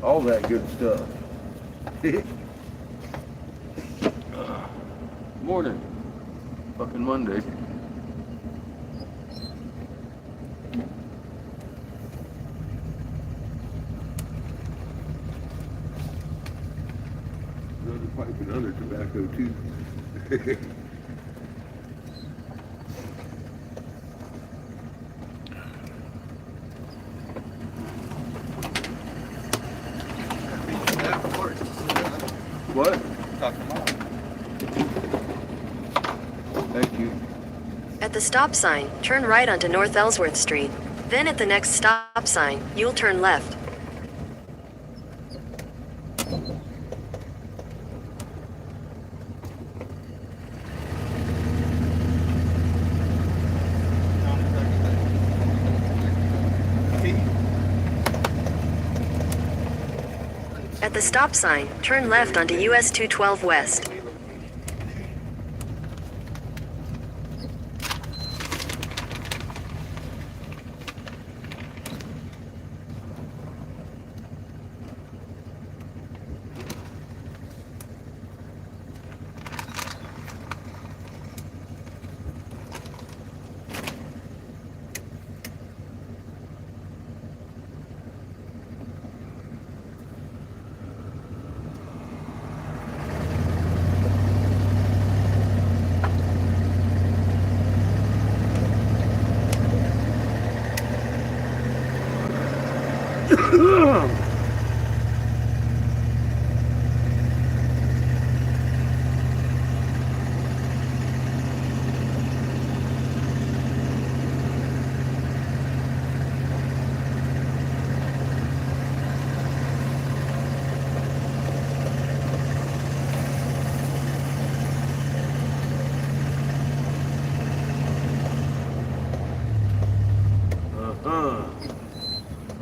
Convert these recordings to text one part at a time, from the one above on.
all that good stuff. Morning. Fucking Monday. Another pipe and other tobacco too. What? Thank you. At the stop sign, turn right onto North Ellsworth Street. Then at the next stop sign, you'll turn left. At the stop sign, turn left onto US 212 West.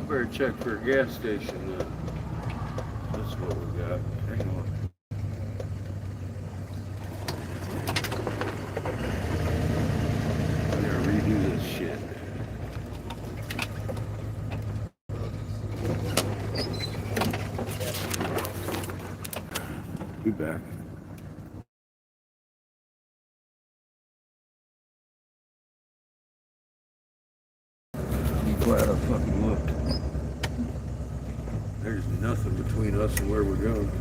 I better check for a gas station then. That's what we got. Hang on. I gotta redo this shit. Be back. I'm glad I fucking looked. There's nothing between us and where we're going.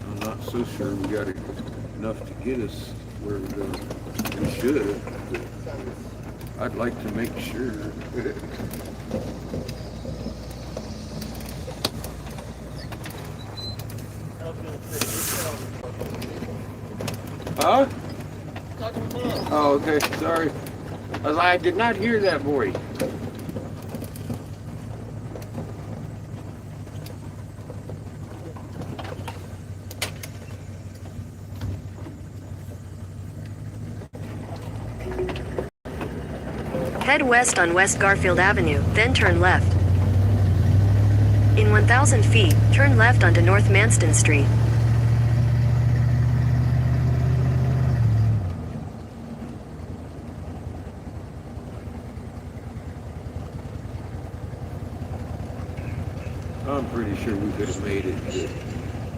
I'm not so sure we got enough to get us where we're going. We should, but I'd like to make sure. Huh? Oh, okay, sorry. I did not hear that boy. Head west on West Garfield Avenue, then turn left. In 1,000 feet, turn left onto North Manston Street. I'm pretty sure we could have made it,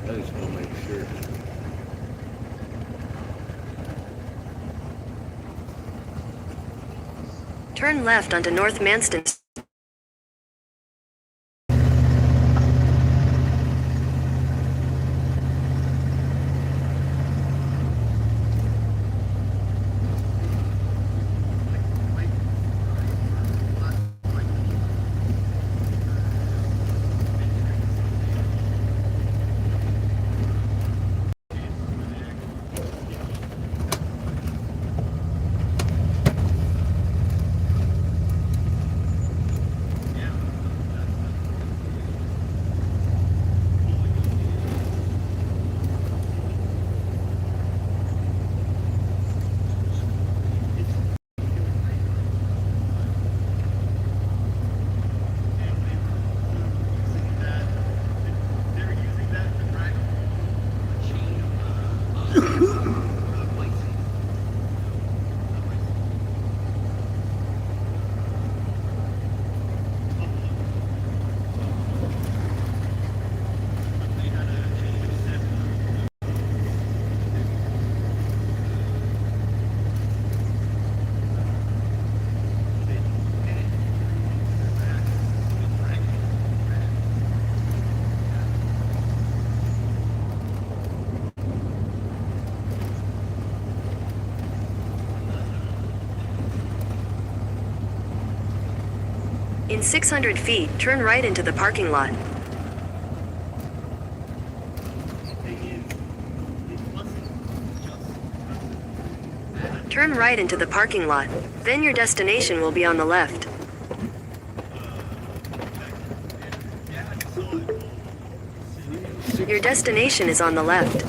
but I just want to make sure. Turn left onto North Manston Street. In 600 feet, turn right into the parking lot. Turn right into the parking lot. Then your destination will be on the left. Your destination is on the left.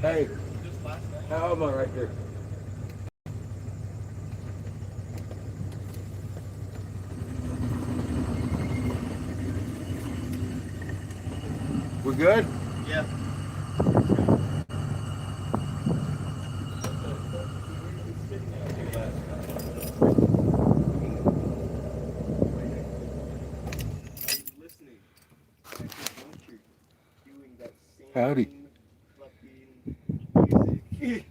Hey, how am I right there? We're good? Yeah. Howdy. Music.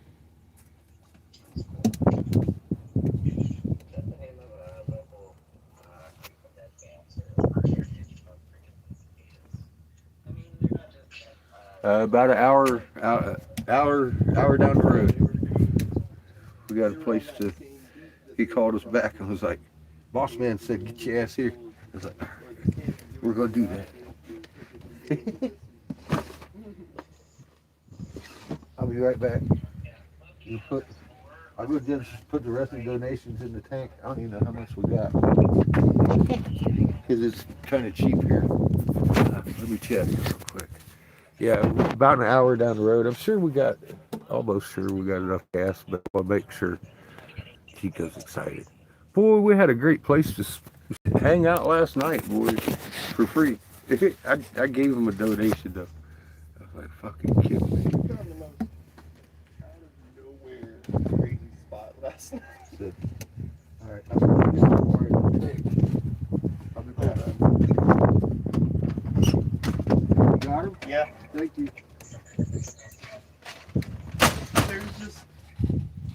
About an hour down the road. We got a place to. He called us back and was like, "Boss man said, get your ass here." I was like, "We're gonna do that." I'll be right back. I'll go just put the rest of the donations in the tank. I don't even know how much we got because it's kind of cheap here. Let me check real quick. Yeah, about an hour down the road. I'm sure we got, almost sure we got enough gas, but I'll make sure Chico's excited. Boy, we had a great place to hang out last night, boys, for free. I gave him a donation though. I was like, fucking kidding me. Out of nowhere crazy spot last night. So, all right, I'm gonna get some more in the tank. I'll be back. You got him? Yeah. Thank you. There's just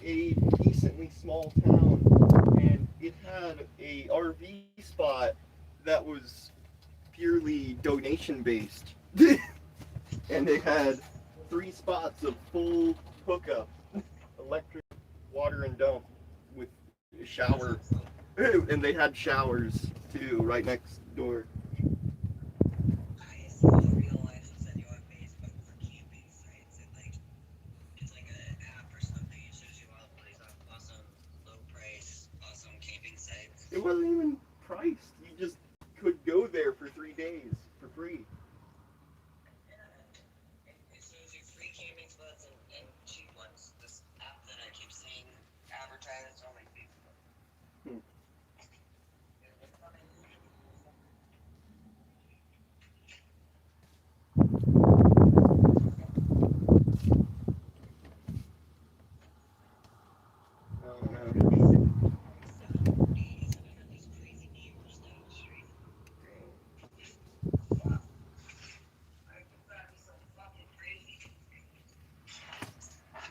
a decently small town, and it had a RV spot that was purely donation based. And they had 3 spots of full hookup, electric, water, and dump with a shower. And they had showers too right next door. I saw real life send you on Facebook for camping sites, and like it's like an app or something. It shows you all these awesome low price, awesome camping sites. It wasn't even priced. You just could go there for 3 days for free. It shows you free camping spots and cheap ones. This app that I keep seeing advertised on my Facebook. Hmm.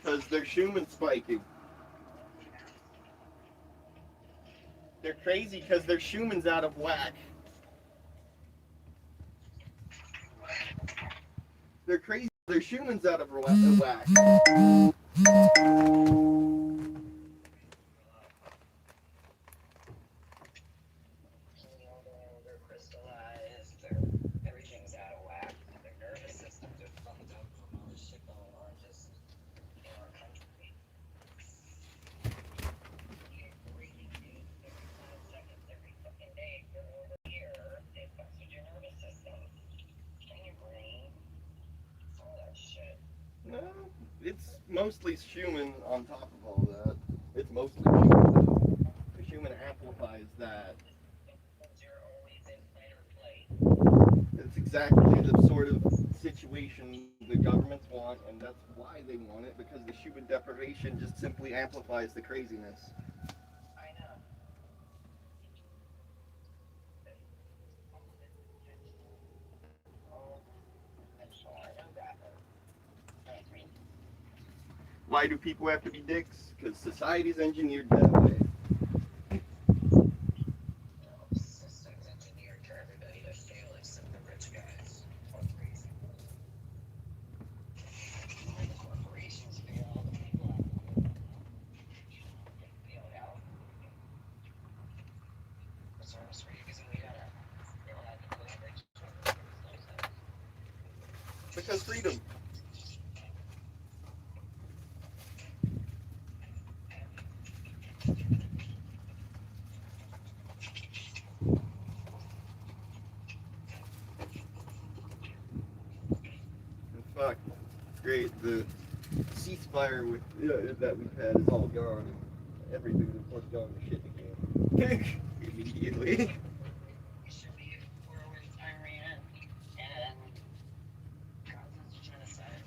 Because they're Schumann spiking. They're crazy because their Schumann's out of whack. They're crazy. Their Schumann's out of whack. They're crystallized. Everything's out of whack. Their nervous systems are fucked up from all this shit going on just in our country. You're breathing news every 5 seconds, every fucking day for over a year. It fucks with your nervous system and your brain. All that shit. No, it's mostly Schumann on top of all that. It's mostly Schumann though. The Schumann amplifies that. Because you're always in fight or flight. It's exactly the sort of situation situation the governments want, and that's why they want it, because the human deprivation just simply amplifies the craziness. I know. Oh, I'm sure I know that. Thank me. Why do people have to be dicks? Because society's engineered that way. Systems engineered for everybody to fail except the rich guys. Corporations. When the corporations fail, the people have to bail it out. The service reason we gotta bail out the rich. Because freedom. And fuck, great, the ceasefire that we've had is all gone, and everything's of course going to shit again. Immediately. We should be at war with Iran and causes genocide.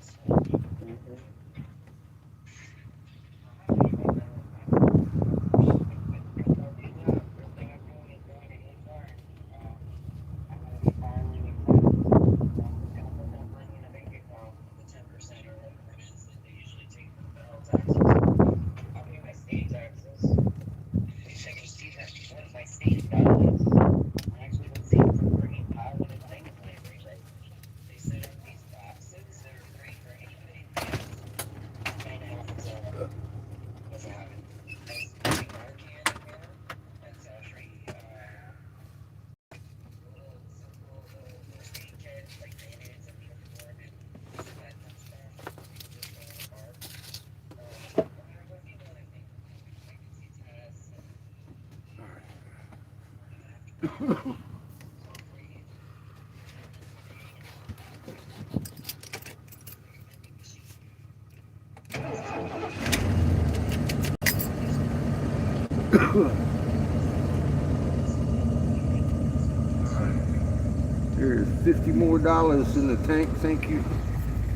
There's $50 more in the tank. Thank you,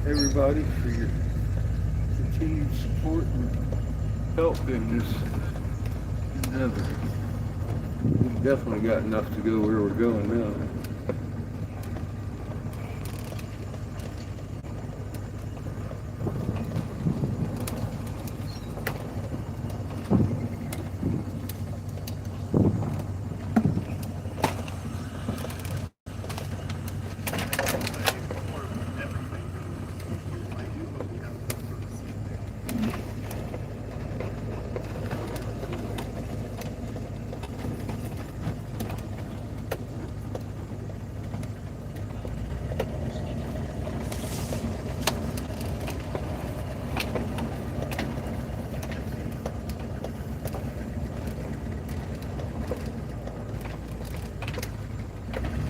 everybody, for your continued support and help in this endeavor. We've definitely got enough to go where we're going now.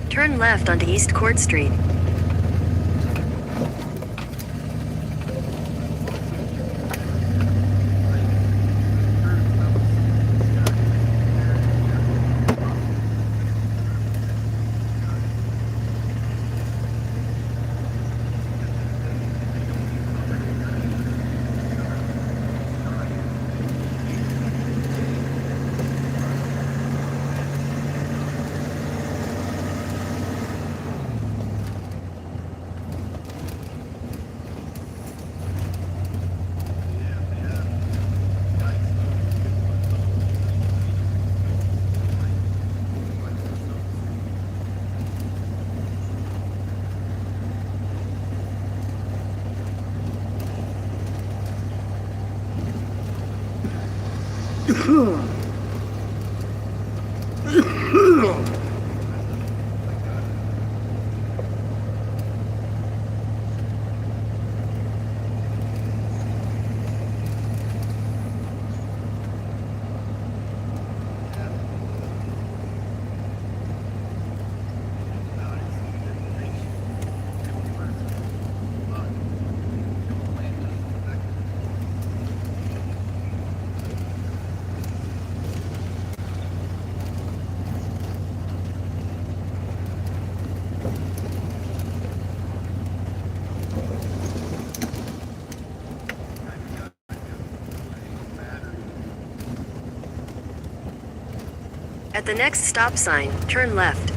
Turn left onto East Court Street. At the next stop sign, turn left.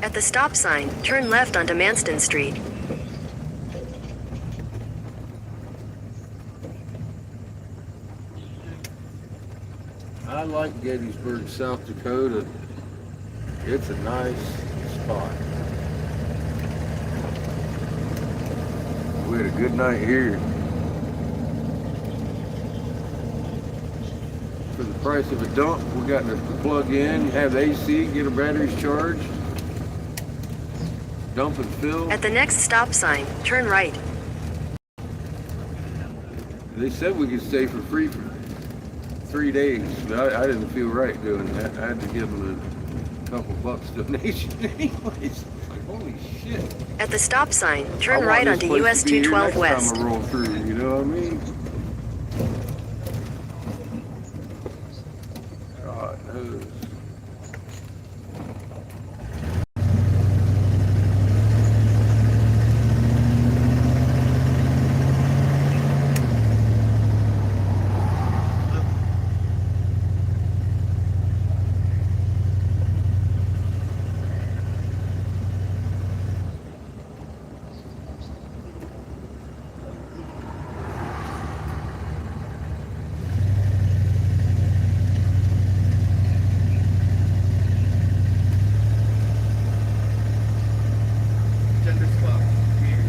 At the stop sign, turn left onto Manston Street. I like Gettysburg, South Dakota. It's a nice spot. We had a good night here. For the price of a dump, we got to plug in, have AC, get our batteries charged, dump and fill. At the next stop sign, turn right. They said we could stay for free for 3 days, but I didn't feel right doing that. I had to give them a couple bucks donation anyways. It's like, holy shit. At the stop sign, I turn want right this onto place US to be here 212 next West. time I roll through, you know what I mean? God knows. Gender swap. Weird.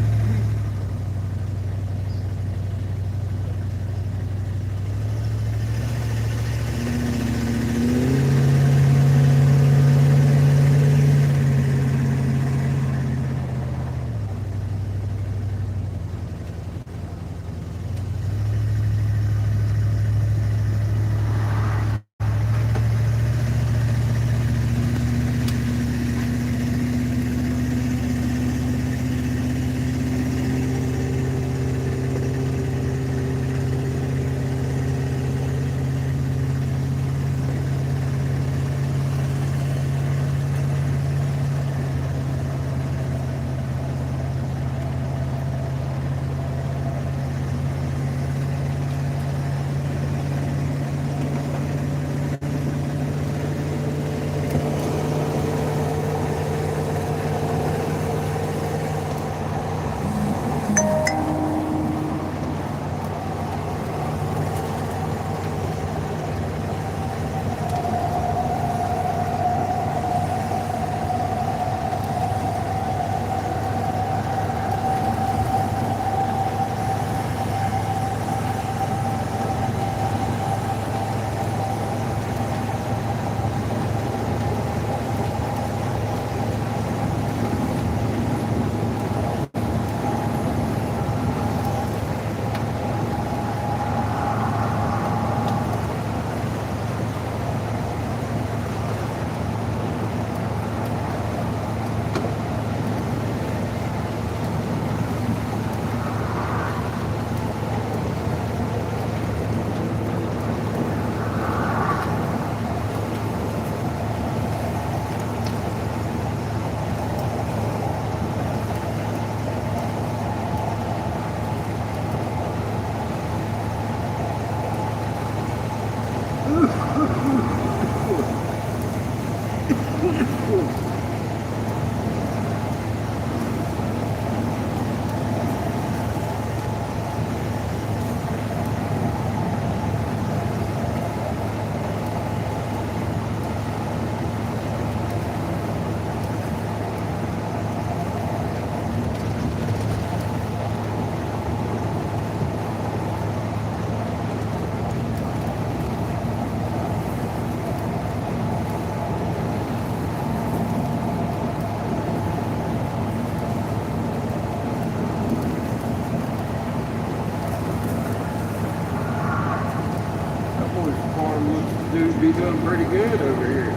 Dude be doing pretty good over here.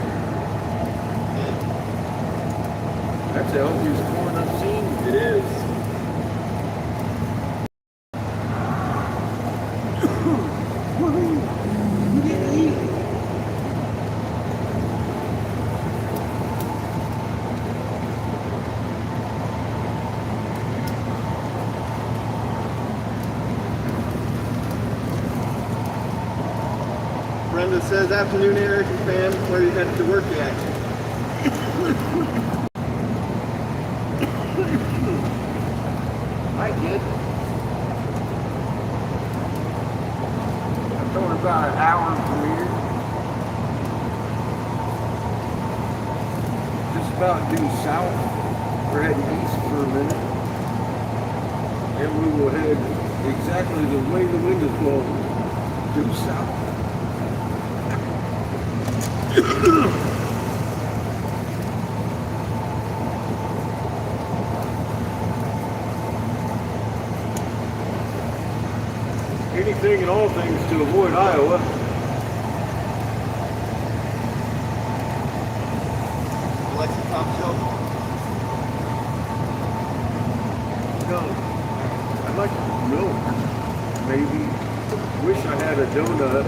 That's the healthiest corn I've seen. It is. Brenda says, afternoon, Eric and fam. Where are you headed to work at? I did. I'm going about an hour from here. Just about due south. We're heading east for a minute. And we will head exactly the way the wind is blowing. Due south. Anything and all things to avoid Iowa. Alexa Top Show. No. I'd like milk. Maybe. Wish I had a donut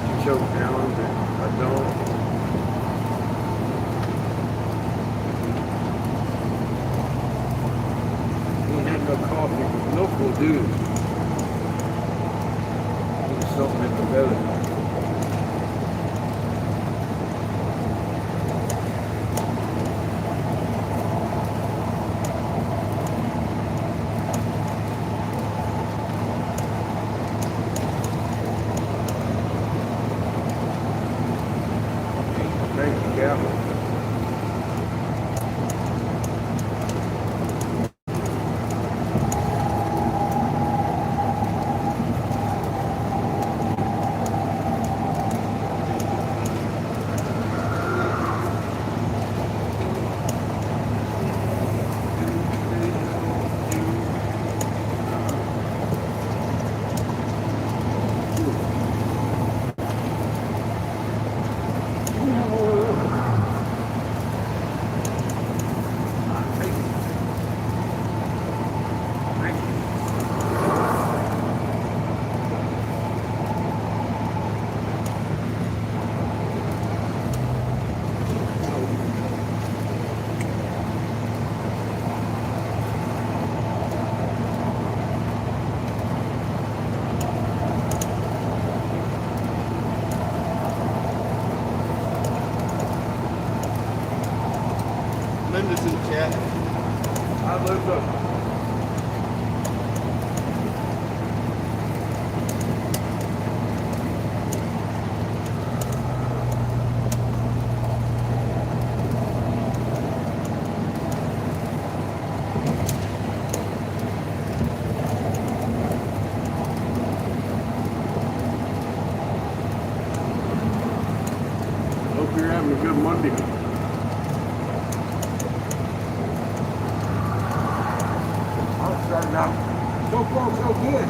to choke down, but I don't. Ain't had no coffee. Milk will do. Need something in the belly. Thank you, Captain. Linda's in the chat. I live up. Hope you're having a good Monday. I'm starting out so far so good.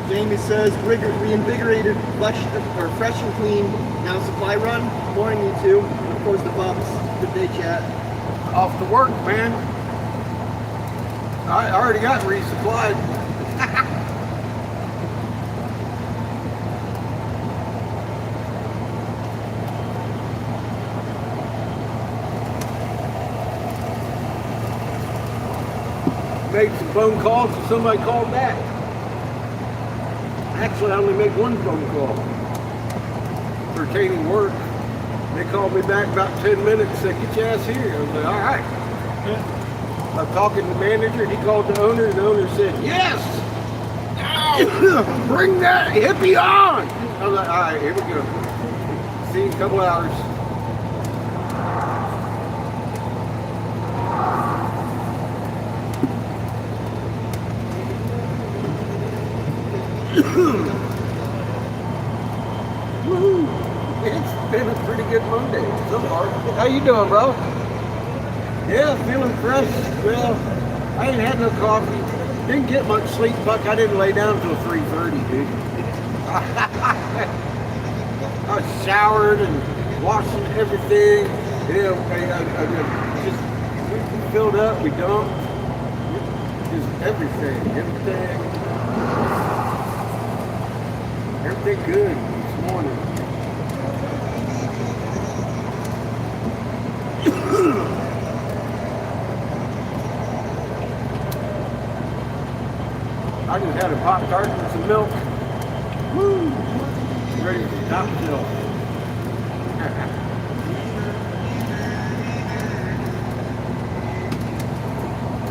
Jamie says, reinvigorated, fresh and clean. Now supply run. Morning, you two. And of course, the Bucks. Good day, chat. Off to work, man. I already got resupplied. Made some phone calls and somebody called back. Actually, I only made one phone call pertaining work. They called me back about 10 minutes, said, get your ass here. I was like, all right. I'm talking to the manager, he called the owner, and the owner said, yes! Bring that hippie on! I was like, all right, here we go. See you in a couple hours. Woo! It's been a pretty good Monday so far. How you doing, bro? Yeah, feeling fresh. Well, I ain't had no coffee. Didn't get much sleep, Buck. I didn't lay down until 3:30, dude. I showered and washing everything. Yeah, I just we filled up, we dumped. Just everything. Everything good this morning. I just had a Pop-Tart and some milk. Woo! Ready for the top shelf.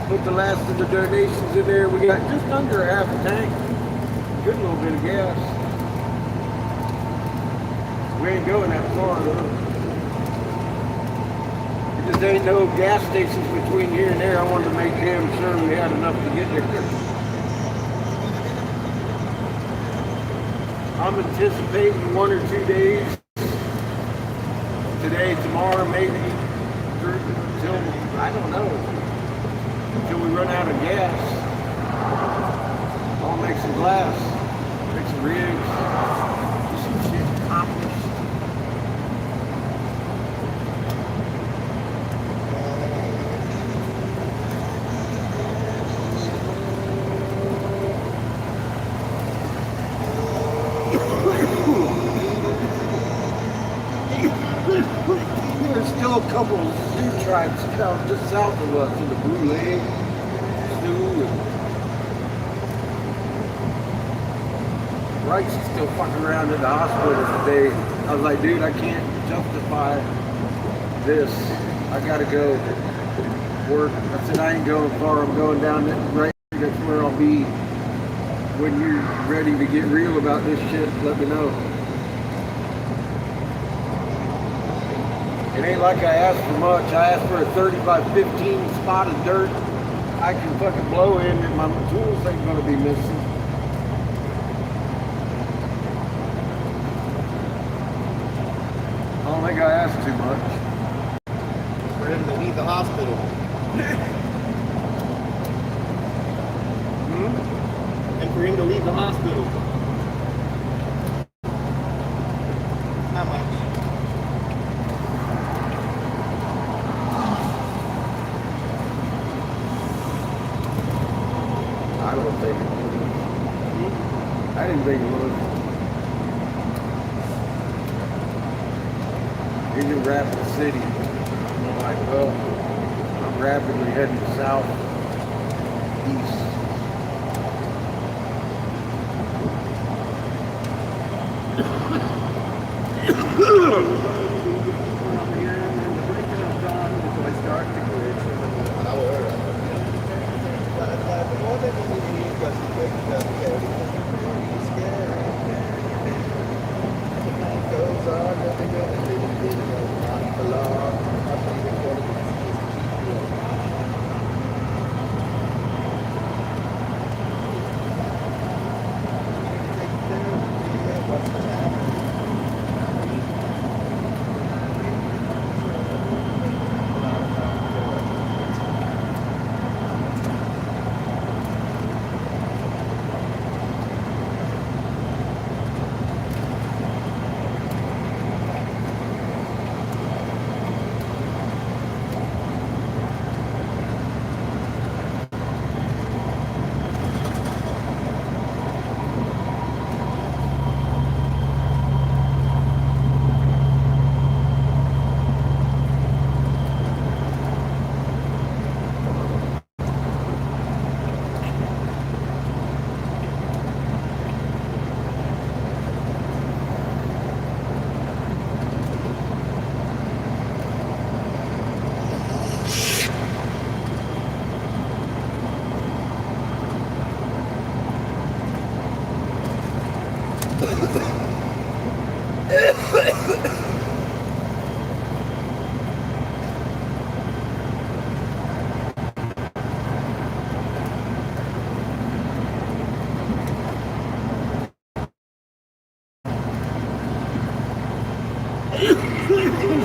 Put the last of the donations in there. We got just under half a tank. Good little bit of gas. We ain't going that far though. There just ain't no gas stations between here and there. I wanted to make damn sure we had enough to get there. I'm anticipating 1 or 2 days. Today, tomorrow, maybe until I don't know. Until we run out of gas. I'll make some glass, make some rigs, do some shit accomplished. There's still a couple of Sioux tribes down just south of us in the Blue Lake, Sioux, and Rice is still fucking around in the hospital today. I was like, dude, I can't justify this. I gotta go work. I said, I ain't going far. I'm going down that right. That's where I'll be. When you're ready to get real about this shit, let me know. It ain't like I asked for much. I asked for a 30 by 15 spot of dirt I can fucking blow in and my tools ain't gonna be missing. I don't think I asked too much. For him to leave the hospital. And for him to leave the hospital. Not much. I don't think it would. I didn't think it would. He's in Rapid City. I'm like, well, I'm rapidly heading south, east.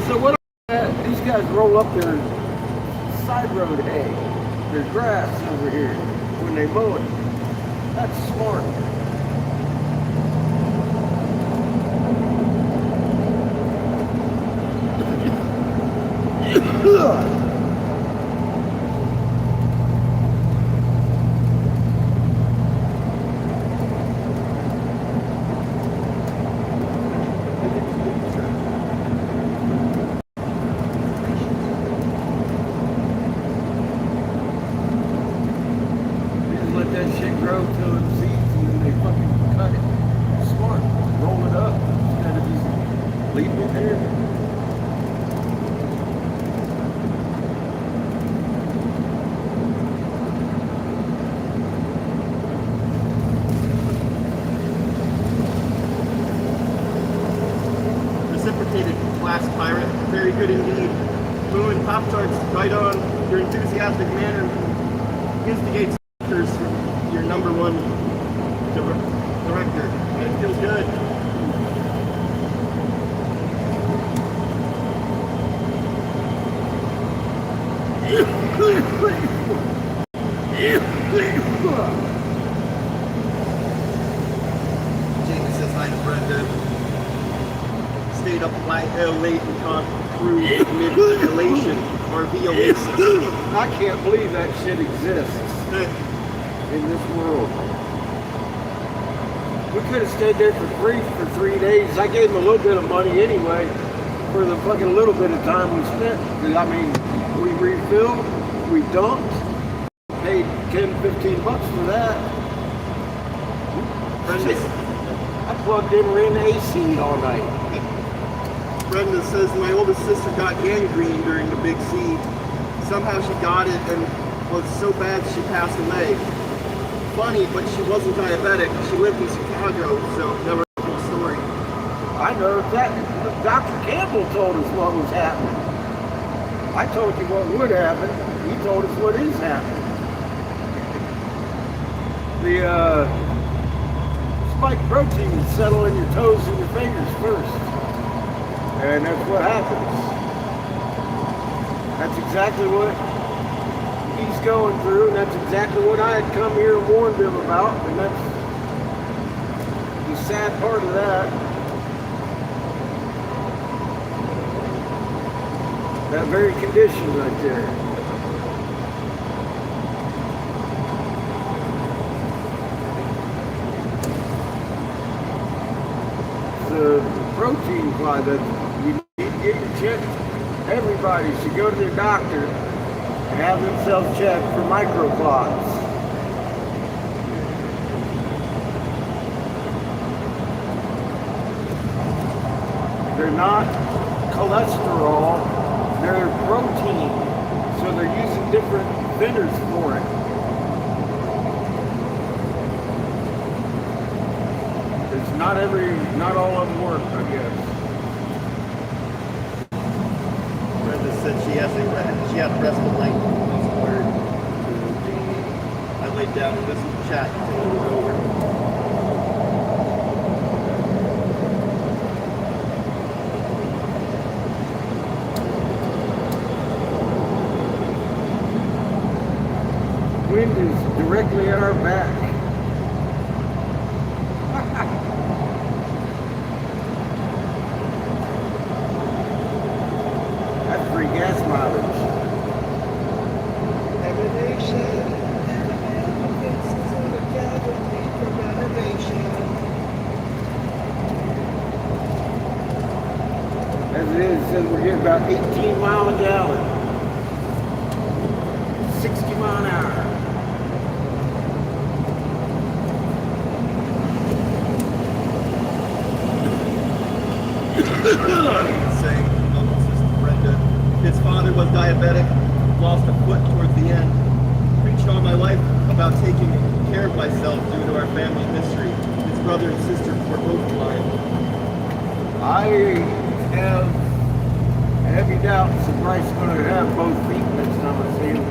So what? These guys roll up their side road hay, their grass over here when they mow it. That's smart. Just let that shit grow till it seeds and then they fucking cut it. Smart. Roll it up instead of just leaving it there. Reciprocated class pirate, very good indeed. Moving Pop-Tarts right on your enthusiastic manner instigates others from your number one director. It feels good. Jamie says hi to Brenda. Stayed up late and gone through mid-elation, RV oasis. I can't believe that shit exists in this world. We could have stayed there for free for 3 days. I gave them a little bit of money anyway for the fucking little bit of time we spent. 'Cause, I mean, we refilled, we dumped, paid 10, 15 bucks for that. I plugged in and ran the AC all night. Brenda says my oldest sister got gangrene during the Big C. Somehow she got it and was so bad she passed away. Funny, but she wasn't diabetic. She lived in Chicago, so never heard the story. I know that Dr. Campbell told us what was happening. I told you what would happen. He told us what is happening. The spike protein settle in your toes and your fingers first. And that's what happens. That's exactly what he's going through, and that's exactly what I had come here and warned him about, and that's the sad part of that. That very condition right there. The protein fly that you need to get your check. Everybody should go to their doctor and have themselves checked for microclots. They're not cholesterol, they're protein. So they're using different thinners for it. It's not all of them work, I guess. Brenda said she had a restful night. I laid down and listened to chat until it was over. Wind is directly at our back. That's free gas mileage. As it is, it says we're getting about 18 miles a gallon. 60 mile an hour. Saying, Sister Brenda, his father was diabetic, lost a foot towards the end. Preached all my life about taking care of myself due to our family history. It's brother and sister were both blind. I have heavy doubts that Bryce's going to have both feet next time I see him.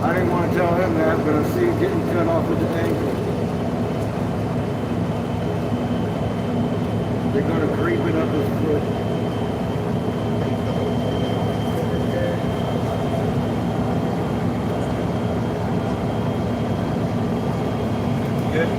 I didn't want to tell him that, but I see him getting cut off at the ankle. They're going to creep it up his foot. Good.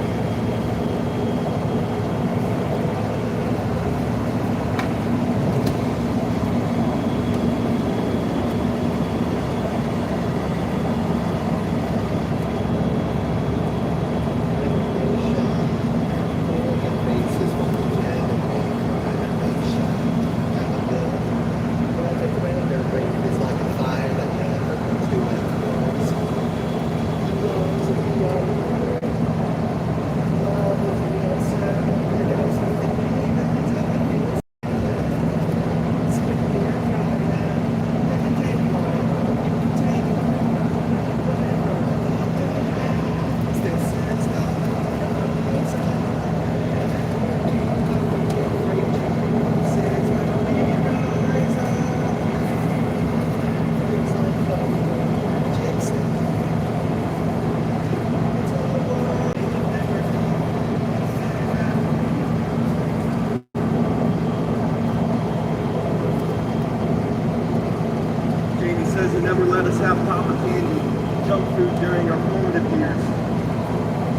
Says he never let us have Papa Candy junk food during our formative years.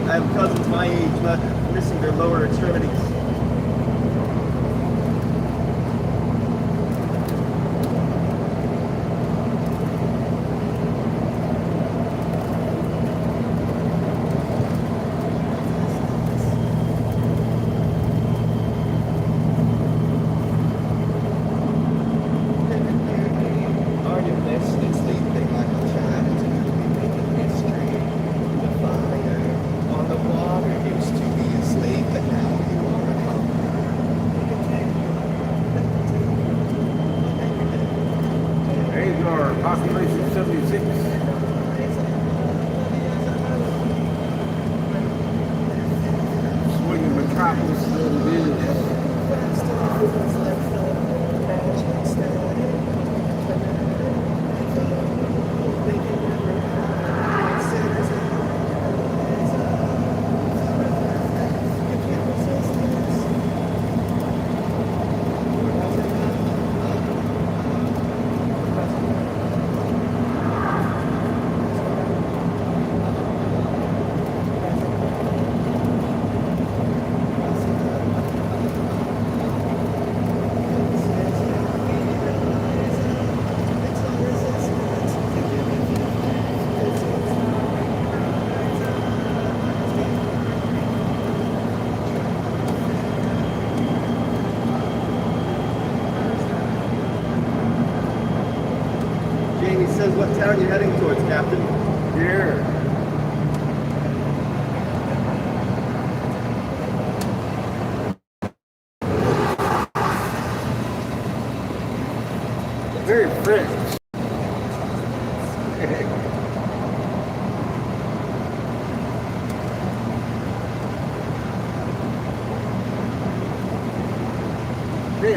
I have cousins my age not missing their lower extremities. Population 76. Swinging metropolis that it is. Jamie says, what town are you heading towards, Captain? Here. Very French. They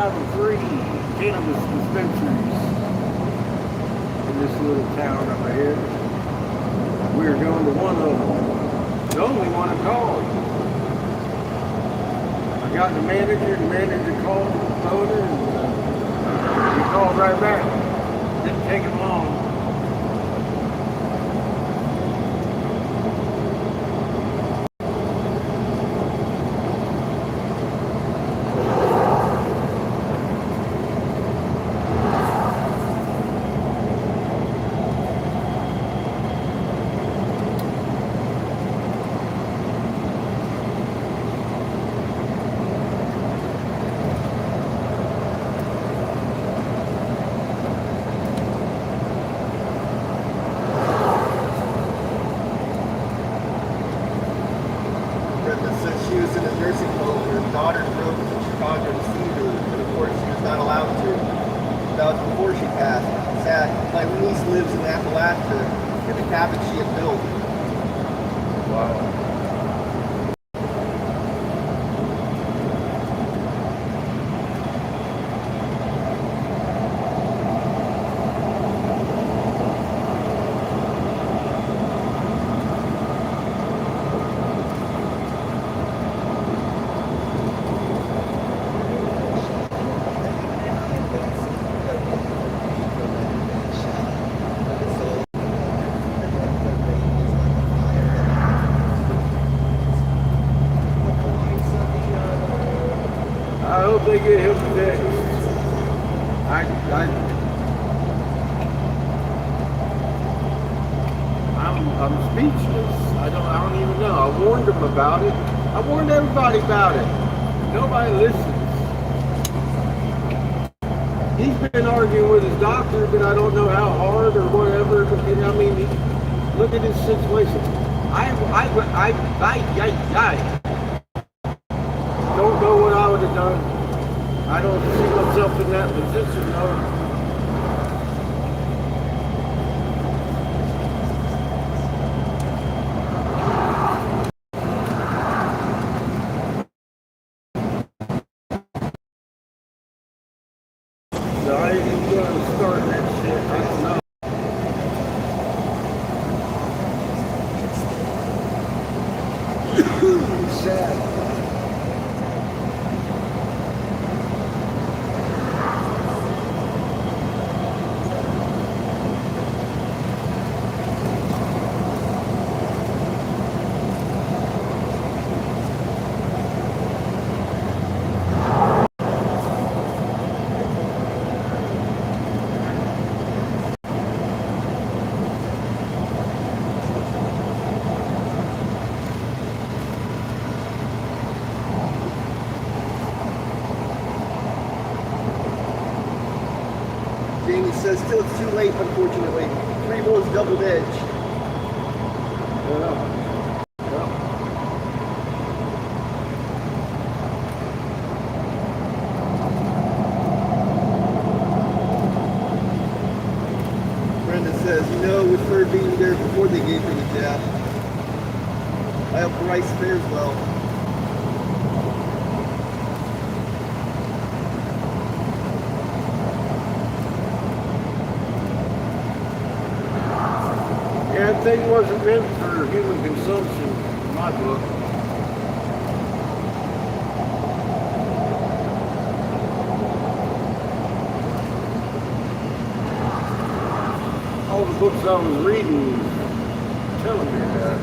have three cannabis dispensaries in this little town up ahead. We're going to one of them. The only one I called. I got the manager called the owner, and he called right back. Didn't take him long. Appalachia in the cabin she had built. Wow. I hope they get him fixed. I'm speechless. I don't even know. I warned them about it. I warned everybody about it. Nobody listens. He's been arguing with his doctor, but I don't know how hard or whatever. And I mean, look at his situation. I don't know what I would have done. I don't see myself in that position, no. So I ain't even going to start that shit. I don't know. Sad. Jamie says still it's too late, unfortunately. 3 volts doubled edge. Brenda says, you know, with her being there before they gave her the jab, I hope Bryce fares well. Yeah, that thing wasn't meant for human consumption, in my book. All the books I was reading was telling me that.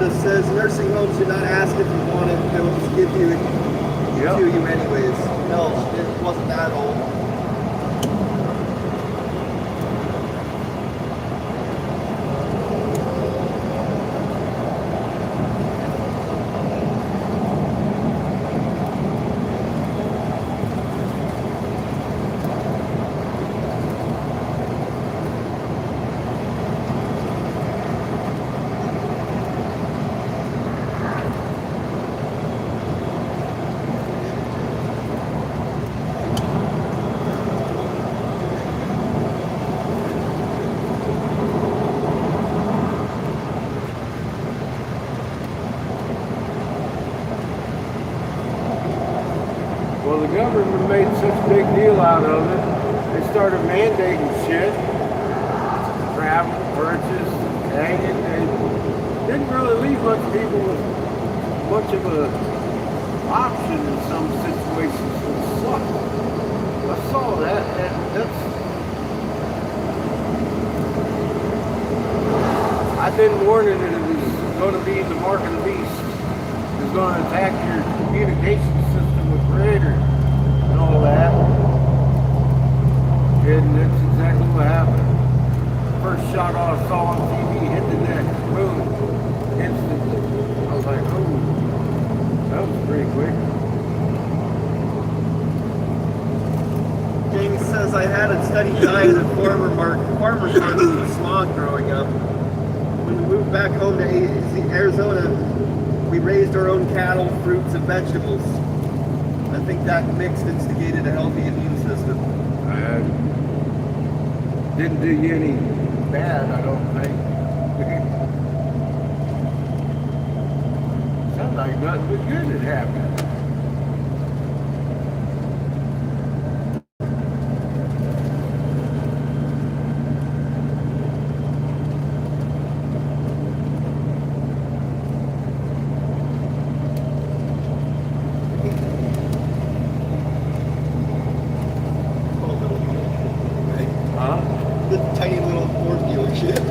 Amanda says nursing homes should not ask if you want it; they'll just give you Yep. to you anyways. No, it wasn't that old. Well, the government made such a big deal out of it. They started mandating shit. Travel, purchase, hanging. They didn't really leave much people with much of a option in some situations. It sucked. I saw that, and I've been warning that it was going to be the mark of the beast. It was going to attack your communication system with Creator and all that. And that's exactly what happened. First shot I saw on TV hit the neck, boom, instantly. I was like, oh, that was pretty quick. Jamie says I had a steady diet of farmers markets and smog growing up. When we moved back home to Arizona, we raised our own cattle, fruits, and vegetables. I think that mix instigated a healthy immune system. Didn't do you any bad, I don't think. Sounds like nothing but good had happened. Huh? The tiny little Ford dealership.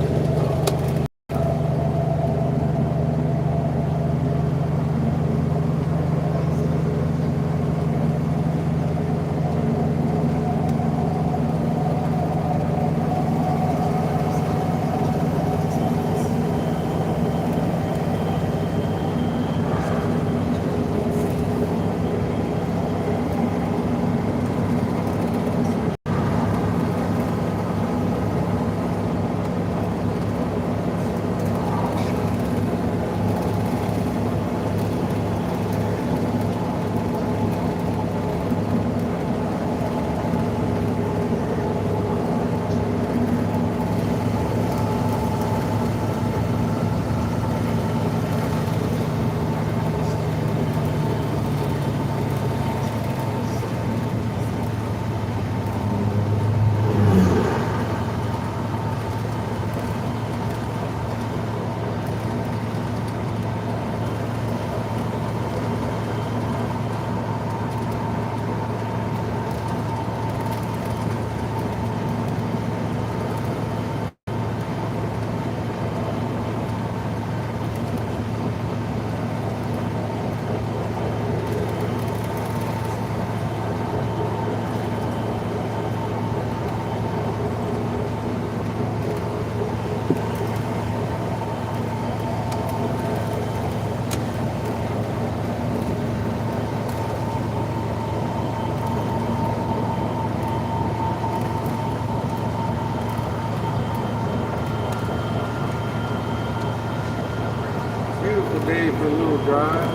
Beautiful day for a little drive.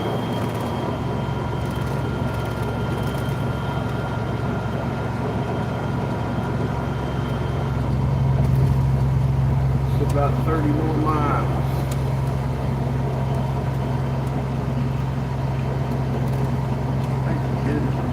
It's about 30 more miles. Thank you, kid.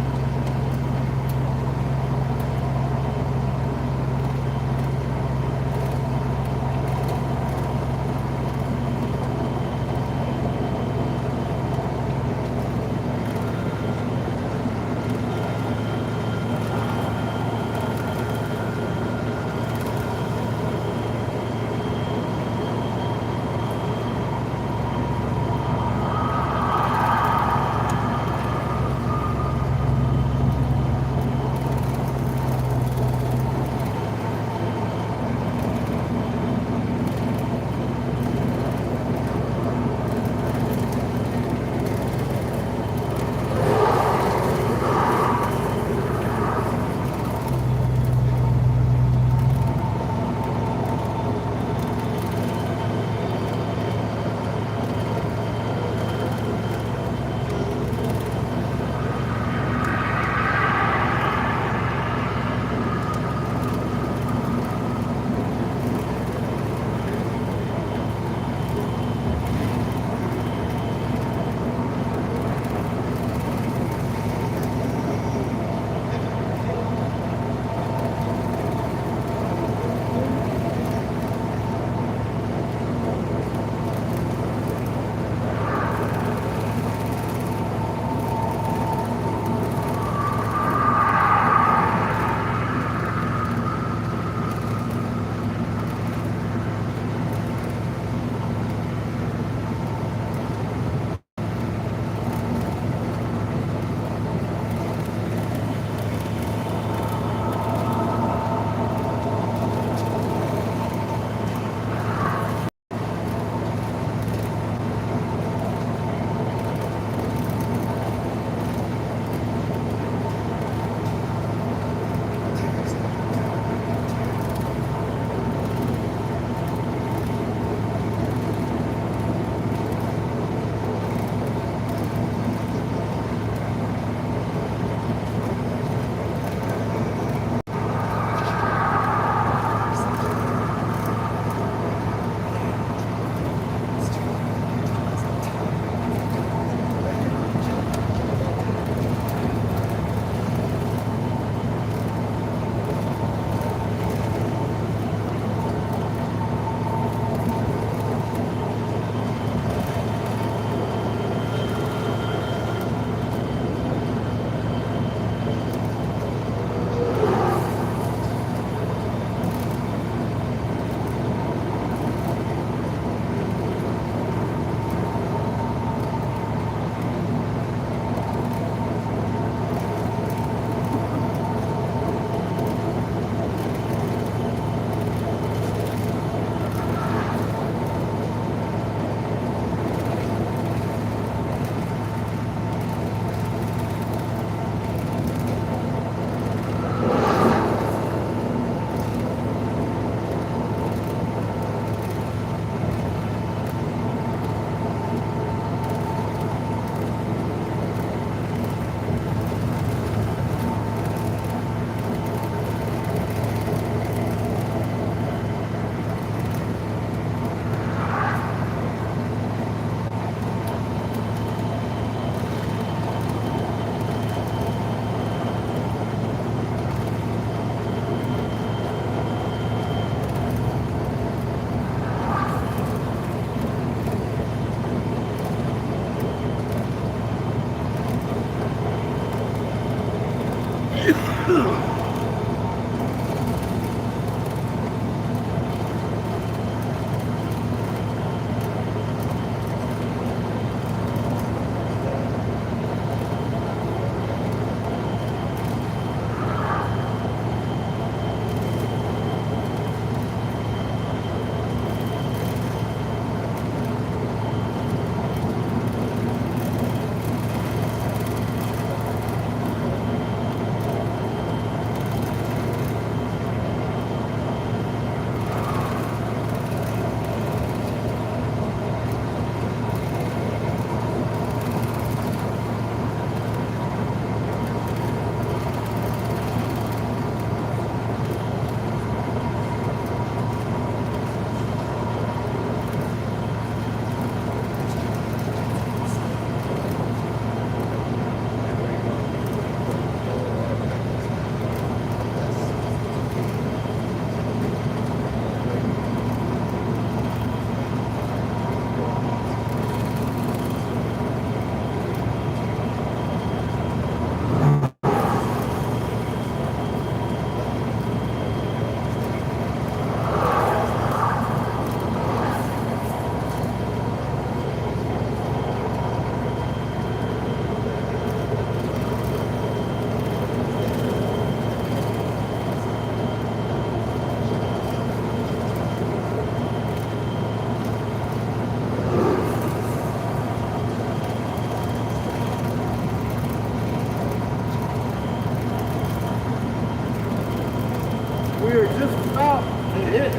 about to hit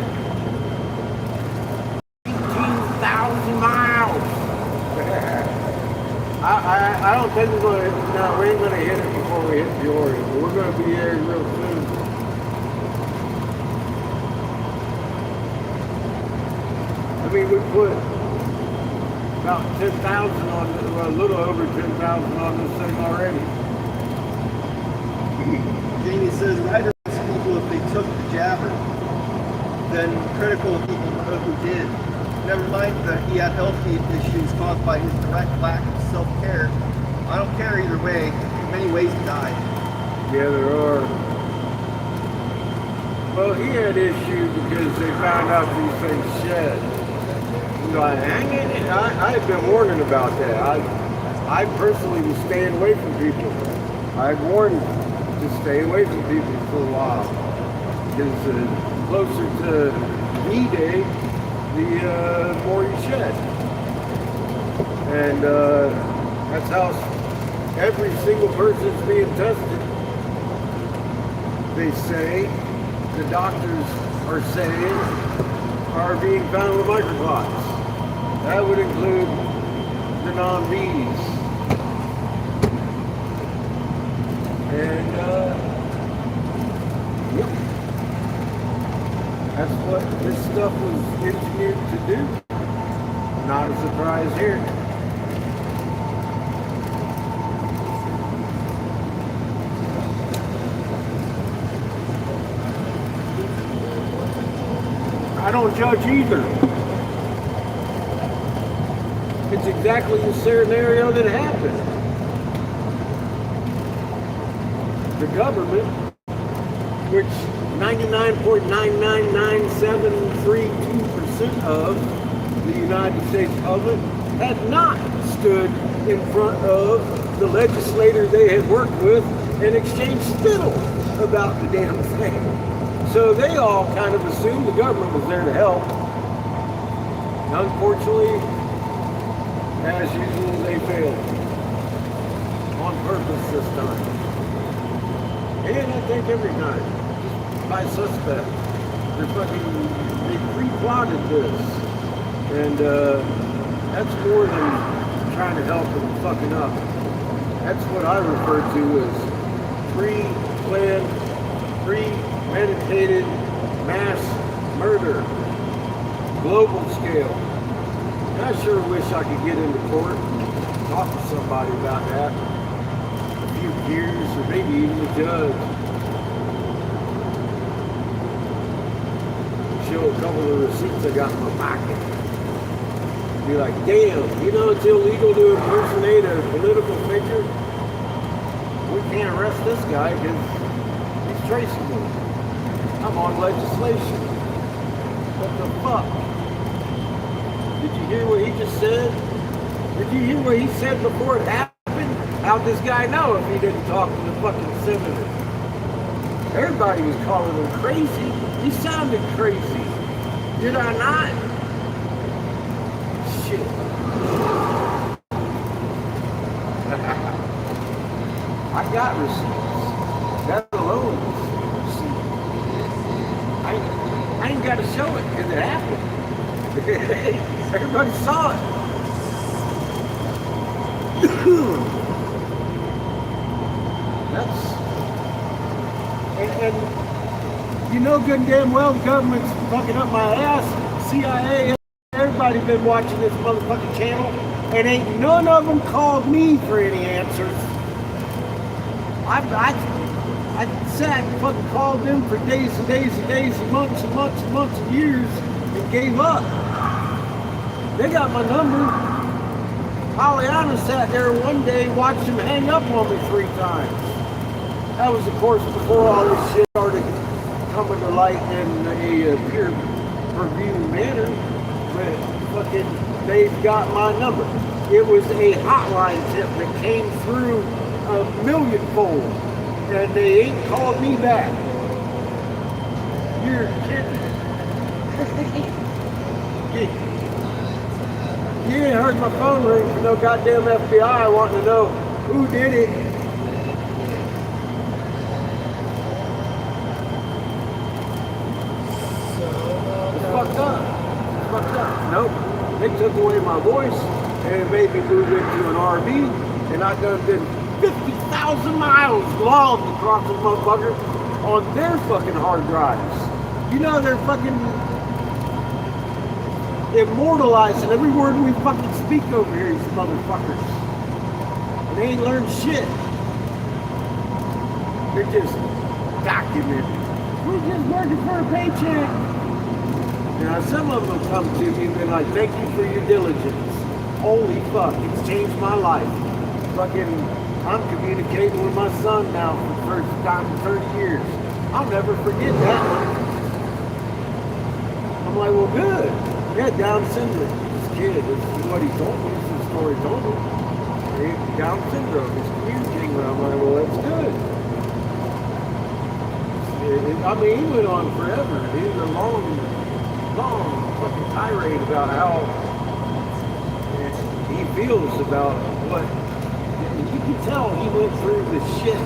18,000 miles. I don't think we're going to, no, we ain't going to hit it before we hit Peoria, but we're going to be there real soon. I mean, we put about 10,000 on this, well, a little over 10,000 on this thing already. Jamie says, Ryder was people if they took the jabber, then critical of people who did. Never mind that he had health issues caused by his direct lack of self-care. I don't care either way. There's many ways to die. Yeah, there are. Well, he had issues because they found out these things shed. You know, I had been warning about that. I personally was staying away from people. I had warned to stay away from people for a while. Because closer to D-Day, the more you shed. And that's how every single person's being tested. They say, the doctors are saying, are being found with microclots. That would include the non-Bs. And, yep. That's what this stuff was engineered to do. Not a surprise here. I don't judge either. It's exactly the scenario that happened. The government, which 99.99973% of the United States public had not stood in front of the legislator they had worked with and exchanged spittle about the damn thing. So they all kind of assumed the government was there to help. Unfortunately, as usual, they failed. On purpose this time. And I think every time. Just by suspect. They pre-plotted this. And that's more than trying to help and fucking up. That's what I refer to as pre-planned, premeditated mass murder. Global scale. And I sure wish I could get into court and talk to somebody about that. A few years, or maybe even the judge. Show a couple of receipts I got in my pocket. Be like, damn, you know it's illegal to impersonate a political figure? We can't arrest this guy because he's traceable. I'm on legislation. What the fuck? Did you hear what he just said? Did you hear what he said before it happened? How'd this guy know if he didn't talk to the fucking senator? Everybody was calling him crazy. He sounded crazy. Did I not? Shit. I got receipts. That alone is receipts. I ain't got to show it because it happened. Everybody saw it. That's and you know good and damn well the government's fucking up my ass. CIA, everybody been watching this motherfucking channel, and ain't none of them called me for any answers. I sat and fucking called them for days and days and days and months and months and months and years and gave up. They got my number. Pollyanna sat there one day, watched him hang up on me 3 times. That was, of course, before all this shit started coming to light in a peer-per-view manner. But fucking, they've got my number. It was a hotline tip that came through a millionfold, and they ain't called me back. You're kidding. You ain't heard my phone ring for no goddamn FBI wanting to know who did it. Nope. They took away my voice and it made me move into an RV, and I done did 50,000 miles logged across the motherfucker on their fucking hard drives. You know they're fucking immortalizing every word we fucking speak over here, these motherfuckers. And they ain't learned shit. They're just documented. We're just working for a paycheck. Now some of them come to me and be like, thank you for your diligence. Holy fuck, it's changed my life. Fucking, I'm communicating with my son now for the first time in 30 years. I'll never forget that one. I'm like, well, good. Yeah, Down syndrome. This kid, this is what he told me. This is the story he told me. He had Down syndrome. He's communicating with him. I'm like, well, that's good. I mean, he went on forever. He was a long fucking tirade about how he feels about what. You can tell he went through the shit,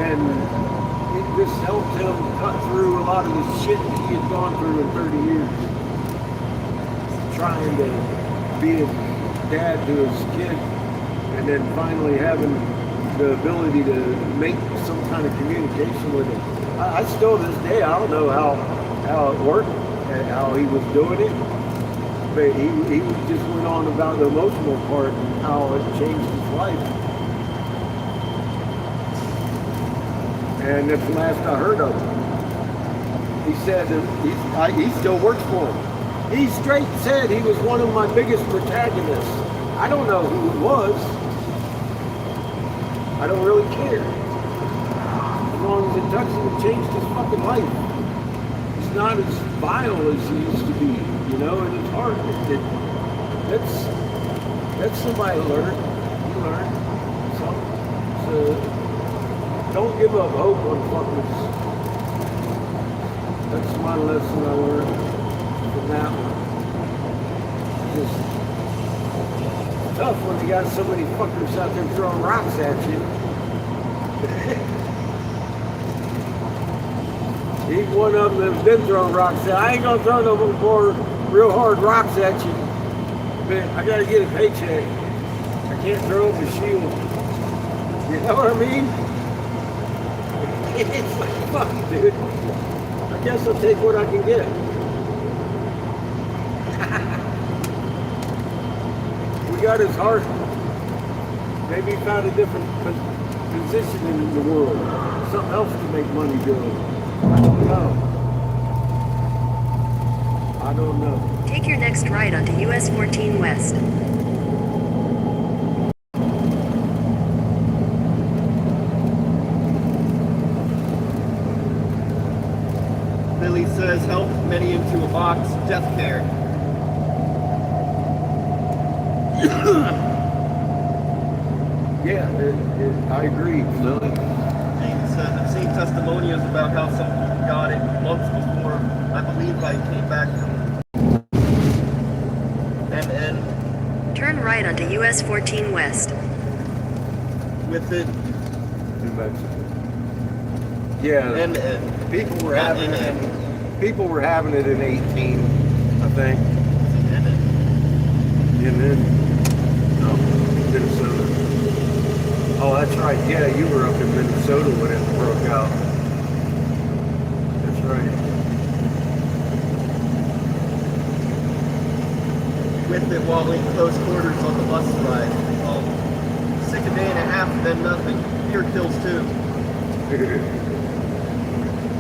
and it just helped him cut through a lot of the shit that he had gone through in 30 years. Trying to be a dad to his kid, and then finally having the ability to make some kind of communication with him. I still, to this day, I don't know how it worked and how he was doing it, but he just went on about the emotional part and how it changed his life. And that's the last I heard of him. He said that he still works for him. He straight said he was one of my biggest protagonists. I don't know who it was. I don't really care. As long as it touched him and changed his fucking life. He's not as vile as he used to be, you know, and it's hard. That's somebody to learn. You learn. So don't give up hope on fuckers. That's my lesson I learned from that one. It's tough when you got so many fuckers out there throwing rocks at you. He's one of them that's been throwing rocks at. I ain't gonna throw no more real hard rocks at you. But I gotta get a paycheck. I can't throw up a shield. You know what I mean? It's like, fuck, dude. I guess I'll take what I can get. We got his heart. Maybe he found a different position in the world. Something else to make money doing. I don't know. I don't know. Take your next right onto US 14 West. Billy says help many into a box, death care. Yeah, I agree, Lily. He says I've seen testimonials about how some people got it months before I believe I came back from MN Turn right onto US 14 West. with it. New Mexico. Yeah, MN. people were having it. People were having it in 18, I think. And then, no, Minnesota. Oh, that's right. Yeah, you were up in Minnesota when it broke out. That's right. With it while in close quarters on the bus ride. Oh, sick a day and a half and then nothing. Fear kills too.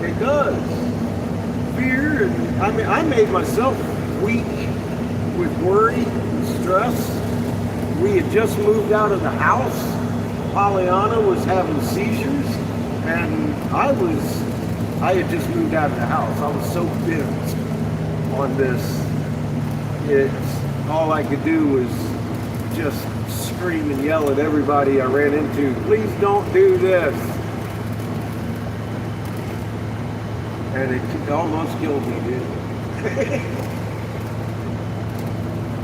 It does. Fear, and I mean, I made myself weak with worry and stress. We had just moved out of the house. Pollyanna was having seizures, and I had just moved out of the house. I was so bent on this. All I could do was just scream and yell at everybody I ran into, please don't do this. And it almost killed me, dude.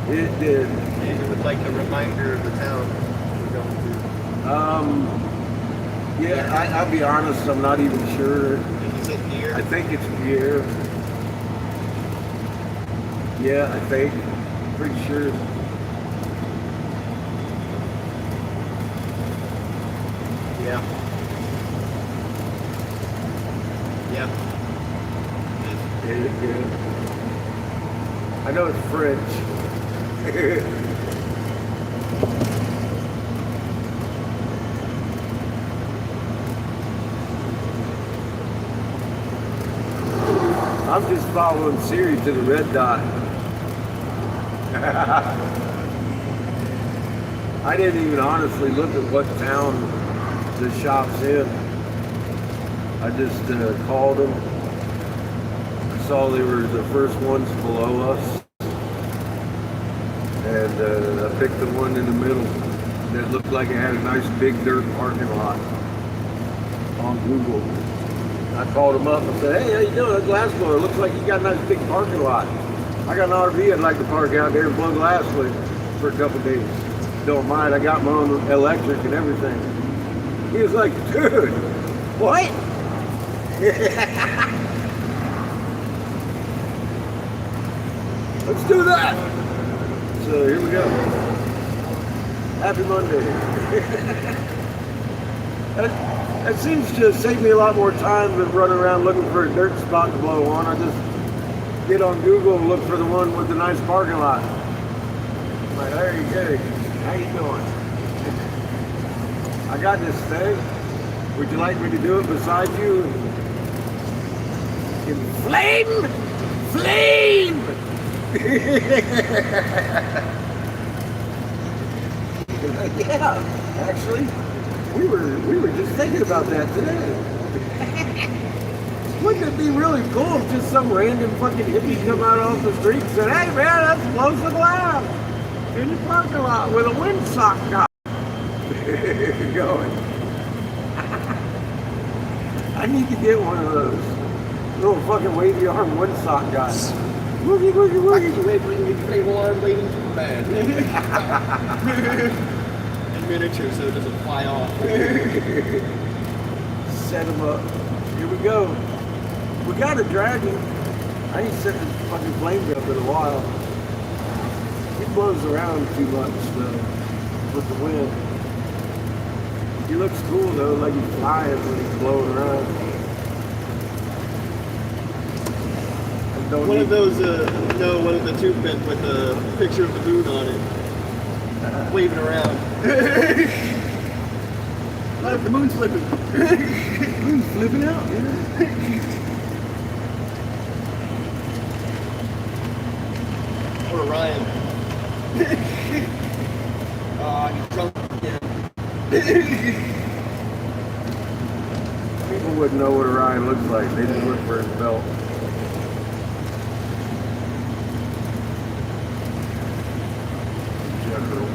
It did. Maybe it was like a reminder of the town we're going to. Yeah, I'll be honest, I'm not even sure. Is it near? I think it's Pierre. Yeah, I think. Pretty sure. Yeah. Yeah. Yeah. I know it's French. I'm just following Siri to the red dot. I didn't even honestly look at what town the shop's in. I just called them. I saw they were the first ones below us. And I picked the one in the middle that looked like it had a nice big dirt parking lot on Google. I called them up and said, hey, how you doing? Glassblower, looks like you got a nice big parking lot. I got an RV I'd like to park out there and blow glass with for a couple days. Don't mind, I got my own electric and everything. He was like, dude, what? Let's do that. So here we go. Happy Monday. That seems to save me a lot more time than running around looking for a dirt spot to blow on. I just get on Google and look for the one with the nice parking lot. I'm like, there you go. How you doing? I got this thing. Would you like me to do it beside you? Flame! Flame! Yeah, actually, we were just thinking about that today. Wouldn't it be really cool if just some random fucking hippie come out off the street and said, hey man, let's blow some glass in your parking lot with a windsock guy going. I need to get one of those little fucking wavy arm windsock guys. Woogie, woogie, woogie. Wait for you to cradle arm waiting to the bed. In miniature so it doesn't fly off. Set them up. Here we go. We got a dragon. I ain't set this fucking flame up in a while. He blows around too much though with the wind. He looks cool though, like he's flying when he's blowing around. One of those, no, one of the tube bent with a picture of the moon on it. Waving around. Look, the moon's flipping. The moon's flipping out, yeah. Or Orion. He's drunk again. People wouldn't know what Orion looks like. They just look for his belt. General.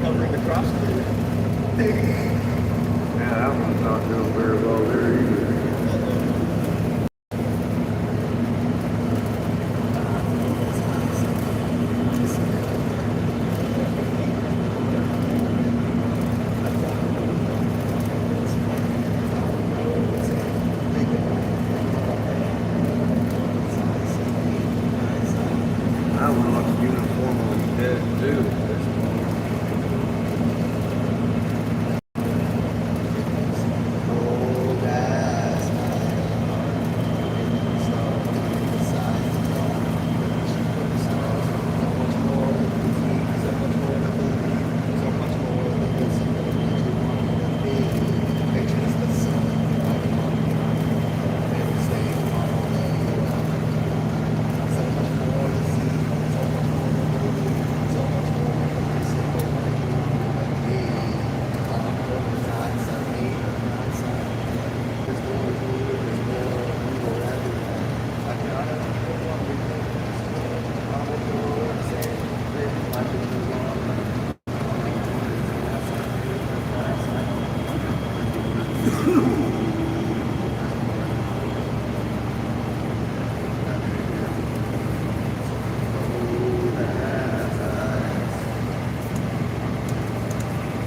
covering the cross clear. Yeah, that one's not doing very well there either. That one looks uniformly dead too.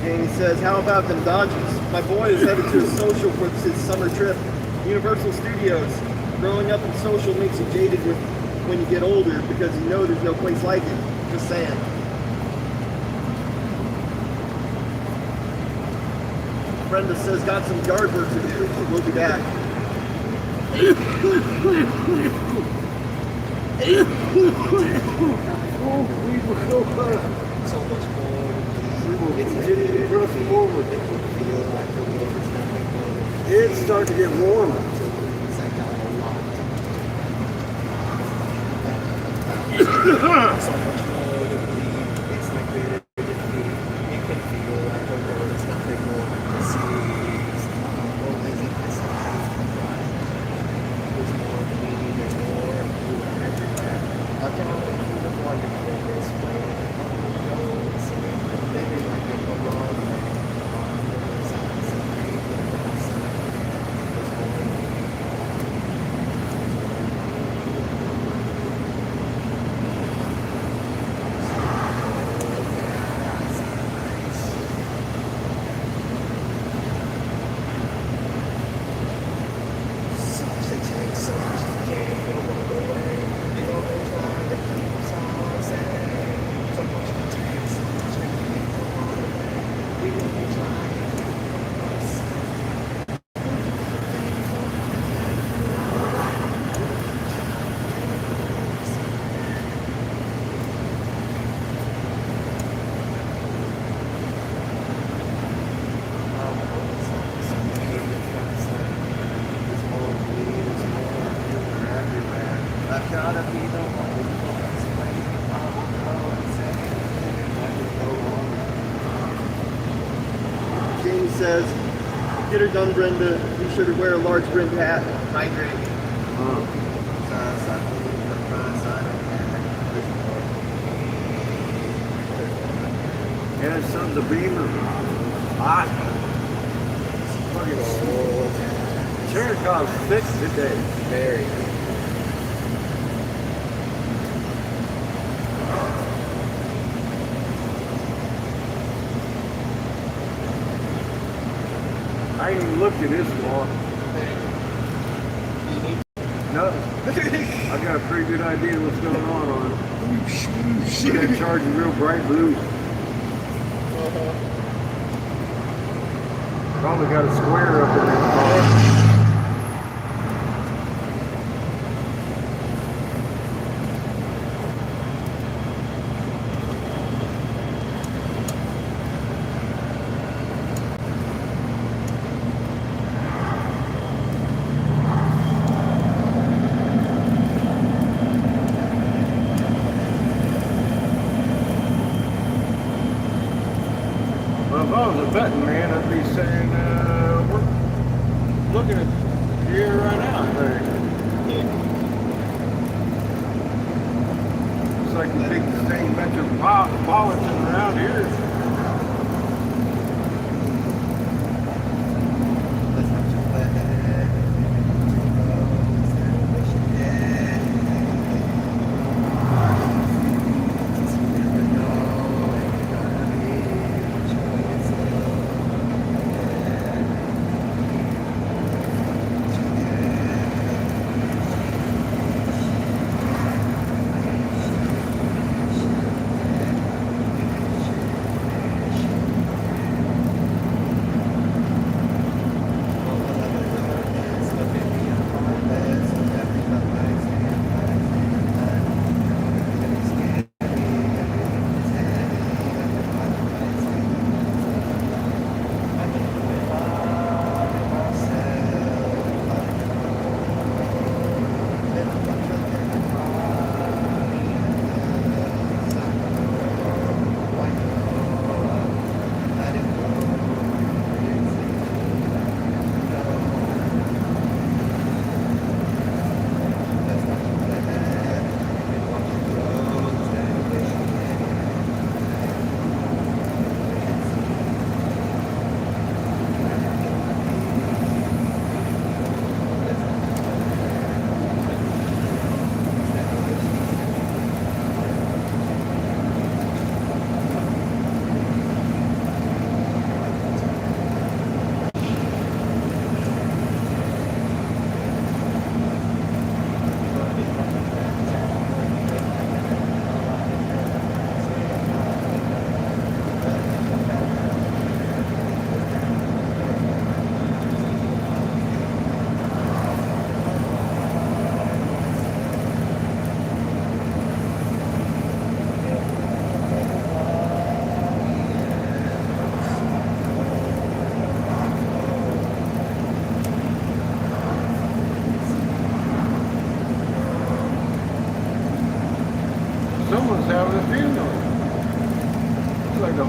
Jamie says, how about them Dodgers? My boy is headed to a social for his summer trip. Universal Studios. Growing up in social makes you jaded with when you get older because you know there's no place like it. Just saying. Brenda says, got some yard work to do. We'll be back. So much more. It's starting to get warmer. Jamie says, get her done, Brenda. Be sure to wear a large brimmed hat. Hydrate. Yeah, son's a beamer. Hot. Cherikov's thick today. Very. I ain't even looked at his car. No. I got a pretty good idea what's going on it. That charging real bright blue. Probably got a square up in that car. Well, if I was a betting man, I'd be saying, we're looking at here right now, I think. It's like the big state metropolitan around here.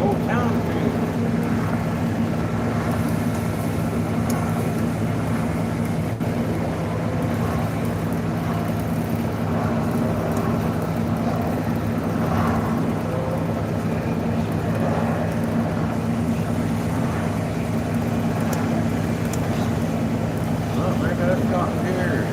whole town too. Oh, maybe that's not here.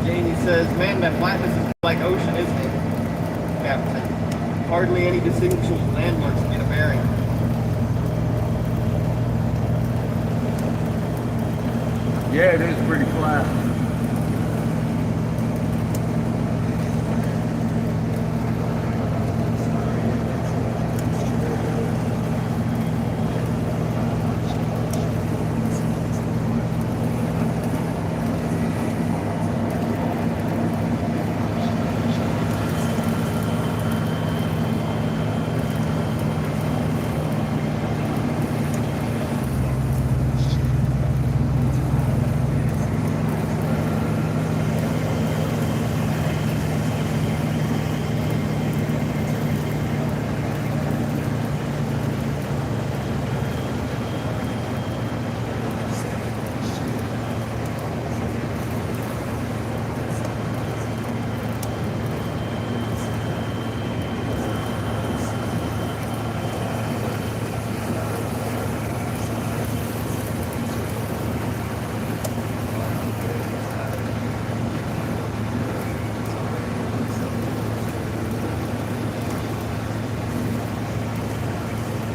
Jamie says, man, that flatness is like ocean, isn't it? Captain. Hardly any distinguishable landmarks to get a bearing. Yeah, it is pretty flat.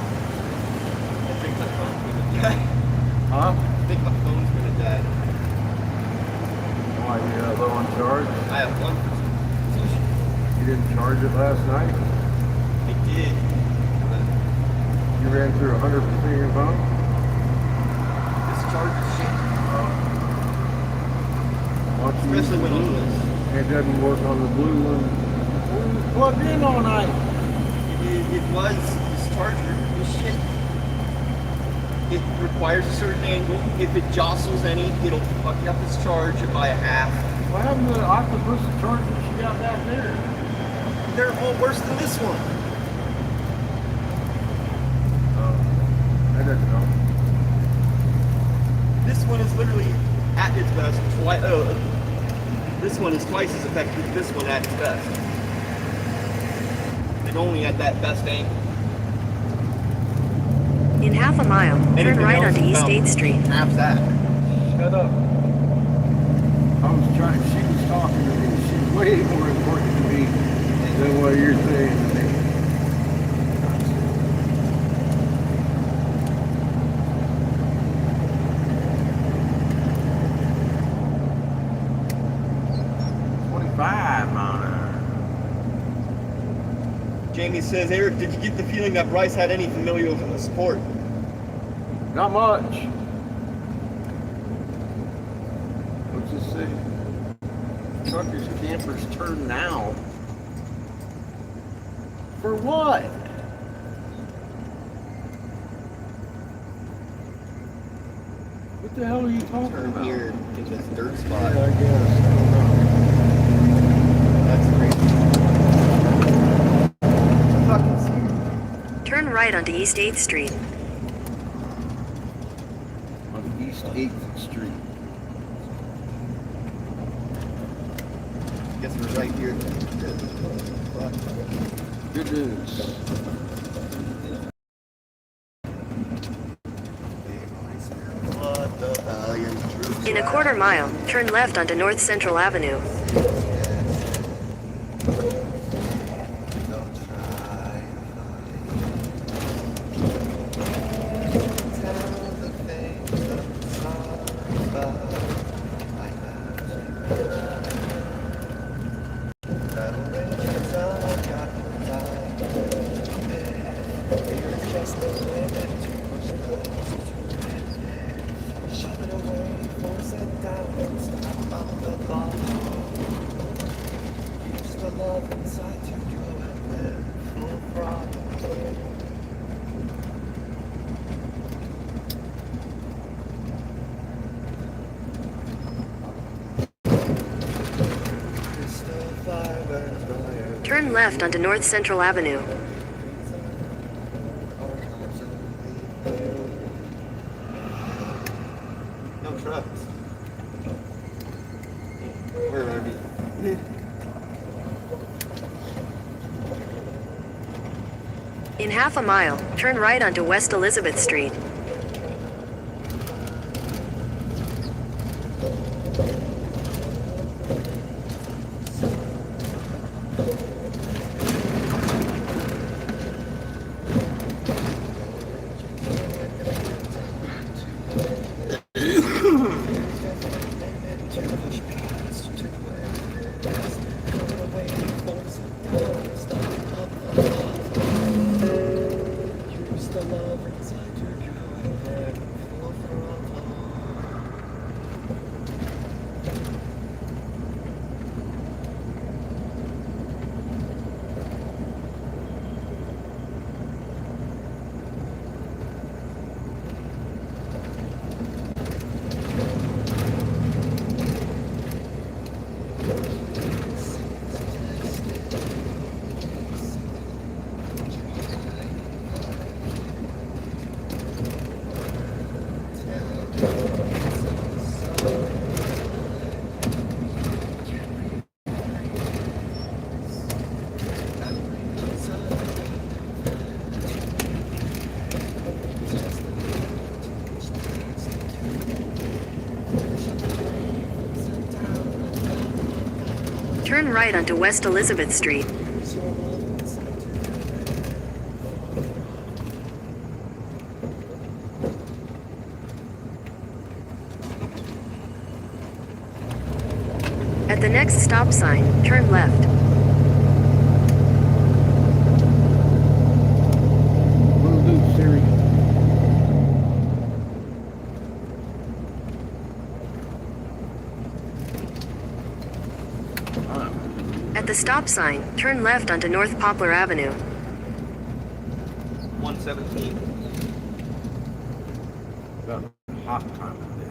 I think my phone's gonna die. Huh? I think my phone's gonna die. Why, you're low on charge? I have 1%. You didn't charge it last night? I did. But You ran through 100% of your phone? this charge is shit. Why don't you use Especially the when on blue? this. It doesn't work on the blue one. Well, you plugged in all night. It was, this charger is shit. It requires a certain angle. If it jostles any, it'll fuck up its charge by a half. What happened to the octopus charger you got back there? They're all worse than this one. Oh, that doesn't help. This one is literally at its best. This one is twice as effective as this one at its best. And only at that best angle. In half a mile, turn Anything right else onto is East about 8th Street. Half that. Shut up. I was trying, she was talking to me. She's way more important to me than what you're saying to me. Jamie says, Eric, did you get the feeling that Bryce had any familial support? Not much. What's this say? Truckers campers turn now. For what? What the hell are you talking Turn about? here in this dirt Yeah, spot. I guess. I don't know. That's crazy. Fucking serious. Turn right onto East 8th Street. On East 8th Street. Guess we're right here. Good news. What the valiant troops. In a quarter mile, turn left onto North Central Avenue. Turn left onto North Central Avenue. No trucks. Where are we? In half a mile, turn right onto West Elizabeth Street. Turn right onto West Elizabeth Street. At the next stop sign, turn left. Will do, Siri. At the stop sign, turn left onto North Poplar Avenue. 117. About hot time of day.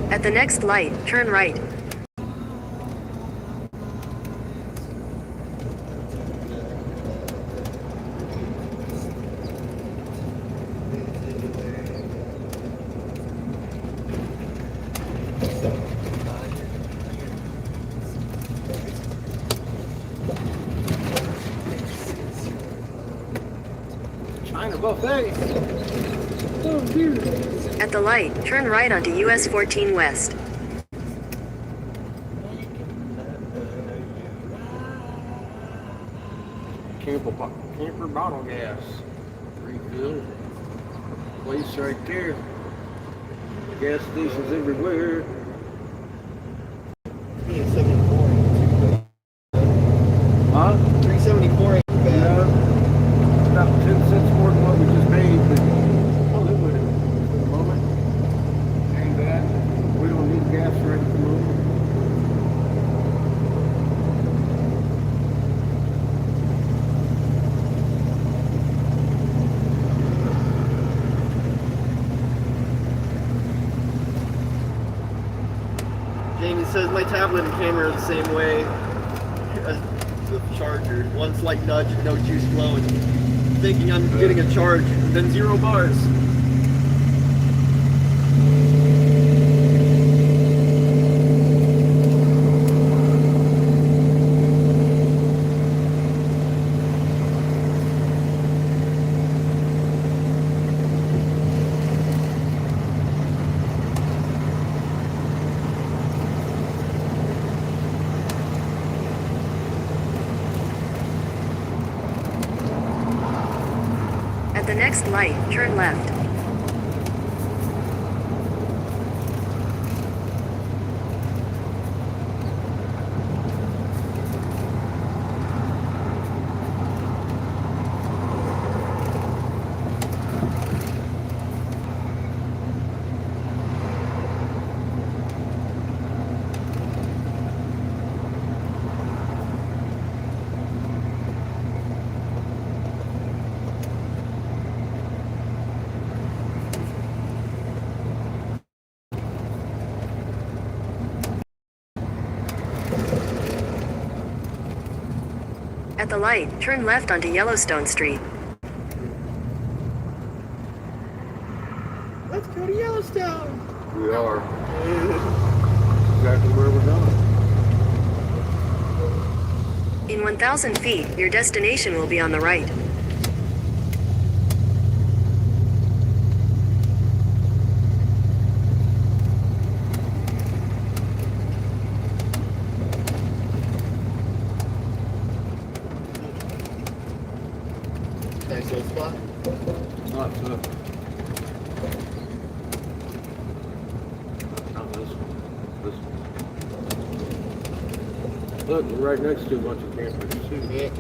At the next light, turn right. Find a buffet. Oh, dear. At the light, turn right onto US 14 West. Camper bottle gas. Refill. Place right there. Gas stations everywhere. 374 ain't Huh? too bad. 374 ain't too bad. No. About 10 cents more than what we just paid, but I'll live with it for the moment. Ain't bad. We don't need gas right at the moment. Jamie says my tablet and camera are the same way as the charger. One slight nudge and no juice flowing. Thinking I'm getting a charge, then 0 bars. At the next light, turn left. At the light, turn left onto Yellowstone Street. Let's go to Yellowstone. We are. Exactly where we're going. In 1,000 feet, your destination will be on the right. Nice little spot. Not this. Not this one. This one. Look, we're right next to a bunch of campers too. Yeah.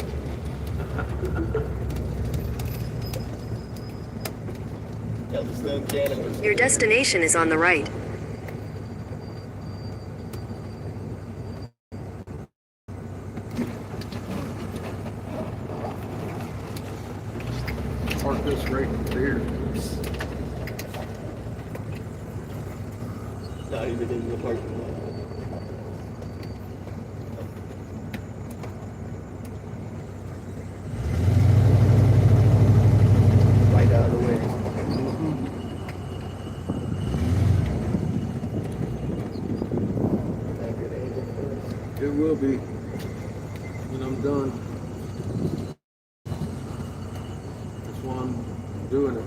Yellowstone cannabis. Your destination is on the right. Park this right there. Not even in the parking lot. Right out of the way. Not good angle for us. It will be when I'm done. That's why I'm doing it.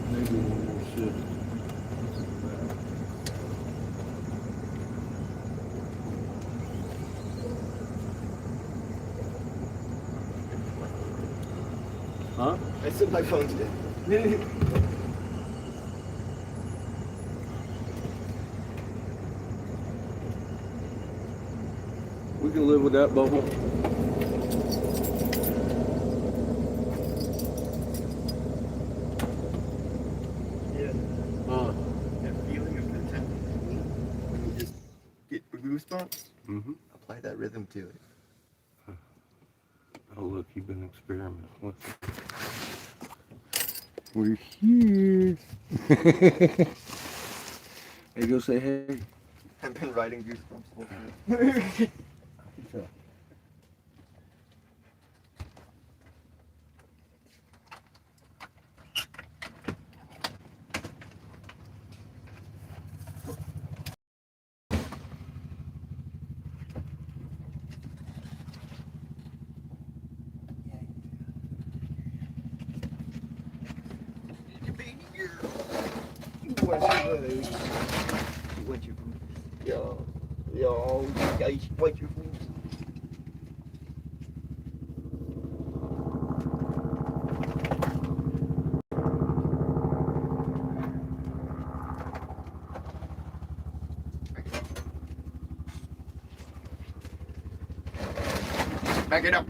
Maybe one more shift. Huh? I said my phone's dead. We can live with that bubble. Yeah. Huh? Yeah. Goosebumps? Mm-hmm. Apply that rhythm to it. Oh, look, you've been experimenting with it. We're here. Hey, go say hey. I've been writing Goosebumps the whole time. Baby girl. You want your food? You want your food? Yeah, you want your food? Back it up.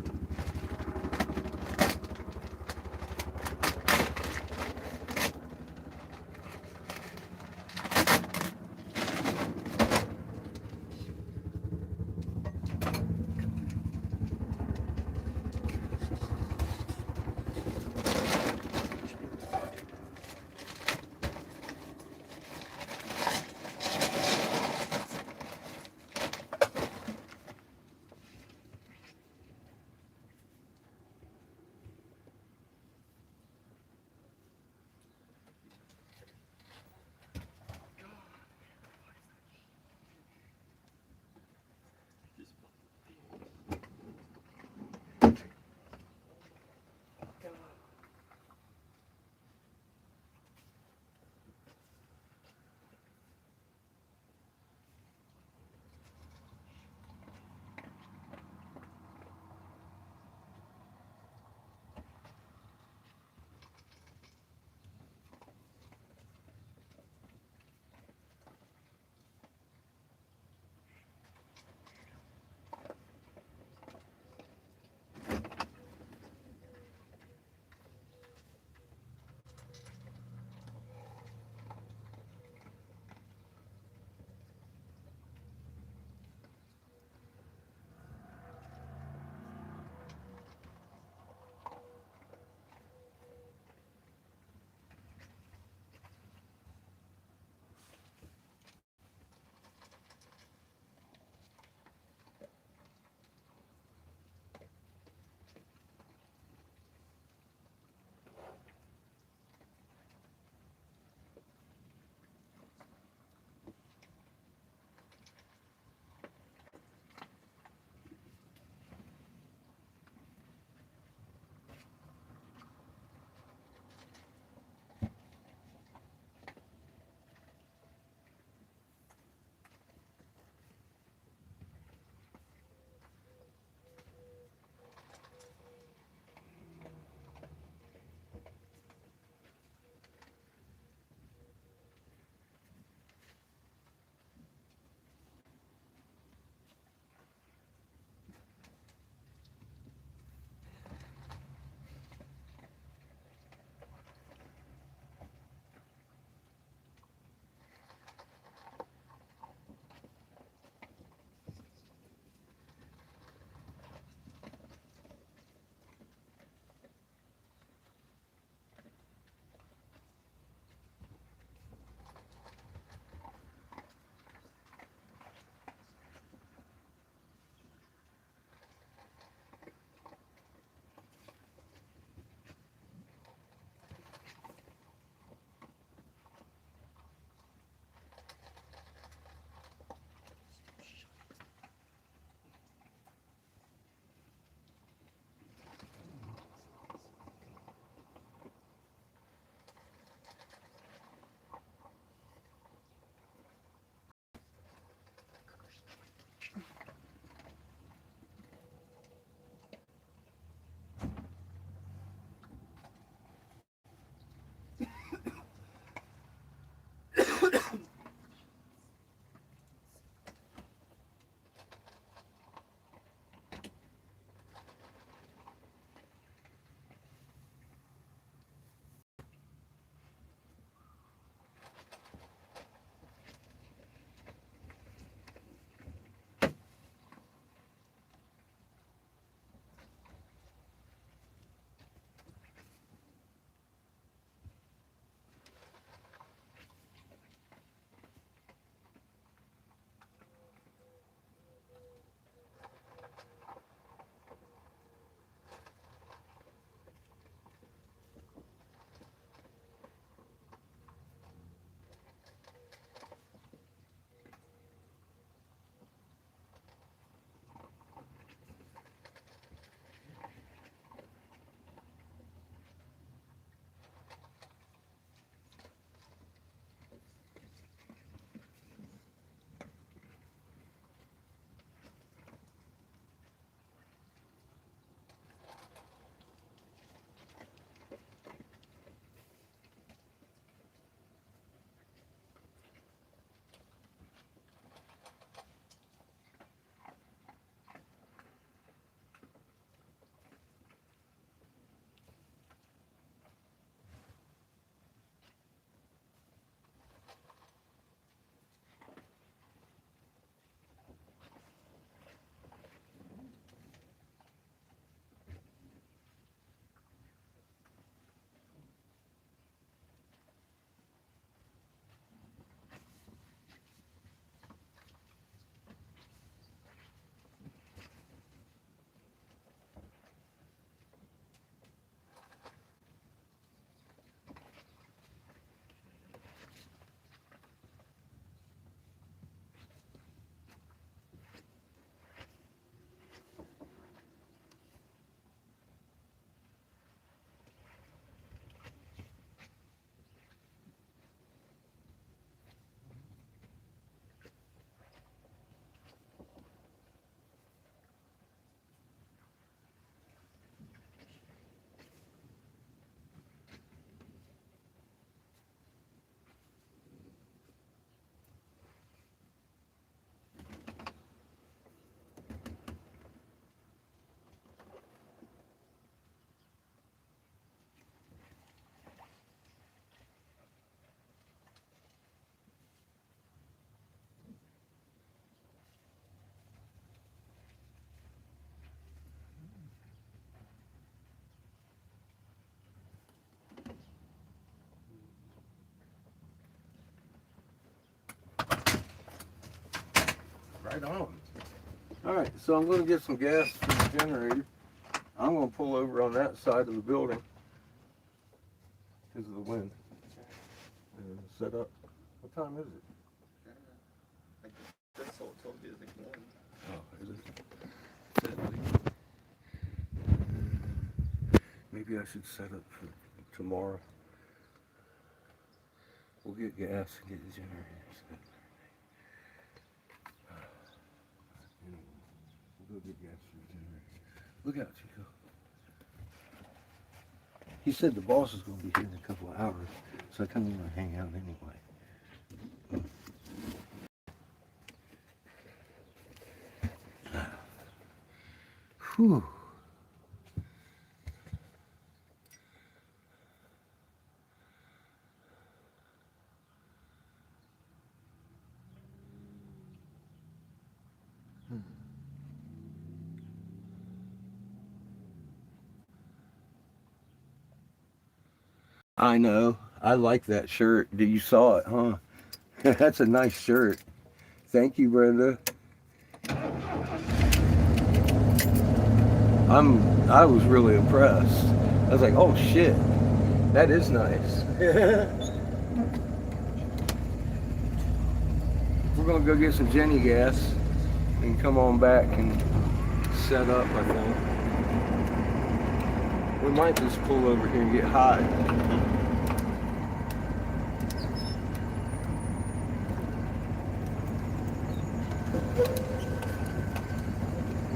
Right on. All right, so I'm going to get some gas for the generator. I'm going to pull over on that side of the building because of the wind and set up. What time is it? That's all it told you is like one. Oh, is it? Maybe I should set up for tomorrow. We'll get gas and get the generator set. We'll go get gas for the generator. Look out, Chico. He said the boss is going to be here in a couple of hours, so I kind of want to hang out anyway. Whew. I know. I like that shirt. You saw it, huh? That's a nice shirt. Thank you, Brenda. I was really impressed. I was like, oh shit, that is nice. We're gonna go get some Jenny gas and come on back and set up, I think. We might just pull over here and get hot.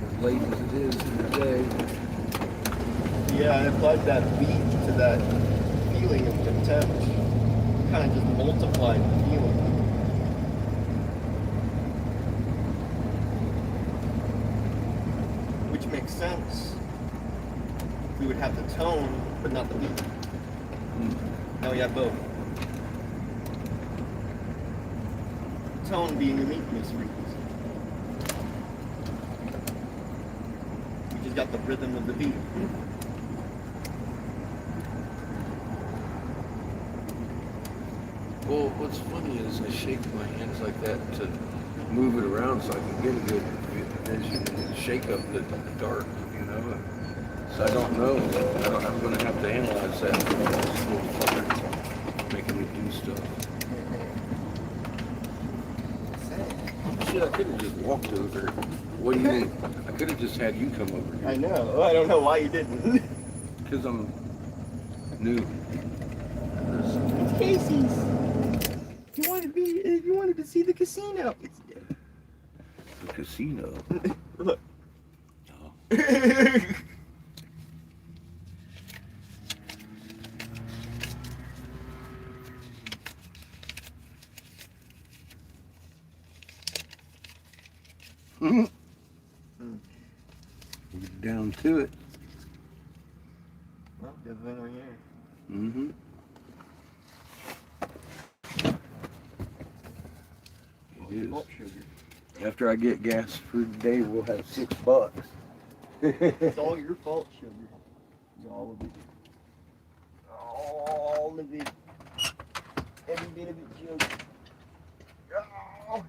As late as it is in the day. Yeah, I applied that beat to that feeling of contempt. Kind of just multiplied the feeling. Which makes sense. We would have the tone, but not the beat. Now we have both. Tone being the meekness frequency. We just got the rhythm of the beat. Well, what's funny is I shake my hands like that to move it around so I can get a good vision and shake up the dark, you know. So I don't know. I'm going to have to analyze that. This little fucker making me do stuff. Shit, I could have just walked over. What do you think? I could have just had you come over here. I know. I don't know why you didn't. Because I'm new. It's Casey's. You wanted to see the casino. The casino. Look. Oh. We're down to it. Well, good thing we're here. Mm-hmm. It is. Malt sugar. After I get gas for the day, we'll have $6. It's all your fault, sugar. It's all of it. All of it. Every bit of it, sugar. Oh.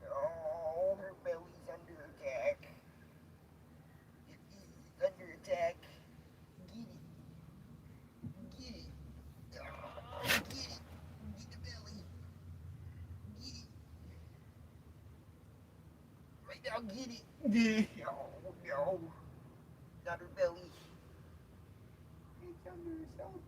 Oh, her belly's under attack. It is under attack. Get it. Get it. Oh, get it. Get the belly. Get it. Right now, get it. Oh, no. Not her belly. It's under her stomach.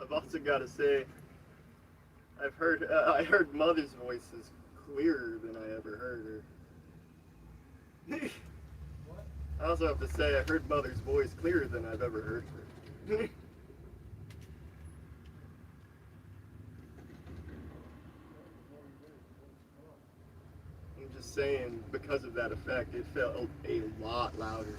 I've also got to say, I heard Mother's voices clearer than I ever heard her. I also have to say, I heard Mother's voice clearer than I've ever heard her. I'm just saying, because of that effect, it felt a lot louder.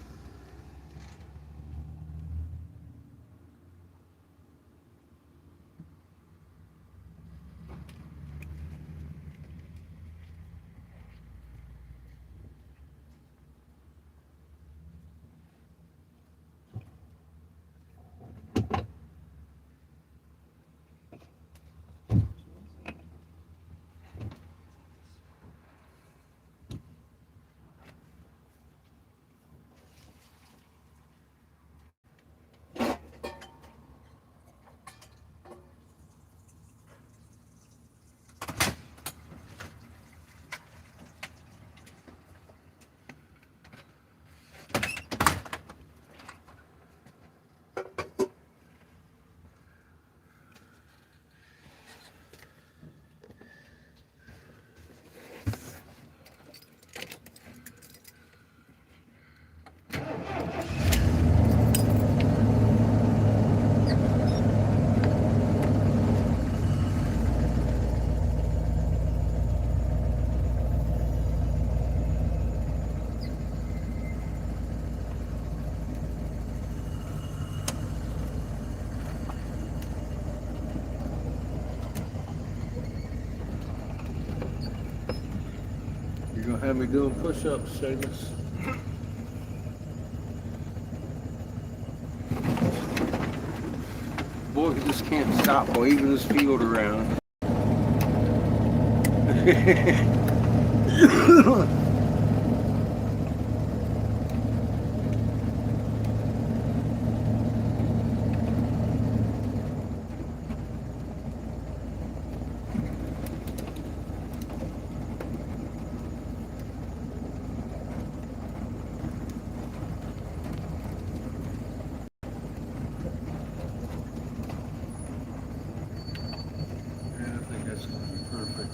You're gonna have me doing push-ups, Seamus. Boy, we just can't stop waving this field around. Yeah, I think that's gonna be perfect.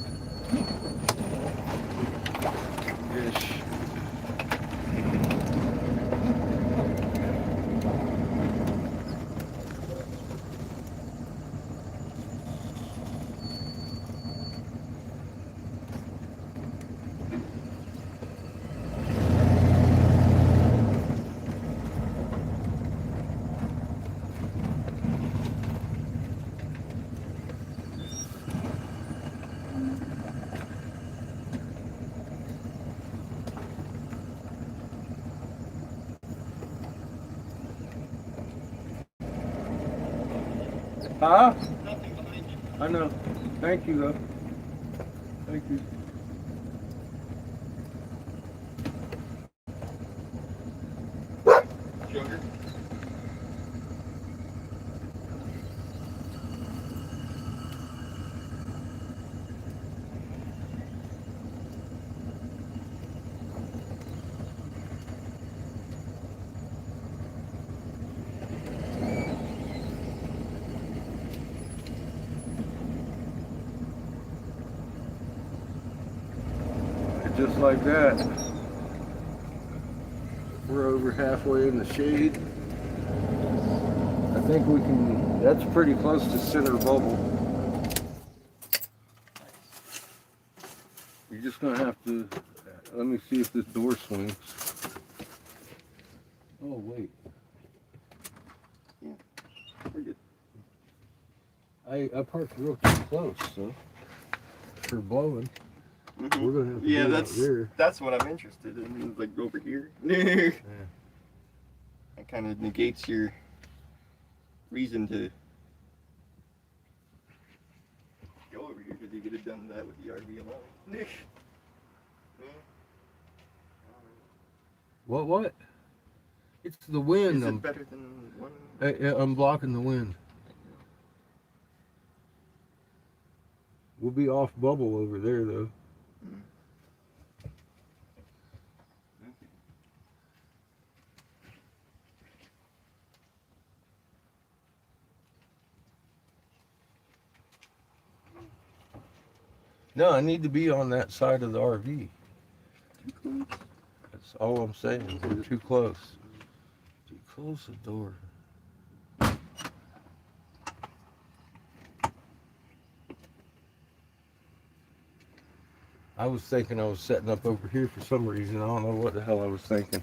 Ish. Huh? Nothing behind you. I know. Thank you, though. Thank you. just like that. We're over halfway in the shade. I think we can, that's pretty close to center bubble. You're just gonna have to, let me see if this door swings. Oh, wait. We're good. I parked real close, so for blowing, Mhm. we're gonna have to Yeah, do it out there. that's what I'm interested in. Is like over here. Yeah. That kind of negates your reason to go over here because you could have done that with the RV alone. What? It's the wind. Is it better than one? I'm blocking the wind. We'll be off bubble over there though. No, I need to be on that side of the RV. That's all I'm saying. We're too close. Too close the door. I was thinking I was setting up over here for some reason. I don't know what the hell I was thinking.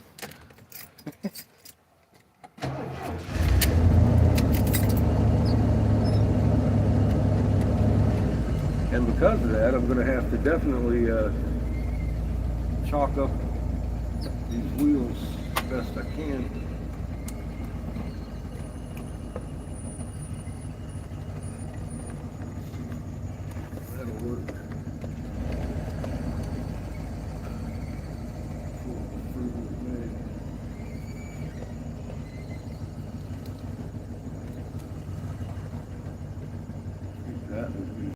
And because of that, I'm going to have to definitely chalk up these wheels as best I can. That'll work. That would be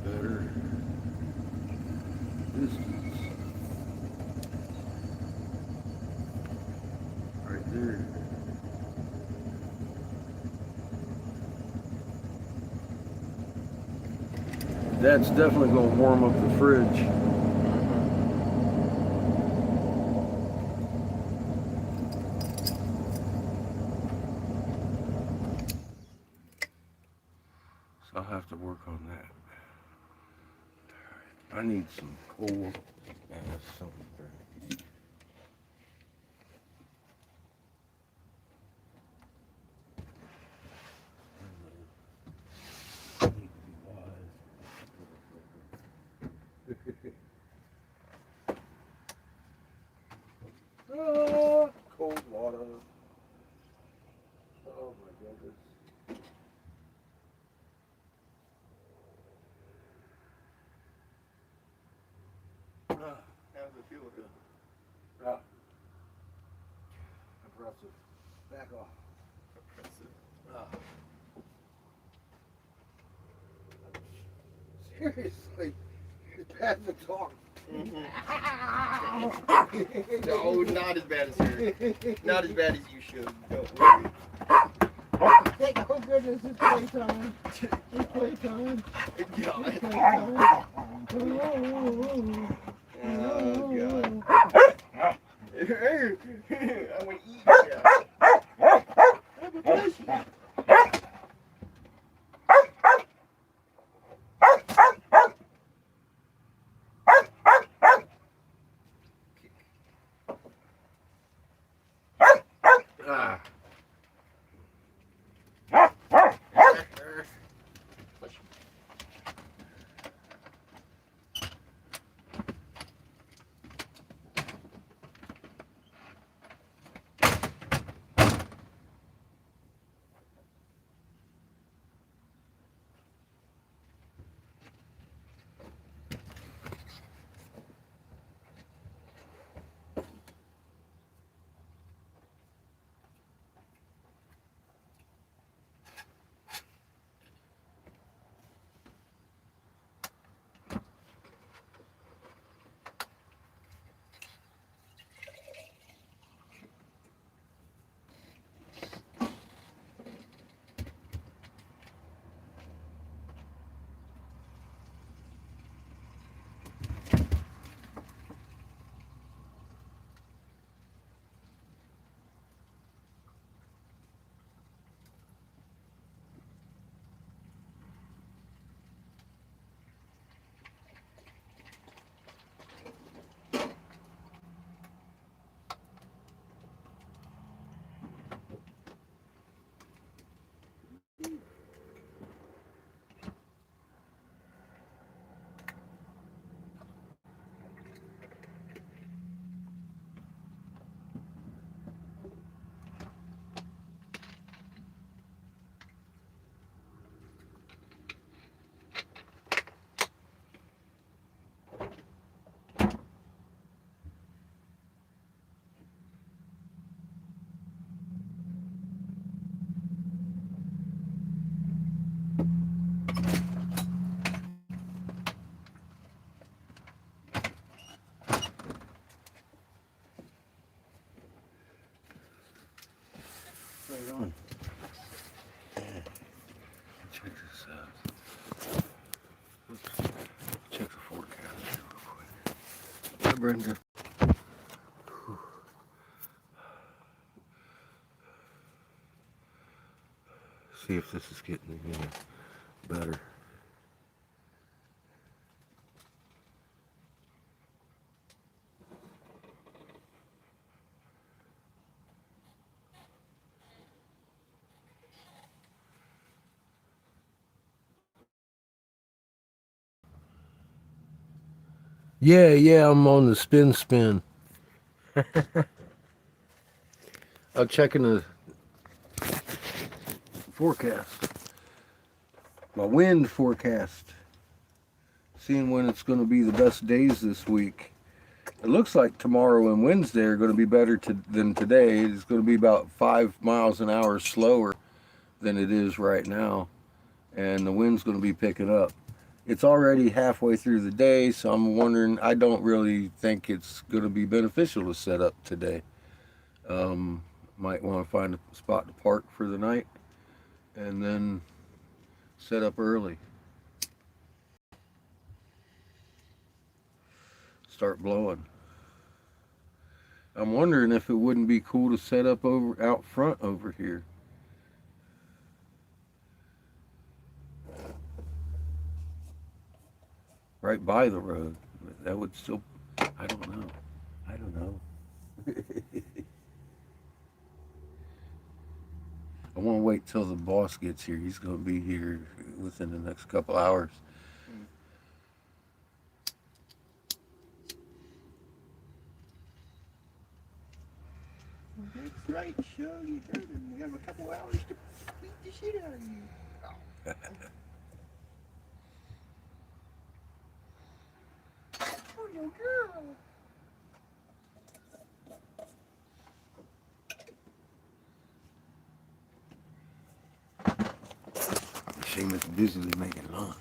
better distance right there. That's definitely going to warm up the fridge. So I'll have to work on that. I need some coal. Something. Ah, cold water. Oh my goodness. How does it feel? Ah. Impressive. Back off. Impressive. Seriously, it's bad to talk. No, not as bad as her. Not as bad as you should. Don't worry. Oh goodness, it's playtime. It's playtime. God. It's playtime. Oh, God. I want to eat you. Ah. Brenda. See if this is getting any better. Yeah, I'm on the spin. I'm checking the forecast. My wind forecast. Seeing when it's going to be the best days this week. It looks like tomorrow and Wednesday are going to be better than today. It's going to be about 5 miles an hour slower than it is right now. And the wind's going to be picking up. It's already halfway through the day, so I'm wondering, I don't really think it's going to be beneficial to set up today. Might want to find a spot to park for the night and then set up early. Start blowing. I'm wondering if it wouldn't be cool to set up out front over here. Right by the road. That would still, I don't know. I want to wait till the boss gets here. He's going to be here within the next couple hours. That's right, show you heard him. We have a couple hours to beat the shit out of you. Oh, no girl. Seamus busily making lunch.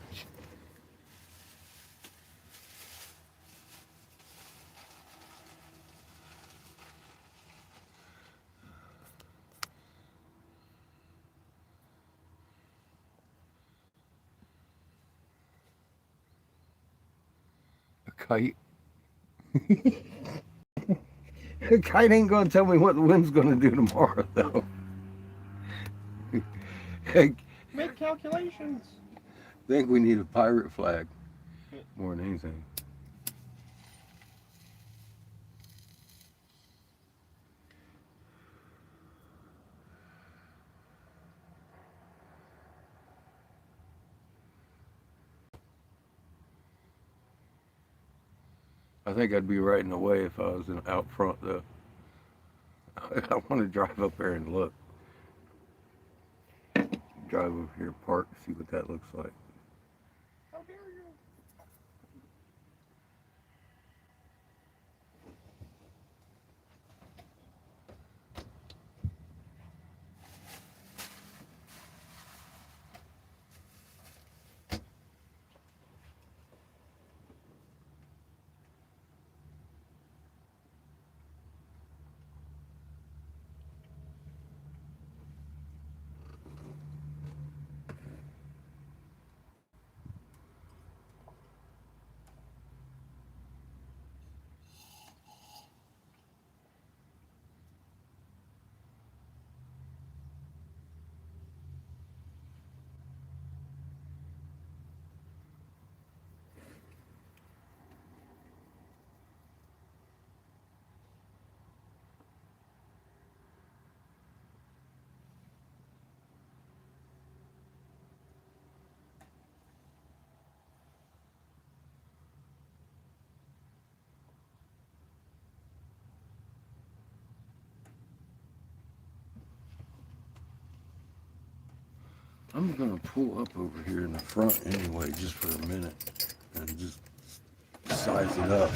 A kite. A kite ain't gonna tell me what the wind's gonna do tomorrow, though. I Make calculations. think we need a pirate flag more than anything. I think I'd be right in the way if I was out front, though. I want to drive up there and look. Drive over here, park, see what that looks like. How dare you? I'm gonna pull up over here in the front anyway, just for a minute, and just size it up.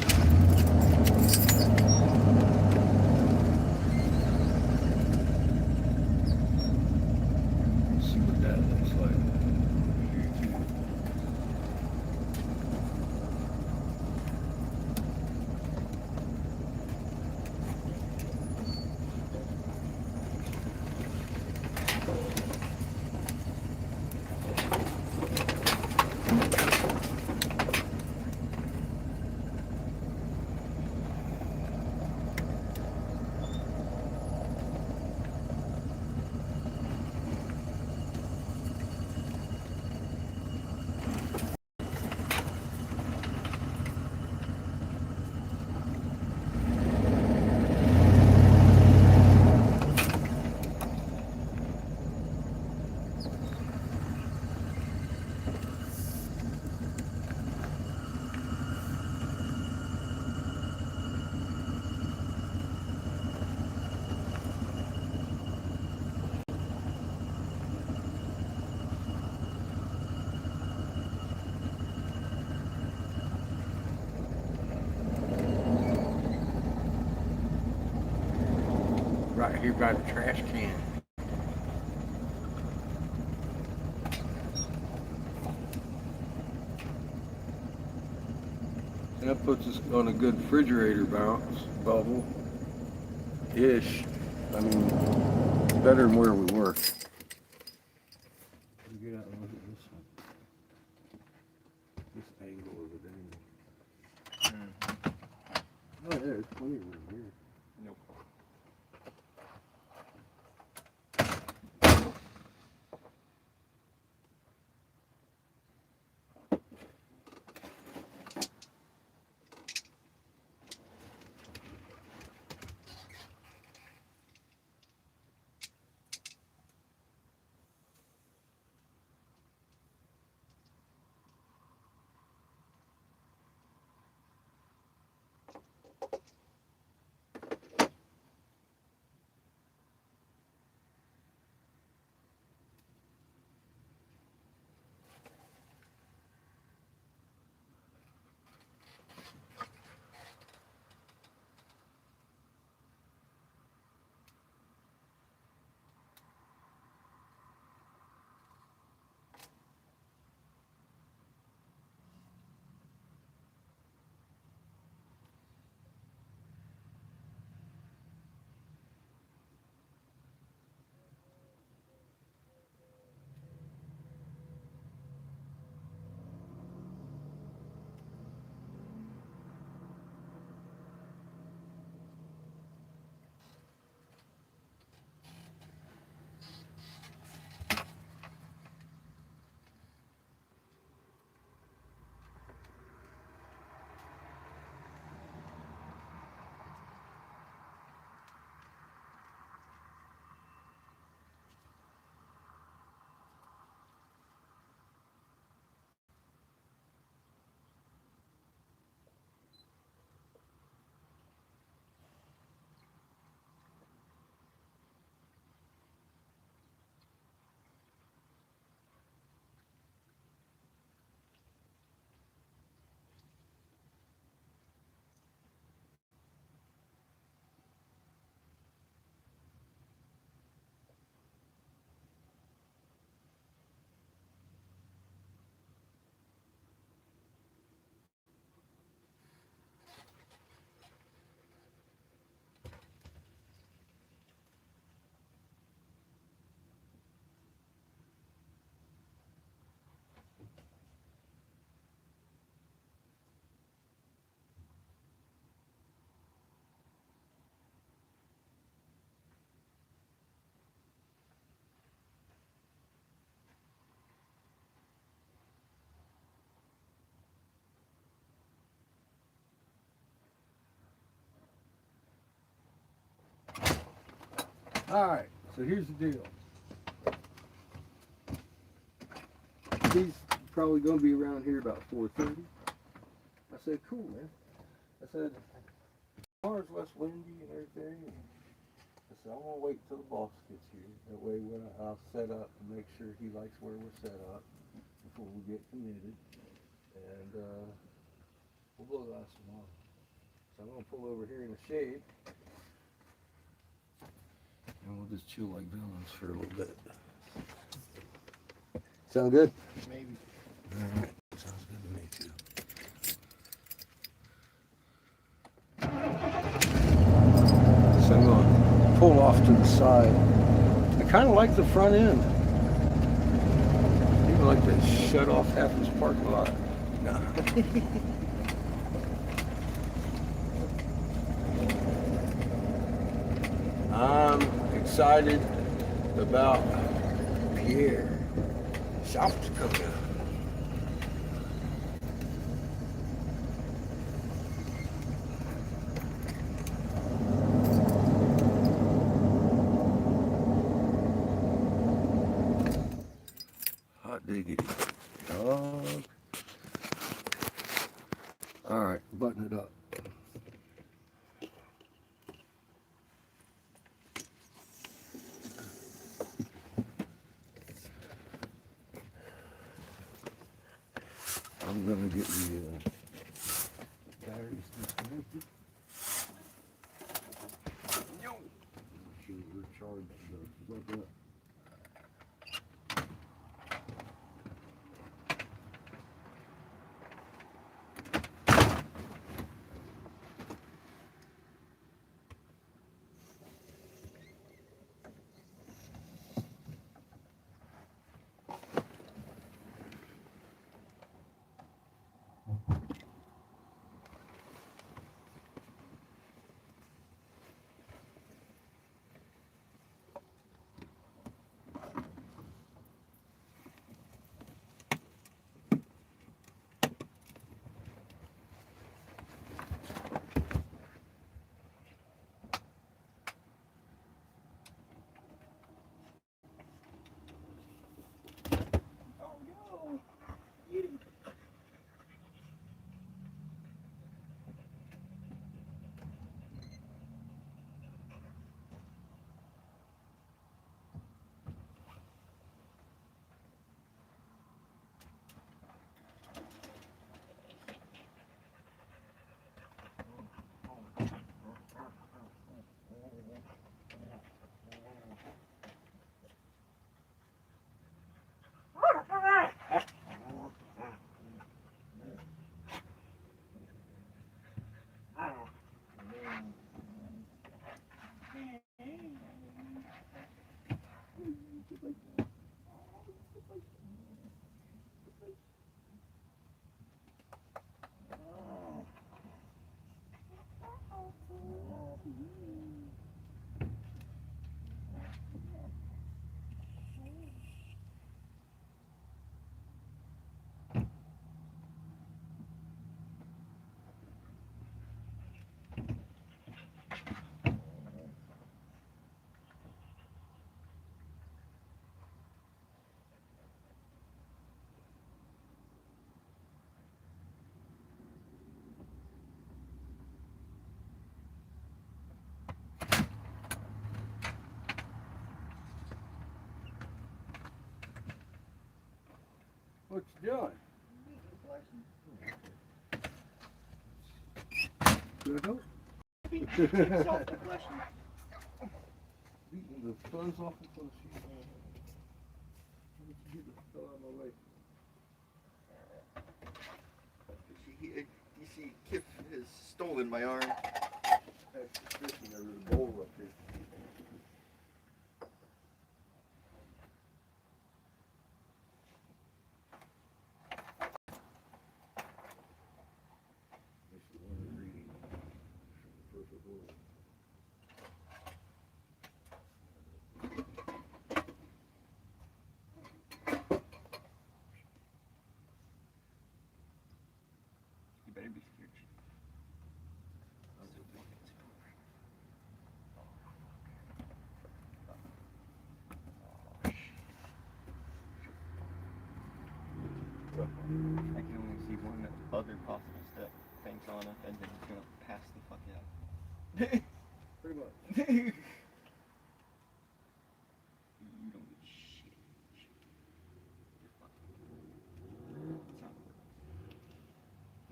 See what that looks like. here by the trash can. That puts us on a good refrigerator bounce bubble ish. I mean, it's better than where we were. Get out and look at this one. This angle of it angle. Oh, there's plenty of room here. Nope. Alright, so here's the deal. He's probably going to be around here about 4:30. I said, cool, man. I said, tomorrow's less windy and everything. And I said, I'm going to wait till the boss gets here. That way when I'll set up and make sure he likes where we're set up before we get committed. And we'll blow the ice tomorrow. So I'm going to pull over here in the shade. And we'll just chill like villains for a little bit. Sound good? Maybe. Alright, sounds good to me too. So I'm going to pull off to the side. I kind of like the front end. Even like to shut off half this parking lot. No. I'm excited about Pierre, South Dakota. Hot diggity, dog. All right, button it up. I'm gonna get the batteries disconnected. Yo. Sure. charge the Oh no! Get him. What you doing? Good help. Takes off the question. Beating the fuzz off the fuzz. Get the hell out of my way. You see, Kip has stolen my arm. That's fishing over the bowl up there. This is one of the reading. Perfect world. You better be scared. I can only see one other possible step. Thanks, Anna, and then he's gonna pass the fuck out. Pretty much. You don't give a shit. You're fucking. It's not.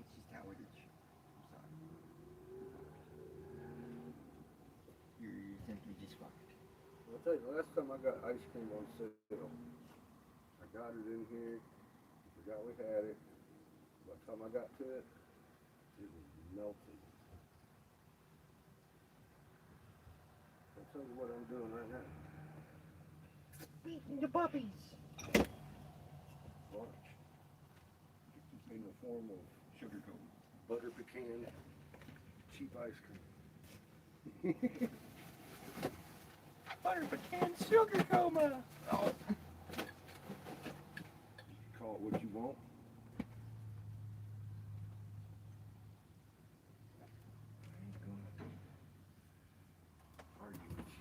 It's just howardage. I'm sorry. You're simply just fucked. I'll tell you, last time I got ice cream on sale, I got it in here, forgot we had it. By the time I got to it, it was melting. I'll tell you what I'm doing right now. Beating the puppies. Watch. In the form of Sugar coat. butter pecan, cheap ice cream. Butter pecan sugar coma. Oh. Call it what you want. I ain't gonna argue with you.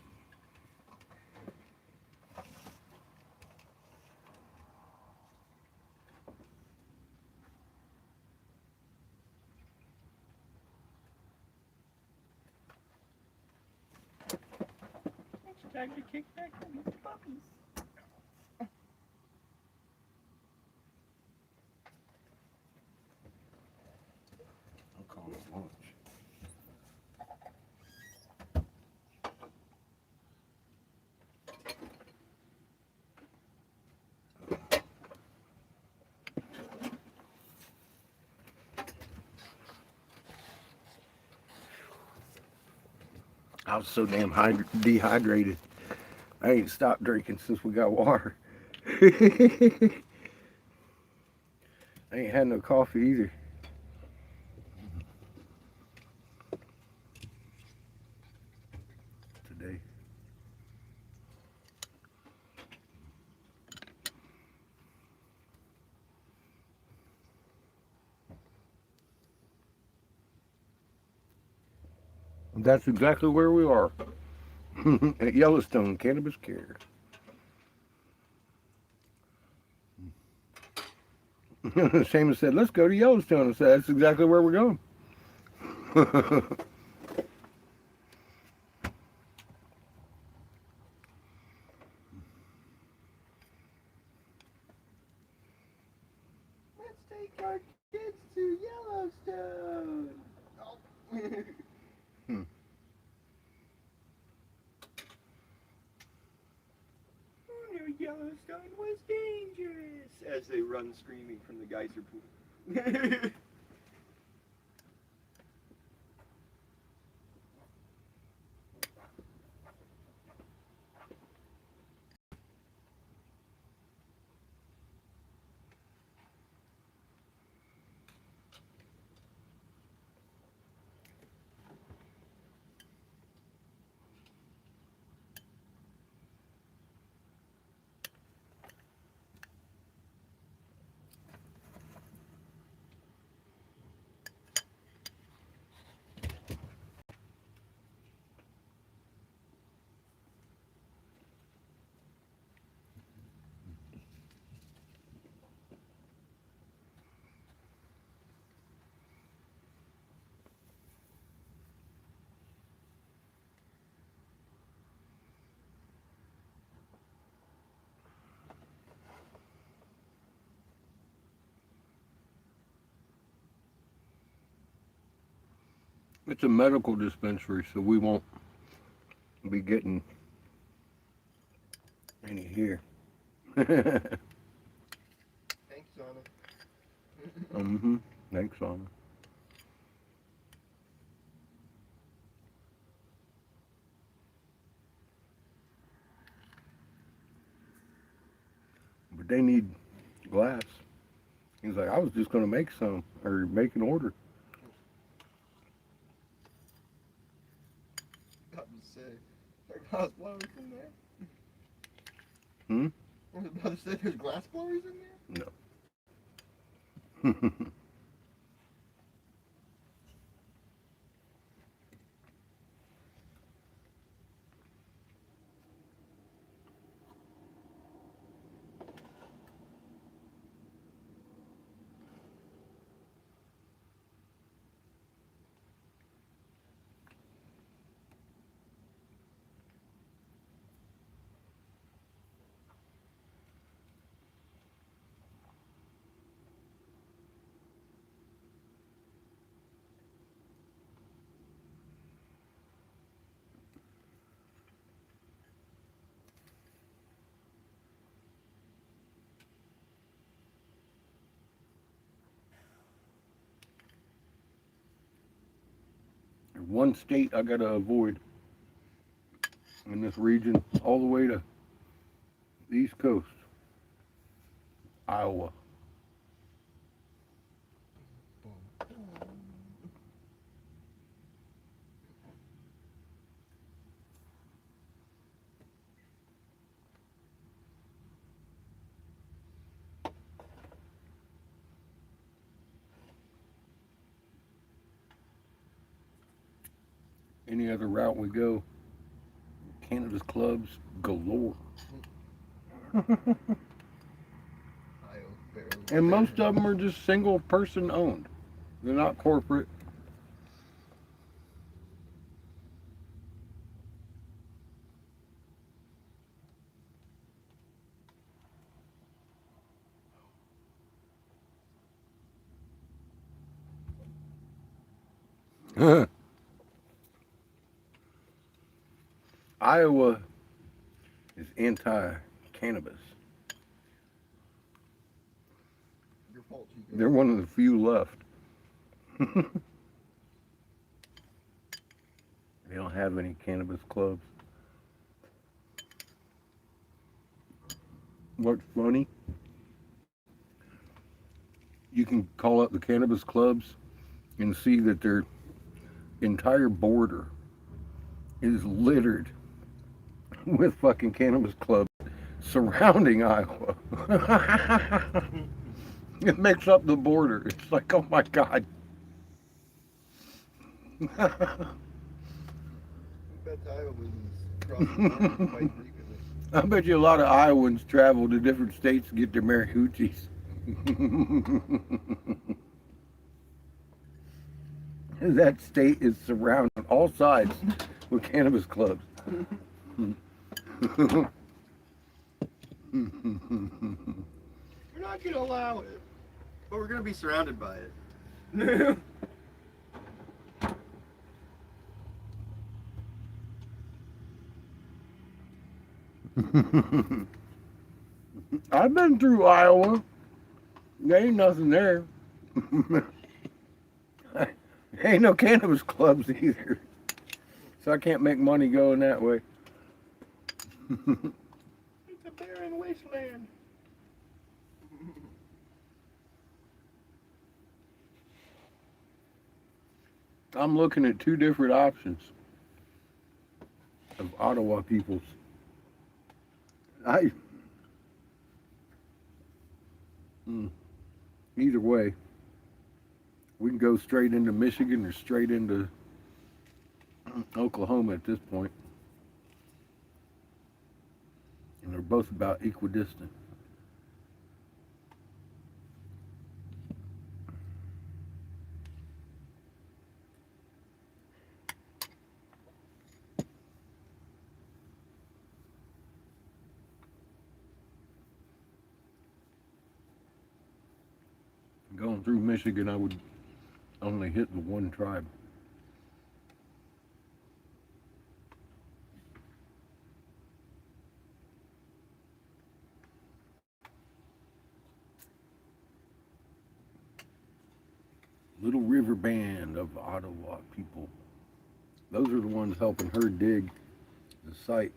It's time to kick back and eat the puppies. I'll call it lunch. I was so damn dehydrated. I ain't stopped drinking since we got water. I ain't had no coffee either. Today. That's exactly where we are. At Yellowstone Cannabis Care. Seamus said, let's go to Yellowstone. I said, that's exactly where we're going. Let's take our kids to Yellowstone. Oh. Who knew Yellowstone was dangerous? As they run screaming from the geyser pool. It's a medical dispensary, so we won't be getting any here. Thanks, Anna. Thanks, Anna. But they need glass. He's like, I was just going to make some or make an order. I was say, there are glass blowers in there? Hmm? I was about to say, there's glass blowers in there? No. There's one state I got to avoid in this region, all the way to the East Coast. Iowa. Any other route we go, cannabis clubs galore. Iowa, barely. And most of them are just single person owned. They're not corporate. Iowa is anti-cannabis. Your fault, Chico. They're one of the few left. They don't have any cannabis clubs. What's funny, you can call up the cannabis clubs and see that their entire border is littered with fucking cannabis clubs surrounding Iowa. It makes up the border. It's like, oh my God. I bet Iowans cross the border quite frequently. I bet you a lot of Iowans travel to different states to get their marijuana. That state is surrounded on all sides with cannabis clubs. We're not gonna allow it, but we're gonna be surrounded by it. I've been through Iowa. There ain't nothing there. Ain't no cannabis clubs either. So I can't make money going that way. It's a barren wasteland. I'm looking at two different options of Ottawa peoples. Either way, we can go straight into Michigan or straight into Oklahoma at this point. And they're both about equidistant. Going through Michigan, I would only hit the one tribe. Little River Band of Ottawa people. Those are the ones helping her dig the site.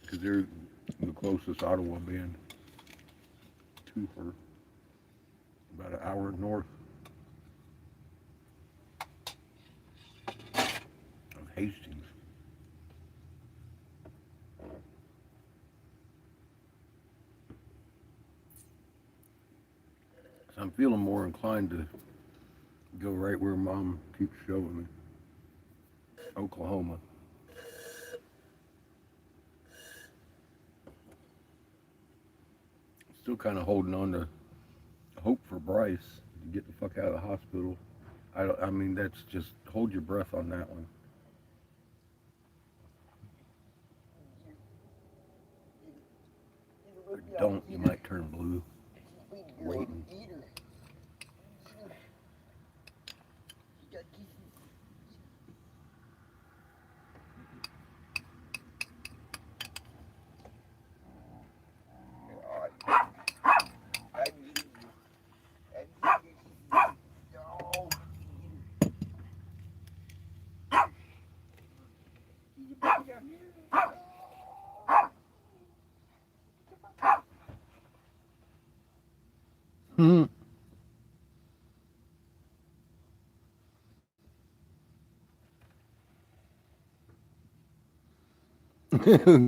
Because they're the closest Ottawa band to her. About an hour north of Hastings. So I'm feeling more inclined to go right where Mom keeps showing me. Oklahoma. Still kind of holding on to hope for Bryce to get the fuck out of the hospital. I mean, that's just hold your breath on that one. Or don't, you might turn blue. Waiting.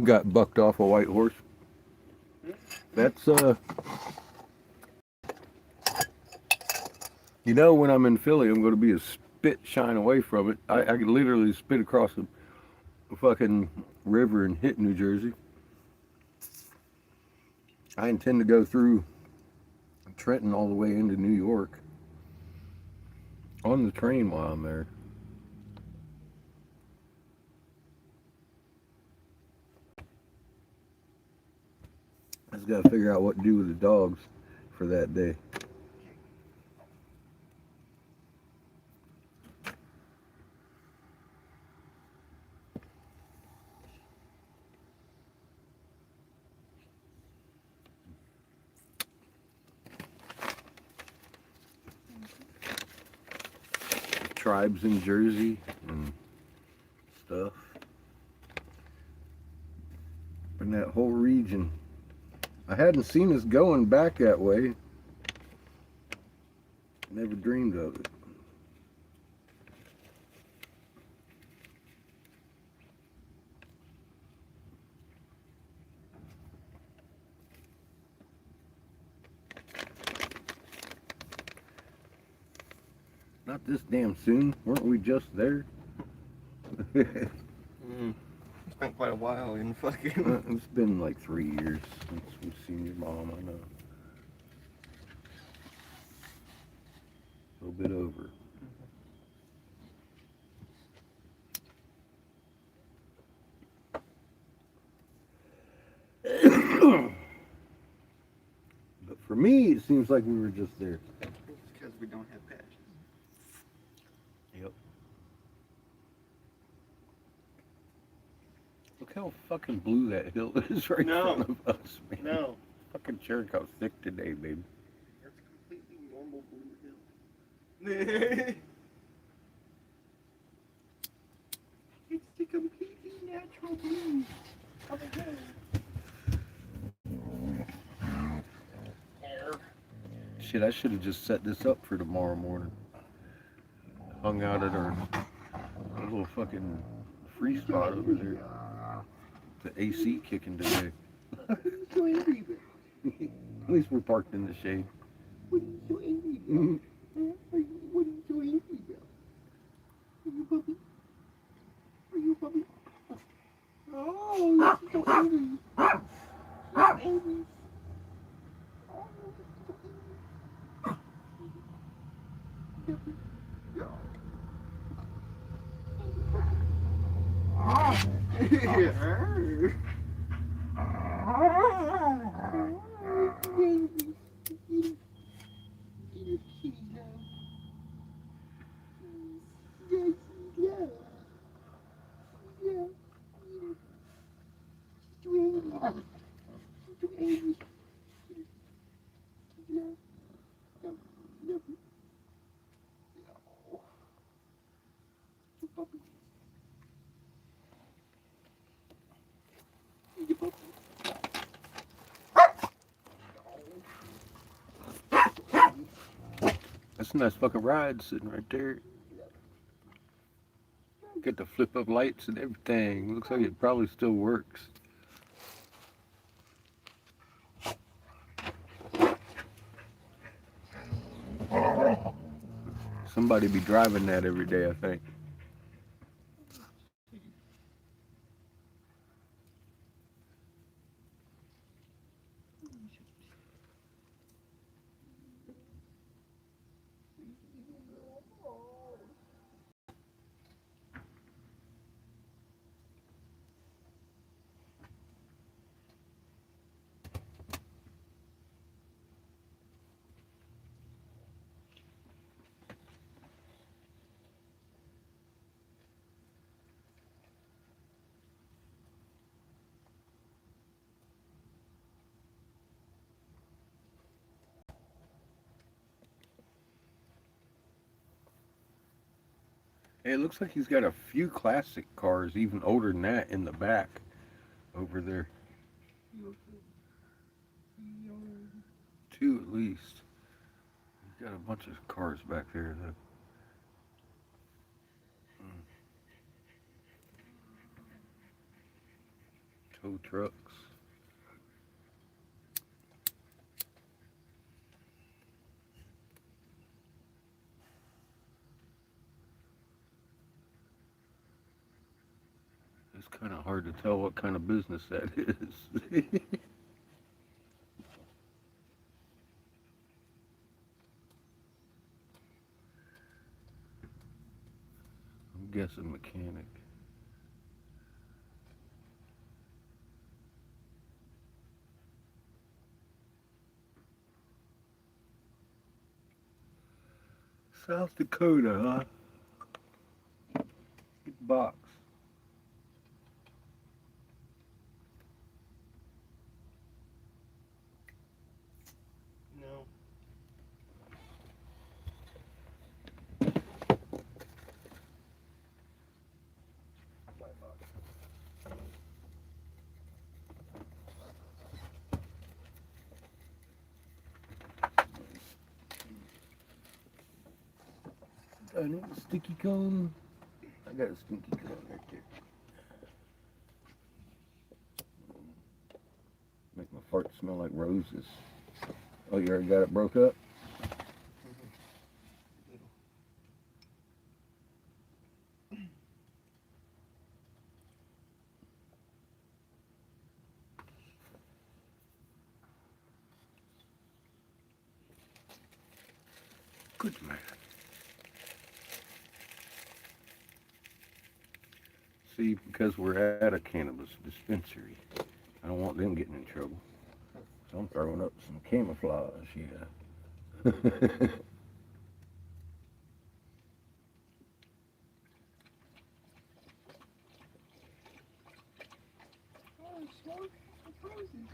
Got bucked off a white horse. That's you know, when I'm in Philly, I'm going to be a spit shine away from it. I could literally spit across the fucking river and hit New Jersey. I intend to go through Trenton all the way into New York on the train while I'm there. I just got to figure out what to do with the dogs for that day. tribes in Jersey and stuff. In that whole region. I hadn't seen us going back that way. Never dreamed of it. Not this damn soon. Weren't we just there? Spent quite a while in fucking. It's been like 3 years since we've seen your mom, I know. A little bit over. But for me, it seems like we were just there. It's because we don't have patches. Yep. Look how fucking blue that hill is right No. in front of us, man. No. Fucking Jericho's thick today, baby. That's a completely normal blue hill. It's the completely natural blue of a hill. Shit, I should have just set this up for tomorrow morning. Hung out at our little fucking free spot over there. The AC kicking today. What are you so angry about? At least we're parked in the shade. What are you so angry about? Huh? What are you so angry about? Are you a puppy? Are you a puppy? Oh, you're so angry. You're angry. Oh, you're so angry. That's a nice fucking ride sitting right there. Get the flip up lights and everything. Looks like it probably still works. Somebody be driving that every day, I think. Hey, it looks like he's got a few classic cars, even older than that, in the back over there. Two at least. He's got a bunch of cars back there, though. Tow trucks. It's kind of hard to tell what kind of business that is. I'm guessing mechanic. South Dakota, huh? Big box. No. I need a sticky cone. I got a sticky cone right there. Make my fart smell like roses. Oh, you already got it broke up? Good man. See, because we're at a cannabis dispensary, I don't want them getting in trouble. So I'm throwing up some camouflage, yeah. Oh, smoke. I'm frozen.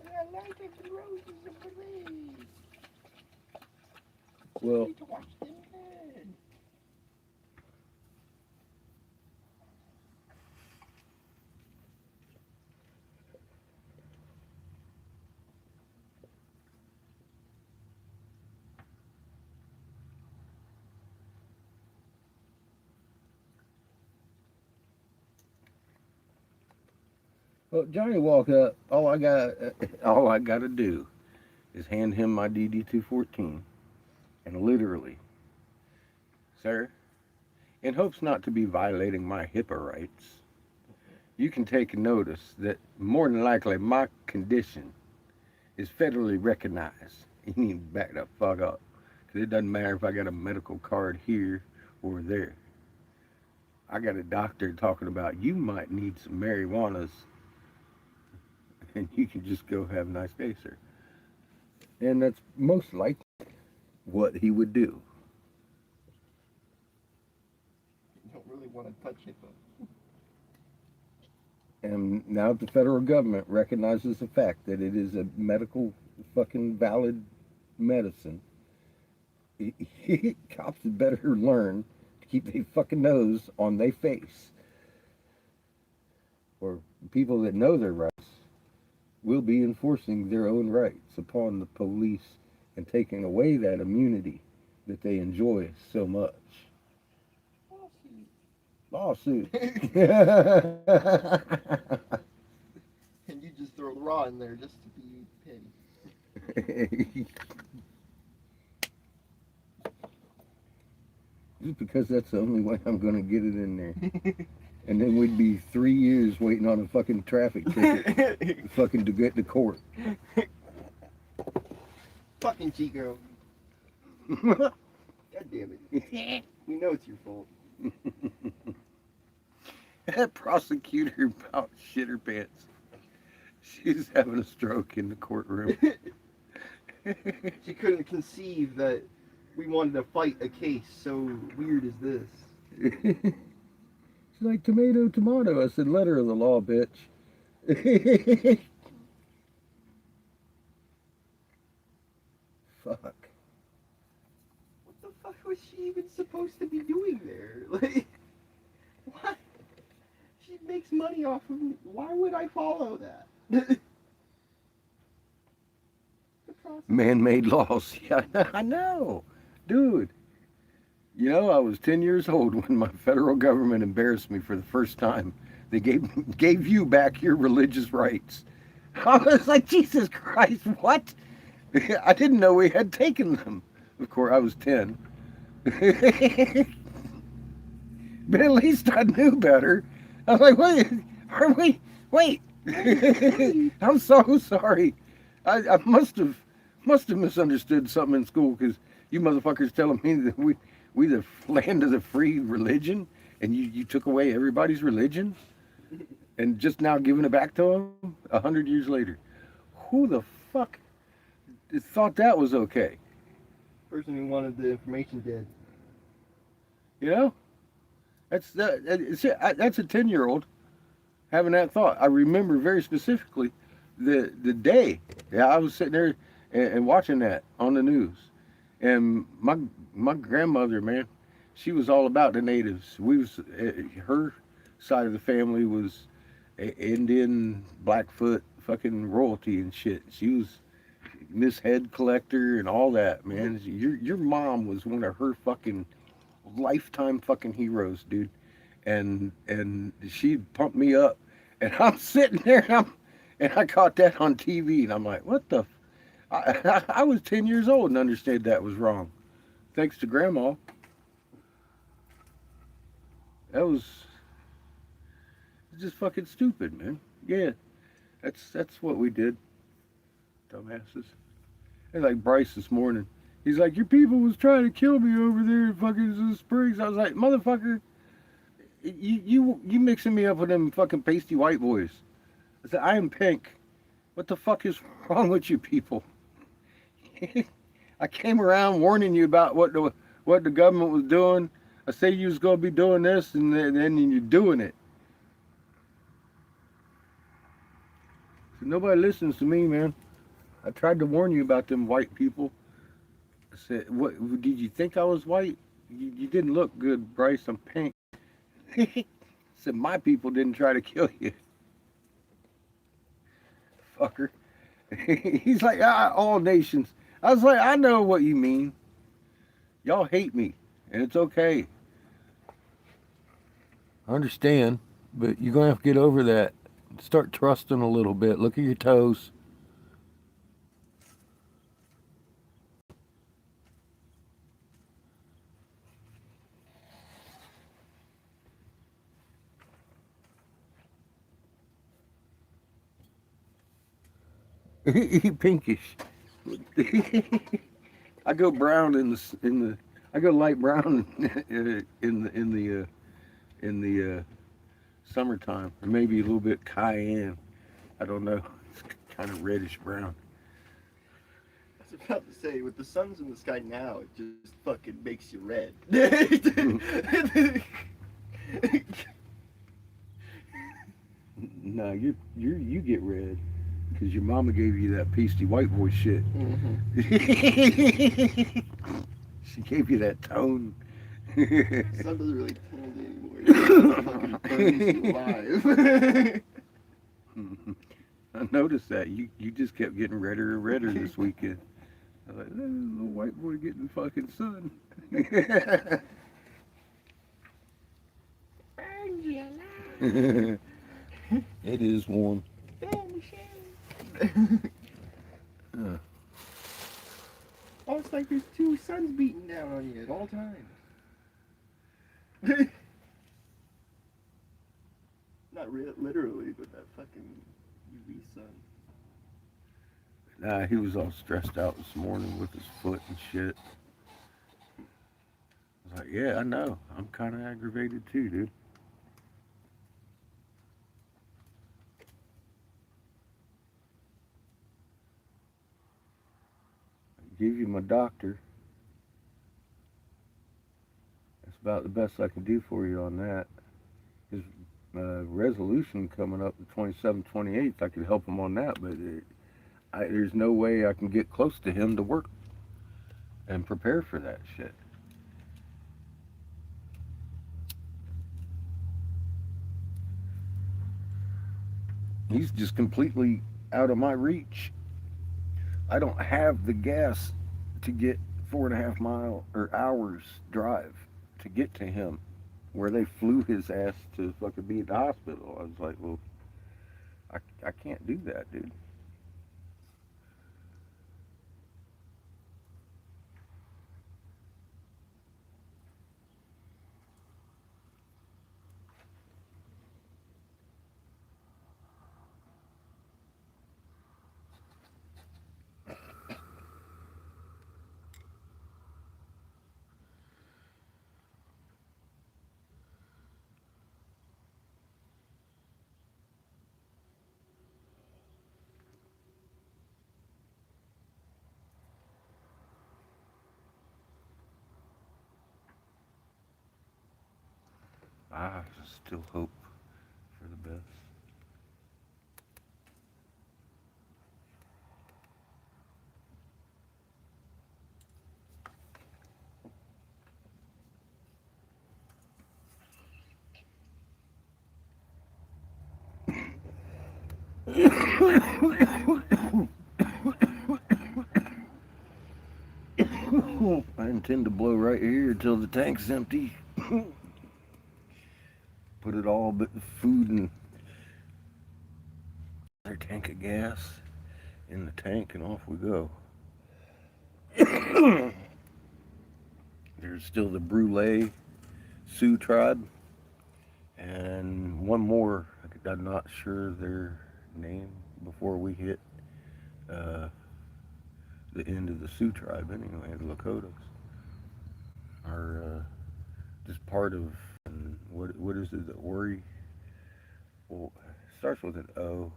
I like it, the roses of the rays. Well, Need to watch them burn. Johnny walk up. All I got to do is hand him my DD-214, and literally, sir, in hopes not to be violating my HIPAA rights, you can take notice that more than likely my condition is federally recognized. You need to back the fuck up, because it doesn't matter if I got a medical card here or there. I got a doctor talking about you might need some marijuanas, and you can just go have a nice day, sir. And that's most likely what he would do. You don't really want to touch it, but And now the federal government recognizes the fact that it is a medical fucking valid medicine. Cops had better learn to keep their fucking nose on their face. Or people that know their rights will be enforcing their own rights upon the police and taking away that immunity that they enjoy so much. Lawsuit. and you just throw the raw in there just to be petty. Just because that's the only way I'm going to get it in there. And then we'd be 3 years waiting on a fucking traffic ticket fucking to get to court. Fucking Chico. God damn it. We know it's your fault. That prosecutor about shit her pants. She's having a stroke in the courtroom. She couldn't conceive that we wanted to fight a case so weird as this. She's like, tomato, tomato. I said, letter of the law, bitch. Fuck. What the fuck was she even supposed to be doing there? Like, what? She makes money off of me. Why would I follow that? The process. Man-made laws. Yeah, I know. Dude. You know, I was 10 years old when my federal government embarrassed me for the first time. They gave you back your religious rights. I was like, Jesus Christ, what? I didn't know we had taken them. Of course, I was 10. But at least I knew better. I was like, wait. I'm so sorry. I must have misunderstood something in school, because you motherfuckers telling me that we the land of the free religion, and you took away everybody's religion, and just now giving it back to them 100 years later. Who the fuck thought that was okay? Person who wanted the information dead. You know, that's a 10-year-old having that thought. I remember very specifically the day. Yeah, I was sitting there and watching that on the news, and my grandmother, man, she was all about the natives. Her side of the family was Indian, Blackfoot, fucking royalty and shit. She was Miss Head Collector and all that, man. Your mom was one of her fucking lifetime fucking heroes, dude. And she pumped me up, and I'm sitting there, and I caught that on TV, and I'm like, what the? I was 10 years old and understood that was wrong. Thanks to Grandma. That was just fucking stupid, man. Yeah, that's what we did, dumbasses. And like Bryce this morning, he's like, your people was trying to kill me over there in fucking Springs. I was like, motherfucker, you mixing me up with them fucking pasty white boys. I said, I am pink. What the fuck is wrong with you people? I came around warning you about what the government was doing. I say you was gonna be doing this, and then you're doing it. So nobody listens to me, man. I tried to warn you about them white people. I said, what did you think I was white? You didn't look good, Bryce. I'm pink. I said, my people didn't try to kill you. Fucker. He's like, all nations. I was like, I know what you mean. Y'all hate me, and it's okay. I understand, but you're going to have to get over that. Start trusting a little bit. Look at your toes. Pinkish. I go brown I go light brown in the summertime, or maybe a little bit cayenne. I don't know. It's kind of reddish brown. I was about to say, with the sun's in the sky now, it just fucking makes you red. No, you get red because your mama gave you that pasty white boy shit. She gave you that tone. Sun doesn't really tell anymore. It fucking burns you alive. I noticed that. You just kept getting redder and redder this weekend. I was like, little white boy getting fucking sun. It is warm. Oh, it's like there's two suns beating down on you at all times. Not literally, but that fucking UV sun. Nah, he was all stressed out this morning with his foot and shit. I was like, yeah, I know. I'm kind of aggravated too, dude. I give you my doctor. That's about the best I can do for you on that. His resolution coming up the 27th, 28th, I could help him on that, but there's no way I can get close to him to work and prepare for that shit. He's just completely out of my reach. I don't have the gas to get 4.5 mile or hours drive to get to him, where they flew his ass to fucking be at the hospital. I was like, well, I can't do that, dude. I still hope for the best. I intend to blow right here until the tank's empty. Put it all but the food and another tank of gas in the tank, and off we go. There's still the Brule Sioux tribe, and one more. I'm not sure their name before we hit the end of the Sioux tribe. Anyway, the Lakotas are just part of what is it? The Ori. Well, it starts with an O.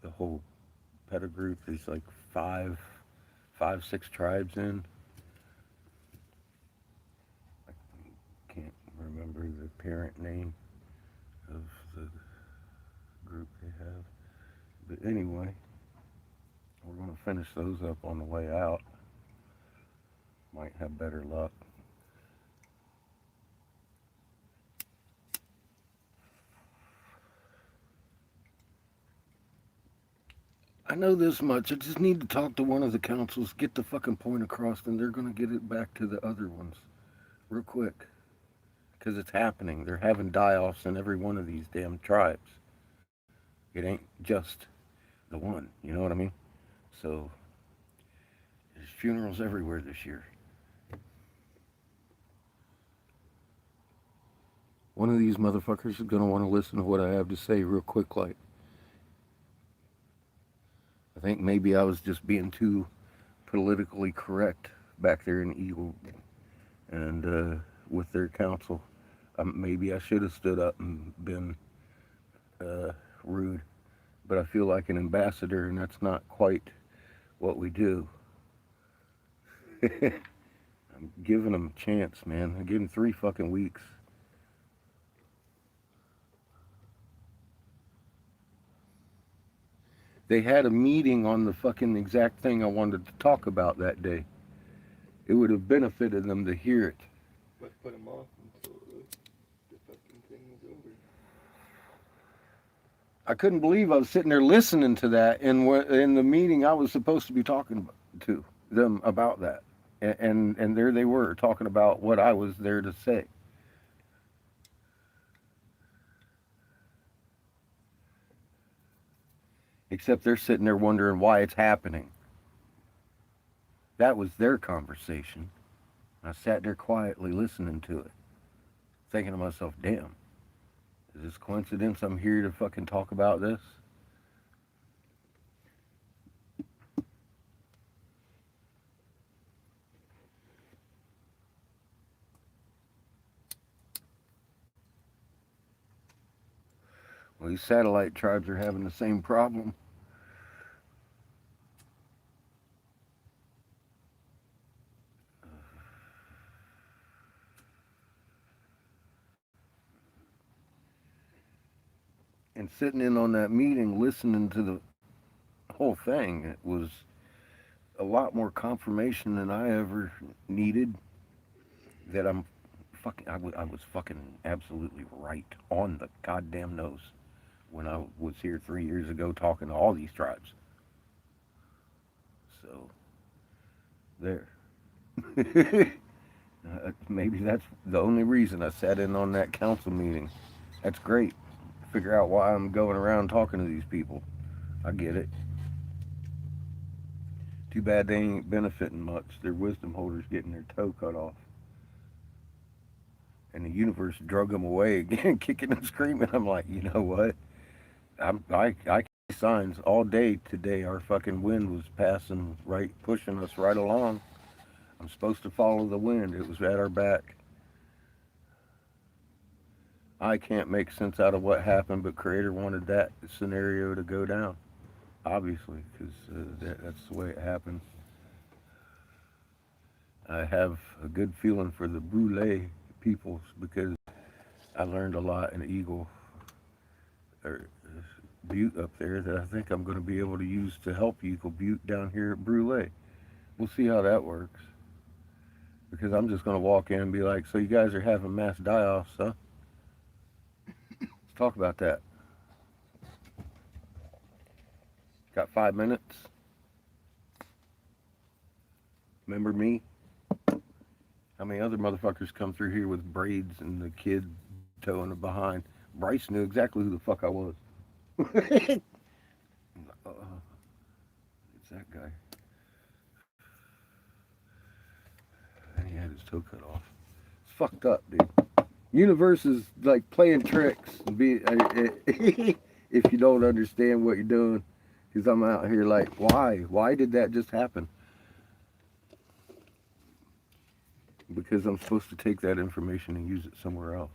The whole Peta group. There's like five, 6 tribes in. I can't remember the parent name of the group they have. But anyway, we're going to finish those up on the way out. Might have better luck. I know this much. I just need to talk to one of the councils, get the fucking point across, and they're going to get it back to the other ones real quick. Because it's happening. They're having die-offs in every one of these damn tribes. It ain't just the one, you know what I mean? So, there's funerals everywhere this year. One of these motherfuckers is going to want to listen to what I have to say real quick, like. I think maybe I was just being too politically correct back there in Eagle and with their council. Maybe I should have stood up and been rude, but I feel like an ambassador, and that's not quite what we do. I'm giving them a chance, man. I'm giving 3 fucking weeks. They had a meeting on the fucking exact thing I wanted to talk about that day. It would have benefited them to hear it. But put them off until the fucking thing was over. I couldn't believe I was sitting there listening to that in the meeting I was supposed to be talking to them about that. And there they were talking about what I was there to say. Except they're sitting there wondering why it's happening. That was their conversation. I sat there quietly listening to it, thinking to myself, damn, is this coincidence I'm here to fucking talk about this? Well, these satellite tribes are having the same problem. And sitting in on that meeting, listening to the whole thing, it was a lot more confirmation than I ever needed that I was fucking absolutely right on the goddamn nose when I was here 3 years ago talking to all these tribes. So, there. Maybe that's the only reason I sat in on that council meeting. That's great. Figure out why I'm going around talking to these people. I get it. Too bad they ain't benefiting much. Their wisdom holders getting their toe cut off. And the universe drug them away again, kicking and screaming. I'm like, you know what? I see signs all day today. Our fucking wind was passing right, pushing us right along. I'm supposed to follow the wind. It was at our back. I can't make sense out of what happened, but Creator wanted that scenario to go down, obviously, because that's the way it happens. I have a good feeling for the Brule peoples because I learned a lot in Eagle or Butte up there that I think I'm going to be able to use to help Eagle Butte down here at Brule. We'll see how that works. Because I'm just going to walk in and be like, so you guys are having mass die-offs, huh? Let's talk about that. Got 5 minutes? Remember me? How many other motherfuckers come through here with braids and the kid towing it behind? Bryce knew exactly who the fuck I was. It's that guy. And he had his toe cut off. It's fucked up, dude. Universe is like playing tricks. If you don't understand what you're doing, because I'm out here like, why? Why did that just happen? Because I'm supposed to take that information and use it somewhere else.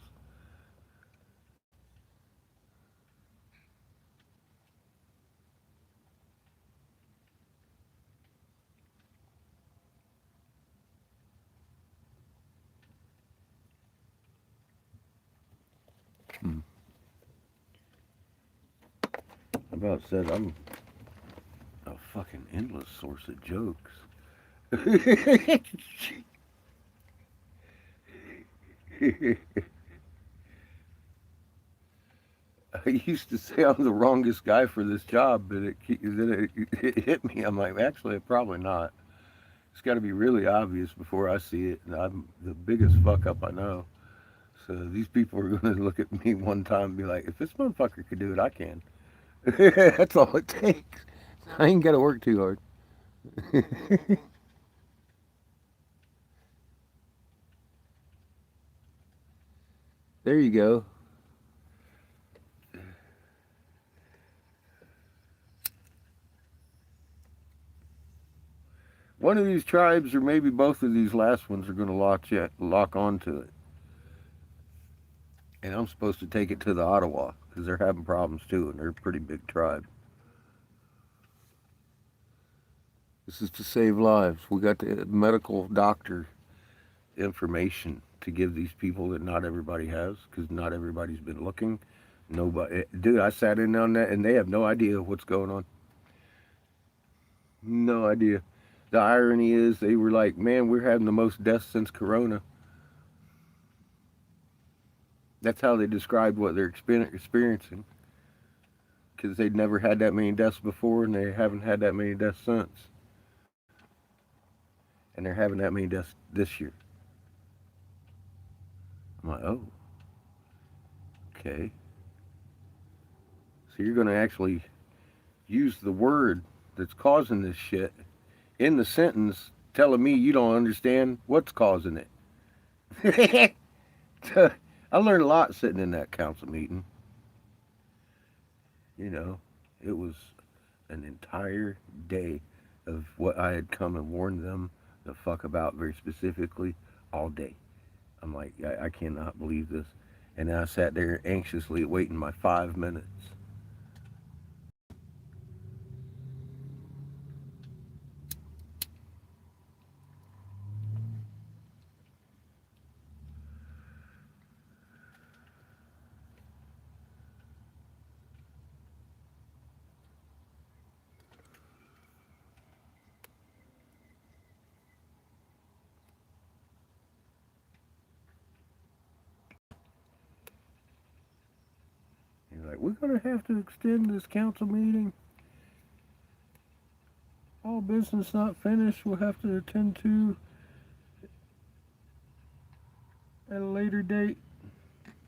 Hmm. About said, I'm a fucking endless source of jokes. I used to say I'm the wrongest guy for this job, but it hit me. I'm like, actually, probably not. It's got to be really obvious before I see it, and I'm the biggest fuck up I know. So these people are going to look at me one time and be like, if this motherfucker could do it, I can. That's all it takes. I ain't got to work too hard. There you go. One of these tribes, or maybe both of these last ones, are going to lock onto it. And I'm supposed to take it to the Ottawa because they're having problems too, and they're a pretty big tribe. This is to save lives. We got the medical doctor information to give these people that not everybody has because not everybody's been looking. Nobody, dude, I sat in on that and they have no idea what's going on. No idea. The irony is they were like, man, we're having the most deaths since Corona. That's how they described what they're experiencing because they'd never had that many deaths before and they haven't had that many deaths since. And they're having that many deaths this year. I'm like, oh, okay. So you're going to actually use the word that's causing this shit in the sentence telling me you don't understand what's causing it. I learned a lot sitting in that council meeting. You know, it was an entire day of what I had come and warned them the fuck about very specifically all day. I'm like, I cannot believe this. And then I sat there anxiously waiting my 5 minutes. He's like, we're going to have to extend this council meeting. All business not finished, we'll have to attend to at a later date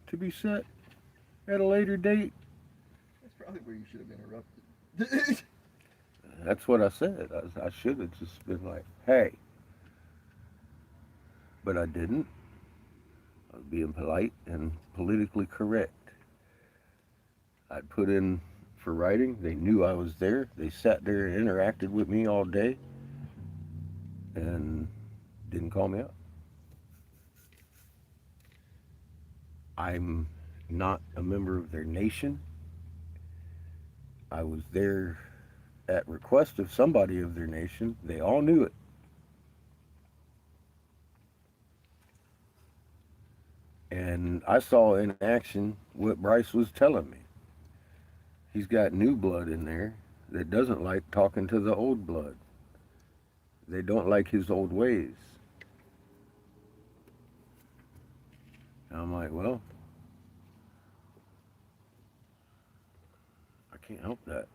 to be set at a later date. That's probably where you should have interrupted. That's what I said. I should have just been like, hey. But I didn't. I was being polite and politically correct. I put in for writing. They knew I was there. They sat there and interacted with me all day and didn't call me up. I'm not a member of their nation. I was there at request of somebody of their nation. They all knew it. And I saw in action what Bryce was telling me. He's got new blood in there that doesn't like talking to the old blood. They don't like his old ways. And I'm like, well, I can't help that.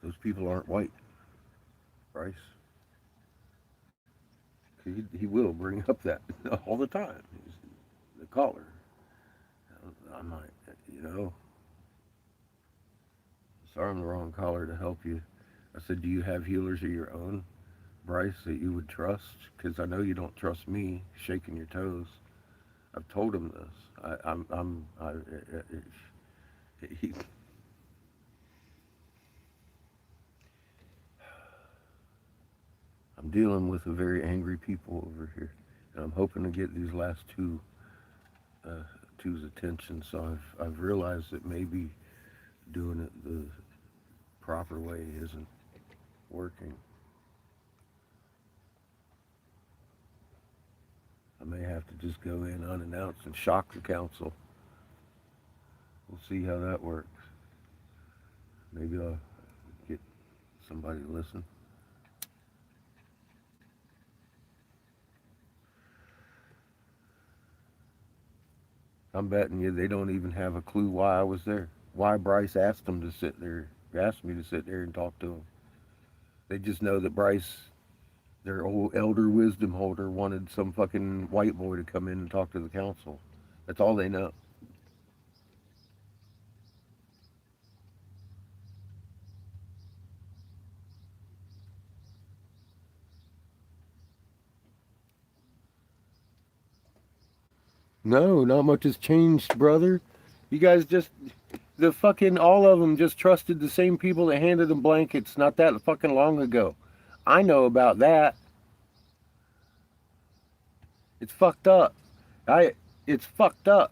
Those people aren't white, Bryce. he will bring up that all the time. He's the caller. I'm like, you know, sorry I'm the wrong caller to help you. I said, do you have healers of your own, Bryce, that you would trust? Because I know you don't trust me shaking your toes. I've told him this. He, I'm dealing with a very angry people over here, and I'm hoping to get these last two's attention. So I've realized that maybe doing it the proper way isn't working. I may have to just go in unannounced and shock the council. We'll see how that works. Maybe I'll get somebody to listen. I'm betting you they don't even have a clue why I was there. Why Bryce asked me to sit there and talk to him. They just know that Bryce, their old elder wisdom holder, wanted some fucking white boy to come in and talk to the council. That's all they know. No, not much has changed, brother. You guys just, the fucking, all of them just trusted the same people that handed them blankets not that fucking long ago. I know about that. It's fucked up. It's fucked up.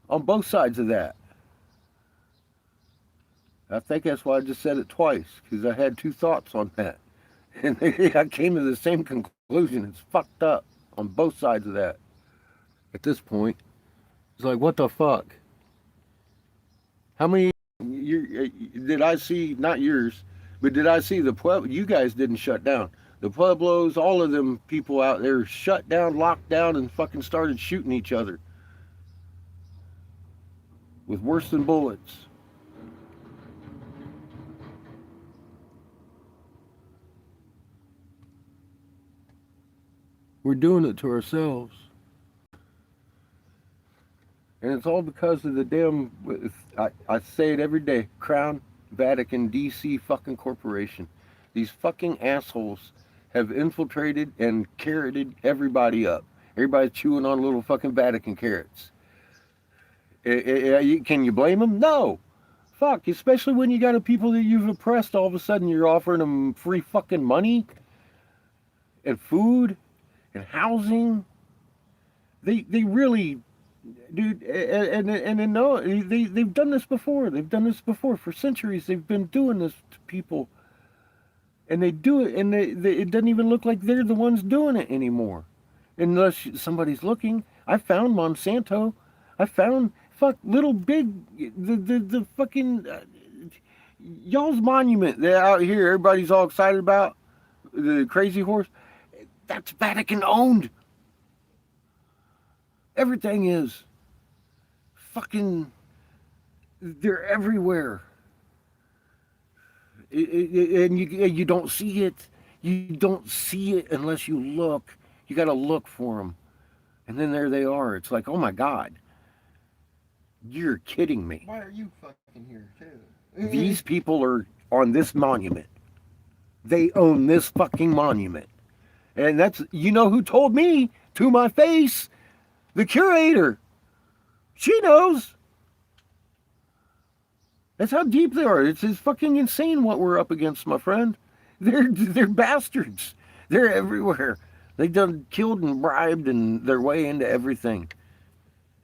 On both sides of that. I think that's why I just said it twice, because I had two thoughts on that. And I came to the same conclusion. It's fucked up on both sides of that. At this point, it's like, what the fuck? How many did I see? Not yours, but did I see the Pueblo? You guys didn't shut down. The Pueblos, all of them people out there shut down, locked down, and fucking started shooting each other with worse than bullets. We're doing it to ourselves. And it's all because of the damn, I say it every day, Crown, Vatican, DC fucking corporation. These fucking assholes have infiltrated and carroted everybody up. Everybody's chewing on little fucking Vatican carrots. Can you blame them? No. Fuck, especially when you got a people that you've oppressed, all of a sudden you're offering them free fucking money and food and housing. They really... Dude, and no, they've done this before. They've done this before for centuries. They've been doing this to people, and they do it, and it doesn't even look like they're the ones doing it anymore, unless somebody's looking. I found Monsanto. I found little big the fucking y'all's monument that out here everybody's all excited about, the Crazy Horse. That's Vatican owned. Everything is. Fucking, they're everywhere. And you don't see it. You don't see it unless you look. You got to look for them. And then there they are. It's like, oh my God. You're kidding me. Why are you fucking here too? These people are on this monument. They own this fucking monument. And that's, you know who told me to my face? The curator. She knows. That's how deep they are. It's fucking insane what we're up against, my friend. They're bastards. They're everywhere. They've done killed and bribed and their way into everything.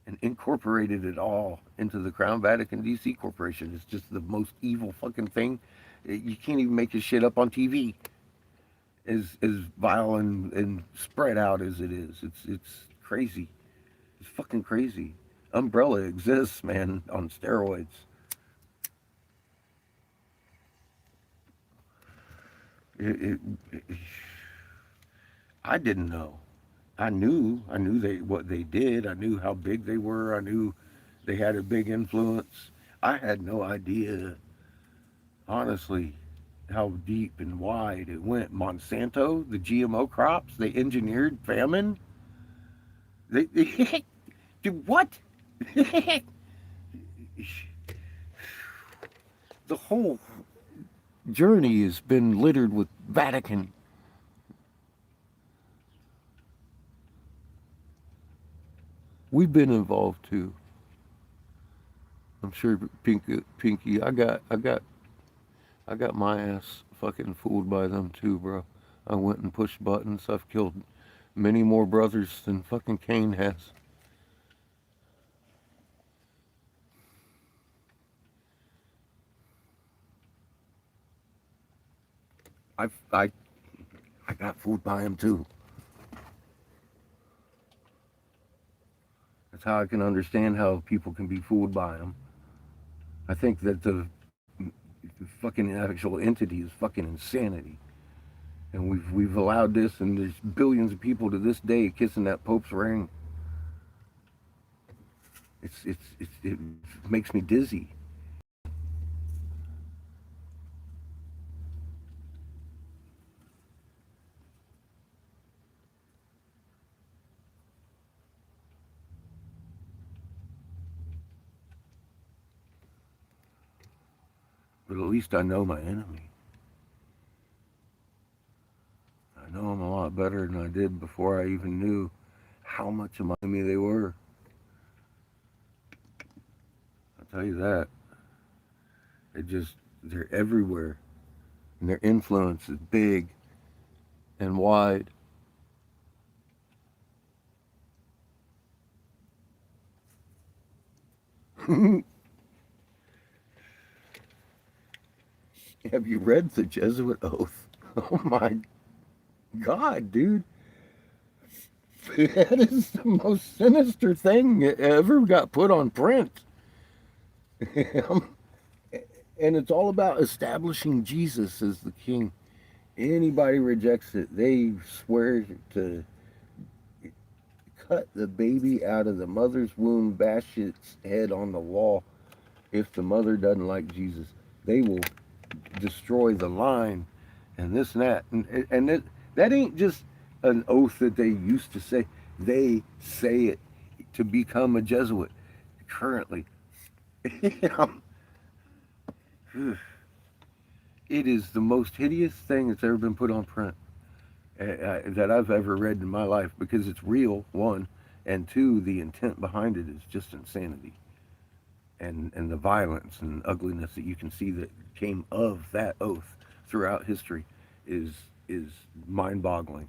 And incorporated it all into the Crown Vatican DC Corporation. It's just the most evil fucking thing. You can't even make this shit up on TV. As vile and spread out as it is. It's crazy. It's fucking crazy. Umbrella exists, man, on steroids. I didn't know. I knew what they did. I knew how big they were. I knew they had a big influence. I had no idea, honestly, how deep and wide it went. Monsanto, the GMO crops, they engineered famine. They dude, what? The whole journey has been littered with Vatican. We've been involved too. I'm sure Pinky, I got my ass fucking fooled by them too, bro. I went and pushed buttons. I've killed many more brothers than fucking Cain has. I I I got fooled by him too. That's how I can understand how people can be fooled by him. I think that the fucking actual entity is fucking insanity. And we've allowed this, and there's billions of people to this day kissing that Pope's ring. It makes me dizzy. But at least I know my enemy. I know them a lot better than I did before I even knew how much of my enemy they were. I'll tell you that. They're everywhere. And their influence is big and wide. Have you read the Jesuit Oath? Oh my God, dude. That is the most sinister thing that ever got put on print. And it's all about establishing Jesus as the king. Anybody rejects it, they swear to cut the baby out of the mother's womb, bash its head on the wall. If the mother doesn't like Jesus, they will destroy the line and this and that. And that ain't just an oath that they used to say. They say it to become a Jesuit currently. It is the most hideous thing that's ever been put on print that I've ever read in my life, because it's real, one, and two, the intent behind it is just insanity. And the violence and ugliness that you can see that came of that oath throughout history is mind-boggling.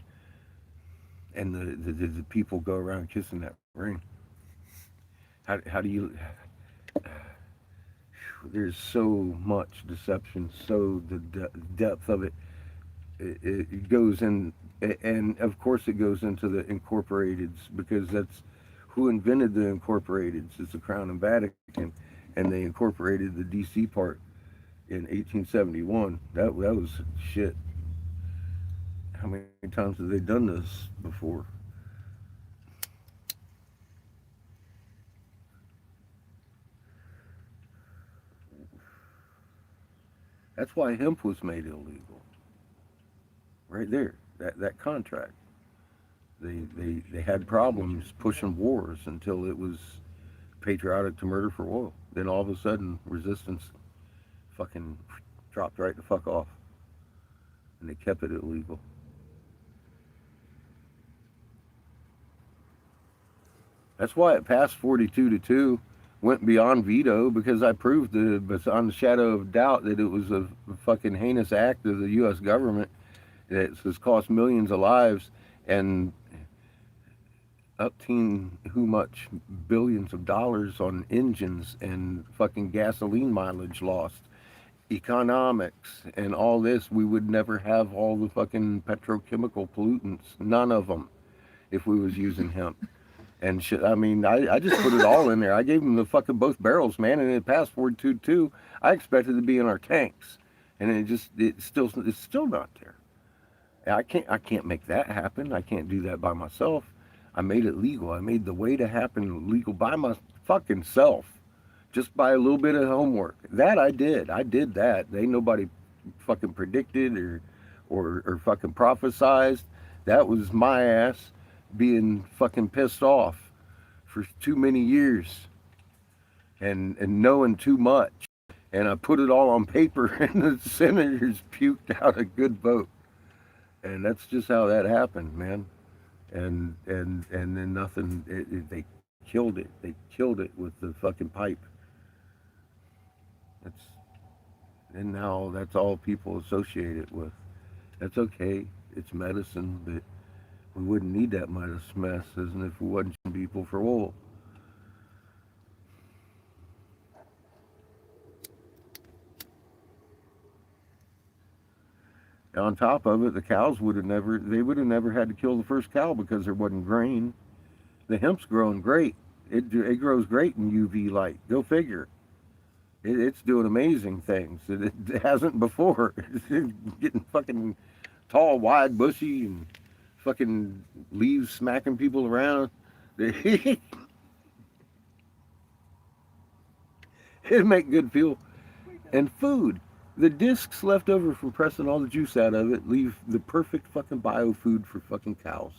And the people go around kissing that ring. How do you? There's so much deception, so the depth of it goes in, and of course it goes into the incorporateds, because that's who invented the incorporateds. It's the Crown and Vatican, and they incorporated the DC part in 1871. That was shit. How many times have they done this before? That's why hemp was made illegal. Right there, that contract. They had problems pushing wars until it was patriotic to murder for oil. Then all of a sudden, resistance fucking dropped right the fuck off, and they kept it illegal. That's why it passed 42-2, went beyond veto, because I proved on the shadow of doubt that it was a fucking heinous act of the U.S. government that has cost millions of lives and upteen who much billions of dollars on engines and fucking gasoline mileage lost, economics and all this. We would never have all the fucking petrochemical pollutants, none of them, if we was using hemp. And shit, I mean, I just put it all in there. I gave them the fucking both barrels, man, and it passed 42-2. I expected it to be in our tanks, and it's still not there. I can't make that happen. I can't do that by myself. I made it legal. I made the way to happen legal by my fucking self, just by a little bit of homework. That I did. I did that. Ain't nobody fucking predicted or fucking prophesized. That was my ass being fucking pissed off for too many years and knowing too much. And I put it all on paper, and the senators puked out a good vote. And that's just how that happened, man. And then nothing. They killed it. They killed it with the fucking pipe. That's and now that's all people associate it with. That's okay. It's medicine, but we wouldn't need that medicine if we wasn't killing people for wool. On top of it, the cows would have never. They would have never had to kill the first cow because there wasn't grain. The hemp's growing great. It grows great in UV light. Go figure. It's doing amazing things. It hasn't before. It's getting fucking tall, wide, bushy, and fucking leaves smacking people around. It'd make good fuel. And food. The discs left over from pressing all the juice out of it leave the perfect fucking biofood for fucking cows.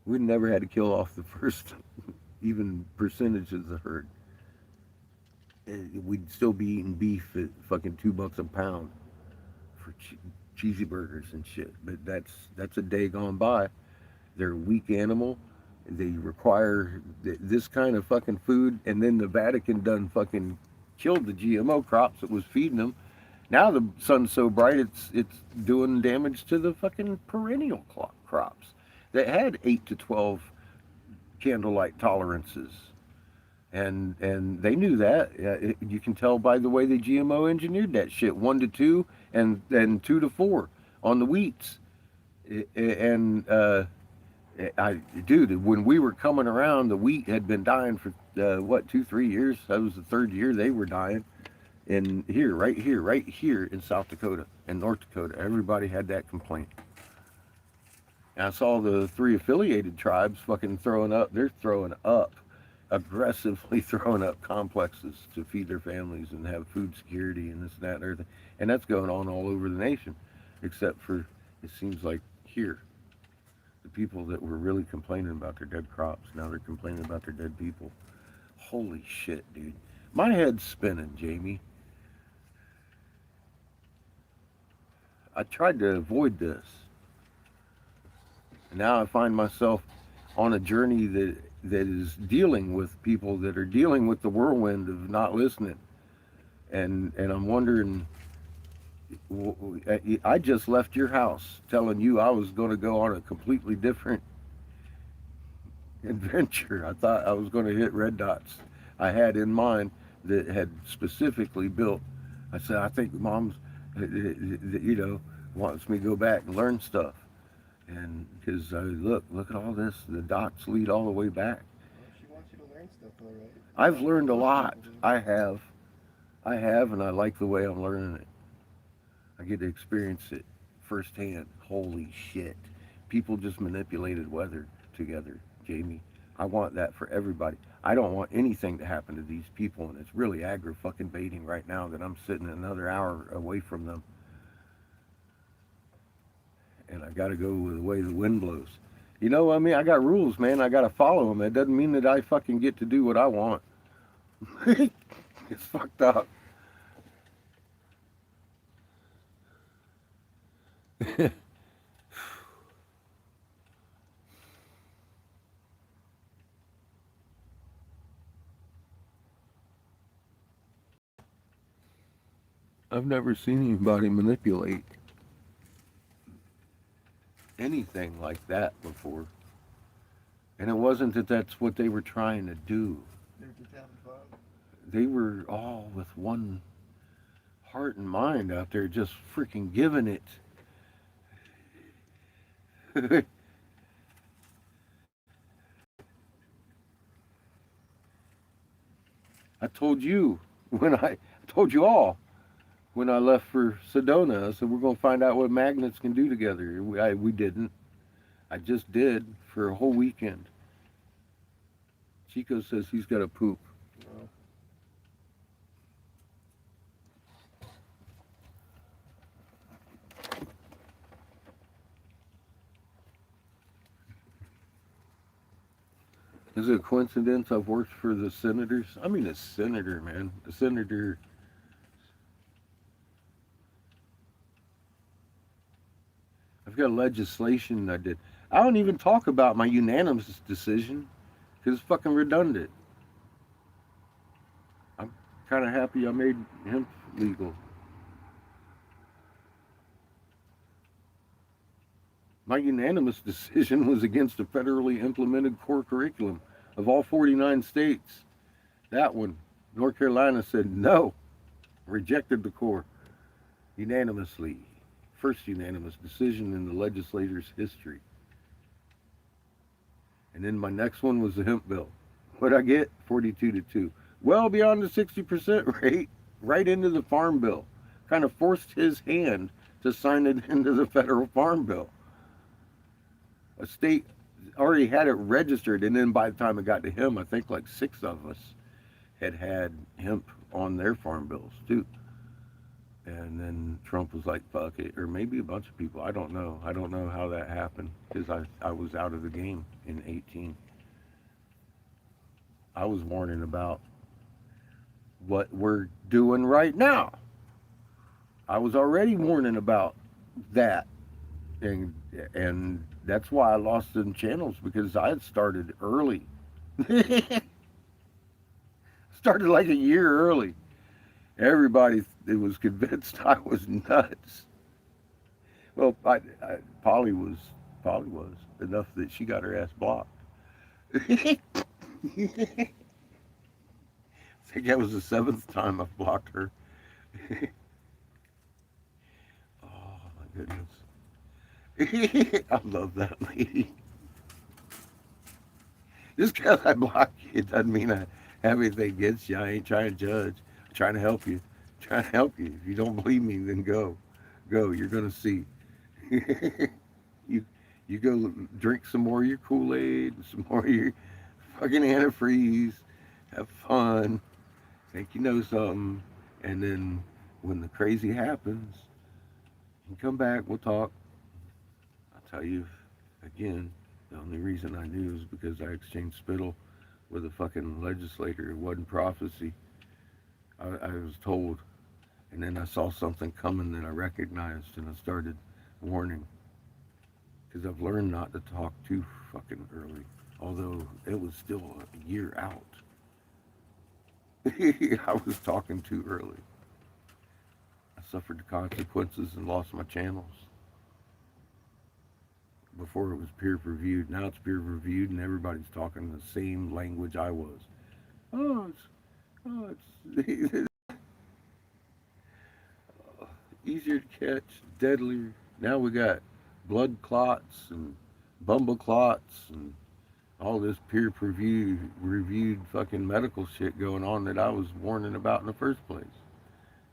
We never had to kill off the first even percentage of the herd. We'd still be eating beef at fucking $2 a pound for cheesy burgers and shit. But that's a day gone by. They're a weak animal. They require this kind of fucking food, and then the Vatican done fucking killed the GMO crops that was feeding them. Now the sun's so bright it's doing damage to the fucking perennial crops that had 8 to 12 candlelight tolerances. And they knew that. You can tell by the way they GMO engineered that shit. 1 to 2 and 2 to 4 on the wheats. And dude, when we were coming around, the wheat had been dying for 2-3 years. That was the third year they were dying. And right here in South Dakota and North Dakota, everybody had that complaint. And I saw the 3 affiliated tribes fucking throwing up. They're throwing up, aggressively throwing up complexes to feed their families and have food security and this and that and everything. And that's going on all over the nation, except for, it seems like here, the people that were really complaining about their dead crops, now they're complaining about their dead people. Holy shit, dude. My head's spinning, Jamie. I tried to avoid this. And now I find myself on a journey that is dealing with people that are dealing with the whirlwind of not listening. And I'm wondering, I just left your house telling you I was going to go on a completely different adventure. I thought I was going to hit red dots. I had in mind that had specifically built. I said, I think Mom's, wants me to go back and learn stuff. And because look at all this, the dots lead all the way back. Well, she wants you to learn stuff, all right. I've learned a lot. I have, and I like the way I'm learning it. I get to experience it firsthand. Holy shit. People just manipulated weather together, Jamie. I want that for everybody. I don't want anything to happen to these people, and it's really aggra-fucking-baiting right now that I'm sitting another hour away from them. And I got to go with the way the wind blows. You know what I mean? I got rules, man. I got to follow them. It doesn't mean that I fucking get to do what I want. It's fucked up. I've never seen anybody manipulate anything like that before. And it wasn't that that's what they were trying to do. They're just having fun. They were all with one heart and mind out there just freaking giving it. I told you when I left for Sedona, I said we're going to find out what magnets can do together. We didn't. I just did for a whole weekend. Chico says he's got to poop. Well, Is it a coincidence I've worked for the senators? I mean, a senator, man. A senator. I've got legislation I did. I don't even talk about my unanimous decision because it's fucking redundant. I'm kind of happy I made hemp legal. My unanimous decision was against a federally implemented core curriculum of all 49 states. That one, North Carolina said no, rejected the core unanimously. First unanimous decision in the legislator's history. And then my next one was the hemp bill. What'd I get? 42 to 2. Well beyond the 60% rate, right into the farm bill. Kind of forced his hand to sign it into the federal farm bill. A state already had it registered, and then by the time it got to him, I think like 6 of us had hemp on their farm bills too. And then Trump was like, fuck it. Or maybe a bunch of people. I don't know. I don't know how that happened because I was out of the game in 18. I was warning about what we're doing right now. I was already warning about that. And that's why I lost them channels because I had started early. Started like a year early. Everybody was convinced I was nuts. Well, Polly was enough that she got her ass blocked. I think that was the 7th time I've blocked her. Oh my goodness. I love that lady. Just because I block you, it doesn't mean I have anything against you. I ain't trying to judge. I'm trying to help you. I'm trying to help you. If you don't believe me, then go. Go. You're gonna see. You go drink some more of your Kool-Aid, some more of your fucking antifreeze, have fun, think you know something, and then when the crazy happens, you come back, we'll talk. I'll tell you again, the only reason I knew is because I exchanged spittle with a fucking legislator. It wasn't prophecy. I was told, and then I saw something coming that I recognized, and I started warning. Because I've learned not to talk too fucking early, although it was still a year out. I was talking too early. I suffered the consequences and lost my channels. Before it was peer reviewed, now it's peer reviewed, and everybody's talking the same language I was. It's easier to catch, deadlier. Now we got blood clots and bumble clots and all this peer reviewed fucking medical shit going on that I was warning about in the first place.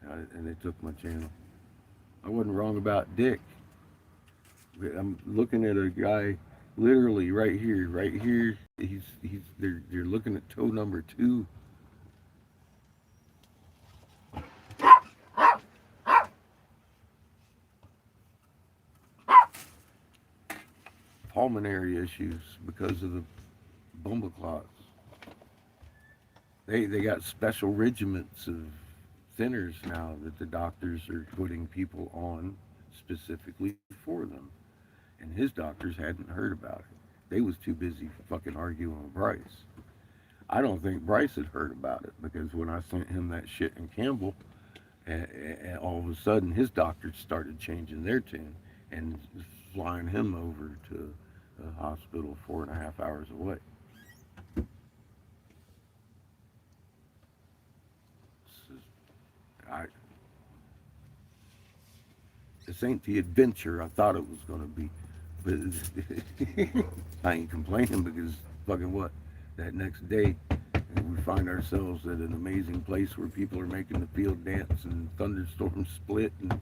And they took my channel. I wasn't wrong about Dick. I'm looking at a guy literally right here. They're looking at toe number 2. Pulmonary issues because of the bumble clots. They got special regiments of thinners now that the doctors are putting people on specifically for them. And his doctors hadn't heard about it. They was too busy fucking arguing with Bryce. I don't think Bryce had heard about it because when I sent him that shit in Campbell, and all of a sudden his doctors started changing their tune and flying him over to a hospital 4.5 hours away. This ain't the adventure I thought it was going to be. But I ain't complaining because fucking what? That next day, we find ourselves at an amazing place where people are making the field dance and thunderstorms split and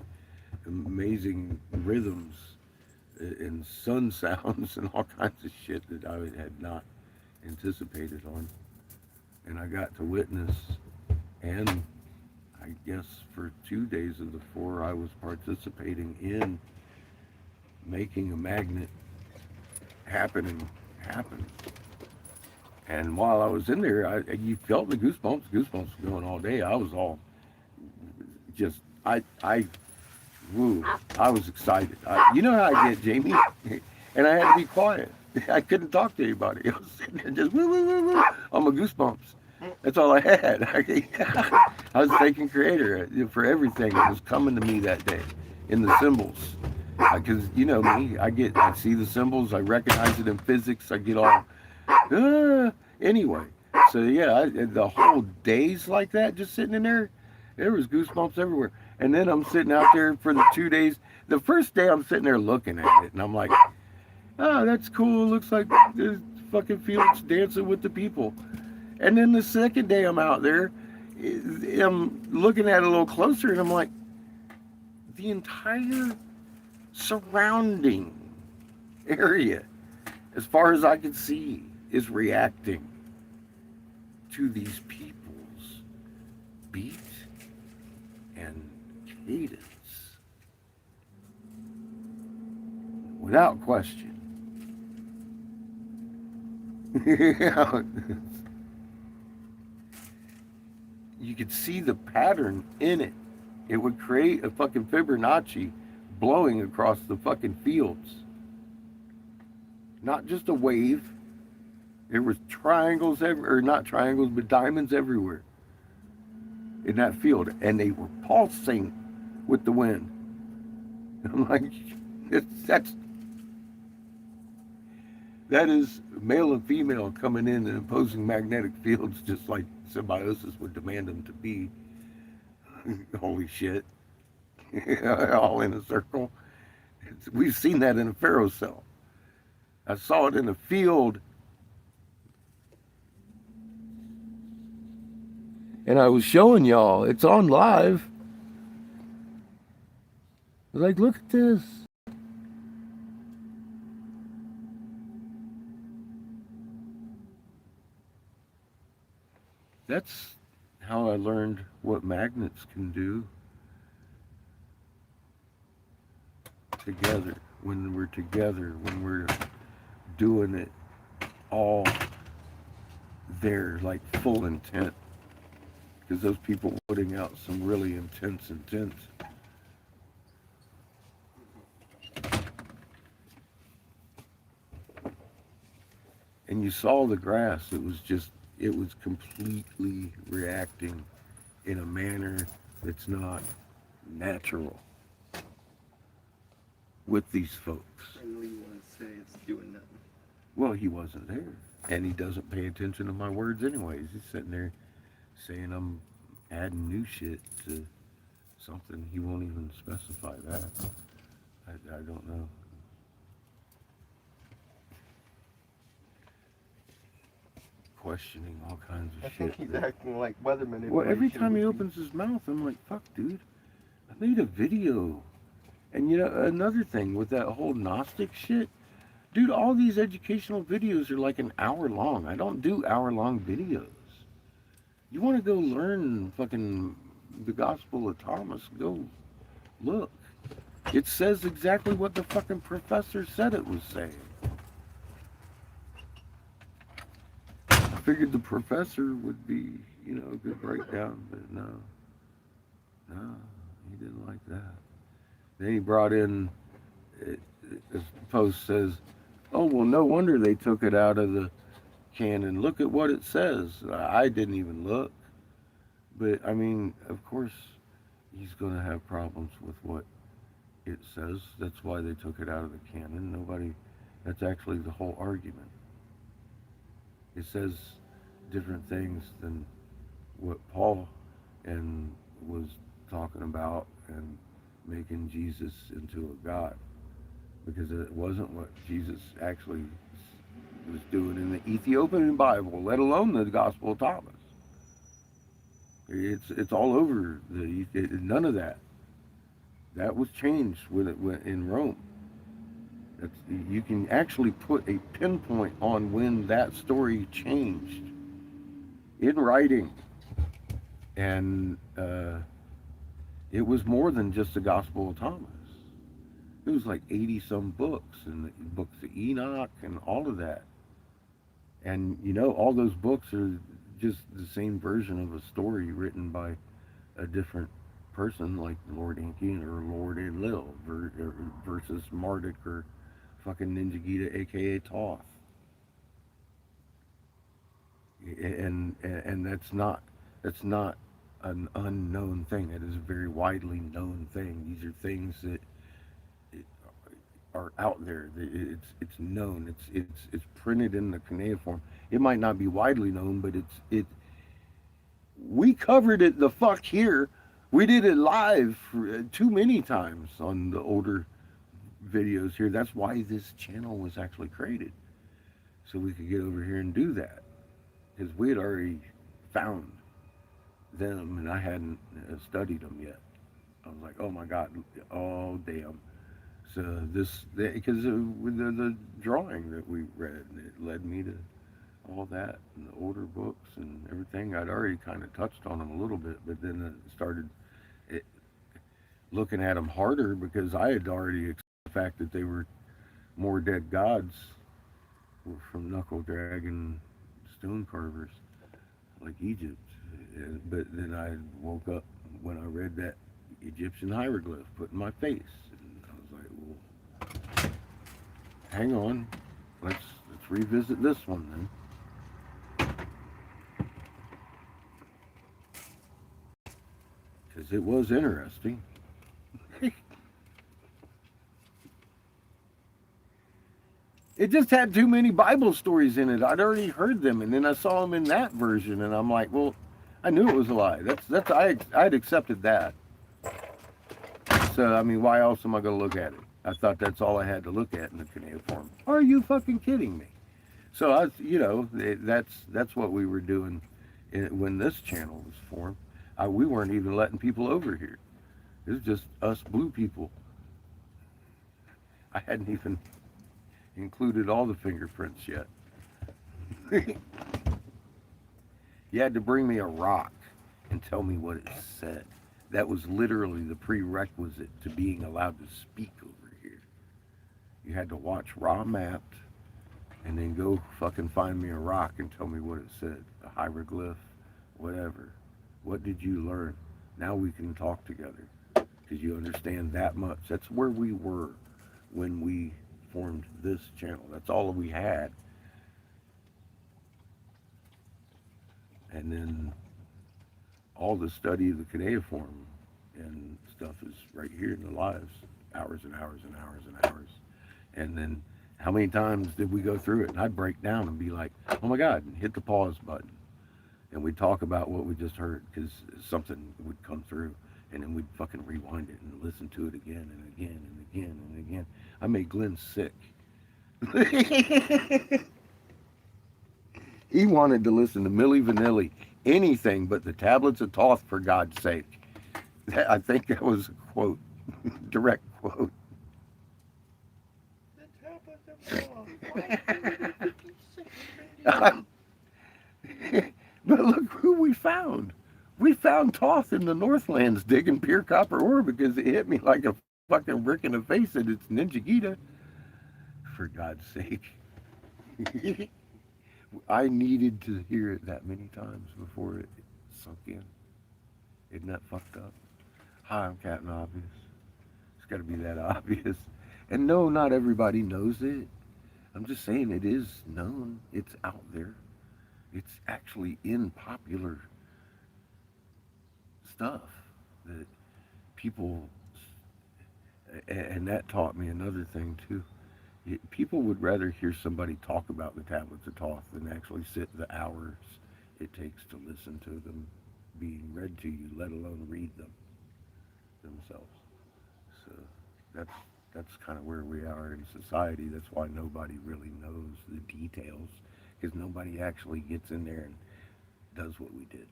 amazing rhythms and sun sounds and all kinds of shit that I had not anticipated on. And I got to witness, and I guess for 2 days of the 4, I was participating in making a magnet happen. And while I was in there, you felt the goosebumps going all day. I was all just, woo, I was excited. You know how I get, Jamie? And I had to be quiet. I couldn't talk to anybody. I was sitting there just woo, woo, woo, woo, on my goosebumps. That's all I had. I was thanking Creator for everything that was coming to me that day in the symbols. Because you know me, I see the symbols, I recognize it in physics, I get all, anyway. So yeah, the whole days like that, just sitting in there, there was goosebumps everywhere. And then I'm sitting out there for the 2 days. The first day I'm sitting there looking at it, and I'm like, oh, that's cool. Looks like there's fucking Felix dancing with the people. And then the second day I'm out there, I'm looking at it a little closer, and I'm like, the entire surrounding area, as far as I can see, is reacting to these people's beat and cadence. Without question. You could see the pattern in it. It would create a fucking Fibonacci blowing across the fucking fields. Not just a wave. There was triangles or not triangles, but diamonds everywhere in that field, and they were pulsing with the wind. I'm like, that is male and female coming in and imposing magnetic fields, just like symbiosis would demand them to be. Holy shit. All in a circle. We've seen that in a Pharaoh cell. I saw it in a field. And I was showing y'all. It's on live. I was like, look at this. That's how I learned what magnets can do together, when we're together, when we're doing it all there, like full intent. Because those people were putting out some really intense intent. And you saw the grass, it was completely reacting in a manner that's not natural with these folks. And Lee wants to say it's doing nothing. Well, he wasn't there, and he doesn't pay attention to my words anyways. He's sitting there saying I'm adding new shit to something. He won't even specify that. I don't know. Questioning all kinds of I shit. think he's acting like weather manipulation. Well, every time he opens his mouth, I'm like, fuck, dude. I made a video. And you know, another thing with that whole Gnostic shit, dude, all these educational videos are like an hour long. I don't do hour-long videos. You want to go learn fucking the Gospel of Thomas, go look. It says exactly what the fucking professor said it was saying. I figured the professor would be, you know, a good breakdown, but no, he didn't like that. Then he brought in, this post says, oh, well, no wonder they took it out of the canon. Look at what it says. I didn't even look. But, I mean, of course, he's going to have problems with what it says. That's why they took it out of the canon. That's actually the whole argument. It says different things than what Paul was talking about and making Jesus into a god, because it wasn't what Jesus actually was doing in the Ethiopian Bible, let alone the Gospel of Thomas. It's all over none of that. That was changed when it went in Rome. You can actually put a pinpoint on when that story changed in writing, and it was more than just the Gospel of Thomas. It was like 80 some books, and the books of Enoch and all of that. And you know, all those books are just the same version of a story written by a different person, like Lord Inky or Lord Enlil versus Marduk or fucking Ninja Gita, aka Toth. And that's not an unknown thing. It is a very widely known thing. These are things that are out there. It's known. It's printed in the cuneiform. It might not be widely known, but we covered it the fuck here. We did it live too many times on the older videos here. That's why this channel was actually created, so we could get over here and do that, because we had already found them and I hadn't studied them yet. I was like, oh my god, oh damn. So because with the drawing that we read, it led me to all that and the older books and everything. I'd already kind of touched on them a little bit, but then I started it, looking at them harder because I had already accepted the fact that they were more dead gods from knuckle dragon stone carvers like Egypt. But then I woke up when I read that Egyptian hieroglyph put in my face, and I was like, well, hang on, let's revisit this one then, because it was interesting. It just had too many Bible stories in it. I'd already heard them, and then I saw them in that version, and I'm like, well, I knew it was a lie. I'd accepted that. So I mean, why else am I going to look at it? I thought that's all I had to look at in the cuneiform. Are you fucking kidding me? So that's what we were doing when this channel was formed. We weren't even letting people over here. It was just us blue people. I hadn't even included all the fingerprints yet. You had to bring me a rock and tell me what it said. That was literally the prerequisite to being allowed to speak over here. You had to watch Raw Mapped and then go fucking find me a rock and tell me what it said. A hieroglyph, whatever. What did you learn? Now we can talk together because you understand that much. That's where we were when we formed this channel. That's all we had. And then all the study of the cuneiform and stuff is right here in the lives, hours and hours and hours and hours. And then how many times did we go through it? And I'd break down and be like, oh my God, and hit the pause button. And we'd talk about what we just heard because something would come through. And then we'd fucking rewind it and listen to it again and again and again and again. I made Glenn sick. He wanted to listen to Milli Vanilli, anything but the Tablets of Thoth, for God's sake. I think that was a quote, direct quote. The tablets of Thoth. But look who we found. We found Thoth in the Northlands digging pure copper ore because it hit me like a fucking brick in the face and it's Ninja Gita. For God's sake. I needed to hear it that many times before it sunk in. Isn't that fucked up? Hi, I'm Captain Obvious. It's got to be that obvious. And no, not everybody knows it. I'm just saying it is known. It's out there. It's actually in popular stuff that people, and that taught me another thing too. People would rather hear somebody talk about the Tablets of Thoth than actually sit the hours it takes to listen to them being read to you, let alone read them themselves. So that's kind of where we are in society. That's why nobody really knows the details, because nobody actually gets in there and does what we did.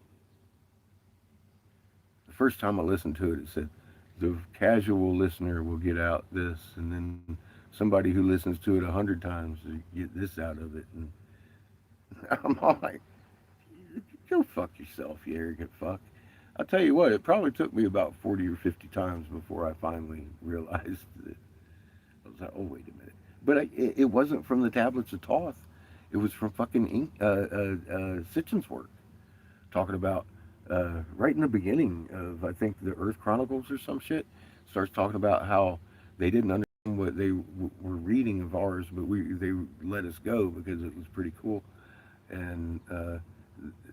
The first time I listened to it, it said, the casual listener will get out this, and then somebody who listens to it 100 times to get this out of it. And I'm all like, go fuck yourself, you arrogant fuck. I'll tell you what, it probably took me about 40 or 50 times before I finally realized that. I was like, oh, wait a minute. But it wasn't from the Tablets of Thoth. It was from fucking Sitchin's work, talking about right in the beginning of I think the Earth Chronicles or some shit. Starts talking about how they didn't understand what they were reading of ours, but they let us go because it was pretty cool, and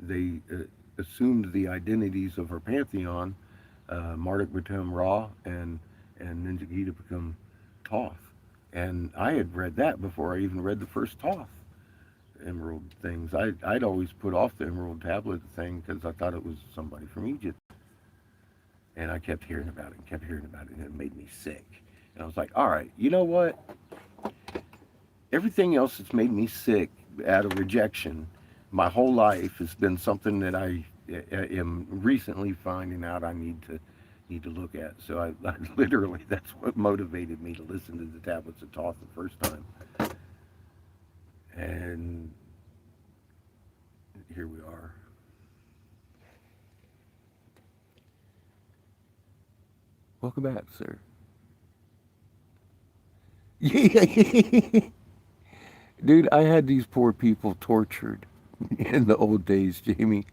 they assumed the identities of our pantheon. Marduk become Ra, and Ninjagita become Thoth. And I had read that before I even read the first Thoth emerald things. I'd always put off the emerald tablet thing because I thought it was somebody from Egypt. And I kept hearing about it and kept hearing about it, and it made me sick. And I was like, all right, you know what? Everything else that's made me sick out of rejection my whole life has been something that I am recently finding out I need to look at. So I literally, that's what motivated me to listen to the Tablets of Thoth the first time. And here we are. Welcome back, sir. Dude, I had these poor people tortured in the old days, Jamie.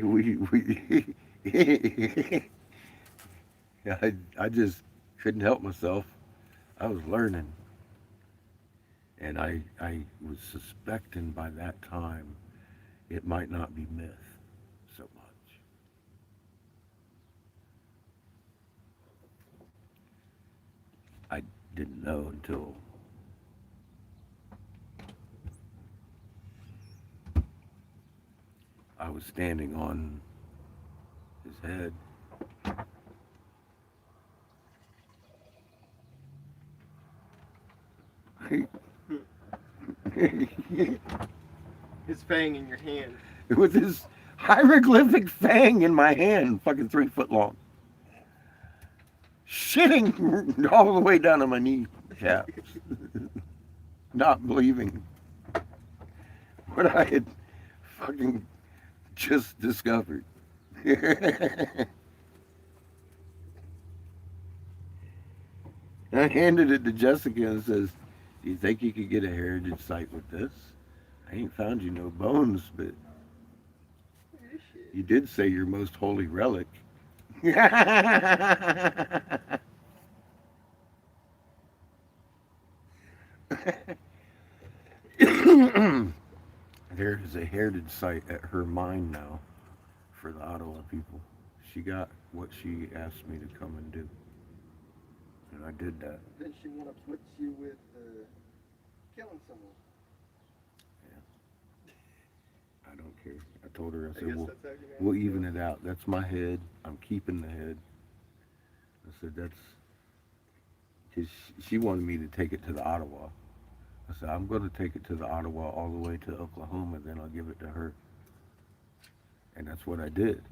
we I just couldn't help myself. I was learning, and I was suspecting by that time it might not be myth so much. I didn't know until I was standing on his head. His fang in your hand. With his hieroglyphic fang in my hand, fucking 3 foot long. Shitting all the way down to my knee caps. Not believing what I had fucking just discovered. I handed it to Jessica and says, do you think you could get a heritage site with this? I ain't found you no bones, but you did say your most holy relic. There is a heritage site at her mine now for the Ottawa people. She got what she asked me to come and do. And I did that. Then she want to put you with killing someone. I don't care. I told her, I I said, guess well, that's how you we'll even it out. That's my head. I'm keeping the head. I said, that's, because she wanted me to take it to the Ottawa. I said, I'm going to take it to the Ottawa all the way to Oklahoma, then I'll give it to her. And that's what I did.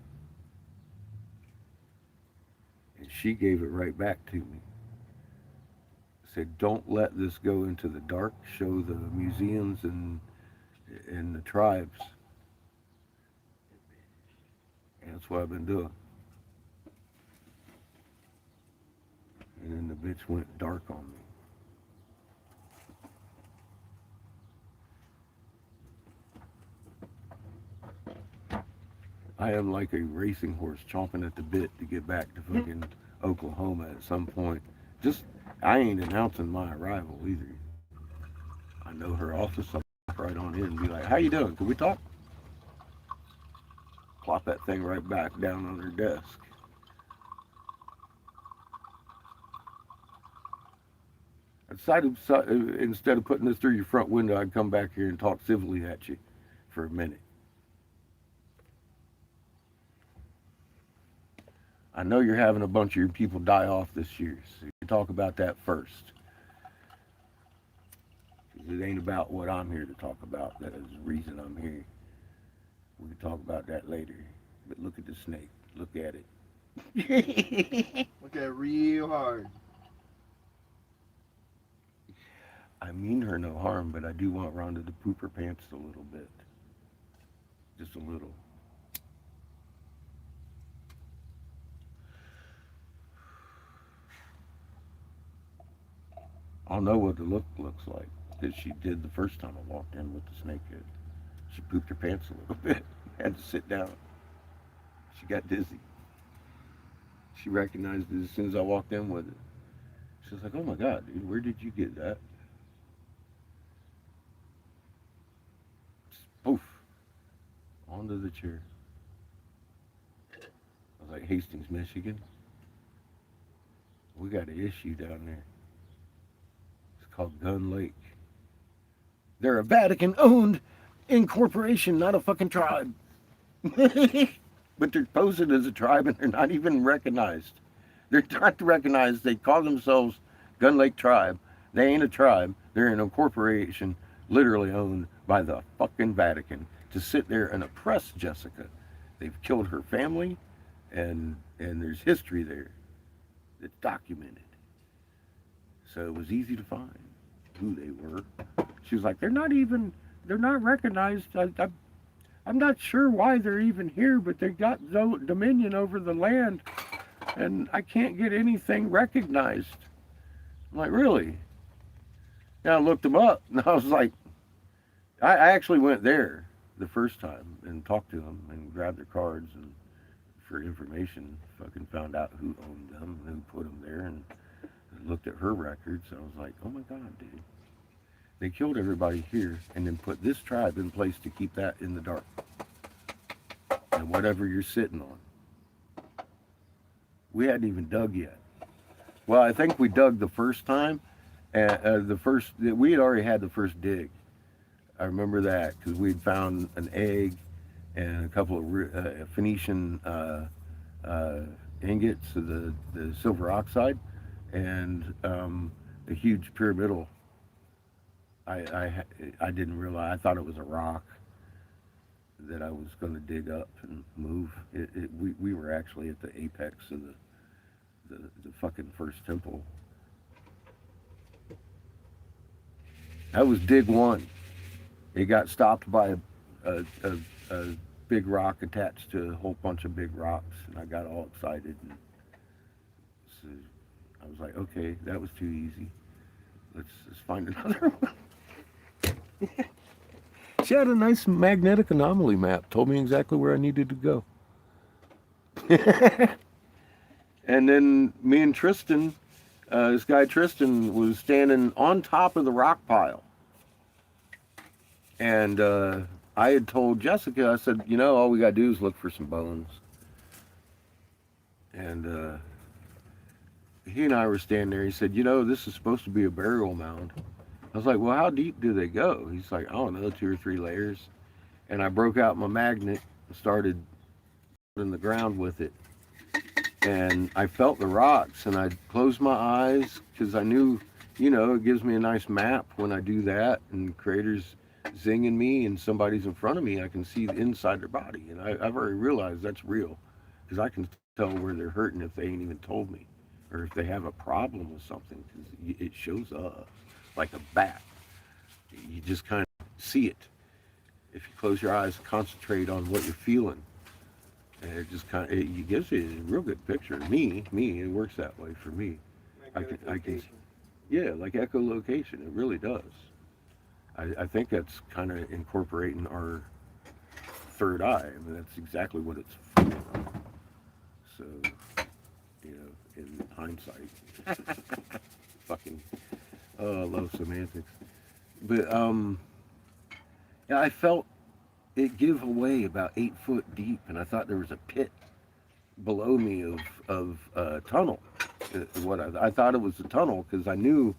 And she gave it right back to me. Said, don't let this go into the dark. Show the museums and the tribes. And that's what I've been doing. And then the bitch went dark on me. I am like a racing horse chomping at the bit to get back to fucking Oklahoma at some point. Just, I ain't announcing my arrival either. I know her office. I'll walk right on in and be like, how you doing? Can we talk? Plop that thing right back down on her desk. I decided instead of putting this through your front window, I'd come back here and talk civilly at you for a minute. I know you're having a bunch of your people die off this year, so you talk about that first. It ain't about what I'm here to talk about. That is the reason I'm here. We can talk about that later. But look at the snake. Look at it. Look at it real hard. I mean her no harm, but I do want Rhonda to poop her pants a little bit. Just a little. I'll know what the look looks like because she did the first time I walked in with the snakehead. She pooped her pants a little bit. Had to sit down. She got dizzy. She recognized it as soon as I walked in with it. She was like, "Oh my God, dude, where did you get that?" Poof, onto the chair. I was like, "Hastings, Michigan. We got an issue down there. It's called Gun Lake. They're a Vatican-owned incorporation, not a fucking tribe." But they're posted as a tribe and they're not even recognized. They're not recognized. They call themselves Gun Lake Tribe. They ain't a tribe. They're an incorporation literally owned by the fucking Vatican to sit there and oppress Jessica. They've killed her family and there's history there that's documented. So it was easy to find who they were. She was like, they're not recognized. I'm not sure why they're even here, but they got dominion over the land, and I can't get anything recognized. I'm like, really? And I looked them up, and I was like, I actually went there the first time and talked to them and grabbed their cards and for information. Fucking found out who owned them and who put them there, and looked at her records. I was like, oh my God, dude. They killed everybody here and then put this tribe in place to keep that in the dark. And whatever you're sitting on. We hadn't even dug yet. Well, I think we dug the first time. We had already had the first dig. I remember that because we'd found an egg and a couple of Phoenician ingots of the silver oxide and a huge pyramidal. I didn't realize. I thought it was a rock that I was going to dig up and move. We were actually at the apex of the fucking first temple. That was dig one. It got stopped by a big rock attached to a whole bunch of big rocks, and I got all excited. And so I was like, okay, that was too easy. Let's find another one. She had a nice magnetic anomaly map. Told me exactly where I needed to go. And then me and Tristan, this guy Tristan was standing on top of the rock pile. And I had told Jessica, I said, all we got to do is look for some bones. And he and I were standing there. He said, this is supposed to be a burial mound. I was like, well, how deep do they go? He's like, I don't know, 2 or 3 layers. And I broke out my magnet and started in the ground with it. And I felt the rocks, and I closed my eyes because I knew, it gives me a nice map when I do that. And craters zinging me and somebody's in front of me, I can see the inside their body. And I've already realized that's real because I can tell where they're hurting if they ain't even told me. Or if they have a problem with something, because it shows up like a bat. You just kind of see it. If you close your eyes, concentrate on what you're feeling, and it just it gives you a real good picture. Me, it works that way for me. I can, yeah, like echolocation. It really does. I think that's kind of incorporating our third eye. I mean, that's exactly what it's for. So, in hindsight, fucking, I love semantics. But yeah, I felt it give away about 8 foot deep, and I thought there was a pit below me of tunnel. What I thought it was a tunnel because I knew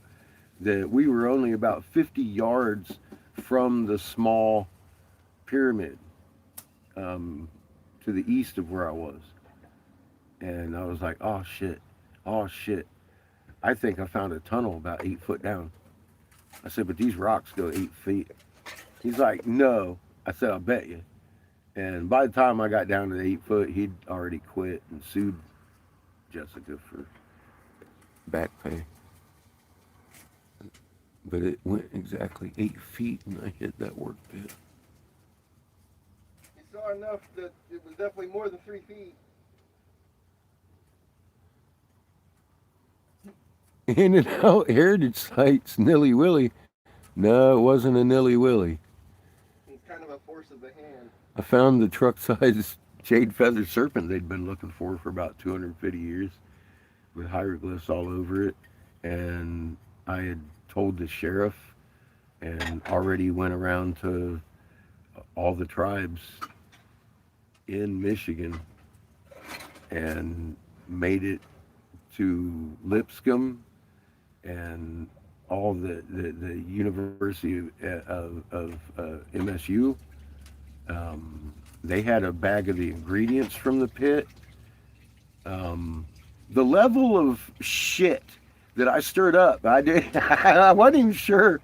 that we were only about 50 yards from the small pyramid to the east of where I was. And I was like, oh shit. I think I found a tunnel about 8 foot down. I said, but these rocks go 8 feet. He's like, no. I said, I'll bet you. And by the time I got down to the 8 foot, he'd already quit and sued Jessica for back pay. But it went exactly 8 feet and I hit that work pit. You saw enough that it was definitely more than 3 feet. In and out heritage sites, nilly willy. No, it wasn't a nilly willy. It's kind of a force of the hand. I found the truck-sized jade feather serpent they'd been looking for about 250 years, with hieroglyphs all over it. And I had told the sheriff, and already went around to all the tribes in Michigan and made it to Lipscomb and all the University of MSU. They had a bag of the ingredients from the pit. The level of shit that I stirred up, I wasn't even sure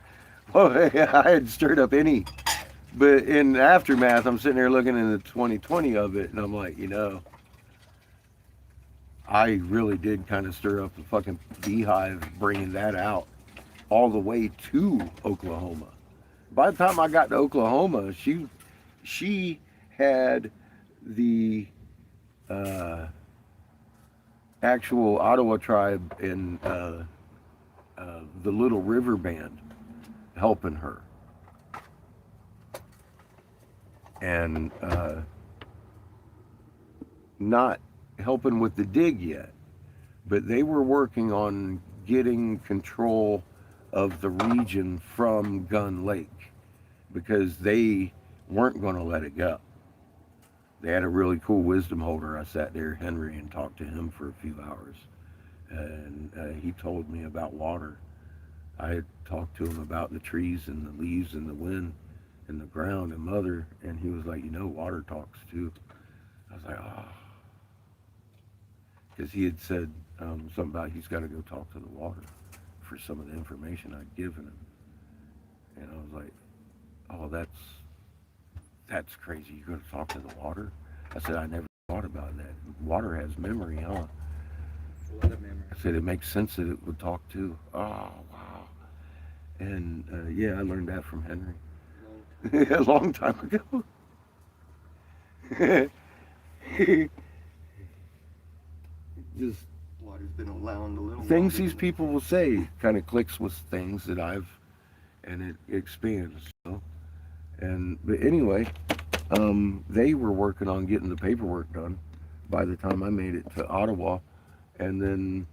I had stirred up any. But in the aftermath, I'm sitting there looking in the 2020 of it, and I'm like, I really did kind of stir up the fucking beehive bringing that out all the way to Oklahoma. By the time I got to Oklahoma, she had the actual Ottawa tribe and the Little River Band helping her. And not helping with the dig yet, but they were working on getting control of the region from Gun Lake because they weren't going to let it go. They had a really cool wisdom holder. I sat there, Henry, and talked to him for a few hours, and he told me about water. I had talked to him about the trees and the leaves and the wind and the ground and mother, and he was like, water talks too. I was like, because he had said something about he's got to go talk to the water for some of the information I'd given him. And I was like, that's crazy. You're going to talk to the water? I said, I never thought about that. Water has memory, huh? A lot of memory. I said, it makes sense that it would talk too. Oh, wow. And I learned that from Henry. A long time ago. Just Water's been around a little things longer these than- people will say kind of clicks with things that and it expands. But anyway, they were working on getting the paperwork done by the time I made it to Ottawa, and then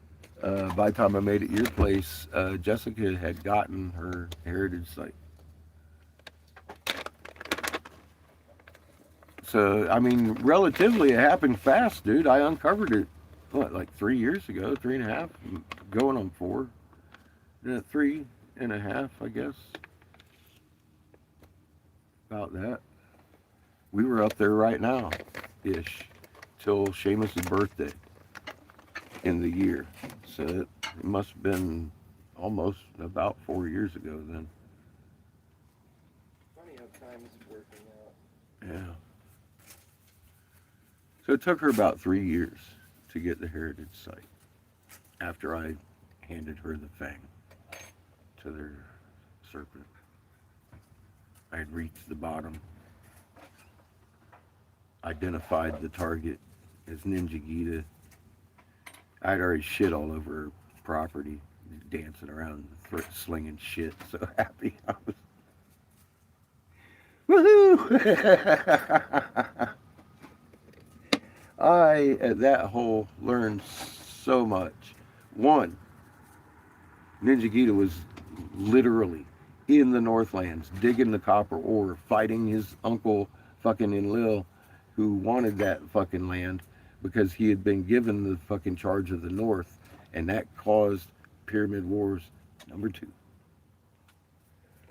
by the time I made it your place, Jessica had gotten her heritage site. So, I mean, relatively, it happened fast, dude. I uncovered it, like 3 years ago, 3.5, going on 4. 3.5, I guess. About that. We were up there right now, ish, till Seamus's birthday in the year. So it must have been almost about 4 years ago then. Funny how time's working out. Yeah. So it took her about 3 years to get the heritage site after I handed her the fang to their serpent. I had reached the bottom, identified the target as Ninja Gita. I'd already shit all over her property, dancing around, slinging shit, so happy I was. Woohoo! I, at that hole, learned so much. One, Ninja Gita was literally in the Northlands, digging the copper ore, fighting his uncle fucking Enlil, who wanted that fucking land because he had been given the fucking charge of the North, and that caused Pyramid Wars #2.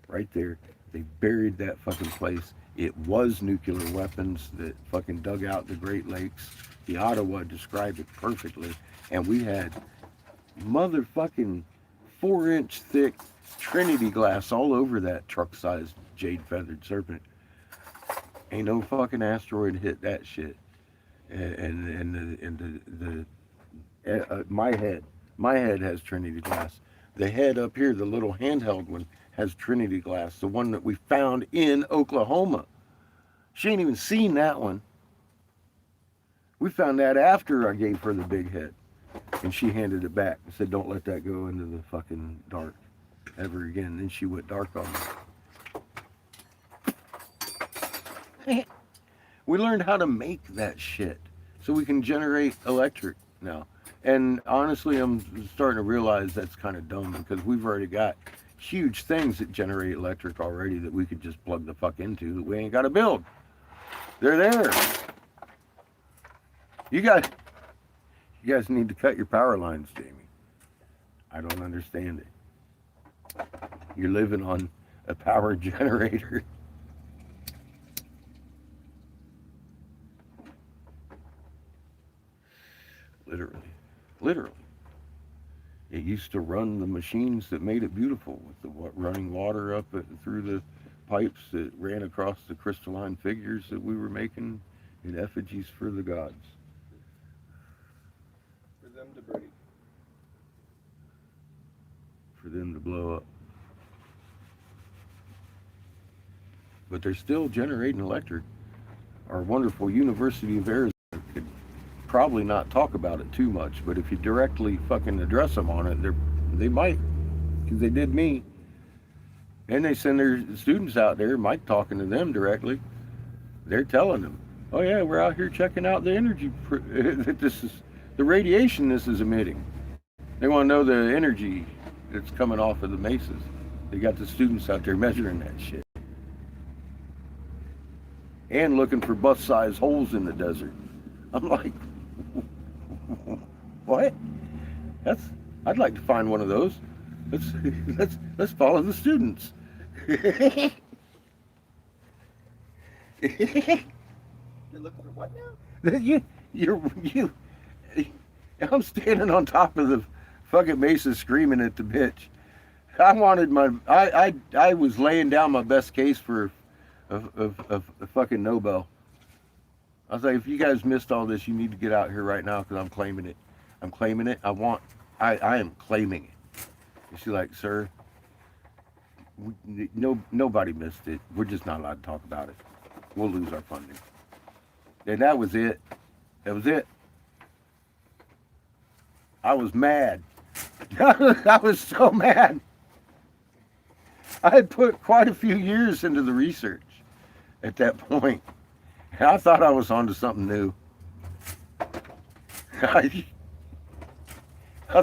Right there. They buried that fucking place. It was nuclear weapons that fucking dug out the Great Lakes. The Ottawa described it perfectly. And we had motherfucking 4-inch thick Trinity glass all over that truck-sized jade-feathered serpent. Ain't no fucking asteroid hit that shit. My head has Trinity glass. The head up here, the little handheld one, has Trinity glass, the one that we found in Oklahoma. She ain't even seen that one. We found that after I gave her the big head. And she handed it back and said, "Don't let that go into the fucking dark ever again." Then she went dark on me. We learned how to make that shit so we can generate electric now. And honestly, I'm starting to realize that's kind of dumb because we've already got huge things that generate electric already that we could just plug the fuck into that we ain't got to build. They're there. You guys need to cut your power lines, Jamie. I don't understand it. You're living on a power generator. Literally. It used to run the machines that made it beautiful with the running water up through the pipes that ran across the crystalline figures that we were making in effigies for the gods. For them to break. For them to blow up. But they're still generating electric. Our wonderful University of Arizona could probably not talk about it too much, but if you directly fucking address them on it, they might, because they did me. And they send their students out there, Mike talking to them directly. They're telling them, "Oh yeah, we're out here checking out the energy that this is, the radiation this is emitting." They want to know the energy that's coming off of the mesas. They got the students out there measuring that shit. And looking for bus-sized holes in the desert. I'm like, what? I'd like to find one of those. Let's follow the students. You're looking for what now? I'm standing on top of the fucking mesa screaming at the bitch. I was laying down my best case for a fucking Nobel. I was like, if you guys missed all this, you need to get out here right now because I'm claiming it. I'm claiming it. I am claiming it. And she's like, "Sir, nobody missed it. We're just not allowed to talk about it. We'll lose our funding." And that was it. That was it. I was mad. I was so mad. I had put quite a few years into the research at that point. And I thought I was onto something new. I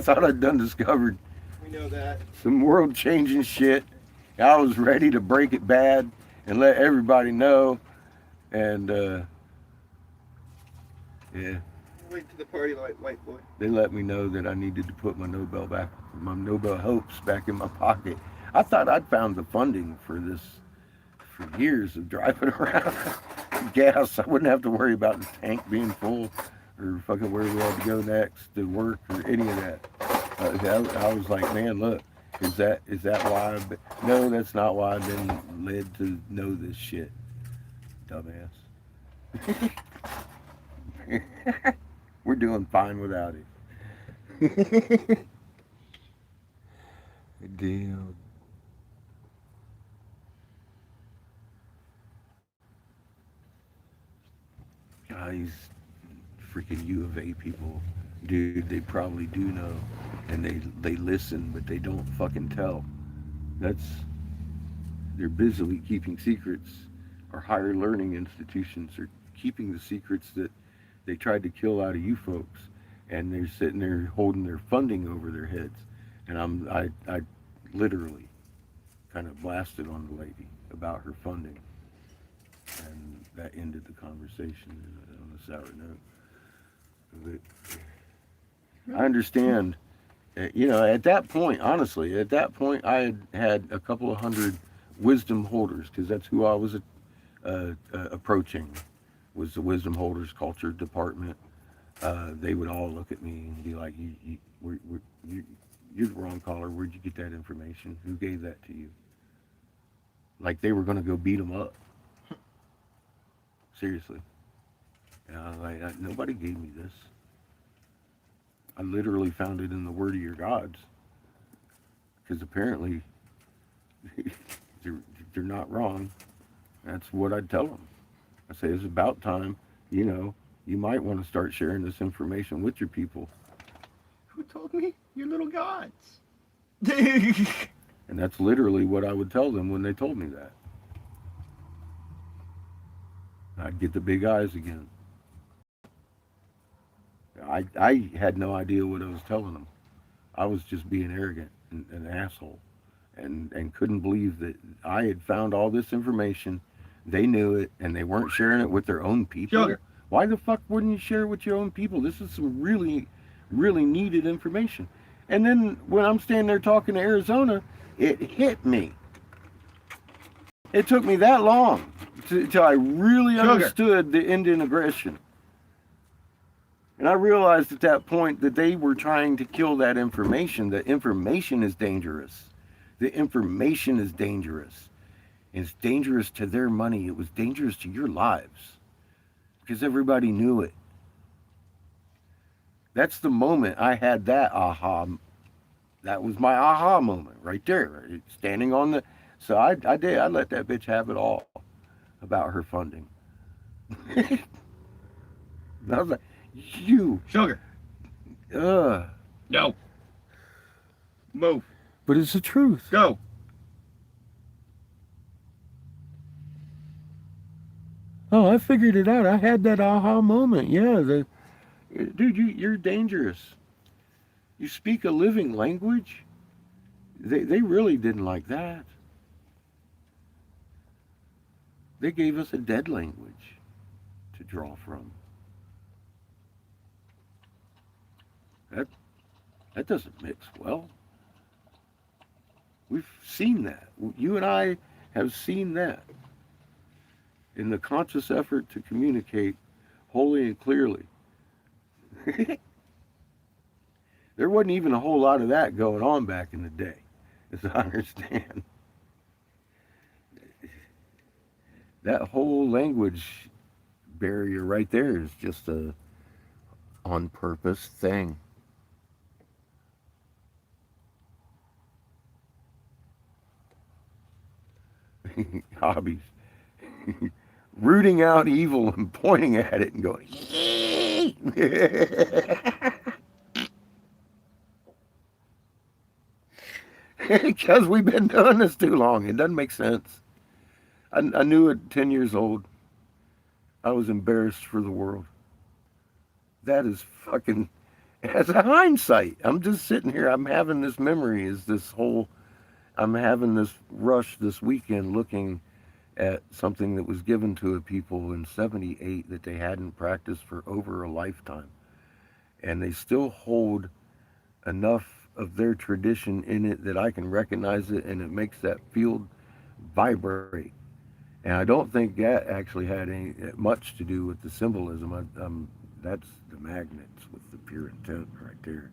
thought I'd discovered We know that. some world-changing shit. I was ready to break it bad and let everybody know. And yeah, Wait to the party like white boy. they let me know that I needed to put my Nobel hopes back in my pocket. I thought I'd found the funding for this for years of driving around gas. I wouldn't have to worry about the tank being full or fucking where we had to go next to work or any of that. I was like, man, look, is that why? No, that's not why I've been led to know this shit, dumbass. We're doing fine without it. Damn. These freaking U of A people, dude, they probably do know, and they listen, but they don't fucking tell. They're busily keeping secrets. Our higher learning institutions are keeping the secrets that they tried to kill out of you folks, and they're sitting there holding their funding over their heads. And I literally kind of blasted on the lady about her funding, and that ended the conversation on a sour note. But I understand, at that point, honestly, I had had a couple of hundred wisdom holders, because that's who I was approaching, was the wisdom holders culture department. They would all look at me and be like, you're the wrong caller. Where'd you get that information? Who gave that to you? Like they were going to go beat them up. Seriously. And I was like, nobody gave me this. I literally found it in the word of your gods. Because apparently, they're not wrong. That's what I'd tell them. I say, it's about time, you might want to start sharing this information with your people. Who told me? Your little gods. And that's literally what I would tell them when they told me that. I'd get the big eyes again. I had no idea what I was telling them. I was just being arrogant and an asshole, and couldn't believe that I had found all this information. They knew it, and they weren't sharing it with their own people. Sugar. Why the fuck wouldn't you share it with your own people? This is some really, really needed information. And then when I'm standing there talking to Arizona, it hit me. It took me that long till I really Sugar. understood the Indian aggression. And I realized at that point that they were trying to kill that information. The information is dangerous. The information is dangerous. And it's dangerous to their money. It was dangerous to your lives. Because everybody knew it. That's the moment I had that aha. That was my aha moment right there. Standing on the... So I did. I let that bitch have it all about her funding. I was like, you... Sugar. No. Move. But it's the truth. Go. Oh, I figured it out. I had that aha moment. Yeah, dude, you're dangerous. You speak a living language. They really didn't like that. They gave us a dead language to draw from. That doesn't mix well. We've seen that. You and I have seen that. In the conscious effort to communicate wholly and clearly. There wasn't even a whole lot of that going on back in the day, as I understand. That whole language barrier right there is just a on purpose thing. Hobbies. Rooting out evil and pointing at it and going, yee! Because we've been doing this too long. It doesn't make sense. I knew at 10 years old, I was embarrassed for the world. That is fucking, as a hindsight, I'm just sitting here, I'm having this memory, I'm having this rush this weekend looking at something that was given to a people in 78 that they hadn't practiced for over a lifetime. And they still hold enough of their tradition in it that I can recognize it, and it makes that field vibrate. And I don't think that actually had much to do with the symbolism. That's the magnets with the pure intent right there.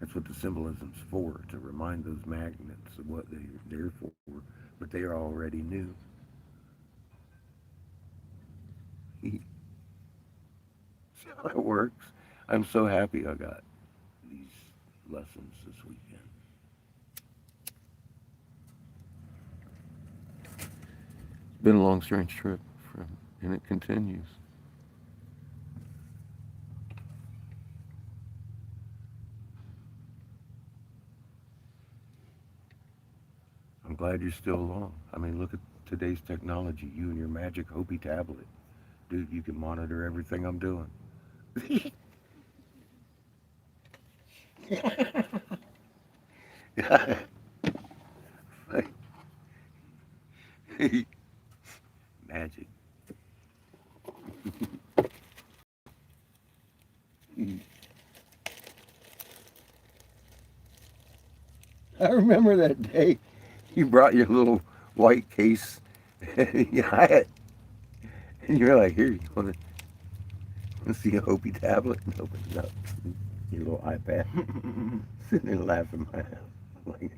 That's what the symbolism's for, to remind those magnets of what they're there for, but they already knew. So it works. I'm so happy I got these lessons this weekend. It's been a long, strange trip, and it continues. I'm glad you're still along. I mean, look at today's technology. You and your magic Hopi tablet. Dude, you can monitor everything I'm doing. Magic. I remember that day you brought your little white case. And you were like, here, you want to see a Hopi tablet? And open it up. Your little iPad. Sitting there laughing my ass. Like,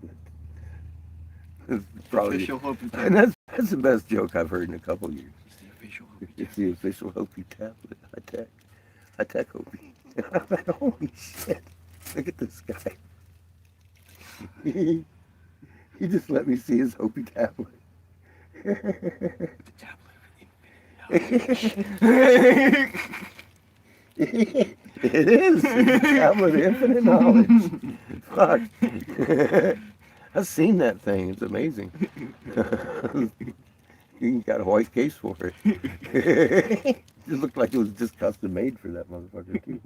it's probably, Official Hopi tablet. and that's the best joke I've heard in a couple years. It's the official Hopi tablet. High tech Hopi. I'm like, holy shit. Look at this guy. He just let me see his Hopi tablet. The tablet of infinity. It is. It's a tablet of infinite knowledge. Fuck. I've seen that thing. It's amazing. You got a white case for it. It looked like it was just custom made for that motherfucker too.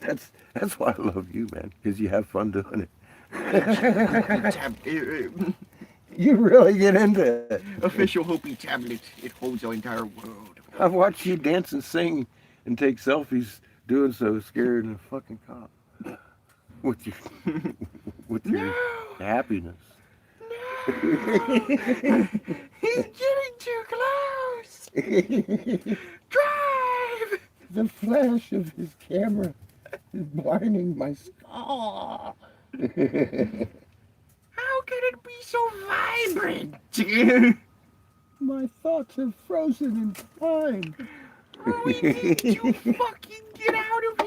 That's why I love you, man, because you have fun doing it. You really get into it. Official Hopi tablet. It holds our entire world. I've watched you dance and sing and take selfies doing so, scared of a fucking cop. With your happiness. He's getting too close. Drive. The flash of his camera is blinding my skull. How can it be so vibrant? My thoughts are frozen in time. We need to fucking get out of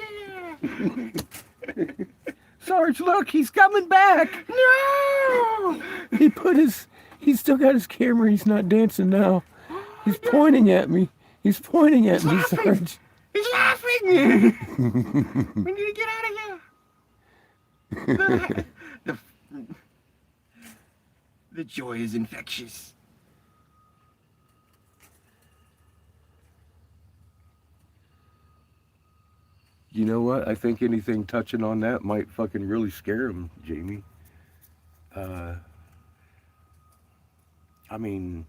here. Sarge, look, he's coming back. No. He's still got his camera. He's not dancing now. He's pointing at me. He's pointing at me, laughing. Sarge. He's laughing. We need to get out of here. The joy is infectious. You know what? I think anything touching on that might fucking really scare him, Jamie. I mean,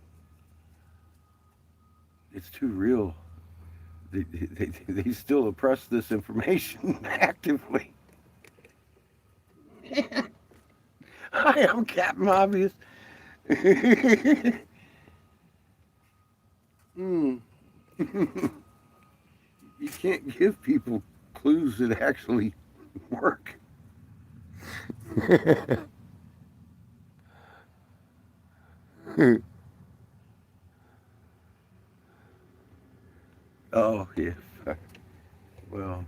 it's too real. They still oppress this information actively. Hi, I'm Captain Obvious. You can't give people clues that actually work. Oh, yeah. Well,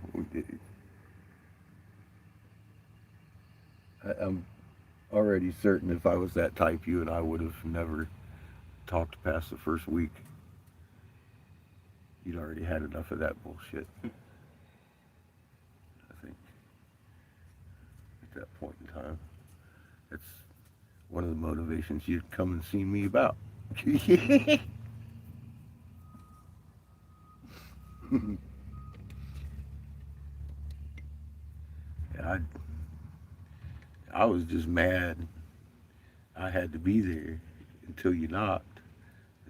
I'm already certain if I was that type, you and I would have never talked past the first week. You'd already had enough of that bullshit. I think at that point in time, that's one of the motivations you'd come and see me about. I was just mad. I had to be there until you knocked.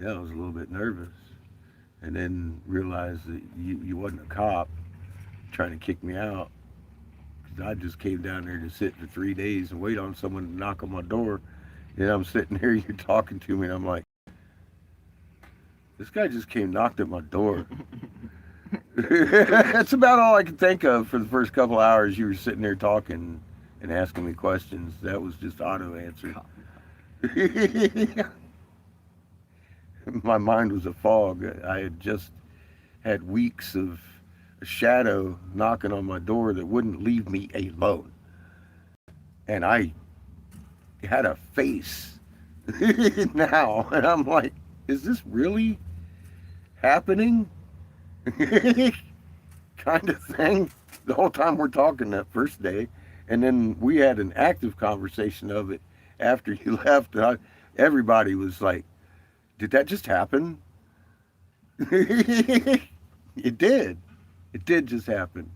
Yeah, I was a little bit nervous. And then realized that you wasn't a cop trying to kick me out. Because I just came down there to sit for 3 days and wait on someone to knock on my door. And I'm sitting there, you're talking to me, and I'm like, this guy just came knocked at my door. That's about all I could think of for the first couple hours. You were sitting there talking and asking me questions. That was just auto answered. My mind was a fog. I had just had weeks of a shadow knocking on my door that wouldn't leave me alone. And I had a face now. And I'm like, is this really happening? Kind of thing. The whole time we're talking that first day. And then we had an active conversation of it after you left. Everybody was like, did that just happen? It did. It did just happen.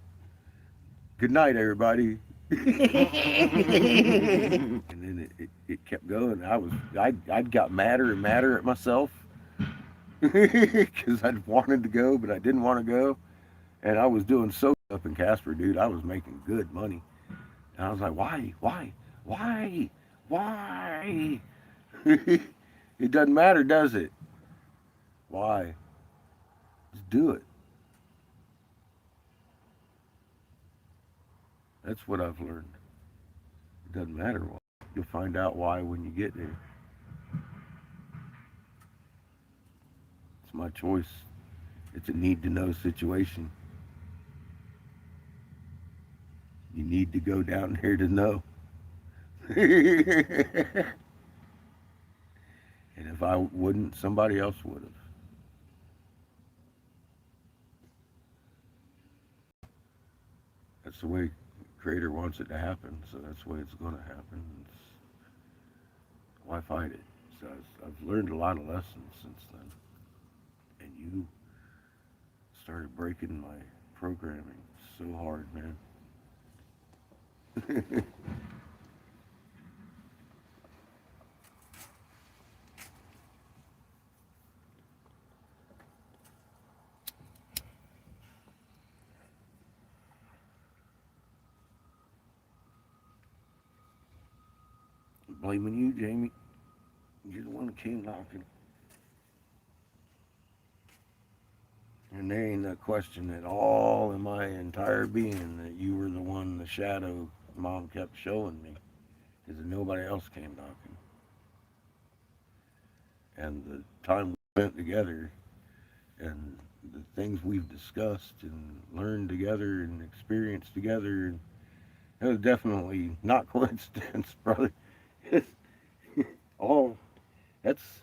Good night, everybody. And then it kept going. I'd got madder and madder at myself because I'd wanted to go, but I didn't want to go. And I was doing so up in Casper, dude. I was making good money. And I was like, why? It doesn't matter, does it? Why? Just do it. That's what I've learned. It doesn't matter why. You'll find out why when you get there. It's my choice. It's a need-to-know situation. You need to go down there to know. And if I wouldn't, somebody else would have. That's the way Creator wants it to happen, so that's the way it's going to happen. Why fight it? So I've learned a lot of lessons since then. And you started breaking my programming so hard, man. Blaming you, Jamie. You're the one who came knocking. And there ain't a question at all in my entire being that you were the one, the shadow Mom kept showing me. Because nobody else came knocking. And the time we spent together and the things we've discussed and learned together and experienced together, and it was definitely not coincidence, brother. All that's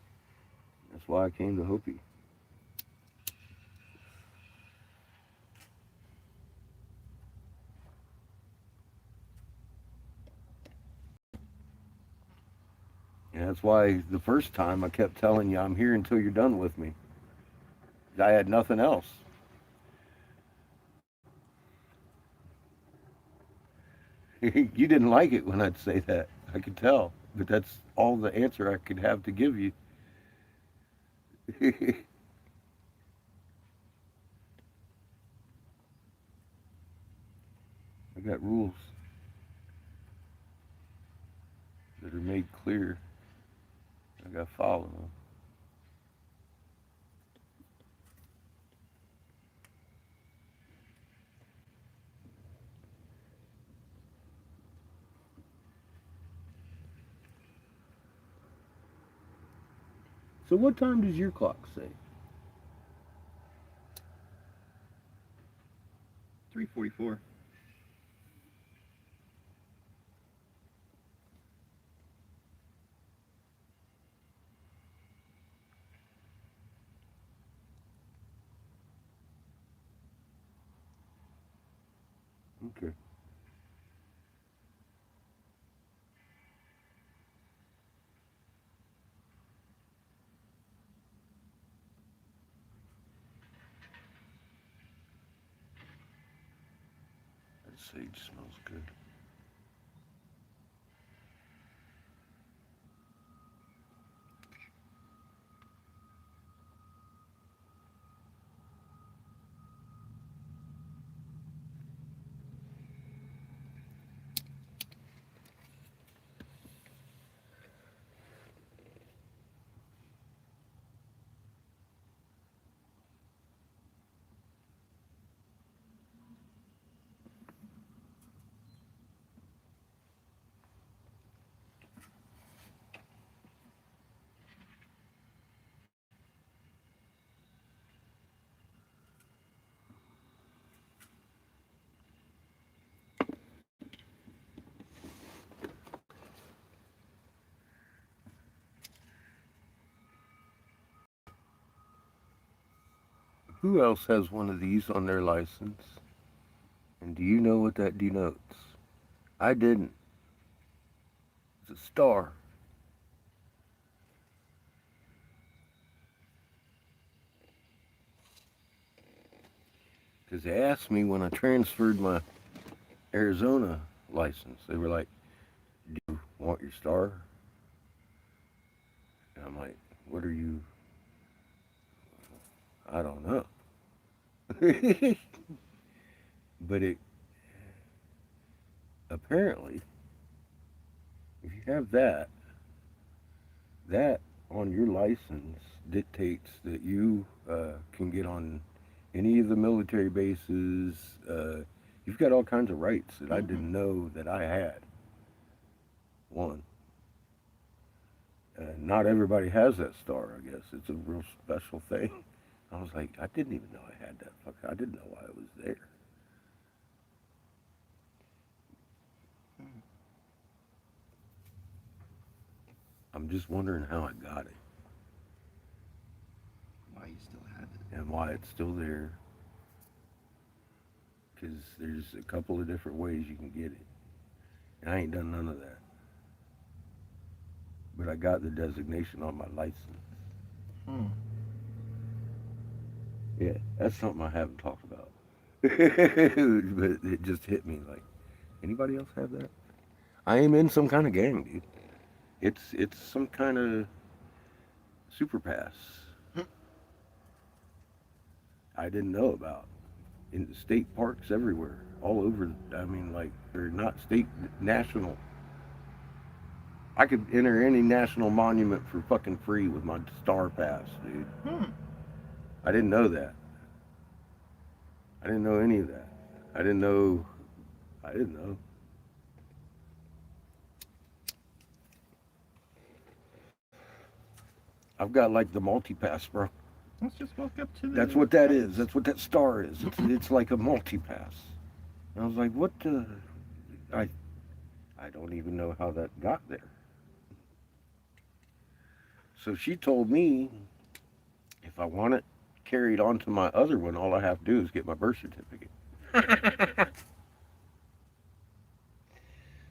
why I came to Hopi. And that's why the first time I kept telling you I'm here until you're done with me. I had nothing else. You didn't like it when I'd say that. I could tell. But that's all the answer I could have to give you. I got rules that are made clear. I got to follow them. So what time does your clock say? 3:44. Okay. That sage smells good. Who else has one of these on their license? And do you know what that denotes? I didn't. It's a star. Because they asked me when I transferred my Arizona license, they were like, "Do you want your star?" And I'm like, "What are you?" I don't know. But it apparently, if you have that, that on your license dictates that you can get on any of the military bases. You've got all kinds of rights that I didn't know that I had. One. Not everybody has that star, I guess. It's a real special thing. I was like, I didn't even know I had that. Fuck, I didn't know why it was there. I'm just wondering how I got it Why you still have it? and why it's still there. because there's a couple of different ways you can get it. And I ain't done none of that. But I got the designation on my license. Yeah, that's something I haven't talked about. But it just hit me like, anybody else have that? I am in some kind of gang, dude. It's some kind of super pass. I didn't know about. In state parks everywhere, all over. I mean, like, they're not state, national. I could enter any national monument for fucking free with my star pass, dude. I didn't know that. I didn't know any of that. I didn't know. I've got like the multi-pass, bro. Let's just walk up to the. That's what that is. That's what that star is. It's like a multi-pass. And I was like, what the? I don't even know how that got there. So she told me if I want it carried onto my other one, all I have to do is get my birth certificate.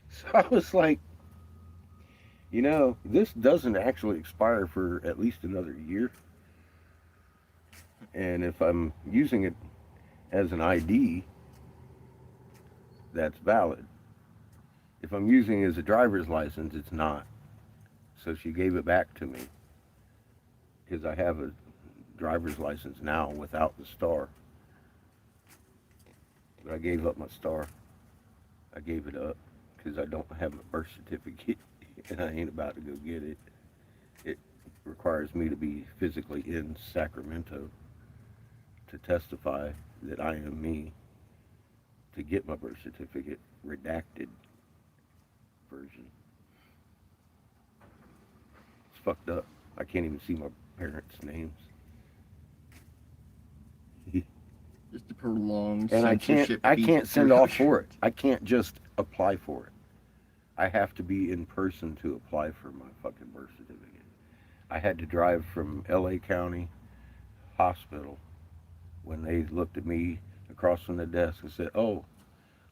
So I was like, this doesn't actually expire for at least another year. And if I'm using it as an ID, that's valid. If I'm using it as a driver's license, it's not. So she gave it back to me because I have a driver's license now without the star. But I gave up my star. I gave it up because I don't have a birth certificate and I ain't about to go get it. It requires me to be physically in Sacramento to testify that I am me to get my birth certificate, redacted version. It's fucked up. I can't even see my parents' names. Just a prolonged And I censorship can't send beat. off for it. I can't just apply for it. I have to be in person to apply for my fucking birth certificate. I had to drive from LA County Hospital when they looked at me across from the desk and said, "Oh,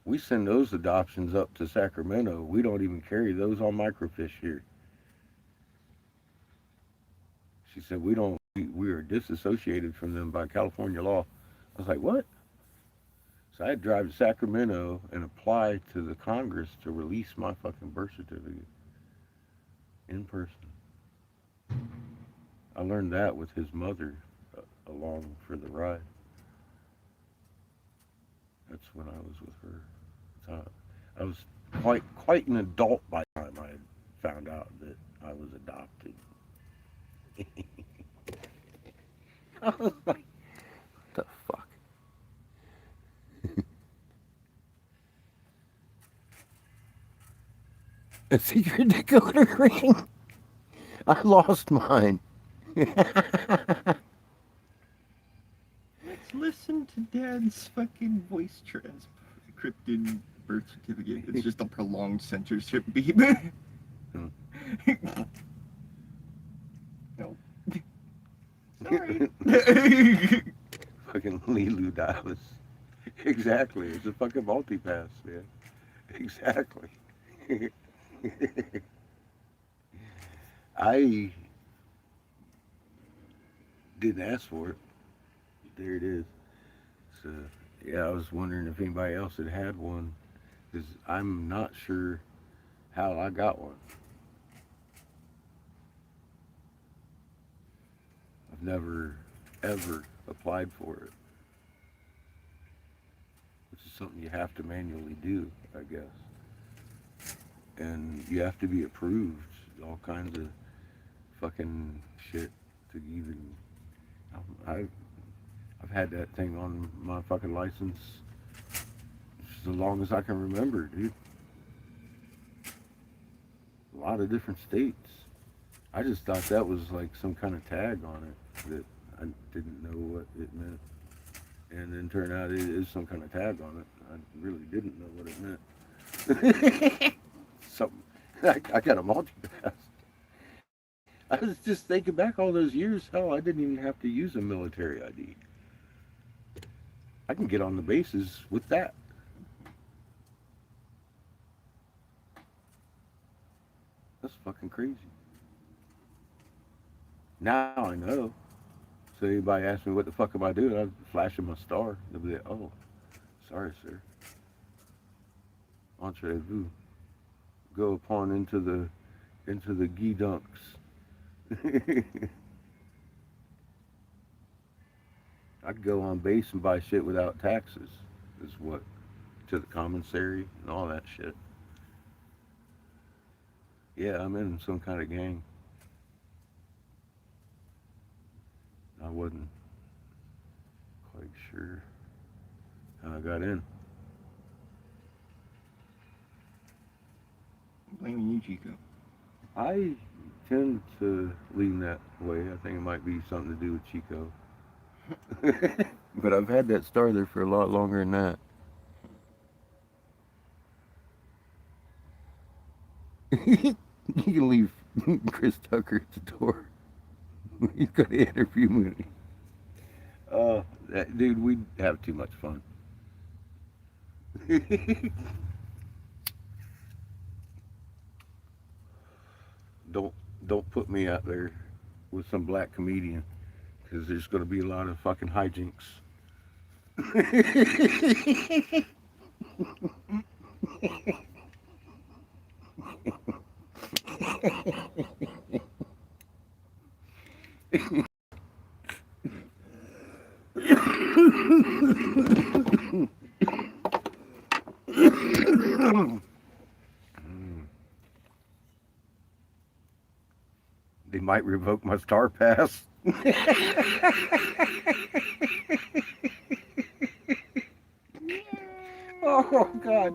we send those adoptions up to Sacramento. We don't even carry those on microfiche here." She said, we are disassociated from them by California law. I was like, what? So I had to drive to Sacramento and apply to the Congress to release my fucking birth certificate in person. I learned that with his mother along for the ride. That's when I was with her. So I was quite an adult by the time I had found out that I was adopted. I was like, what the fuck? A secret decoder ring? I lost mine. Let's listen to Dad's fucking voice encrypted birth certificate. It's just a prolonged censorship beep. No. Sorry. Fucking Lilu Dallas. Exactly. It's a fucking multi-pass, man. Exactly. I didn't ask for it. There it is. So, yeah, I was wondering if anybody else had one, because I'm not sure how I got one. I've never, ever applied for it, which is something you have to manually do, I guess. And you have to be approved, all kinds of fucking shit to even. I've had that thing on my fucking license as long as I can remember, dude. A lot of different states. I just thought that was like some kind of tag on it that I didn't know what it meant. And then turned out it is some kind of tag on it. I really didn't know what it meant. Something. I got a multi-pass. I was just thinking back all those years, hell, I didn't even have to use a military ID. I can get on the bases with that. That's fucking crazy. Now I know. So anybody asks me what the fuck am I doing, I'm flashing my star. They'll be like, oh, sorry, sir. Entrez-vous. Go upon into the gee dunks. I'd go on base and buy shit without taxes. Is what to the commissary and all that shit. Yeah, I'm in some kind of gang. I wasn't quite sure how I got in. I'm blaming you, Chico. I tend to lean that way. I think it might be something to do with Chico. But I've had that star there for a lot longer than that. You can leave Chris Tucker at the door. He's got to interview me. That dude, we'd have too much fun. Don't put me out there with some black comedian, because there's going to be a lot of fucking hijinks. They might revoke my star pass. Oh God.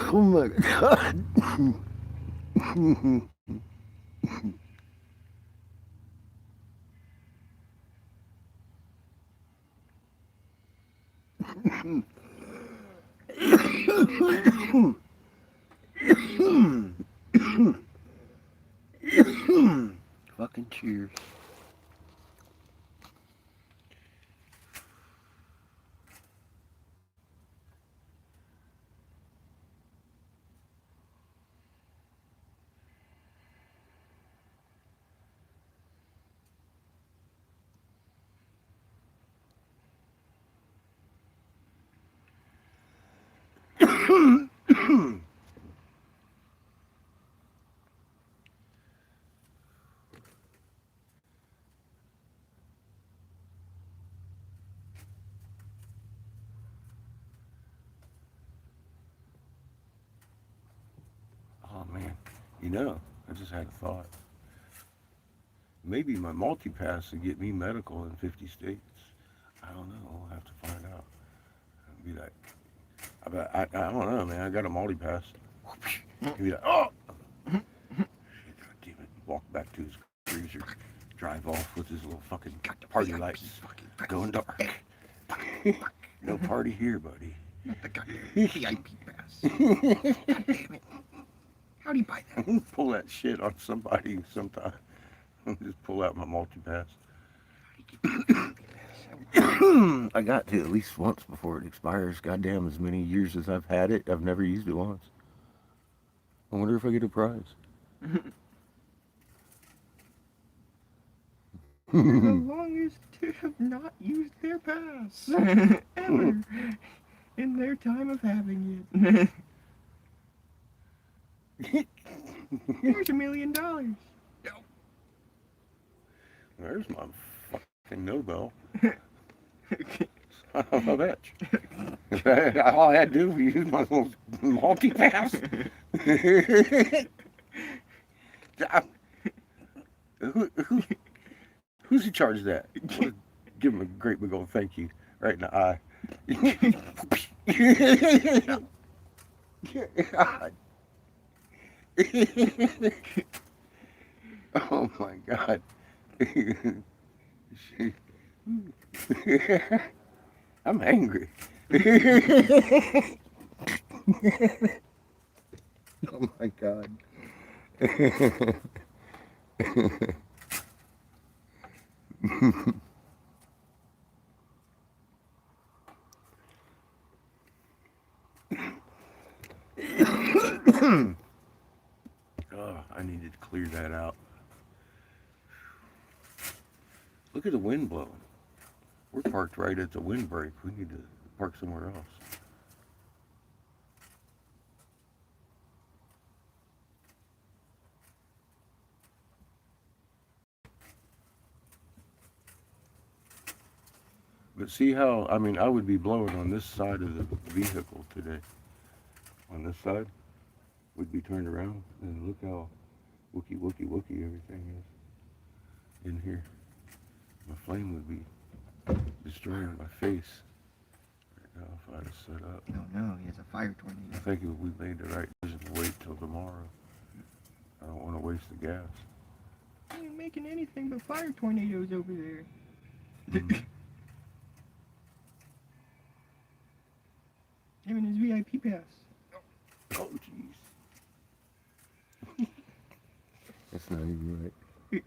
Oh my God. Fucking cheers. Oh man, I just had a thought. Maybe my multi-pass would get me medical in 50 states. I don't know. I'll have to find out. I'd be like, I don't know, man. I got a multi-pass. He'd be like, oh! Shit, God damn it. Walk back to his cruiser. Drive off with his little fucking party lights. Going dark. No party here, buddy. Not the goddamn VIP pass. God damn it. How do you buy that? Pull that shit on somebody sometime. Just pull out my multi-pass. I got to at least once before it expires. Goddamn, as many years as I've had it, I've never used it once. I wonder if I get a prize. They're the longest to have not used their pass ever in their time of having it. Here's $1 million. There's my fucking Nobel. Son of a bitch. All I had to do was use my little multi-pass. Who's in charge of that? Give him a great big old thank you right in the eye. God. Oh my God. I'm angry. Oh my God. Oh, I needed to clear that out. Look at the wind blowing. We're parked right at the windbreak. We need to park somewhere else. But see how, I mean, I would be blowing on this side of the vehicle today. On this side, we'd be turned around, and look how wookie everything is in here. My flame would be destroying my face right now if I'd have set up. No, he has a fire I tornado. think if we made the right decision to wait till tomorrow, I don't want to waste the gas. He ain't making anything but fire tornadoes over there. Even his VIP pass. Oh, jeez. That's not even right.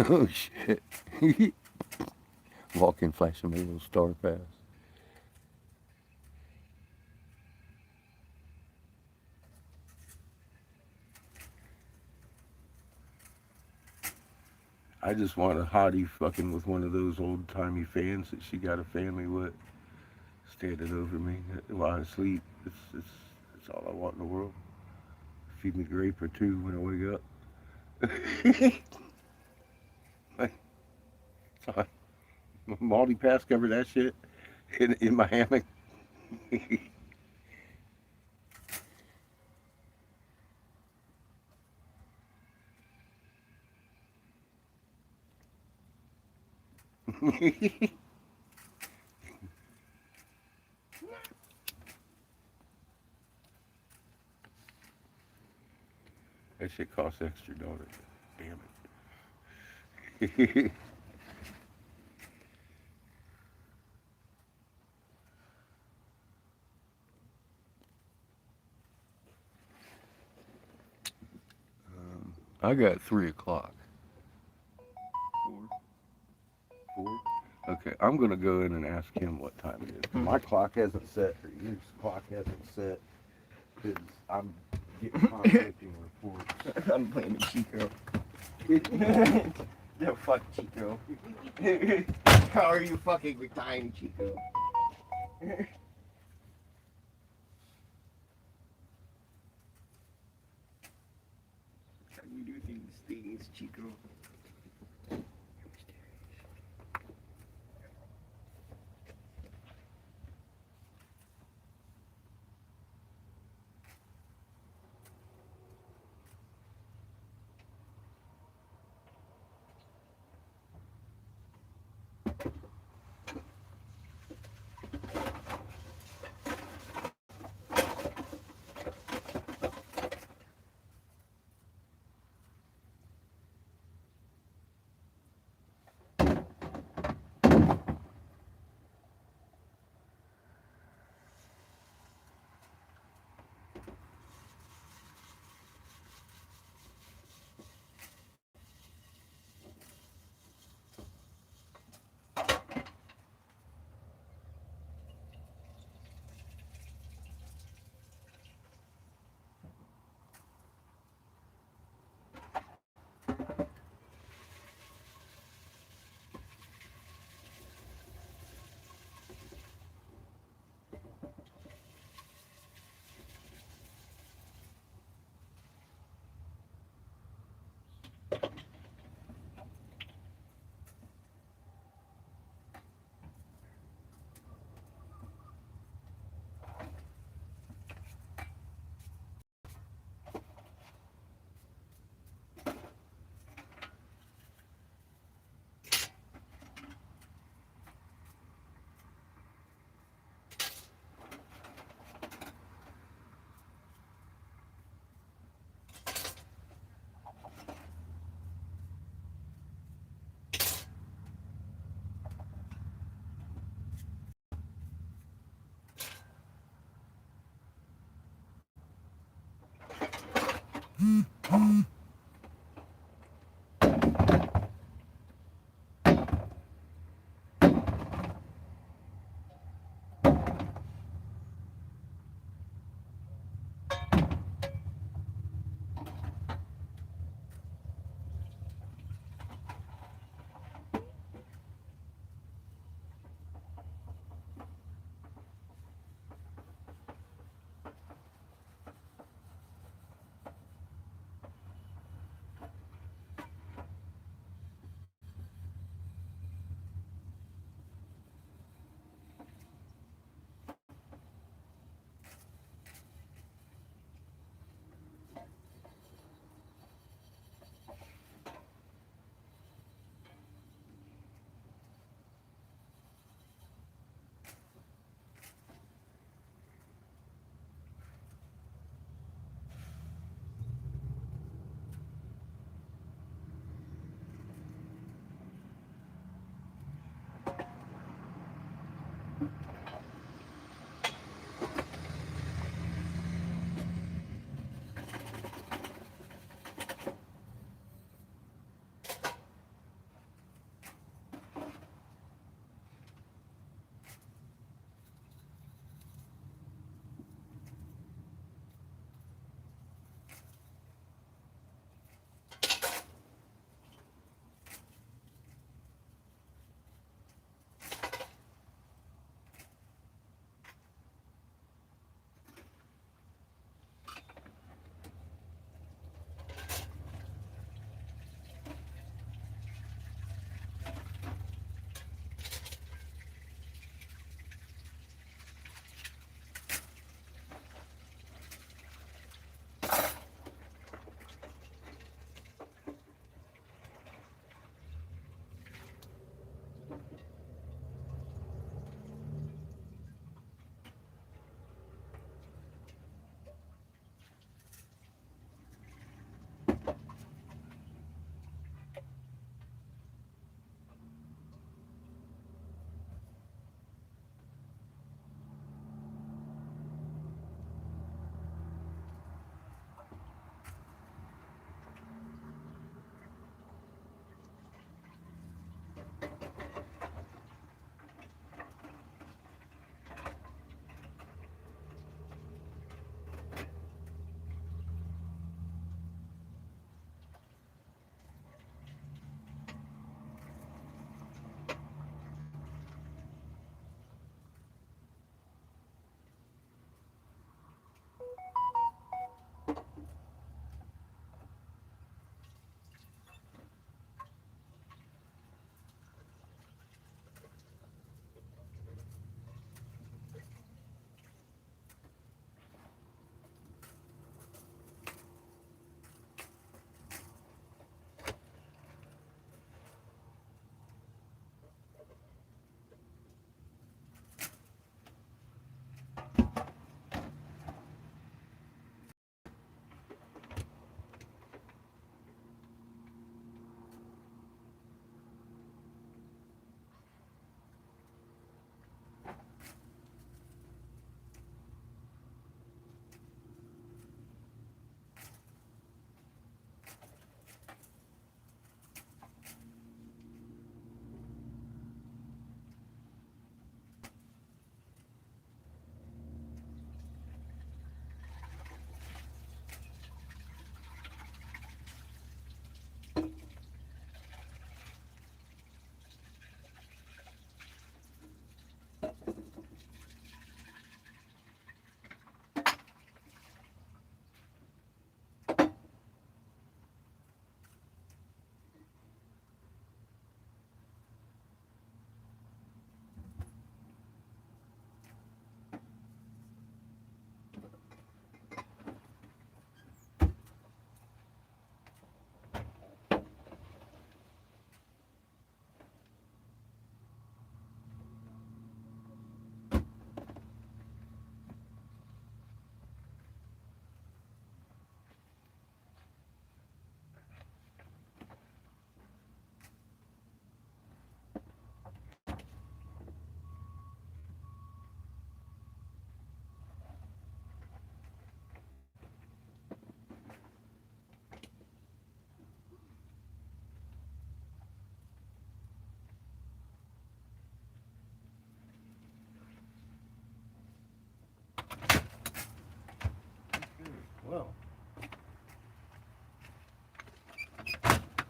Oh, shit. Walk in, flashing my little star pass. I just want a hottie fucking with one of those old timey fans that she got a family with, standing over me while I sleep. It's all I want in the world. Feed me grape or two when I wake up. Like, so multi-pass cover that shit in my hammock. That shit costs extra, don't it? Damn it. I got 3 o'clock. 4? Okay, I'm gonna go in and ask him what time it is. My clock hasn't set, or his clock hasn't set, because I'm getting conflicting reports. I'm blaming Chico. No, fuck Chico. How are you fucking with time, Chico? How you do things, Chico?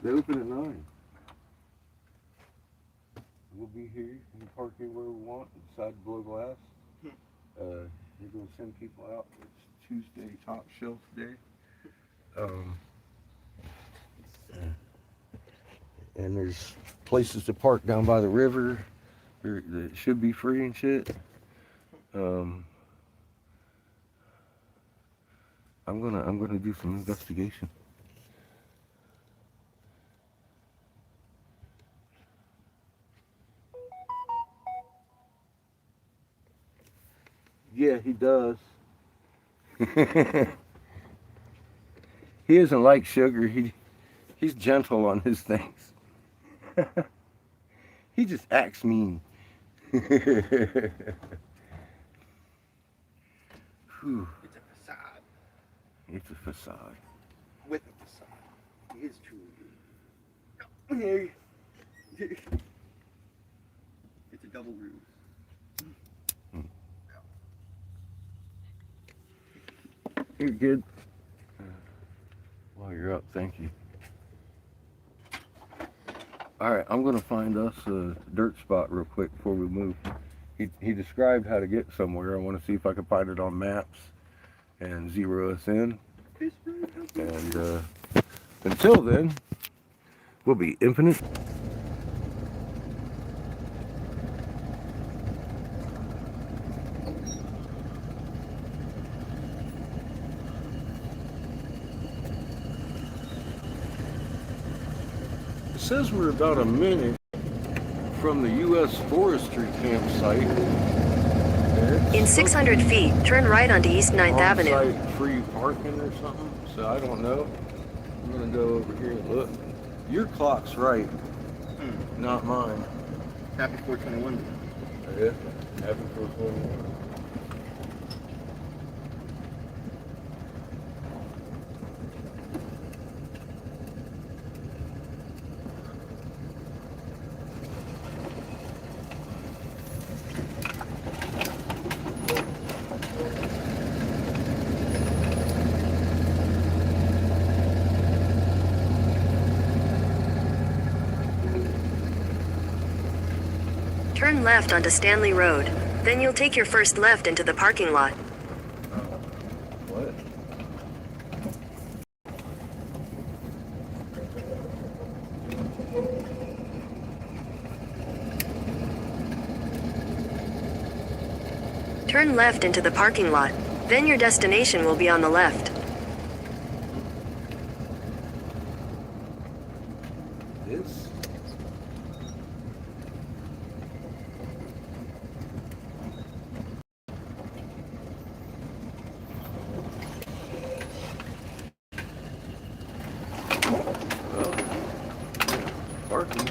They open at 9. We'll be here. We can park anywhere we want inside below glass. They're going to send people out. It's Tuesday Top Shelf Day. And there's places to park down by the river that should be free and shit. I'm gonna do some investigation. Yeah, he does. He isn't like Sugar. He's gentle on his things. He just acts mean. Whew. It's a facade. It's a facade. With a facade. He is truly. It's a double ruse. You're good. While you're up, thank you. All right, I'm gonna find us a dirt spot real quick before we move. He described how to get somewhere. I want to see if I can find it on maps and zero us in. And until then, we'll be infinite. It says we're about a minute from the U.S. Forestry campsite. In 600 feet, turn right onto East 9th Avenue. On-site free parking or something, so I don't know. I'm gonna go over here and look. Your clock's right, not mine. Happy 421. Yeah, happy 421. Turn left onto Stanley Road. Then you'll take your first left into the parking lot. What? Turn left into the parking lot. Then your destination will be on the left. This? Well, parking.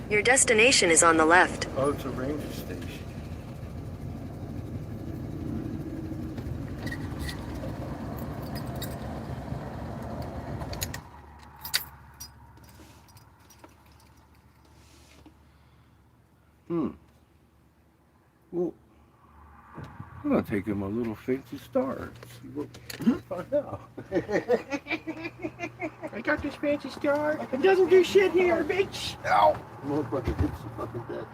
Your destination is on the left. Oh, it's a ranger station. Well, I'm gonna take him a little fancy star. See what we can find out. I got this fancy star. It doesn't do shit here, bitch. Ow! Motherfucker hits the fucking deck.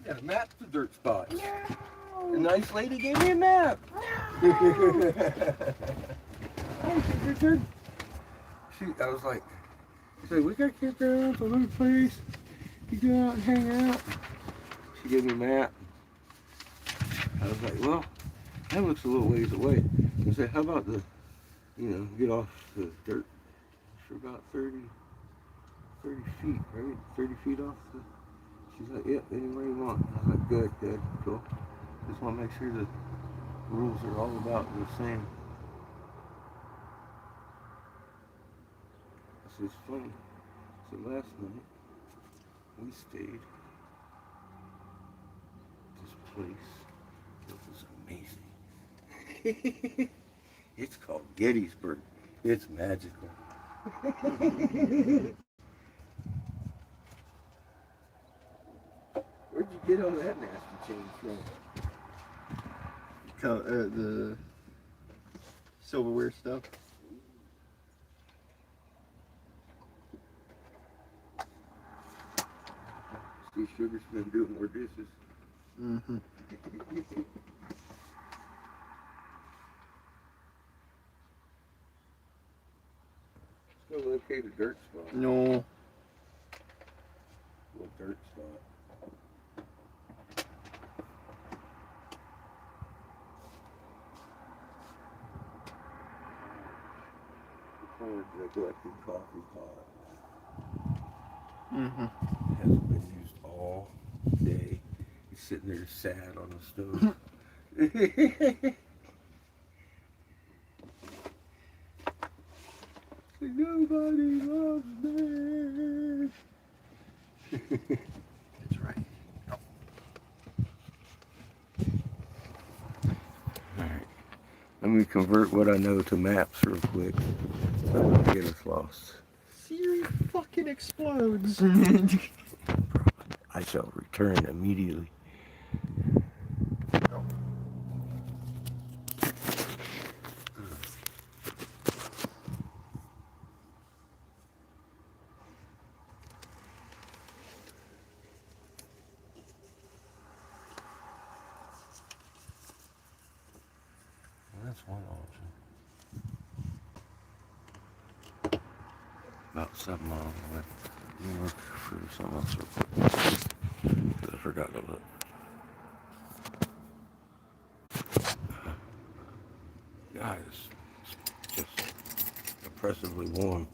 Got a map to dirt spots. No. A nice lady gave me a map. I was like, she said, we got campgrounds all over the place. You go out and hang out. She gave me a map. I was like, well, that looks a little ways away. I said, how about the, get off the dirt for about 30 feet, right? 30 feet off the, she's like, yep, anywhere you want. I was like, good, cool. Just want to make sure the rules are all about the same. This is funny. So last night, we stayed at this place. It was amazing. It's called Gettysburg. It's magical. Where'd you get all that nasty change from? The silverware stuff. Steve Sugar's been doing more dishes. Mm-hmm. Still locate a dirt spot. No. Little dirt spot. Neglected coffee pot. Mm-hmm. Hasn't been used all day. He's sitting there sad on the stove. Nobody loves me. That's right. Alright. Let me convert what I know to maps real quick. So I don't get us lost. Siri fucking explodes. I shall return immediately. That's one option. About 7 miles away. Let me look for something else real quick. 'Cause I forgot to look. God, it's just oppressively warm.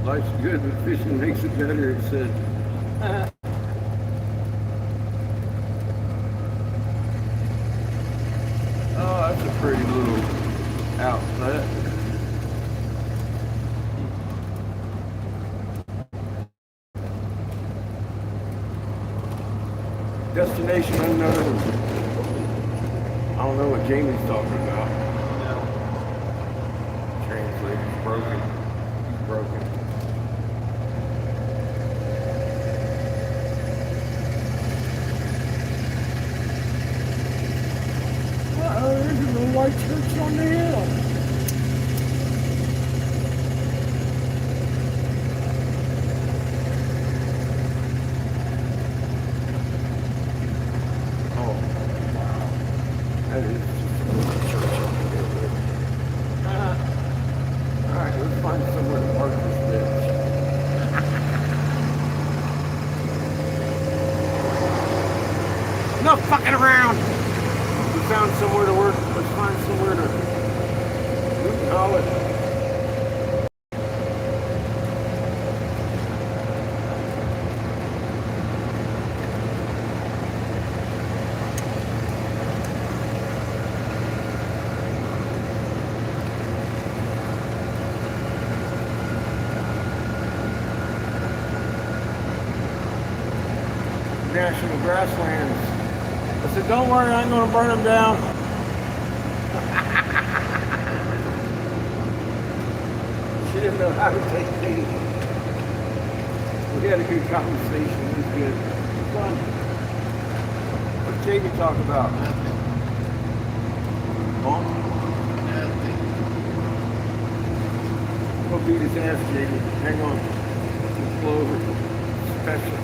Life's good, but fishing makes it better, it said. Oh, that's a pretty little outlet. Destination unknown. I don't know what Jamie's talking about. Translator's broken. He's broken. There's a little white church on the hill. Oh, wow. That is just a little church on the hill. Alright, let's find somewhere to park this bitch. No fucking around! We found somewhere to work. Let's find somewhere to call it. National Grasslands. I said, don't worry, I ain't gonna burn them down. She didn't know how to take me. We had a good conversation. It was good. It was fun. What's Jamie talk about? Huh? Go beat his ass, Jamie. Hang on. Just pull over. Special.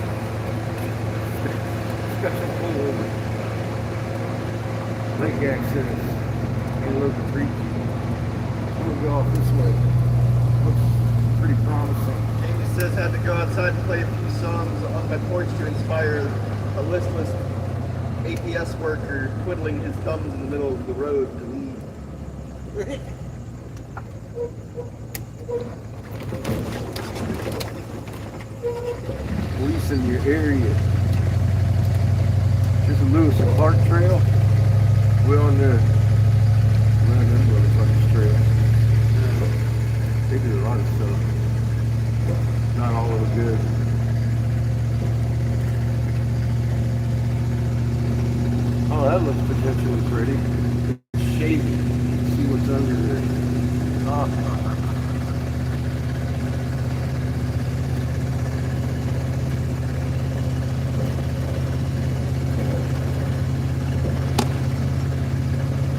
Special pull over. Lake access. Get a little creek. We'll go off this way. Looks pretty promising. Jamie says had to go outside and play a few songs on my porch to inspire a listless APS worker twiddling his thumbs in the middle of the road to leave. Police in your area. There's a Lewis and Clark trail. We're on the run them motherfuckers trail. They do a lot of stuff. Not all of it good. Oh, that looks potentially pretty. It's shady. See what's under there. Oh.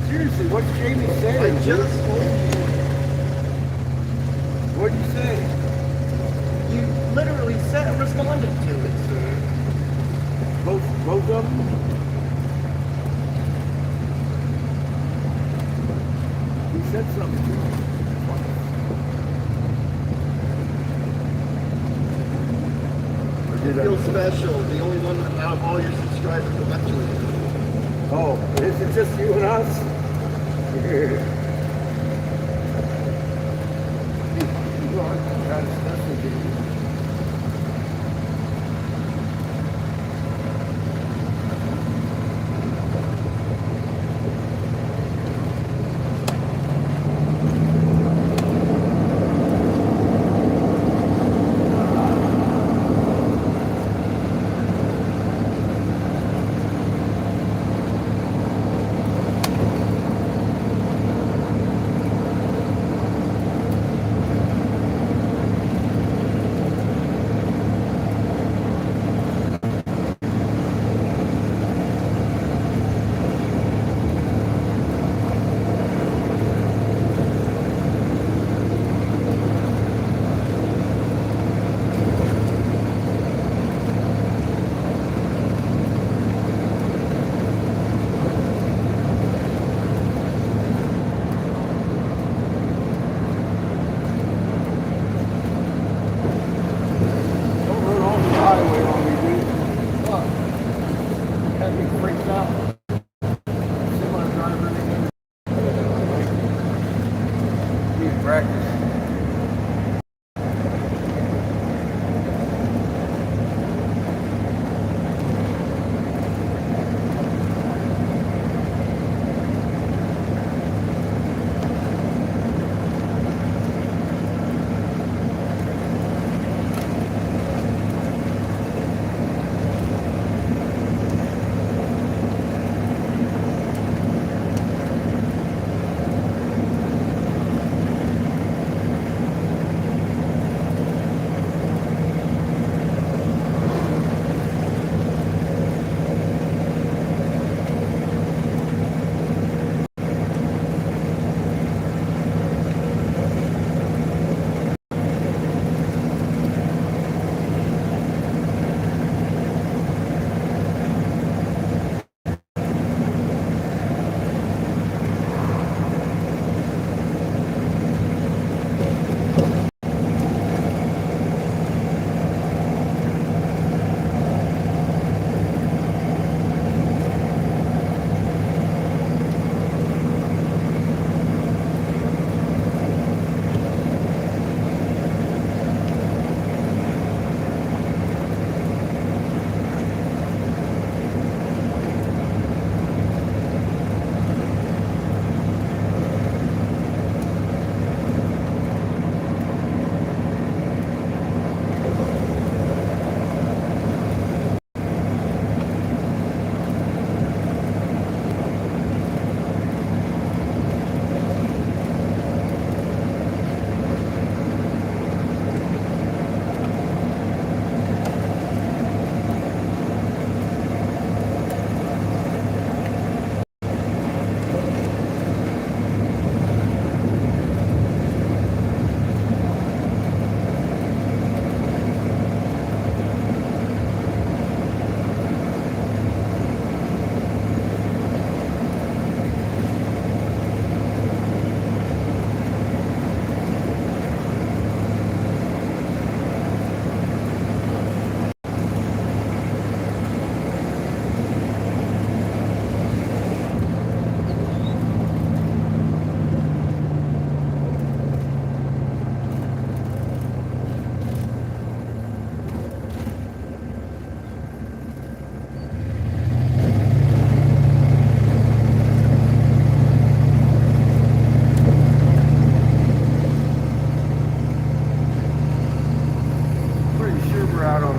Seriously, what's Jamie saying? I just told you. What'd you say? You literally responded to it, sir. Both of them? He said something to me. Or You did feel I? special. The only one out of all your subscribers who actually. Oh, is it just you and us?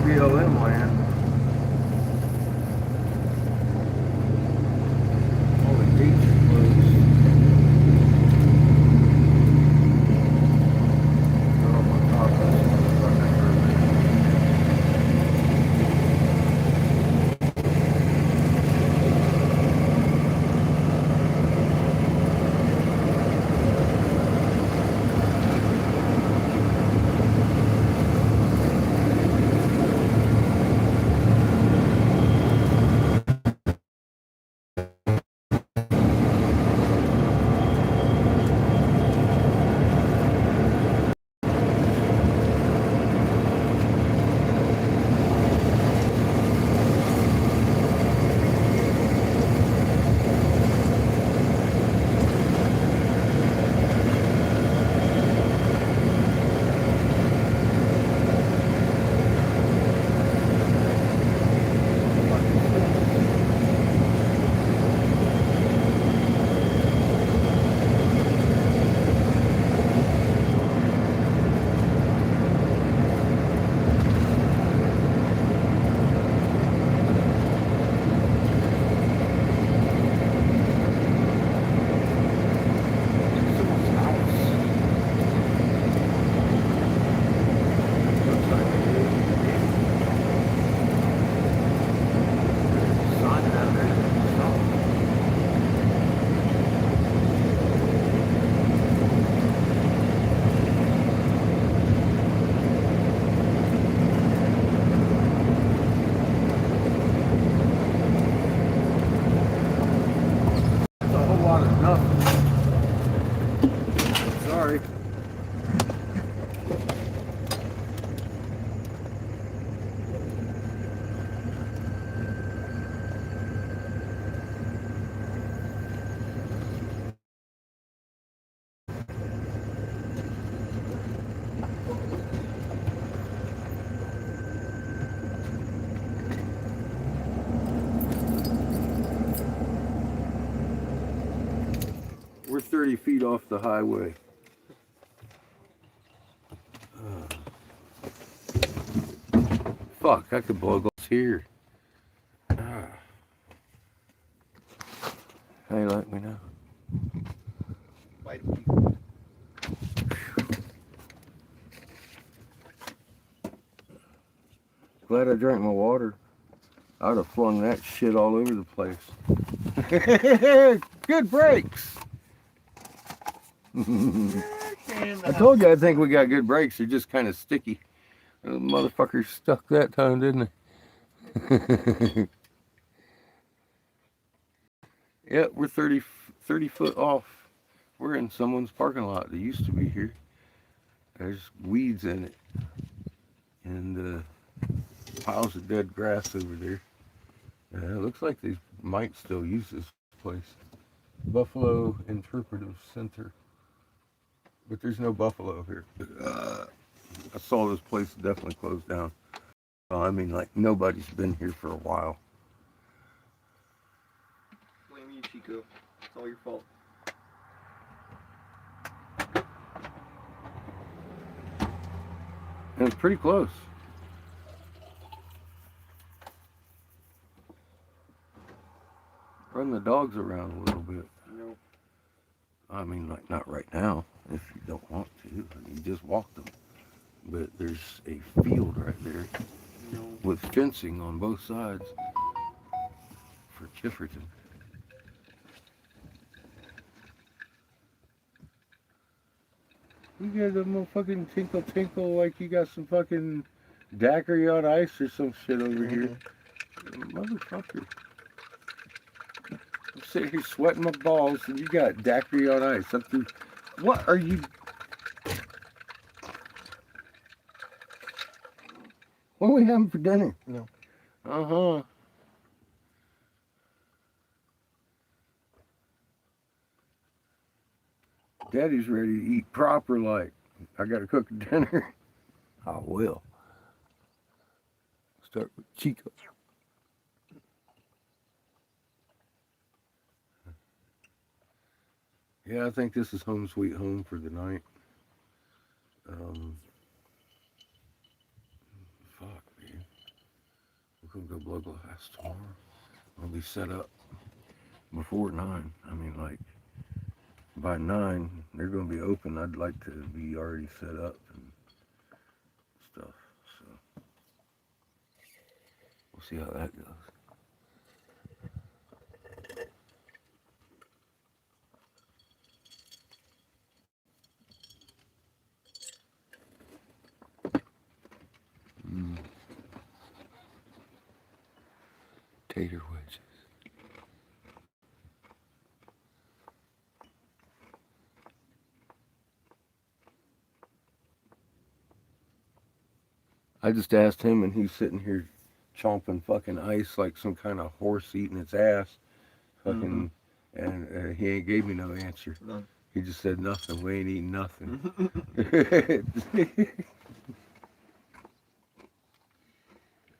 BLM land. All the gates are closed. Oh my God, this motherfucker's hurting. Someone's house. Looks like it is. Sign down there. Stop. That's a whole lot of nothing. Sorry. We're 30 feet off the highway. Fuck, I could blow glass here. Ah. Hey, let me know. Why do we- Glad I drank my water. I'd have flung that shit all over the place. Good brakes. I told you I think we got good brakes. They're just kind of sticky. The motherfucker stuck that time, didn't he? Yeah, we're 30 foot off. We're in someone's parking lot that used to be here. There's weeds in it. And piles of dead grass over there. It looks like they might still use this place. Buffalo Interpretive Center. But there's no buffalo here. I saw this place definitely closed down. I mean, like, nobody's been here for a while. Blame you, Chico. It's all your fault. And it's pretty close. Run the dogs around a little bit. No. I mean, like, not right now, if you don't want to. I mean, just walk them. But there's a field right there No. with fencing on both sides for Chifferton. You got a motherfucking tinkle tinkle like you got some fucking daiquiri on ice or some shit over here. Motherfucker. I'm sitting here sweating my balls and you got daiquiri on ice. Up through, what are you? What are we having for dinner? No. Uh-huh. Daddy's ready to eat proper like. I gotta cook dinner. I will. Start with Chico. Yeah, I think this is home sweet home for the night. Fuck, man. We're gonna go blow glass tomorrow. I'll be set up before 9. I mean, like, by 9, they're gonna be open. I'd like to be already set up and stuff. So, we'll see how that goes. Mm. Tater wedges. I just asked him, and he's sitting here chomping fucking ice like some kind of horse eating its ass. Fucking, and he ain't gave me no answer. None. He just said nothing. We ain't eating nothing.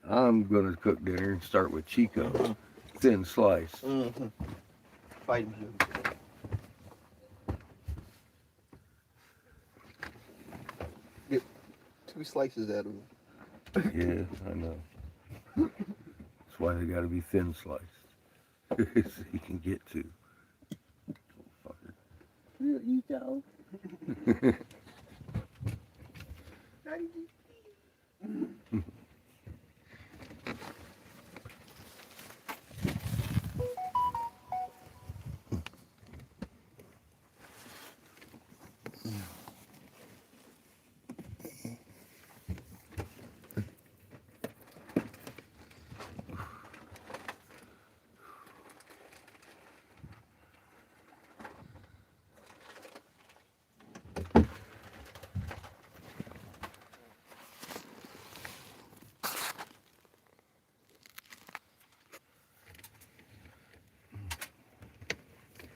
I'm gonna cook dinner and start with Chico, thin slice. Fighting him. 2 slices out of him. Yeah, I know. That's why they gotta be thin sliced, so you can get to. Fucker. Will you go?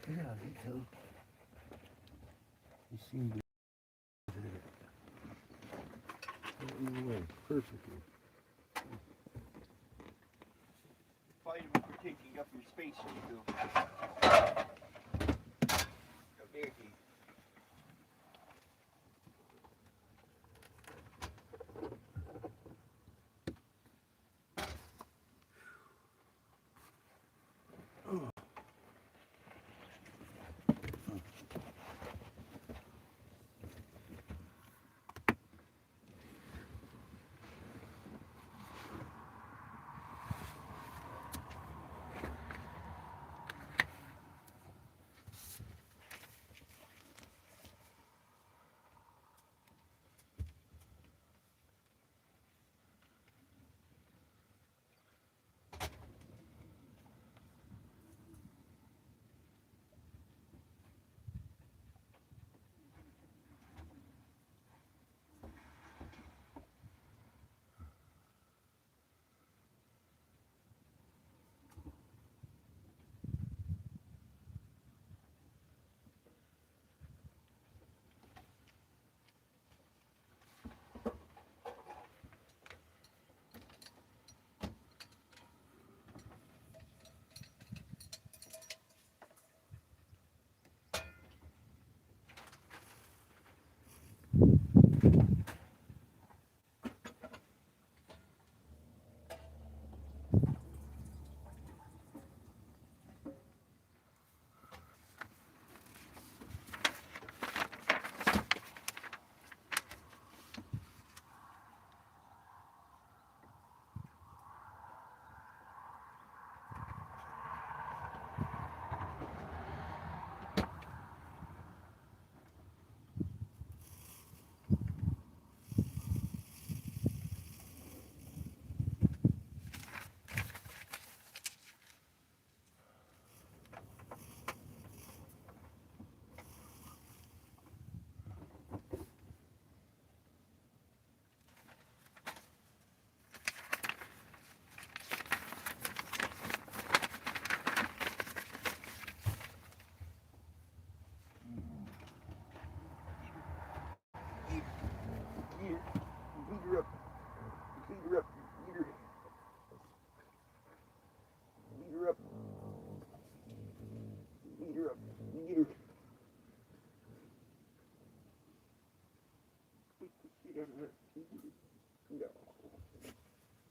Yeah, Vito. You seem to get away perfectly. Fight him for taking up your space, Chico. How dare he?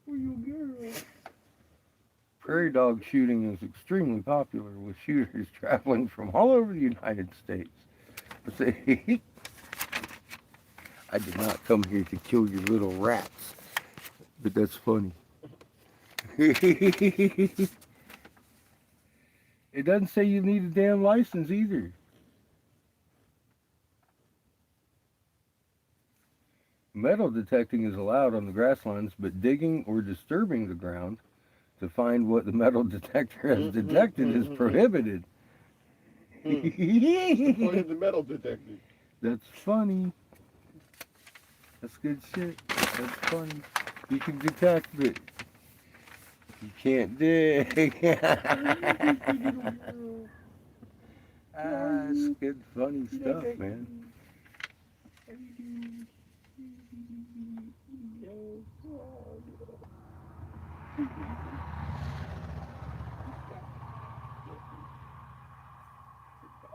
For your girl. Prairie dog shooting is extremely popular with shooters traveling from all over the United States. See, I did not come here to kill your little rats, but that's funny. It doesn't say you need a damn license either. Metal detecting is allowed on the grasslands, but digging or disturbing the ground to find what the metal detector has detected is prohibited. What is the metal detector? That's funny. That's good shit. That's funny. You can detect, but you can't dig. It's good, funny stuff, man.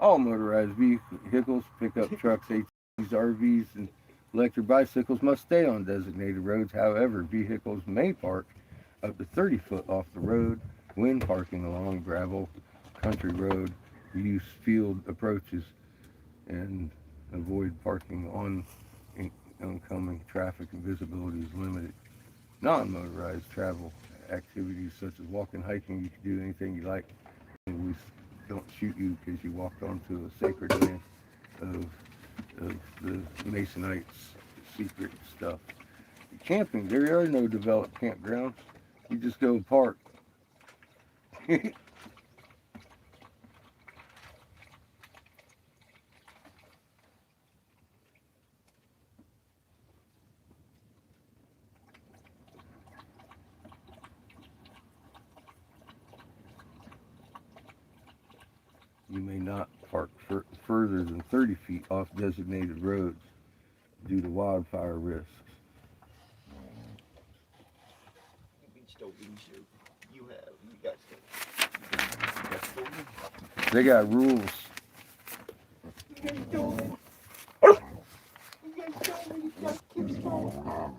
All motorized vehicles, pickup trucks, ATVs, RVs, and electric bicycles must stay on designated roads. However, vehicles may park up to 30 foot off the road when parking along gravel, country road, use field approaches, and avoid parking on oncoming traffic and visibility is limited. Non-motorized travel activities such as walking, hiking, you can do anything you like. And we don't shoot you because you walked onto a sacred land of the Masonites' secret stuff. Camping, there are no developed campgrounds. You just go park. You may not park further than 30 feet off designated roads due to wildfire risks. Beach don't lose you guys don't. They got rules. You guys don't. You guys don't. You guys keep strong.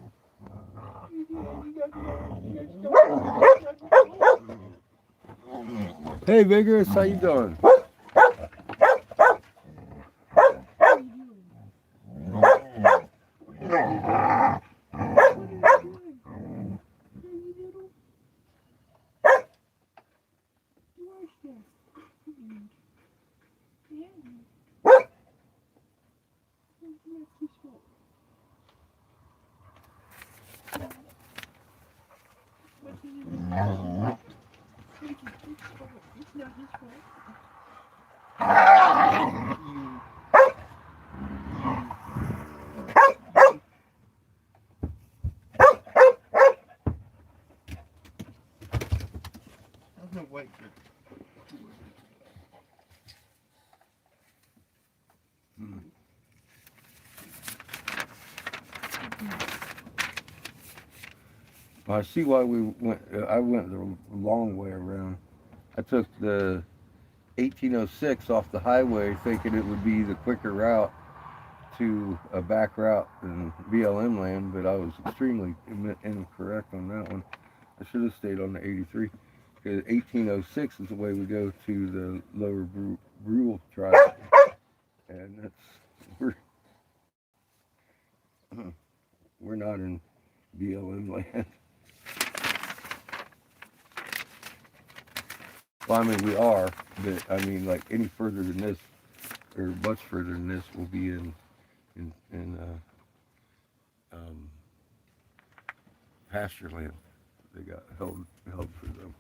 Hey, Vigorous, how you doing? Wait. I see why we went. I went the long way around. I took the 1806 off the highway, thinking it would be the quicker route to a back route in BLM land, but I was extremely incorrect on that one. I should have stayed on the 83. Because 1806 is the way we go to the lower Brule tribe, and we're not in BLM land. Well, I mean we are, but I mean like any further than this, or much further than this, will be in pasture land. They got held for them.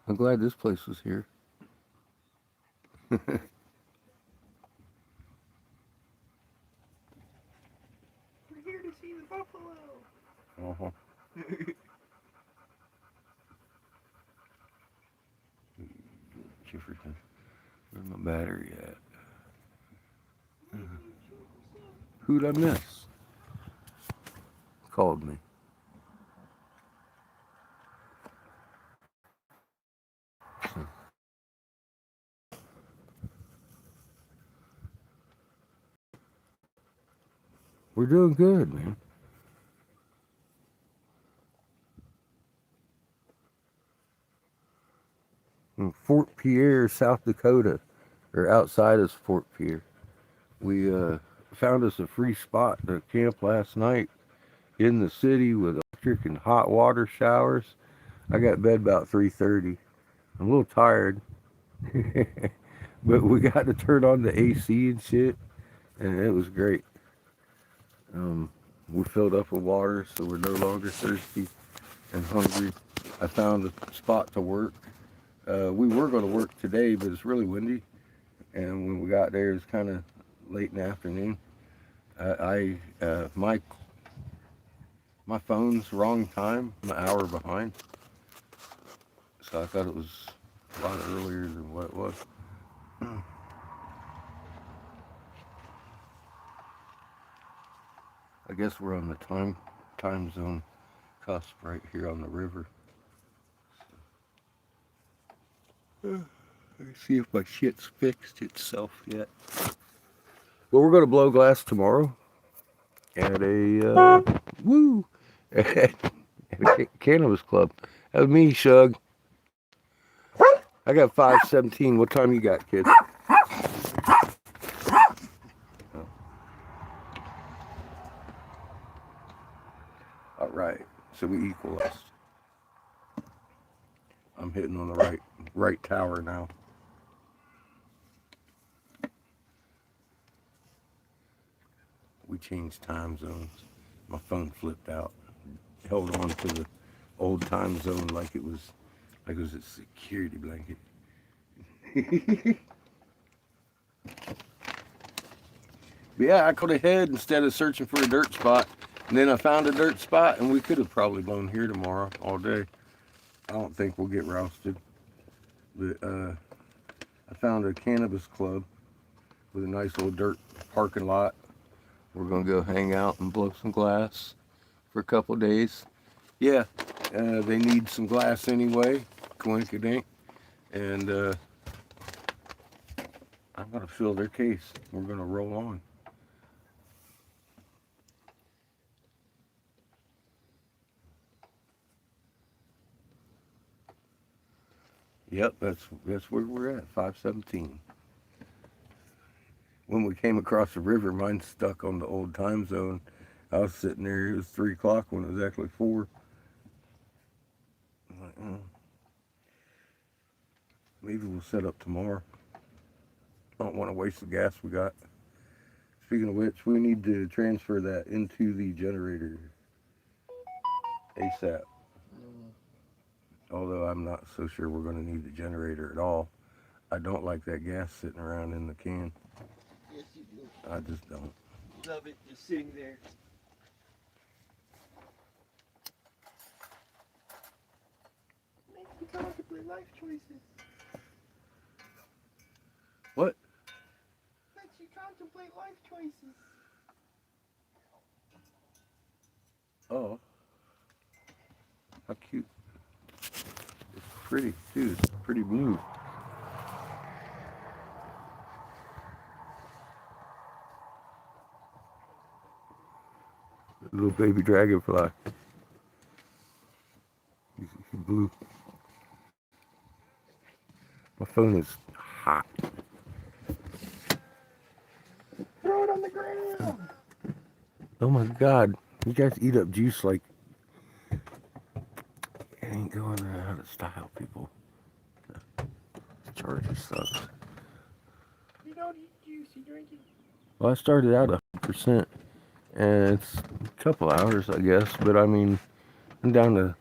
I'm glad this place was here. We're here to see the buffalo. Uh-huh. Jefferson. Where's my battery at? Who'd I miss? Called me. We're doing good, man. Fort Pierre, South Dakota, or outside of Fort Pierre. We found us a free spot to camp last night in the city with electric and hot water showers. I got to bed about 3:30. I'm a little tired, but we got to turn on the AC and shit, and it was great. We filled up with water, so we're no longer thirsty and hungry. I found a spot to work. We were going to work today, but it's really windy, and when we got there, it was kind of late in the afternoon. My phone's wrong time. I'm an hour behind, so I thought it was a lot earlier than what it was. I guess we're on the time zone cusp right here on the river. Let's see if my shit's fixed itself yet. Well, we're gonna blow glass tomorrow at a at a cannabis club. That was me, Shug. I got 5:17. What time you got, kid? All right, so we equalized. I'm hitting on the right tower now. We changed time zones. My phone flipped out. Held on to the old time zone like it was a security blanket. But yeah, I could have head instead of searching for a dirt spot. And then I found a dirt spot, and we could have probably blown here tomorrow all day. I don't think we'll get rousted. But I found a cannabis club with a nice little dirt parking lot. We're going to go hang out and blow some glass for a couple of days. Yeah, they need some glass anyway. Coinkydink. And I'm going to fill their case. We're going to roll on. Yep, that's where we're at, 5:17. When we came across the river, mine's stuck on the old time zone. I was sitting there, it was 3 o'clock when it was actually 4. I'm like, maybe we'll set up tomorrow. I don't want to waste the gas we got. Speaking of which, we need to transfer that into the generator ASAP. Although I'm not so sure we're going to need the generator at all. I don't like that gas sitting around in the can. Yes, you do. I just don't. Love it, just sitting there. Makes me contemplate life choices. What? Makes you contemplate life choices. Oh. How cute. It's pretty, too. It's pretty blue. Little baby dragonfly. He's blue. My phone is hot. Throw it on the ground. Oh my god. You guys eat up juice like it ain't going out of style, people. The charger sucks. You don't eat juice, you drink it. Well, I started out 100%, and it's a couple hours, I guess, but I mean, I'm down to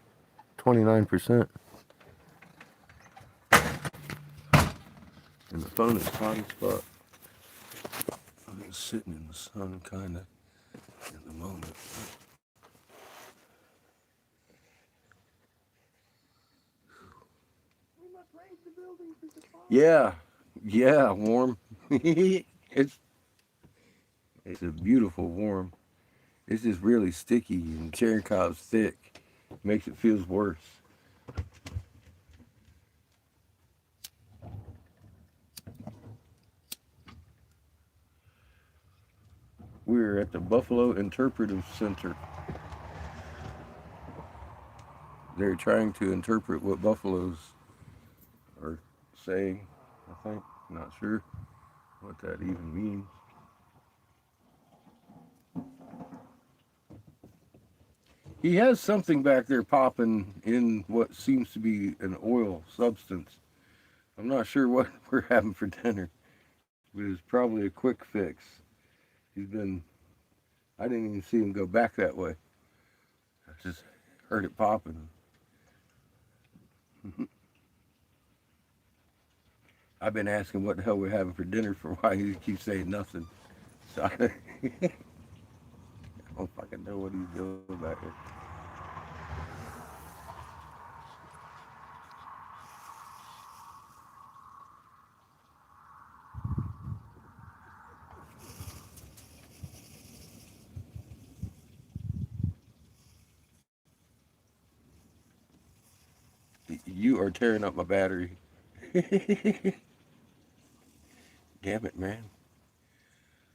29%. And the phone is hot as fuck. I'm just sitting in the sun, kind of, at the moment. We must raise the building for the Yeah, warm. it's a beautiful warm. It's just really sticky, and cherry cob's thick. Makes it feels worse. We're at the Buffalo Interpretive Center. They're trying to interpret what buffaloes are saying, I think. Not sure what that even means. He has something back there popping in what seems to be an oil substance. I'm not sure what we're having for dinner, but it's probably a quick fix. I didn't even see him go back that way. I just heard it popping. I've been asking what the hell we're having for dinner for a while. He keeps saying nothing. So I don't fucking know what he's doing back there. You are tearing up my battery. Damn it, man.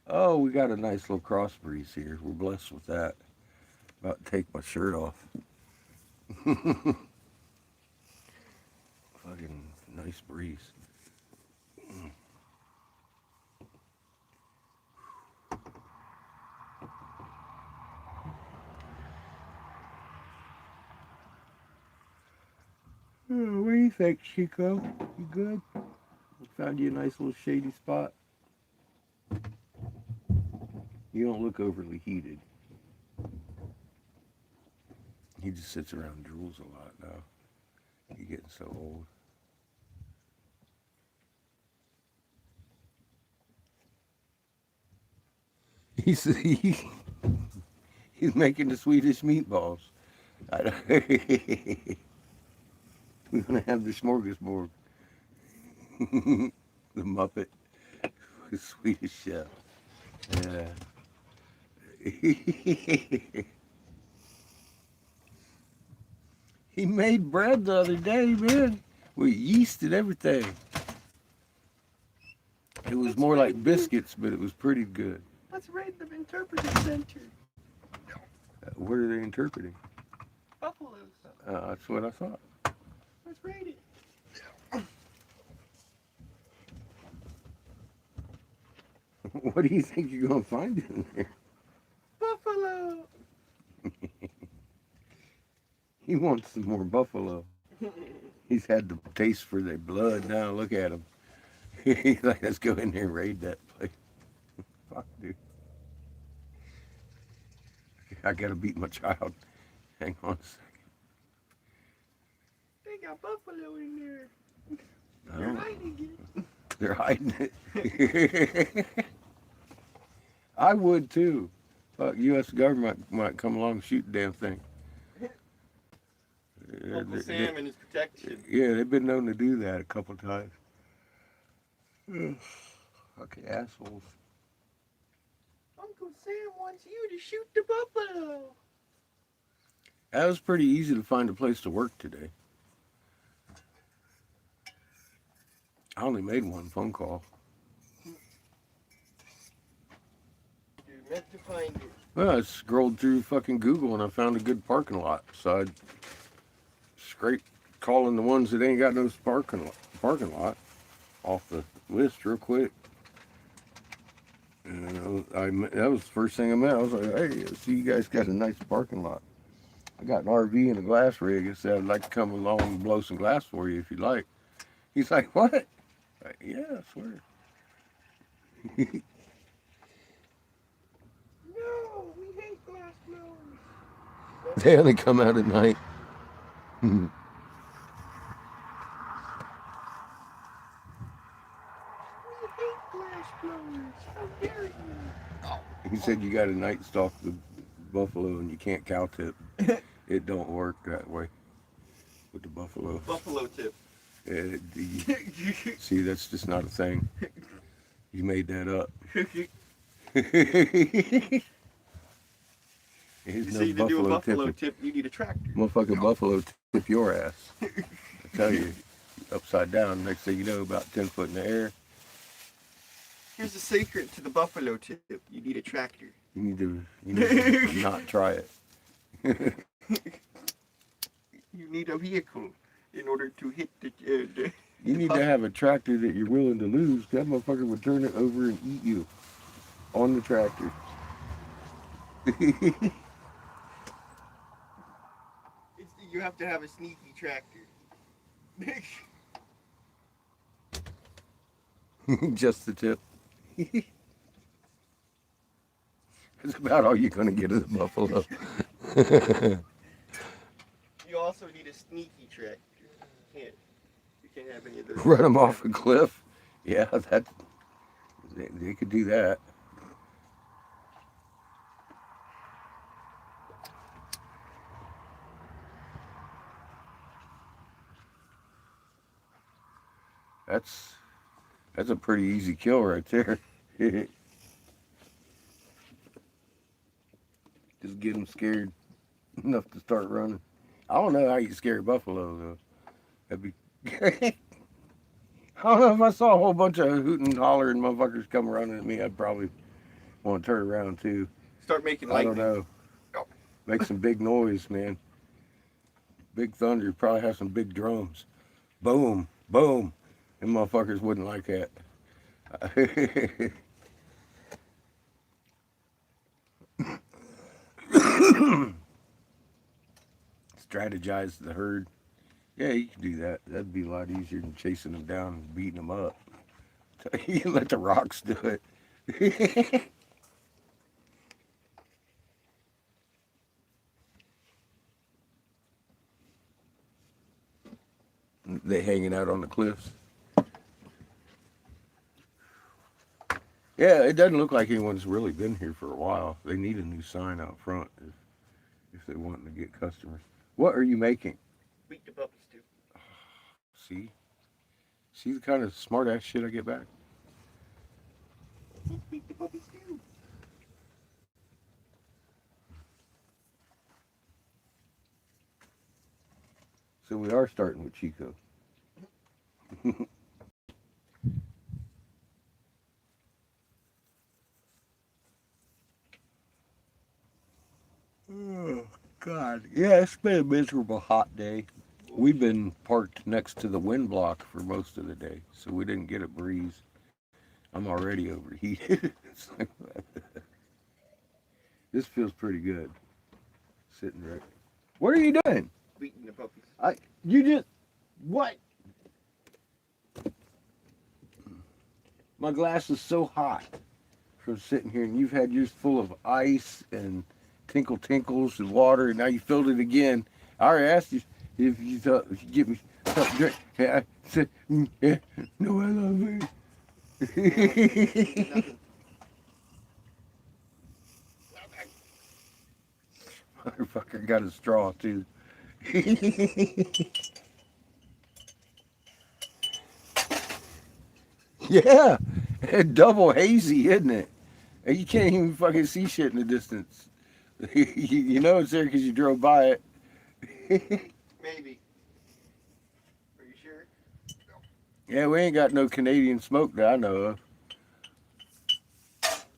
Oh, we got a nice little cross breeze here. We're blessed with that. About to take my shirt off. Fucking nice breeze. Oh, what do you think, Chico? You good? Found you a nice little shady spot. You don't look overly heated. He just sits around and drools a lot now. You're getting so old. He's making the Swedish meatballs. We're gonna have the smorgasbord. The Muppet, the Swedish chef. Yeah. He made bread the other day, man, with yeast and everything. It was more like biscuits, but it was pretty good. Let's raid the interpretive center. What are they interpreting? Buffaloes. That's what I thought. Let's raid it. What do you think you're gonna find in there? Buffalo. He wants some more buffalo. He's had the taste for their blood. Now look at him. He's like, let's go in there and raid that place. Fuck, dude. I gotta beat my child. Hang on a second. They got buffalo in there. I They're don't- hiding it. They're hiding it. I would too. Fuck, U.S. government might come along and shoot the damn thing. Uncle Sam and his protection. Yeah, they've been known to do that a couple times. Fucking assholes. Uncle Sam wants you to shoot the buffalo. That was pretty easy to find a place to work today. I only made one phone call. You're meant to find it. Well, I scrolled through fucking Google and I found a good parking lot. So I scraped calling the ones that ain't got no parking lot off the list real quick. And that was the first thing I met. I was like, hey, I see you guys got a nice parking lot. I got an RV and a glass rig. I said, I'd like to come along and blow some glass for you if you'd like. He's like, what? Like, yeah, I swear. No, we hate glass blowers. They only come out at night. We hate glass blowers. How dare you? He said you got to night stalk the buffalo and you can't cow tip. It don't work that way with the buffalo. Buffalo tip. See, that's just not a thing. You made that up. There's You see, to do a buffalo tipping. tip, you need a tractor. Motherfucking buffalo tip your ass. I tell you, upside down. Next thing you know, about 10 foot in the air. Here's the secret to the buffalo tip. You need a tractor. You need to not try it. You need a vehicle in order to hit the You need to have a tractor that you're willing to lose. That motherfucker would turn it over and eat you on the tractor. You have to have a sneaky tractor. Just the tip. That's about all you're gonna get of the buffalo. You also need a sneaky tractor. You can't have any of those. Run them off a cliff. Yeah, they could do that. That's a pretty easy kill right there. Just get them scared enough to start running. I don't know how you scare a buffalo though. That'd be. I don't know if I saw a whole bunch of hooting and hollering motherfuckers come running at me, I'd probably want to turn around too. Start making I lightning. don't know. Oh. Make some big noise, man. Big thunder. Probably have some big drums. Boom, boom. Them motherfuckers wouldn't like that. Strategize the herd. Yeah, you can do that. That'd be a lot easier than chasing them down and beating them up. You can let the rocks do it. They hanging out on the cliffs. Yeah, it doesn't look like anyone's really been here for a while. They need a new sign out front if they want to get customers. What are you making? Beat the puppies too. See? See the kind of smart ass shit I get back? Beat the puppies too. So we are starting with Chico. Oh, God. Yeah, it's been a miserable hot day. We've been parked next to the wind block for most of the day, so we didn't get a breeze. I'm already overheated. It's like, this feels pretty good. Sitting right. What are you doing? Beating the puppies. You just. What? My glass is so hot from sitting here, and you've had yours full of ice and tinkles and water, and now you filled it again. I already asked you if you thought if you give me something to drink. Yeah, I said, yeah, no, I love you. Nothing. Motherfucker got a straw too. Yeah, double hazy, isn't it? And you can't even fucking see shit in the distance. You know it's there because you drove by it. Maybe. Are you sure? Yeah, we ain't got no Canadian smoke that I know of.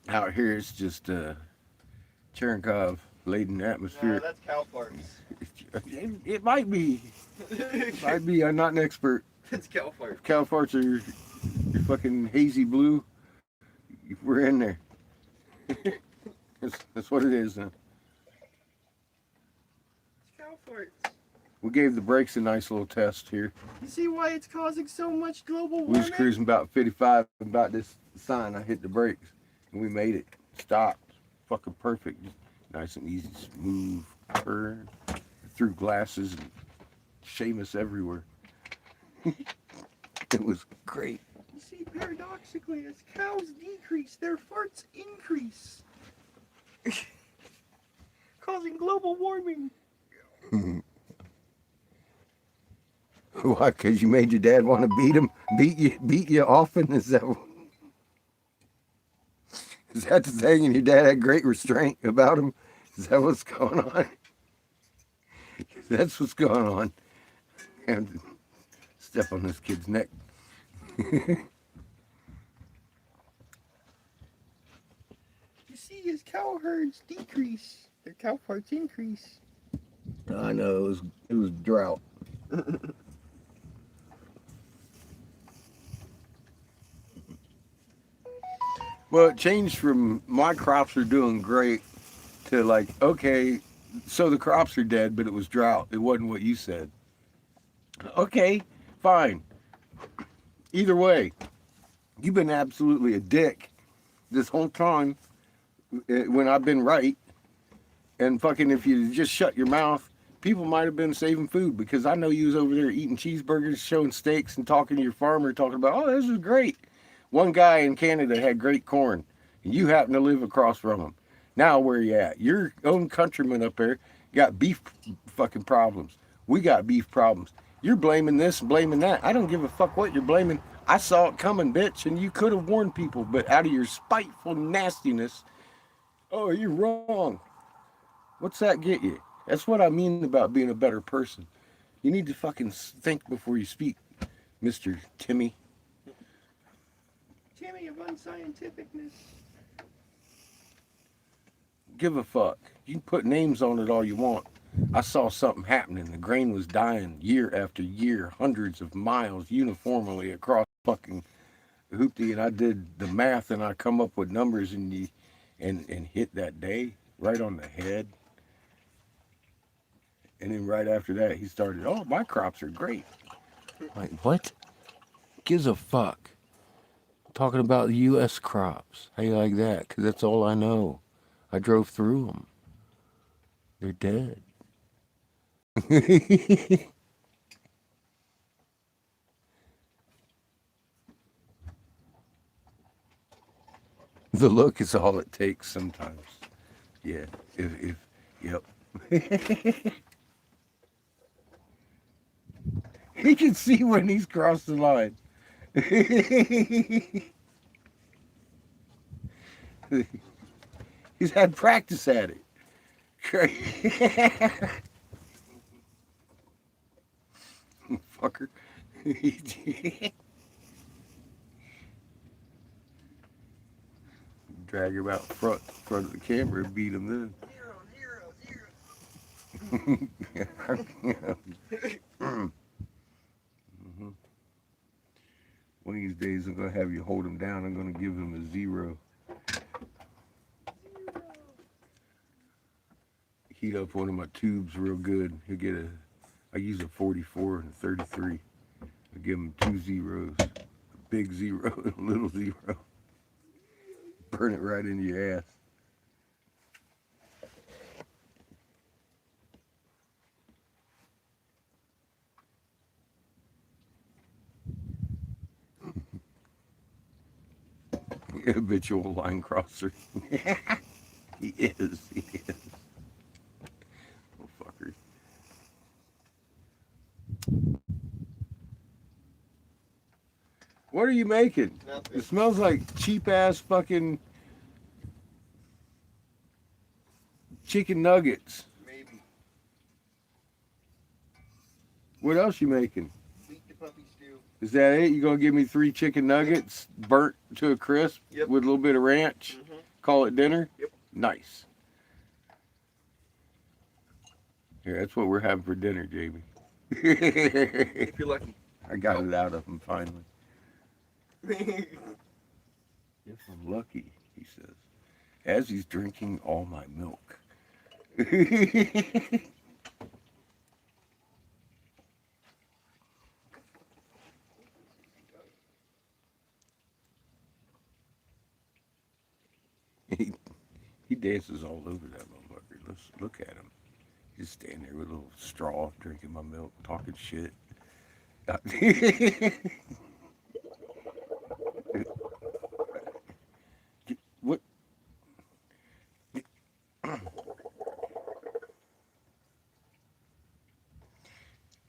Out here, it's just Cherenkov laden Nah, atmosphere. that's cow farts. It might be. Might be. I'm not an expert. That's cow farts. Cow farts are your fucking hazy blue. We're in there. That's what it is now. It's cow farts. We gave the brakes a nice little test here. You see why it's causing so much global We warming? was cruising about 55, about this sign. I hit the brakes, and we made it. Stopped. Fucking perfect. Just nice and easy, smooth turn. Through glasses and Seamus everywhere. It was great. You see, paradoxically, as cows decrease, their farts increase. Causing global warming. Why? Because you made your dad want to beat you often? Is that the thing? And your dad had great restraint about him? Is that what's going on? That's what's going on. And step on this kid's neck. You see, as cow herds decrease, their cow farts increase. I know it was drought. Well, it changed from my crops are doing great to like, okay, so the crops are dead, but it was drought. It wasn't what you said. Okay, fine. Either way, you've been absolutely a dick this whole time when I've been right. And fucking, if you just shut your mouth, people might have been saving food because I know you was over there eating cheeseburgers, showing steaks, and talking to your farmer, talking about, oh, this is great. One guy in Canada had great corn, and you happen to live across from him. Now, where you at? Your own countrymen up there got beef fucking problems. We got beef problems. You're blaming this and blaming that. I don't give a fuck what you're blaming. I saw it coming, bitch, and you could have warned people, but out of your spiteful nastiness, oh, you're wrong. What's that get you? That's what I mean about being a better person. You need to fucking think before you speak, Mr. Timmy. Timmy of unscientificness. Give a fuck. You can put names on it all you want. I saw something happening. The grain was dying year after year, hundreds of miles uniformly across fucking hoopty, and I did the math and I come up with numbers and hit that day right on the head. And then right after that, he started, oh, my crops are great. Like, what? Gives a fuck. Talking about the U.S. crops. How you like that? Because that's all I know. I drove through them. They're dead. The look is all it takes sometimes. Yeah. Yep. He can see when he's crossed the line. He's had practice at it. Fucker. Drag him out front of the camera and beat him then. Mhm. One of these days I'm gonna have you hold him down. I'm gonna give him a 0. Heat up one of my tubes real good. He'll get I use a 44 and a 33. I give him 2 zeros. A big 0 and a little 0. Burn it right into your ass. Habitual line crosser. He is. Oh, fucker. What are you making? Nothing. It smells like cheap ass fucking chicken nuggets. Maybe. What else you making? Beat the puppy stew. Is that it? You gonna give me 3 chicken nuggets burnt to a crisp Yep. with a little bit of ranch? Mm-hmm. Call it dinner? Yep. Nice. Here, that's what we're having for dinner, Jamie. If you're lucky. I got it out of him finally. If I'm lucky, he says, as he's drinking all my milk. He dances all over that motherfucker. Let's look at him. He's standing there with a little straw, drinking my milk, talking shit. What?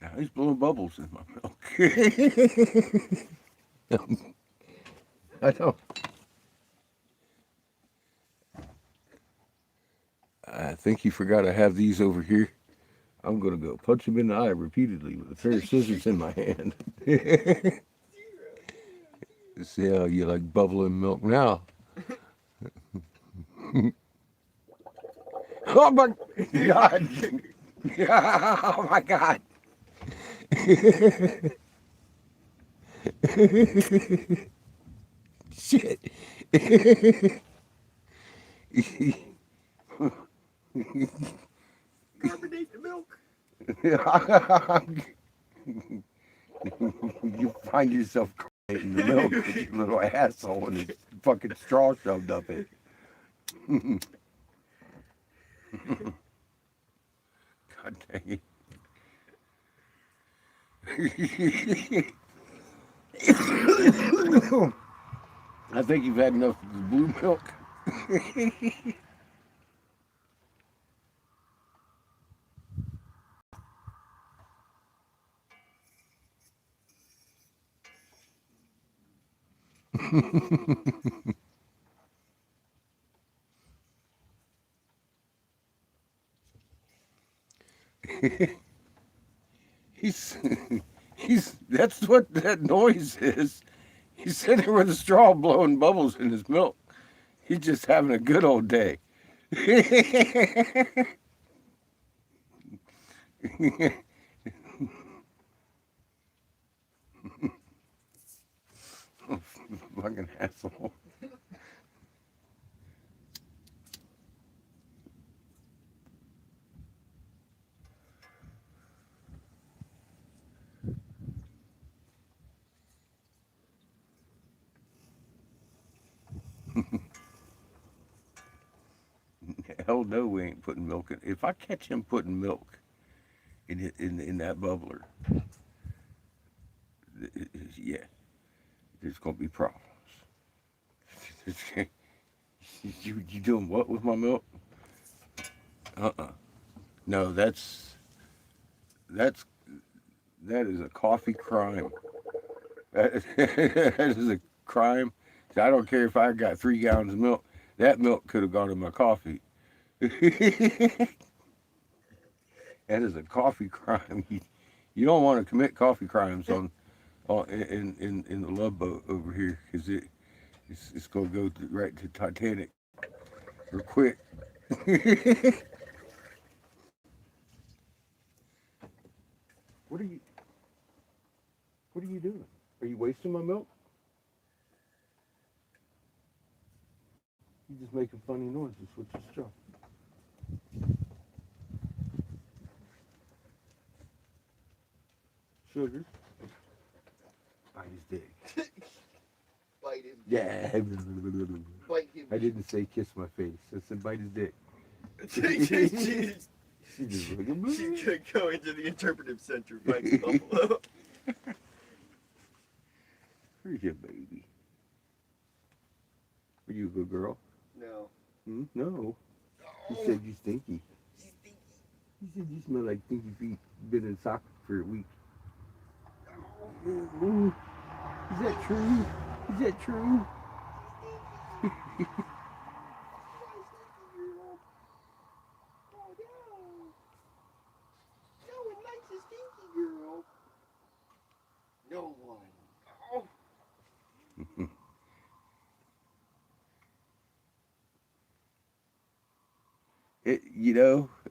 Now he's blowing bubbles in my milk. I don't. I think you forgot I have these over here. I'm gonna go punch him in the eye repeatedly with a pair of scissors in my hand. See how you like bubbling milk now. Oh my God! Oh my God! Shit! Carbonate the milk. You find yourself in the milk with your little asshole and his fucking straw shoved up it. God dang it. I think you've had enough of the blue milk. he's that's what that noise is. He's sitting with a straw blowing bubbles in his milk. He's just having a good old day. Fucking asshole. Hell no, we ain't putting milk in. If I catch him putting milk in that bubbler, yeah, there's gonna be problems. You doing what with my milk? No, that's that is a coffee crime. That is a crime. I don't care if I got 3 gallons of milk. That milk could have gone in my coffee. That is a coffee crime. You don't want to commit coffee crimes in the Love Boat over here because it's going to go right to Titanic real quick. What are you? What are you doing? Are you wasting my milk? You're just making funny noises with your straw. Sugar. Bite his dick. Bite him. Yeah. Bite him. I didn't say kiss my face. I said bite his dick. She just looking. She could go into the interpretive center. Bite the buffalo. Where's your baby? Are you a good girl? No. Hmm? No. He said you stinky. He said you smell like stinky feet. Been in soccer for a week. Ooh. Is that true? Is that true? No one.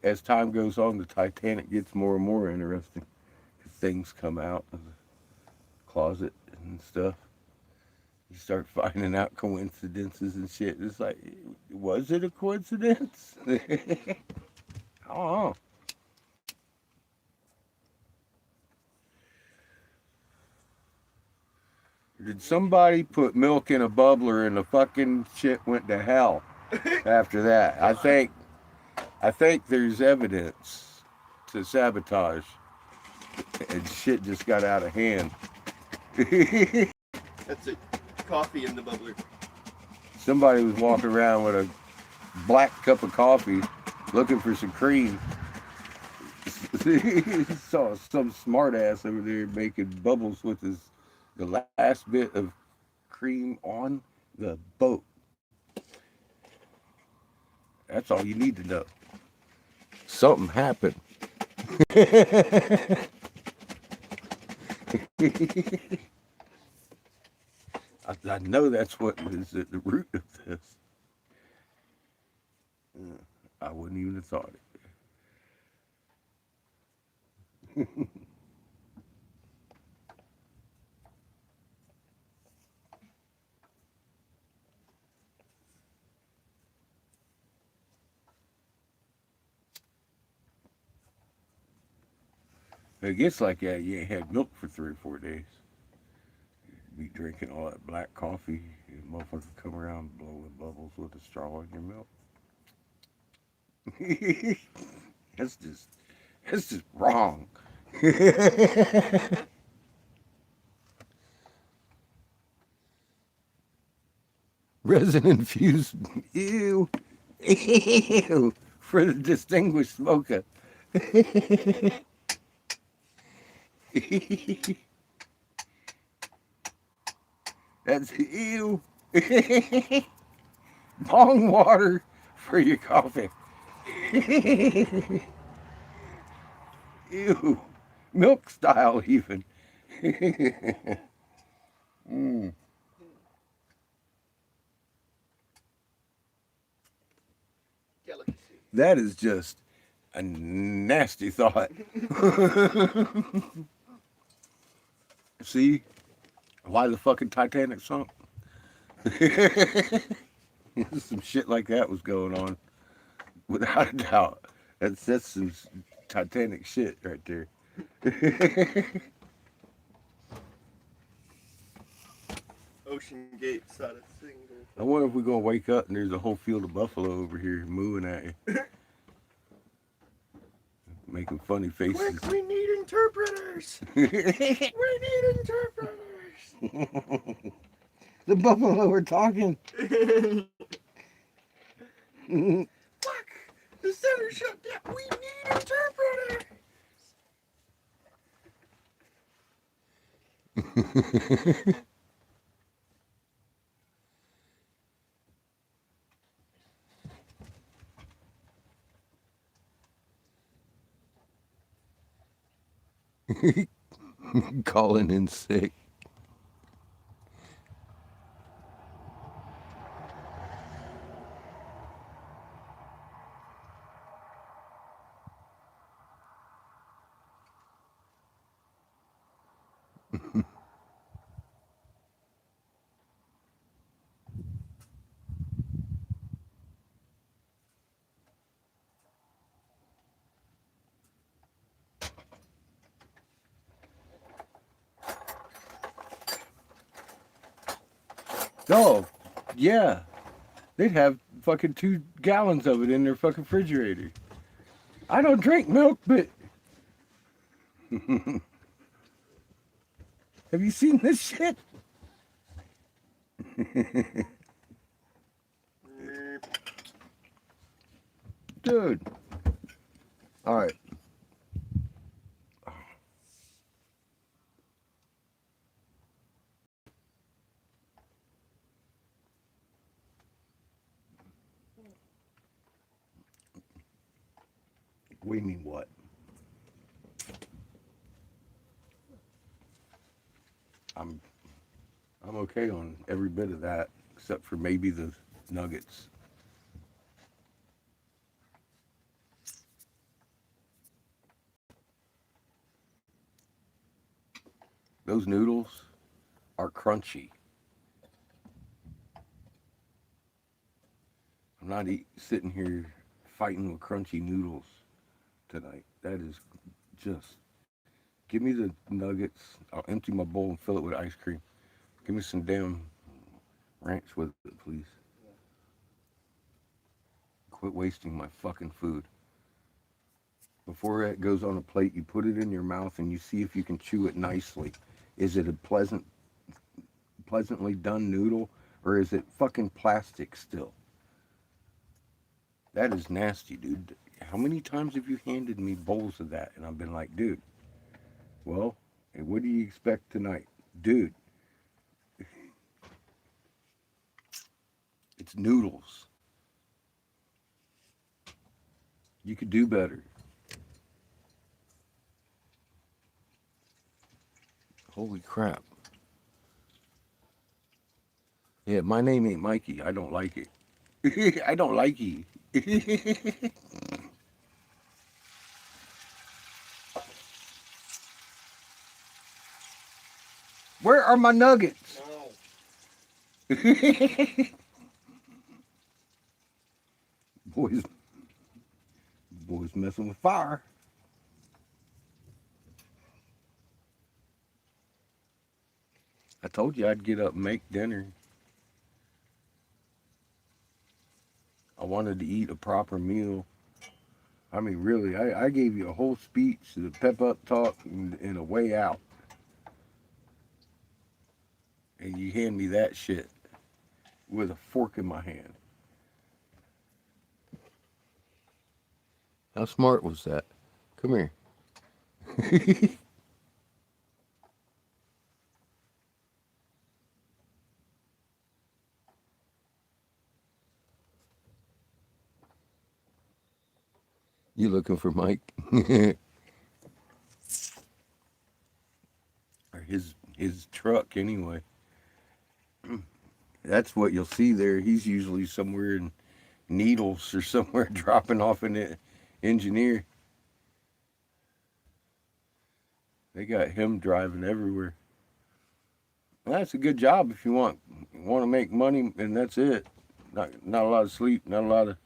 As time goes on, the Titanic gets more and more interesting. Things come out of the closet and stuff. You start finding out coincidences and shit. It's like, was it a coincidence? I don't know. Did somebody put milk in a bubbler and the fucking shit went to hell after that? I think there's evidence to sabotage and shit just got out of hand. That's it. Coffee in the bubbler. Somebody was walking around with a black cup of coffee looking for some cream. Saw some smart ass over there making bubbles with the last bit of cream on the boat. That's all you need to know. Something happened. I know that's what is at the root of this. I wouldn't even have thought it. If it gets like that, you ain't had milk for 3 or 4 days. Be drinking all that black coffee, and motherfucker come around blowing bubbles with a straw in your milk. that's just that's just wrong. Resin infused, ew, ew, for the distinguished smoker. That's ew. Bong water for your coffee. Ew. Milk style, even. Mm. Delicacy. That is just a nasty thought. See why the fucking Titanic sunk? Some shit like that was going on, without a doubt. That's some Titanic shit right there. Ocean Gate's not a single. I wonder if we're gonna wake up and there's a whole field of buffalo over here mooing at you, making funny faces. Quick, we need interpreters. We need interpreters. The buffalo are talking. Fuck! The center shut down. We need interpreters. Calling in sick. Oh, yeah. They'd have fucking 2 gallons of it in their fucking refrigerator. I don't drink milk, but have you seen this shit? Dude. All right. What do you mean what? I'm okay on every bit of that, except for maybe the nuggets. Those noodles are crunchy. I'm not sitting here fighting with crunchy noodles tonight. That is just. Give me the nuggets. I'll empty my bowl and fill it with ice cream. Give me some damn ranch with it, please. Quit wasting my fucking food. Before it goes on a plate, you put it in your mouth and you see if you can chew it nicely. Is it a pleasantly done noodle, or is it fucking plastic still? That is nasty, dude. How many times have you handed me bowls of that and I've been like, dude, well, what do you expect tonight? Dude, it's noodles. You could do better. Holy crap. Yeah, my name ain't Mikey. I don't like it. I don't like you. Where are my nuggets? No. Boys messing with fire. I told you I'd get up and make dinner. I wanted to eat a proper meal. I mean, really, I gave you a whole speech, the pep up talk, and a way out. And you hand me that shit with a fork in my hand. How smart was that? Come here. You looking for Mike? Or his truck anyway. That's what you'll see there. He's usually somewhere in Needles or somewhere dropping off in the engineer. They got him driving everywhere. Well, that's a good job if you want to make money, and that's it. Not a lot of sleep, not a lot of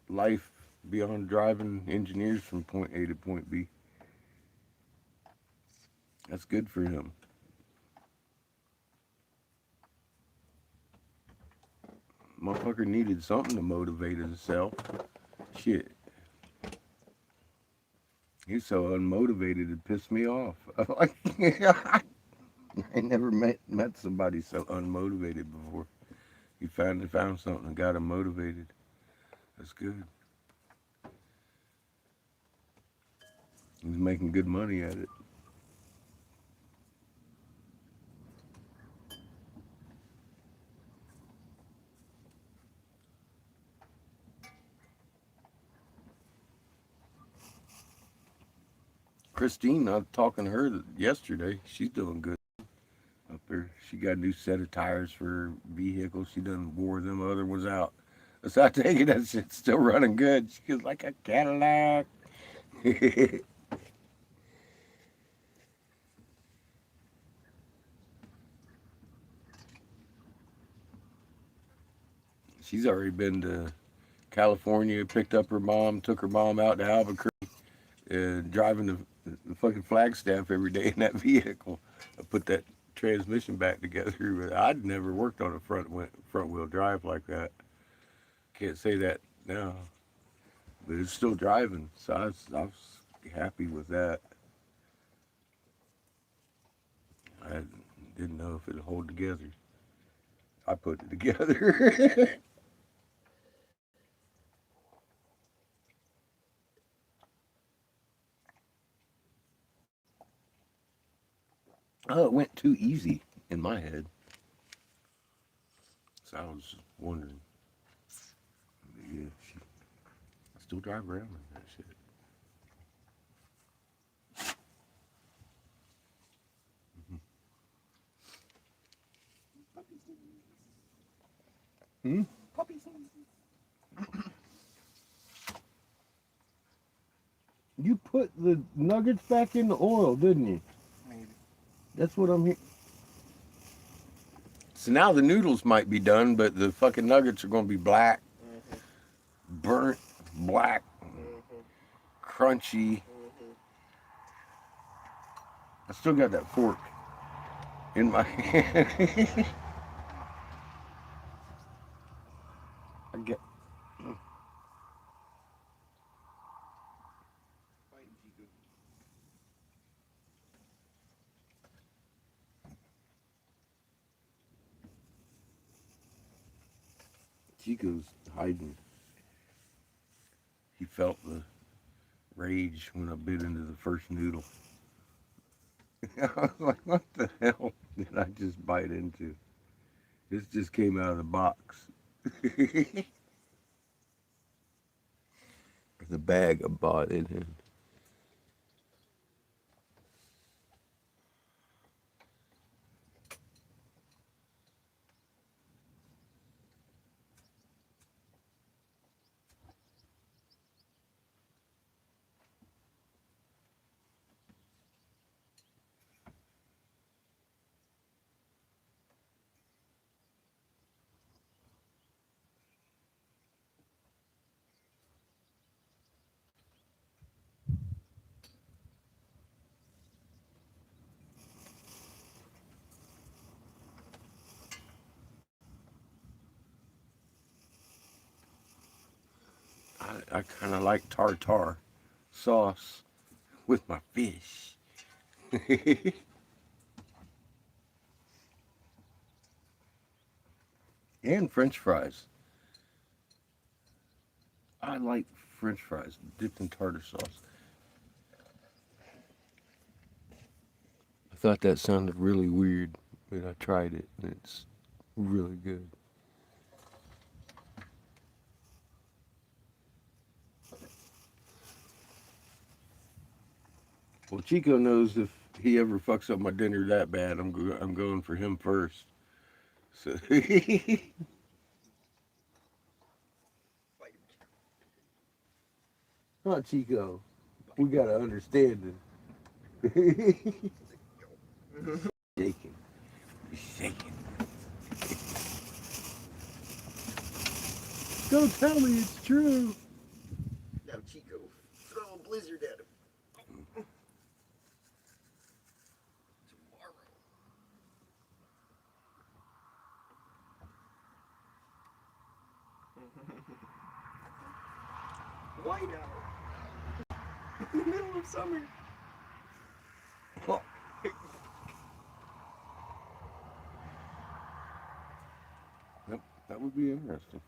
life beyond driving engineers from point A to point B. That's good for him. Motherfucker needed something to motivate himself. Shit. He's so unmotivated it pissed me off. I never met somebody so unmotivated before. He found something and got him motivated. That's good. He's making good money at it. Christine, I was talking to her yesterday. She's doing good up there. She got a new set of tires for her vehicle. She done wore them other ones out. So I take it that shit's still running good. She goes like a Cadillac. She's already been to California, picked up her mom, took her mom out to Albuquerque, driving the fucking Flagstaff every day in that vehicle. I put that transmission back together. I'd never worked on a front wheel drive like that. Can't say that now, but it's still driving. So I was happy with that. I didn't know if it'd hold together. I put it together. Oh, it went too easy in my head. So I was wondering. Yeah, I still drive around with that shit. Hmm? Puppies. You put the nuggets back in the oil, didn't you? Maybe. That's what I'm hearing. So now the noodles might be done, but the fucking nuggets are going to be black, burnt, black, crunchy. I still got that fork in my hand. I get. Chico's hiding. He felt the rage when I bit into the first noodle. I was like, what the hell did I just bite into? This just came out of the box. The bag I bought it in. I kind of like tartar sauce with my fish. And French fries. I like French fries dipped in tartar sauce. I thought that sounded really weird, but I tried it and it's really good. Well, Chico knows if he ever fucks up my dinner that bad, I'm going for him first. So, huh, Chico? We gotta understand it. Shaking, he's shaking. Don't tell me it's true. Now, Chico, throw a blizzard at him. Whiteout. In the middle of summer. Oh. Yep, that would be interesting.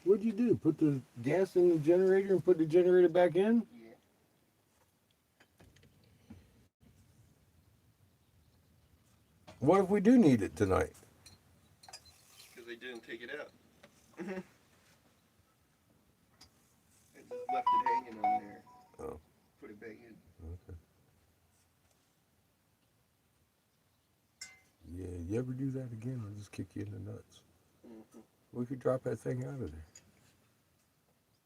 What'd you do? Put the gas in the generator and put the generator back in? Yeah. What if we do need it tonight? Because they didn't take it out. I just left it hanging on there. Oh. Put it back in. Okay. Yeah, you ever do that again, I'll just kick you in the nuts. Mm-hmm. We could drop that thing out of there.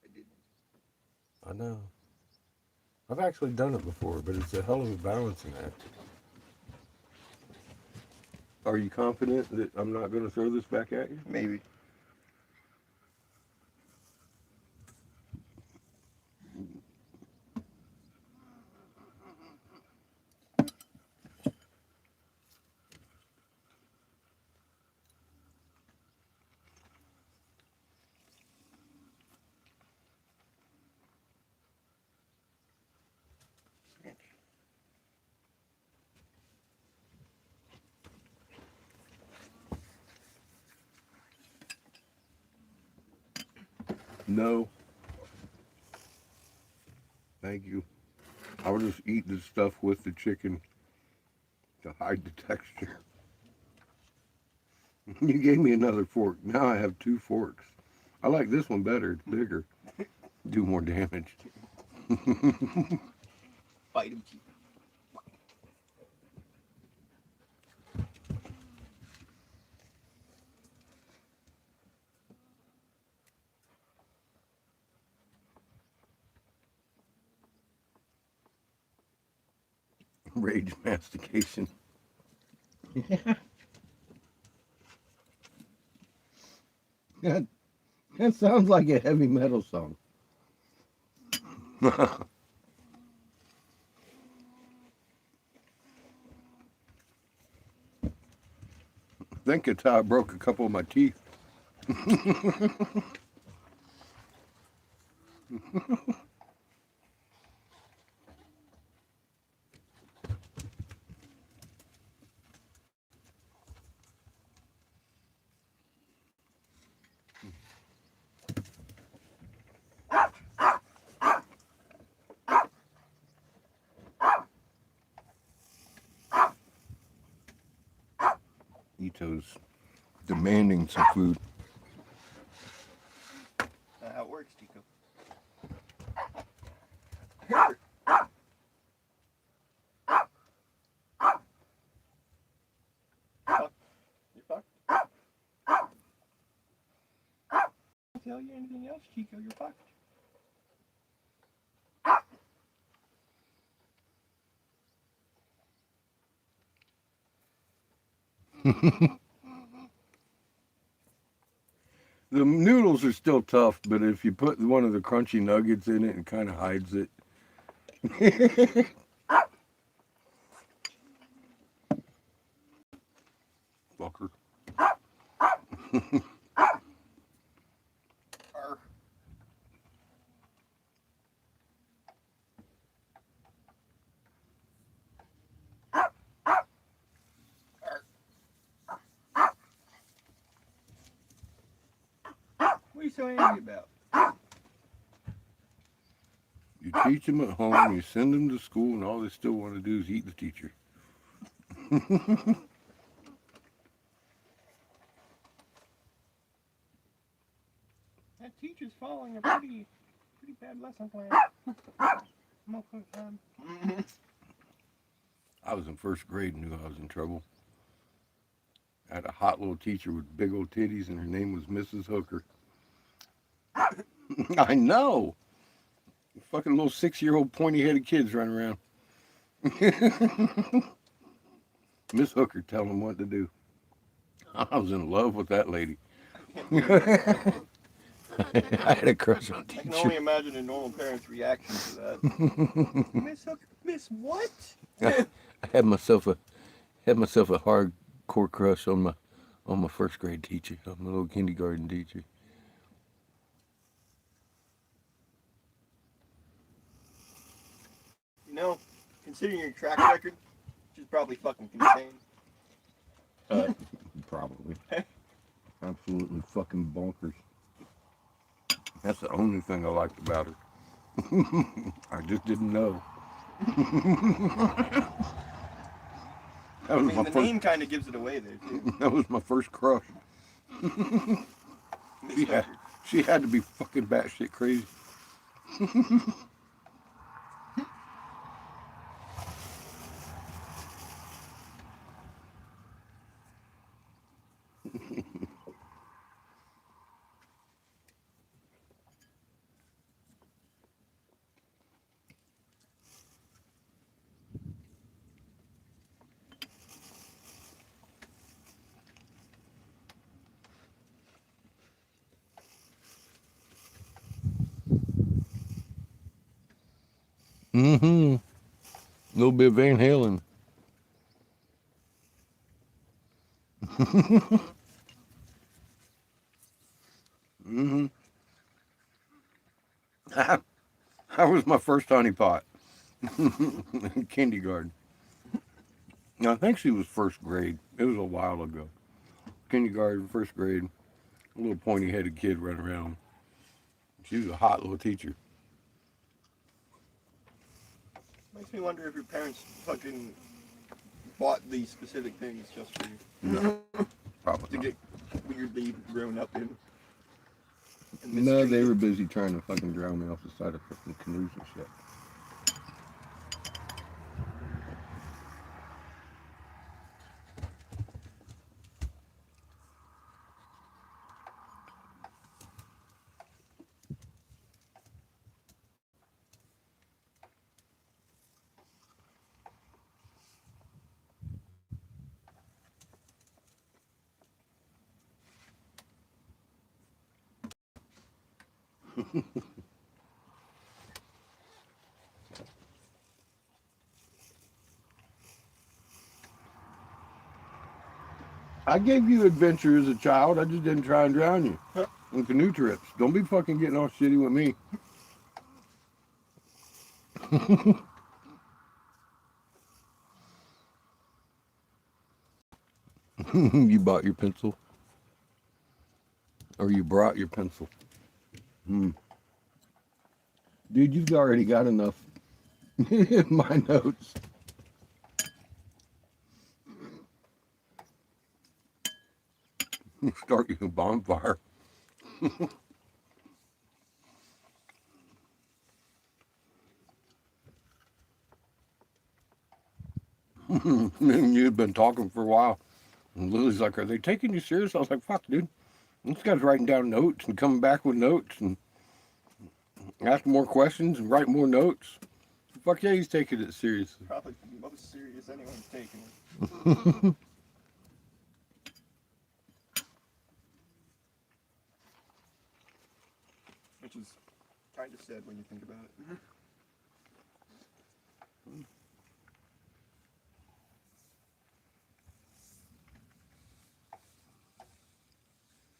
I didn't. I know. I've actually done it before, but it's a hell of a balancing act. Are you confident that I'm not going to throw this back at you? Maybe. No. Thank you. I will just eat the stuff with the chicken to hide the texture. You gave me another fork. Now I have 2 forks. I like this one better. It's bigger. Do more damage. Bite him, Chico. Rage mastication. that, that sounds like a heavy metal song. I think it's how I broke a couple of my teeth. Ito's demanding some food. How it works, Chico. You're fucked. I'll tell you anything else, Chico, you're fucked. The noodles are still tough, but if you put one of the crunchy nuggets in it, it kind of hides it. Fucker. What are you so angry about? You teach them at home, you send them to school, and all they still want to do is eat the teacher. That teacher's following a pretty bad lesson plan. Most of the time. I was in first grade and knew I was in trouble. I had a hot little teacher with big old titties, and her name was Mrs. Hooker. I know. Fucking little 6-year-old pointy-headed kids running around. Miss Hooker telling them what to do. I was in love with that lady. I had a crush on I can teacher. only imagine a normal parent's reaction to that. Miss Hooker, Miss what? I had myself a hardcore crush on my first grade teacher, on my little kindergarten teacher. You know, considering your track record, she's probably fucking insane. Probably. Absolutely fucking bonkers. That's the only thing I liked about her. I just didn't know. That I was mean, my the first. name kind of gives it away there, too. That was my first crush. Miss She had, Hooker. she had to be fucking batshit crazy. Mm-hmm. A little bit of Van Halen. Mm-hmm. That was my first honeypot. In kindergarten. Now, I think she was first grade. It was a while ago. Kindergarten, first grade. A little pointy-headed kid running around. She was a hot little teacher. Makes me wonder if your parents fucking bought these specific things just for you. No, probably To not. get weirdly grown up in. and No, they mistreated. were busy trying to fucking drown me off the side of fucking canoes and shit. I gave you adventure as a child. I just didn't try and drown you on canoe trips. Don't be fucking getting all shitty with me. You bought your pencil? Or you brought your pencil? Dude, you've already got enough in my notes. Start you a bonfire. You'd been talking for a while. And Lily's like, are they taking you serious? I was like, fuck, dude. This guy's writing down notes and coming back with notes and asking more questions and writing more notes. Fuck yeah, he's taking it seriously. Probably the most serious anyone's taken it. said when you think about it.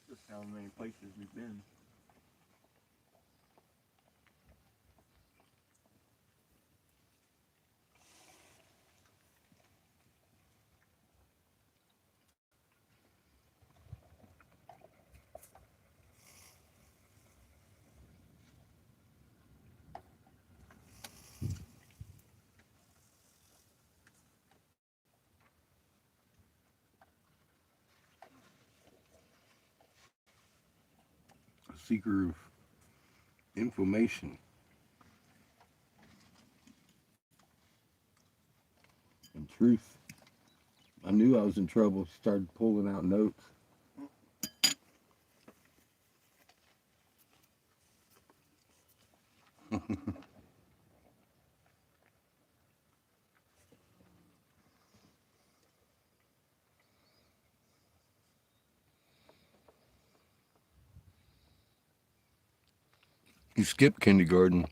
Just how many places we've been. A seeker of information and truth. I knew I was in trouble. Started pulling out notes. You skipped kindergarten.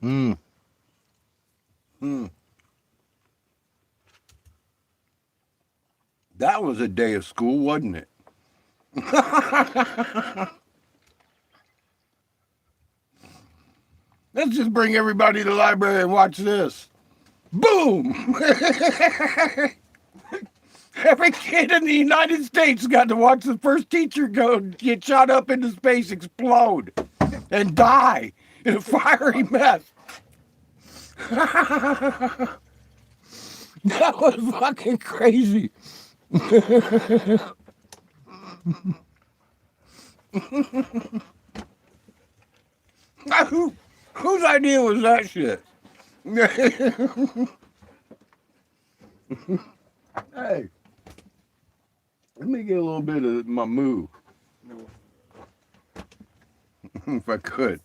Hmm. Hmm. That was a day of school, wasn't it? Let's just bring everybody to the library and watch this. Boom! Every kid in the United States got to watch the first teacher get shot up into space, explode, and die in a fiery mess. That was fucking crazy. Whose idea was that shit? Hey, let me get a little bit of my moo, No. if I could.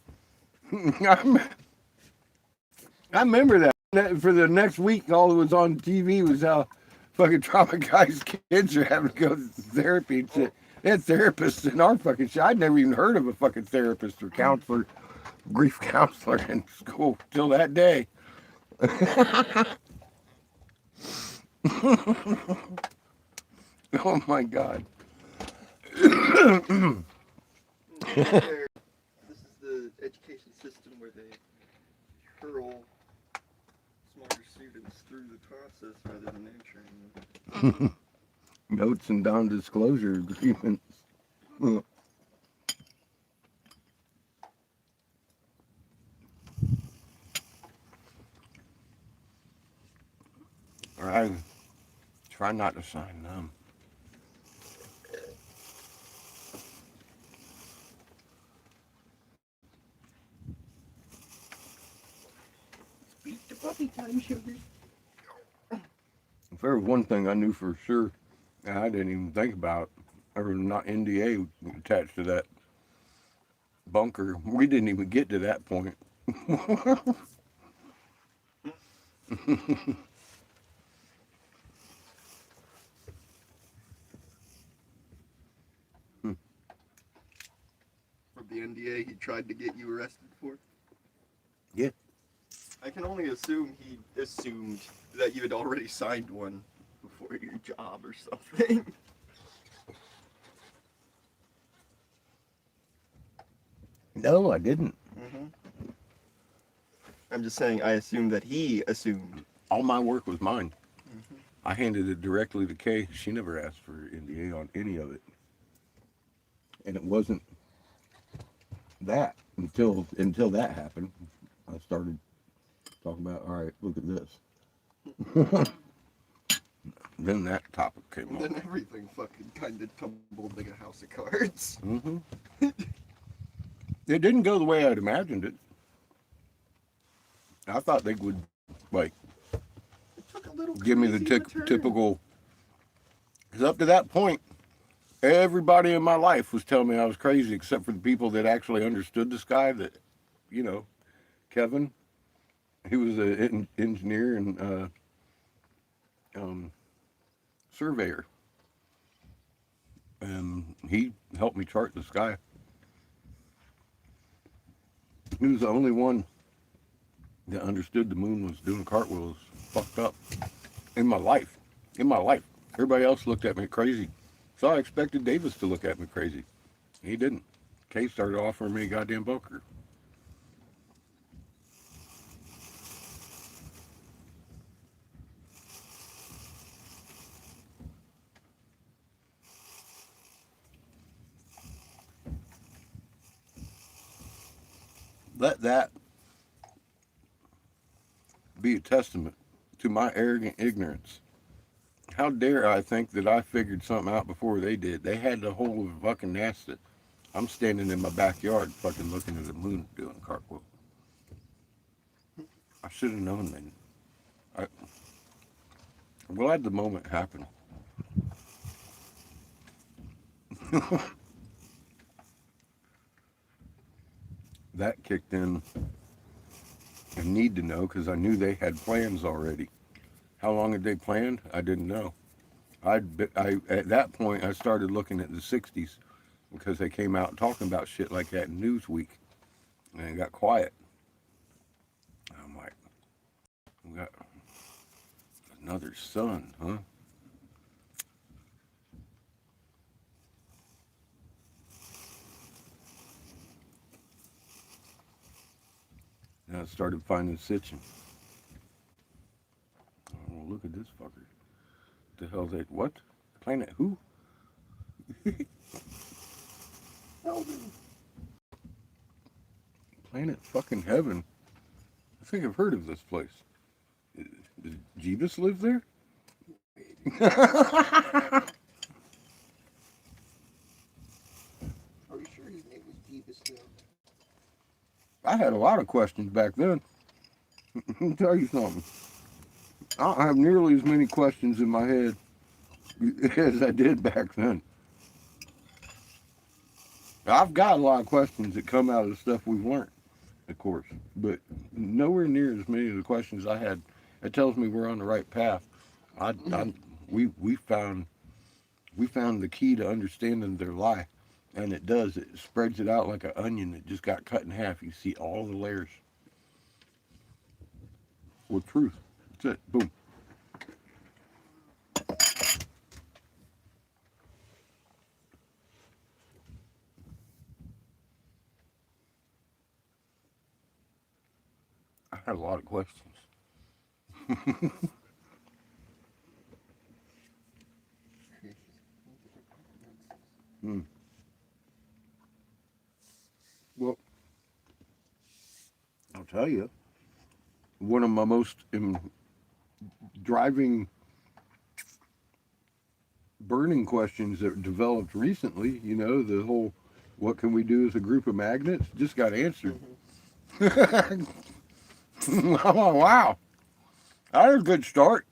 I remember that. For the next week, all that was on TV was how fucking traumatized kids are having to go to therapy and shit. They had therapists in our fucking shit. I'd never even heard of a fucking therapist or counselor, grief counselor in school till that day. Oh my God. This is the education system where they hurl smarter students through the process rather than nurturing them. Notes and non-disclosure agreements. I try not to sign them. Speak to puppy time, sugar. If there was one thing I knew for sure, and I didn't even think about, there was not NDA attached to that bunker. We didn't even get to that point. From the NDA he tried to get you arrested for? Yeah. I can only assume he assumed that you had already signed one before your job or something. No, I didn't. I'm just saying, I assume that he assumed. All my work was mine. I handed it directly to Kay. She never asked for NDA on any of it. And it wasn't that until that happened. I started talking about, all right, look at this. Then that topic came And up. then everything fucking kind of tumbled like a house of cards. It didn't go the way I'd imagined it. I thought they would, like, It took a little give me the crazy return. typical. Because up to that point, everybody in my life was telling me I was crazy, except for the people that actually understood the sky. That, Kevin, he was an engineer and surveyor, and he helped me chart the sky. He was the only one that understood the moon was doing cartwheels fucked up in my life. Everybody else looked at me crazy. So I expected Davis to look at me crazy. He didn't. Kay started offering me a goddamn bunker. Let that be a testament to my arrogant ignorance. How dare I think that I figured something out before they did? They had the whole fucking NASA. I'm standing in my backyard fucking looking at the moon doing a cartwheel. I should have known then. I'm glad the moment happened. That kicked in a need to know because I knew they had plans already. How long had they planned? I didn't know. At that point, I started looking at the 60s because they came out talking about shit like that in Newsweek, and it got quiet. I'm like, we got another sun, huh? And I started finding Sitchin. Oh, look at this fucker. The hell they what? Planet who? Heaven. Planet fucking heaven. I think I've heard of this place. Does Jeebus live there? Are you sure his name was Jeebus though? I had a lot of questions back then. Let me tell you something. I don't have nearly as many questions in my head as I did back then. I've got a lot of questions that come out of the stuff we've learned, of course, but nowhere near as many of the questions I had. It tells me we're on the right path. We found the key to understanding their life, and it does. It spreads it out like an onion that just got cut in half. You see all the layers with truth. That's it. Boom. I had a lot of questions. Well, I'll tell you, one of my most driving, burning questions that developed recently, the whole what can we do as a group of magnets just got answered. I'm like, wow, that was a good start.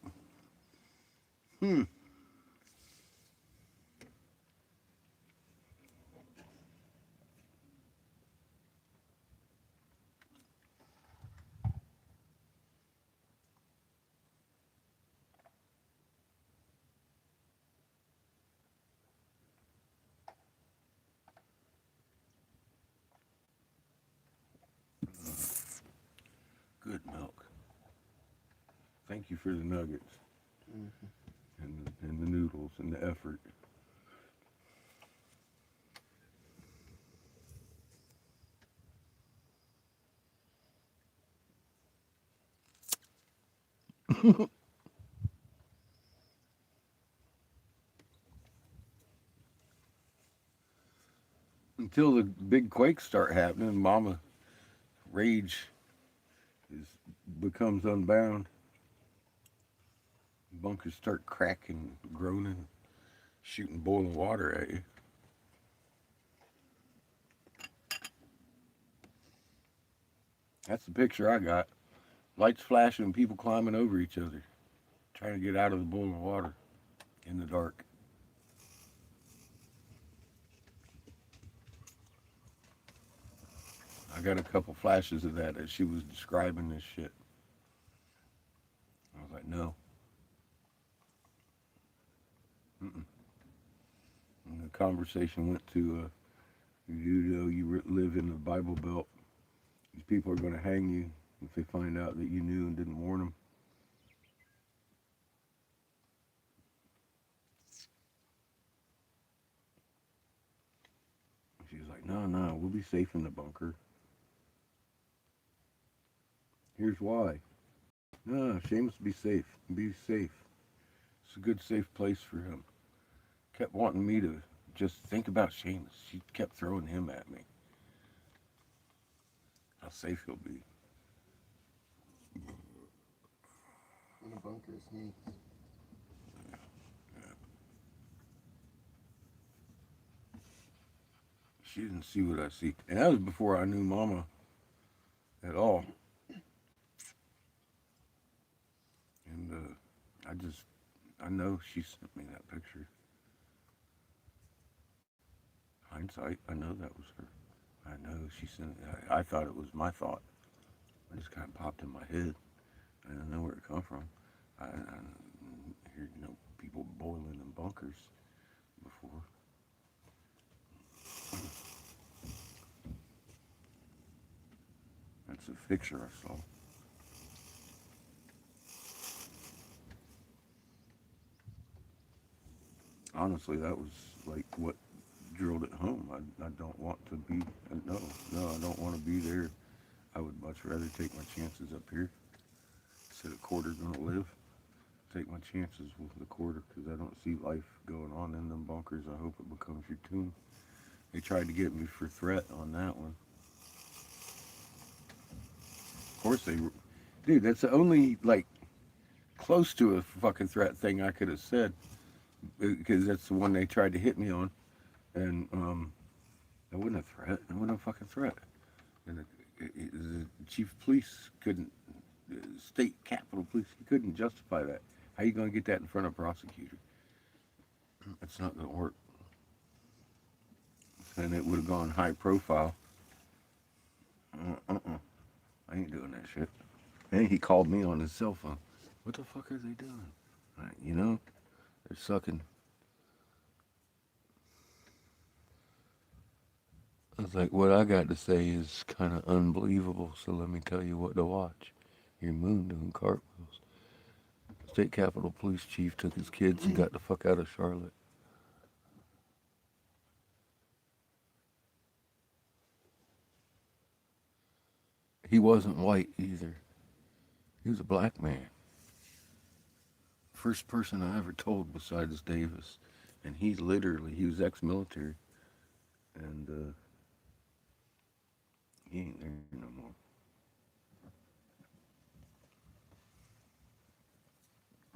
Good milk. Thank you for the nuggets and the noodles and the effort. Until the big quakes start happening, Mama rage becomes unbound. Bunkers start cracking, groaning, shooting boiling water at you. That's the picture I got. Lights flashing and people climbing over each other. Trying to get out of the boiling water in the dark. I got a couple flashes of that as she was describing this shit. I was like, no. Mm-mm. And the conversation went to, you know, live in the Bible Belt. These people are going to hang you if they find out that you knew and didn't warn them. She was like, no, we'll be safe in the bunker. Here's why. No, Seamus, be safe. Be safe. It's a good, safe place for him. Kept wanting me to just think about Seamus. She kept throwing him at me. How safe he'll be. In a bunker of snakes. She didn't see what I see. And that was before I knew Mama at all. And I know she sent me that picture. Hindsight, I know that was her. I know she sent it. I thought it was my thought. It just kind of popped in my head. I didn't know where it come from. I hear, you know, people boiling in bunkers before. That's a picture I saw. Honestly, that was like what drilled it home. I don't want to be, no, I don't want to be there. I would much rather take my chances up here. Said a quarter gonna live. Take my chances with the quarter because I don't see life going on in them bunkers. I hope it becomes your tomb. They tried to get me for threat on that one. Of course they, dude, that's the only like close to a fucking threat thing I could have said because that's the one they tried to hit me on, and that wasn't a threat. It wasn't a fucking threat. And the chief of police couldn't, state capitol police, he couldn't justify that. How you gonna get that in front of a prosecutor? It's not gonna work. And it would have gone high profile. I ain't doing that shit. And he called me on his cell phone. What the fuck are they doing? You know, they're sucking. I was like, what I got to say is kind of unbelievable, so let me tell you what to watch. Your moon doing cartwheels. State Capitol Police Chief took his kids and got the fuck out of Charlotte. He wasn't white either. He was a black man. First person I ever told besides Davis. And he was ex-military. And he ain't there no more.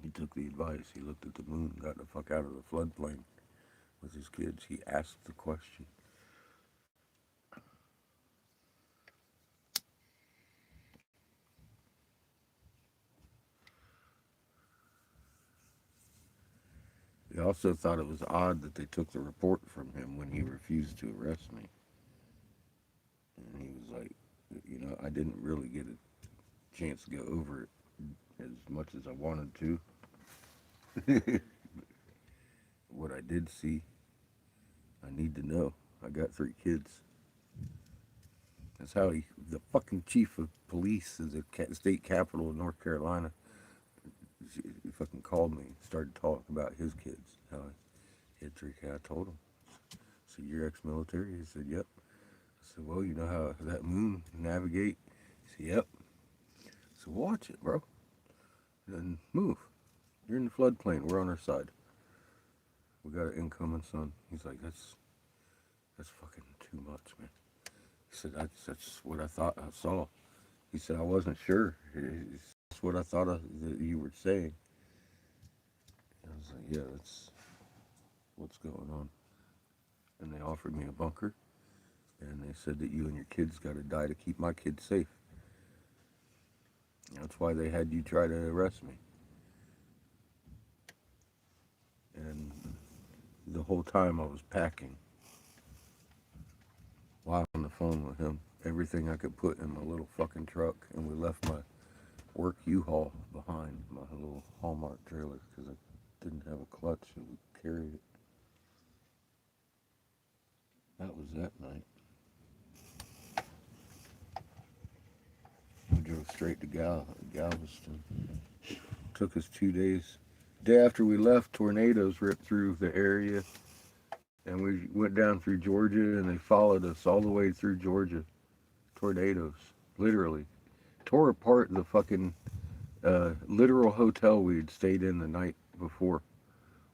He took the advice. He looked at the moon, got the fuck out of the floodplain with his kids. He asked the question. He also thought it was odd that they took the report from him when he refused to arrest me. And he was like, you know, I didn't really get a chance to go over it as much as I wanted to. What I did see, I need to know. I got 3 kids. That's how the fucking chief of police of the state capital of North Carolina, he fucking called me and started talking about his kids. How he had 3 kids. I told him. So you're ex-military? He said, yep. I said, well, you know how that moon navigate? He said, yep. So watch it, bro. Then move. You're in the floodplain. We're on our side. We got an incoming sun. He's like, that's fucking too much, man. He said, that's what I thought I saw. He said, I wasn't sure. That's what I thought that you were saying. I was like, yeah, that's what's going on. And they offered me a bunker. And they said that you and your kids got to die to keep my kids safe. That's why they had you try to arrest me. the whole time I was packing while on the phone with him. Everything I could put in my little fucking truck, and we left my work U-Haul behind, my little Hallmark trailer, because I didn't have a clutch and we carried it. That was that night. We drove straight to Galveston. Took us 2 days. Day after we left, tornadoes ripped through the area, and we went down through Georgia, and they followed us all the way through Georgia. Tornadoes, literally, tore apart the fucking literal hotel we'd stayed in the night before.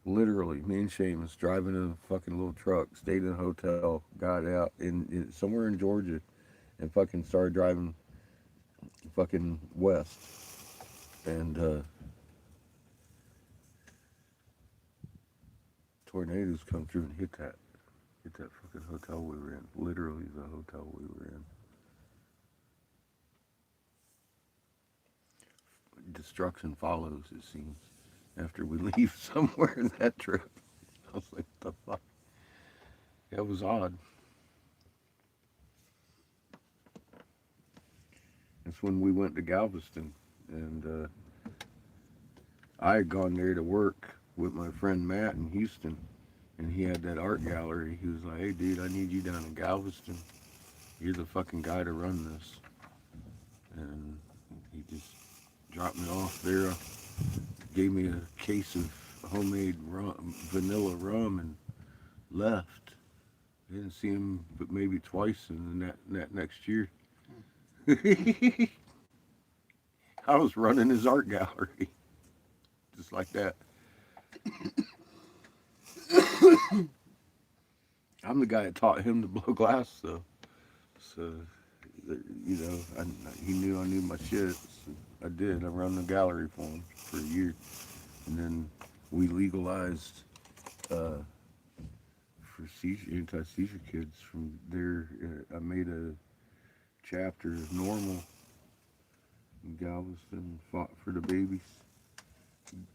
Literally, me and Seamus driving in a fucking little truck, stayed in a hotel, got out in somewhere in Georgia, and fucking started driving fucking west, and tornadoes come through and hit that fucking hotel we were in. Literally the hotel we were in. Destruction follows, it seems, after we leave somewhere in that trip. I was like, what the fuck? That was odd. That's when we went to Galveston, and I had gone there to work with my friend Matt in Houston, and he had that art gallery. He was like, hey dude, I need you down in Galveston. You're the fucking guy to run this. And he just dropped me off there, gave me a case of homemade rum, vanilla rum, and left. I didn't see him but maybe twice in that next year. I was running his art gallery. Just like that. I'm the guy that taught him to blow glass, though. So, you know, he knew I knew my shit. So I did. I ran the gallery for him for a year. And then we legalized for anti-seizure kids from there. I made a chapter of NORML in Galveston, fought for the babies,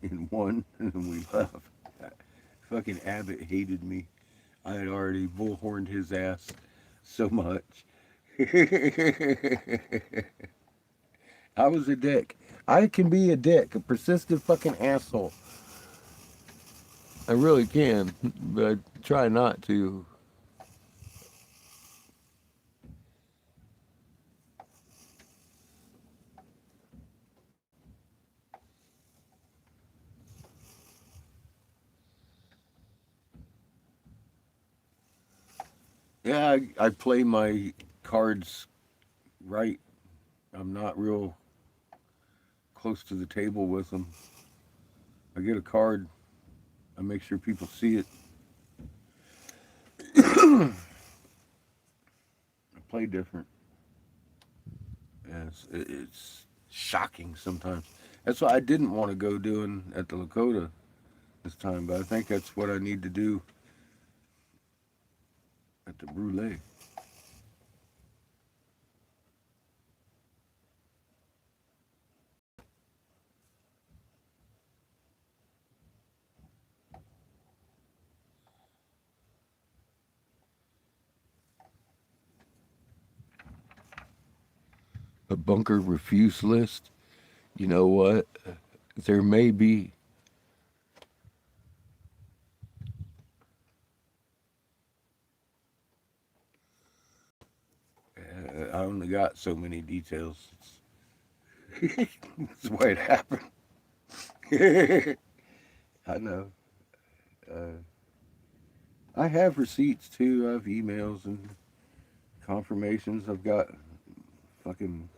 and won, and then we left. Fucking Abbott hated me. I had already bullhorned his ass so much. I was a dick. I can be a dick, a persistent fucking asshole. I really can, but I try not to. Yeah, I play my cards right. I'm not real close to the table with them. I get a card, I make sure people see it. I play different. And it's shocking sometimes. That's what I didn't want to go doing at the Lakota this time, but I think that's what I need to do at the Brule. A bunker refuse list. You know what? There may be. I only got so many details. That's the way it happened. I know. I have receipts too. I have emails and confirmations. I've got fucking,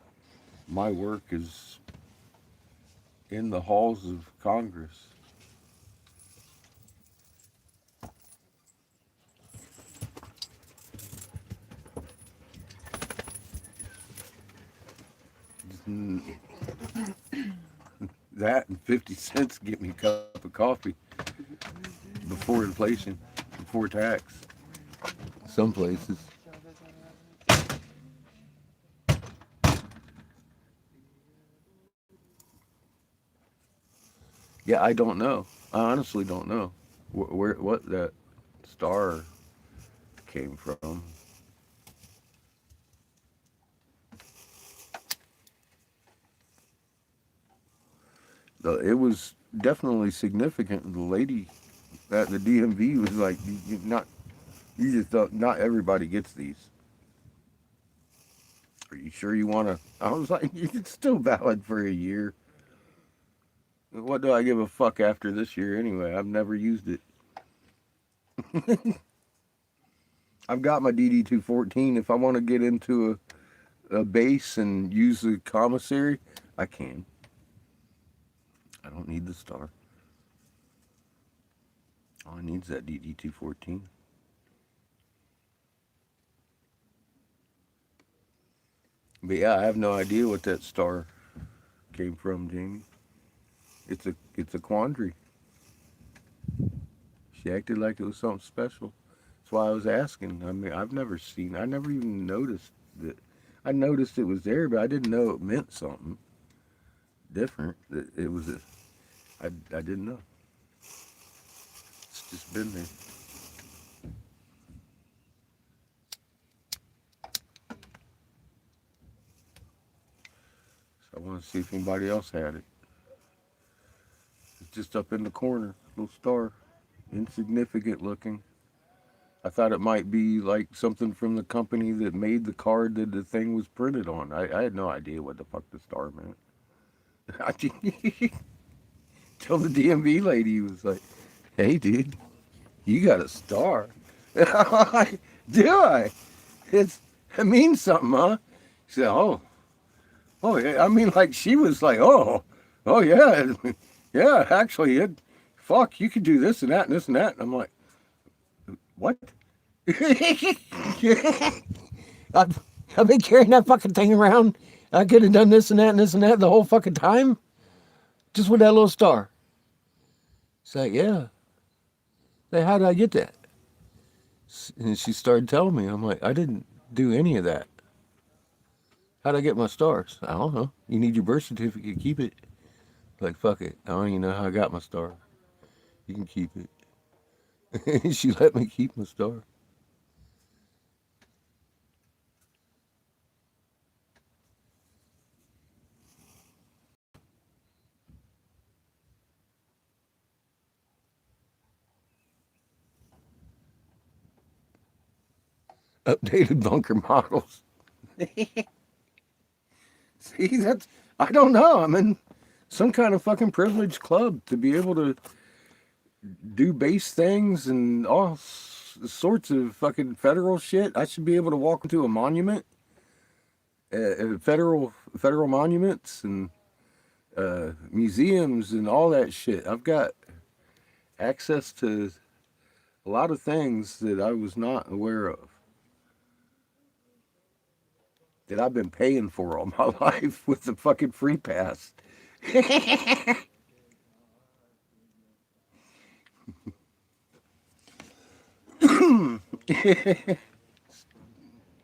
my work is in the halls of Congress. That and 50 cents get me a cup of coffee before inflation, before tax. Some places. Yeah, I don't know. I honestly don't know what that star came from. It was definitely significant. The lady at the DMV was like, you just thought not everybody gets these. Are you sure you want to? I was like, it's still valid for a year. What do I give a fuck after this year anyway? I've never used it. I've got my DD214. If I want to get into a base and use the commissary, I can. I don't need the star. All I need is that DD214. But yeah, I have no idea what that star came from, Jamie. It's a quandary. She acted like it was something special. That's why I was asking. I mean, I never even noticed that. I noticed it was there, but I didn't know it meant something different. That it was I didn't know. It's just been there. So I want to see if anybody else had it. It's just up in the corner, little star, insignificant looking. I thought it might be like something from the company that made the card that the thing was printed on. I had no idea what the fuck the star meant. Till the DMV lady was like, "Hey, dude, you got a star." I'm like, do I? It means something, huh? She said, oh, yeah. I mean, like she was like, oh yeah, yeah. Actually, fuck, you could do this and that and this and that. And I'm like, what? I've been carrying that fucking thing around. I could have done this and that and this and that the whole fucking time, just with that little star. It's like, yeah. Like, how did I get that? And she started telling me. I'm like, I didn't do any of that. How'd I get my stars? I don't know. You need your birth certificate, keep it. Like, fuck it. I don't even know how I got my star. You can keep it. She let me keep my star. Updated bunker models. See, I don't know. I'm in some kind of fucking privileged club to be able to do base things and all sorts of fucking federal shit. I should be able to walk into a monument, federal monuments and museums and all that shit. I've got access to a lot of things that I was not aware of, that I've been paying for all my life with the fucking free pass.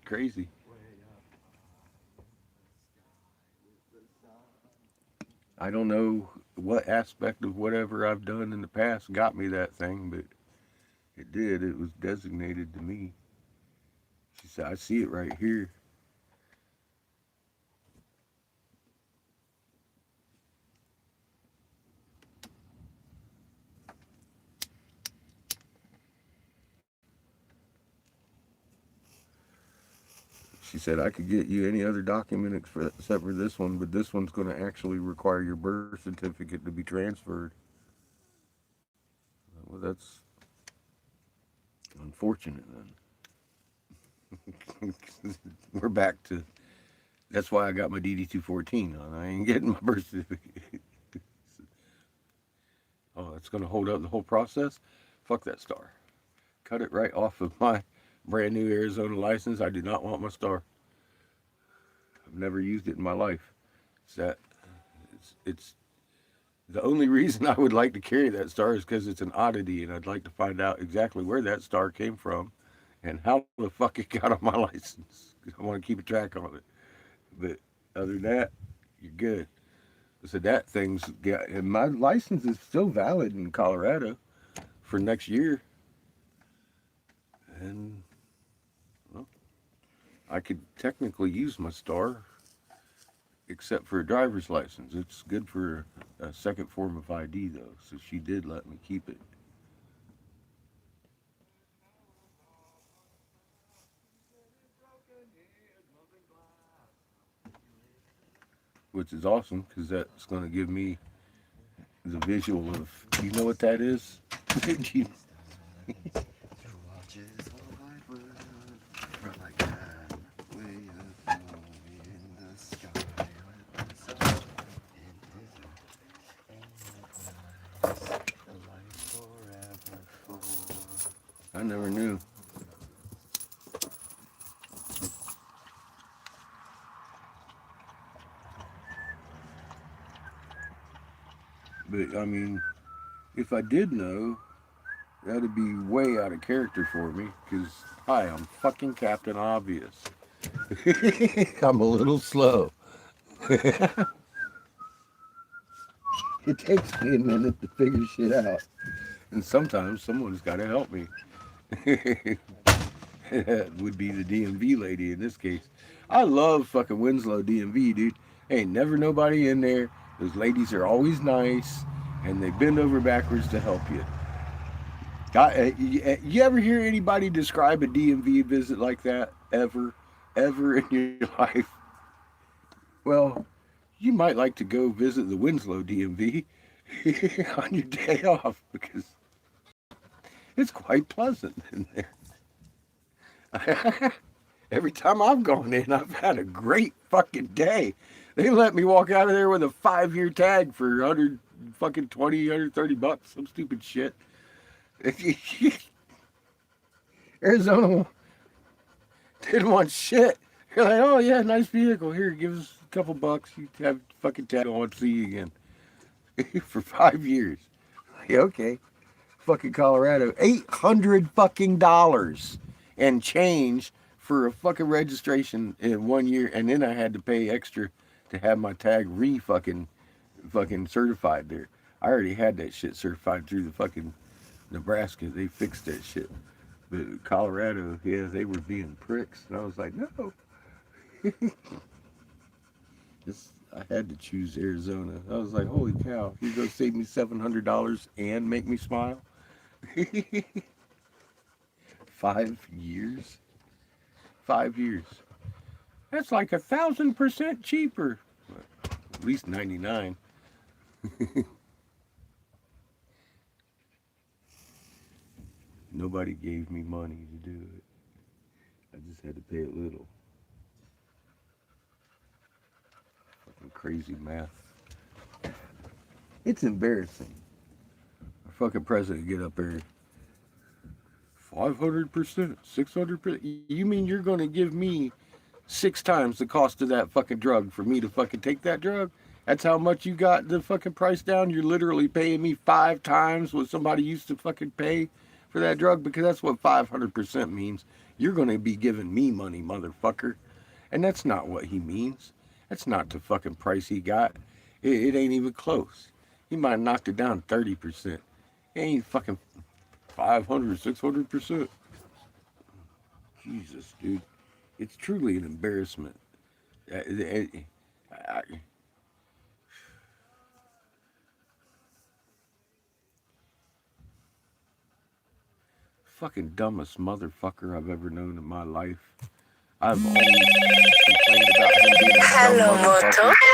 Crazy. I don't know what aspect of whatever I've done in the past got me that thing, but it did. It was designated to me. She said, I see it right here. She said, I could get you any other document except for this one, but this one's going to actually require your birth certificate to be transferred. Well, that's unfortunate then. We're back to, that's why I got my DD214 on. I ain't getting my birth certificate. Oh, that's going to hold up the whole process? Fuck that star. Cut it right off of my brand new Arizona license. I do not want my star. I've never used it in my life. It's the only reason I would like to carry that star is because it's an oddity, and I'd like to find out exactly where that star came from and how the fuck it got on my license. I want to keep a track on it. But other than that, you're good. So that thing's got, and my license is still valid in Colorado for next year. And, well, I could technically use my star, except for a driver's license. It's good for a second form of ID, though, so she did let me keep it. Which is awesome, because that's going to give me the visual of, you know what that is? You- I never knew. But, I mean, if I did know, that'd be way out of character for me, because, hi, I'm fucking Captain Obvious. I'm a little slow. It takes me a minute to figure shit out. And sometimes someone's got to help me. That would be the DMV lady in this case. I love fucking Winslow DMV, dude. Ain't never nobody in there. Those ladies are always nice, and they bend over backwards to help you. You ever hear anybody describe a DMV visit like that? Ever in your life? Well, you might like to go visit the Winslow DMV on your day off, because it's quite pleasant in there. Every time I've gone in, I've had a great fucking day. They let me walk out of there with a 5-year tag for 130 bucks, some stupid shit. Arizona didn't want shit. You're like, oh yeah, nice vehicle. Here, give us a couple bucks. You have fucking tag. I want to see you again. For 5 years. Like, okay. Fucking Colorado. $800 fucking dollars and change for a fucking registration in 1 year, and then I had to pay extra to have my tag fucking certified there. I already had that shit certified through the fucking Nebraska. They fixed that shit. But Colorado, yeah, they were being pricks, and I was like, no. I had to choose Arizona. I was like, holy cow, you're gonna save me $700 and make me smile? 5 years? 5 years. That's like 1,000% cheaper. At least 99. Nobody gave me money to do it. I just had to pay a little. Fucking crazy math. It's embarrassing. Our fucking president get up there. 500%, 600%. You mean you're going to give me 6 times the cost of that fucking drug for me to fucking take that drug? That's how much you got the fucking price down? You're literally paying me 5 times what somebody used to fucking pay for that drug? Because that's what 500% means. You're going to be giving me money, motherfucker. And that's not what he means. That's not the fucking price he got. It ain't even close. He might have knocked it down 30%. It ain't fucking 500, 600%. Jesus, dude. It's truly an embarrassment. Fucking dumbest motherfucker I've ever known in my life. I've always complained about him being a dumb motherfucker.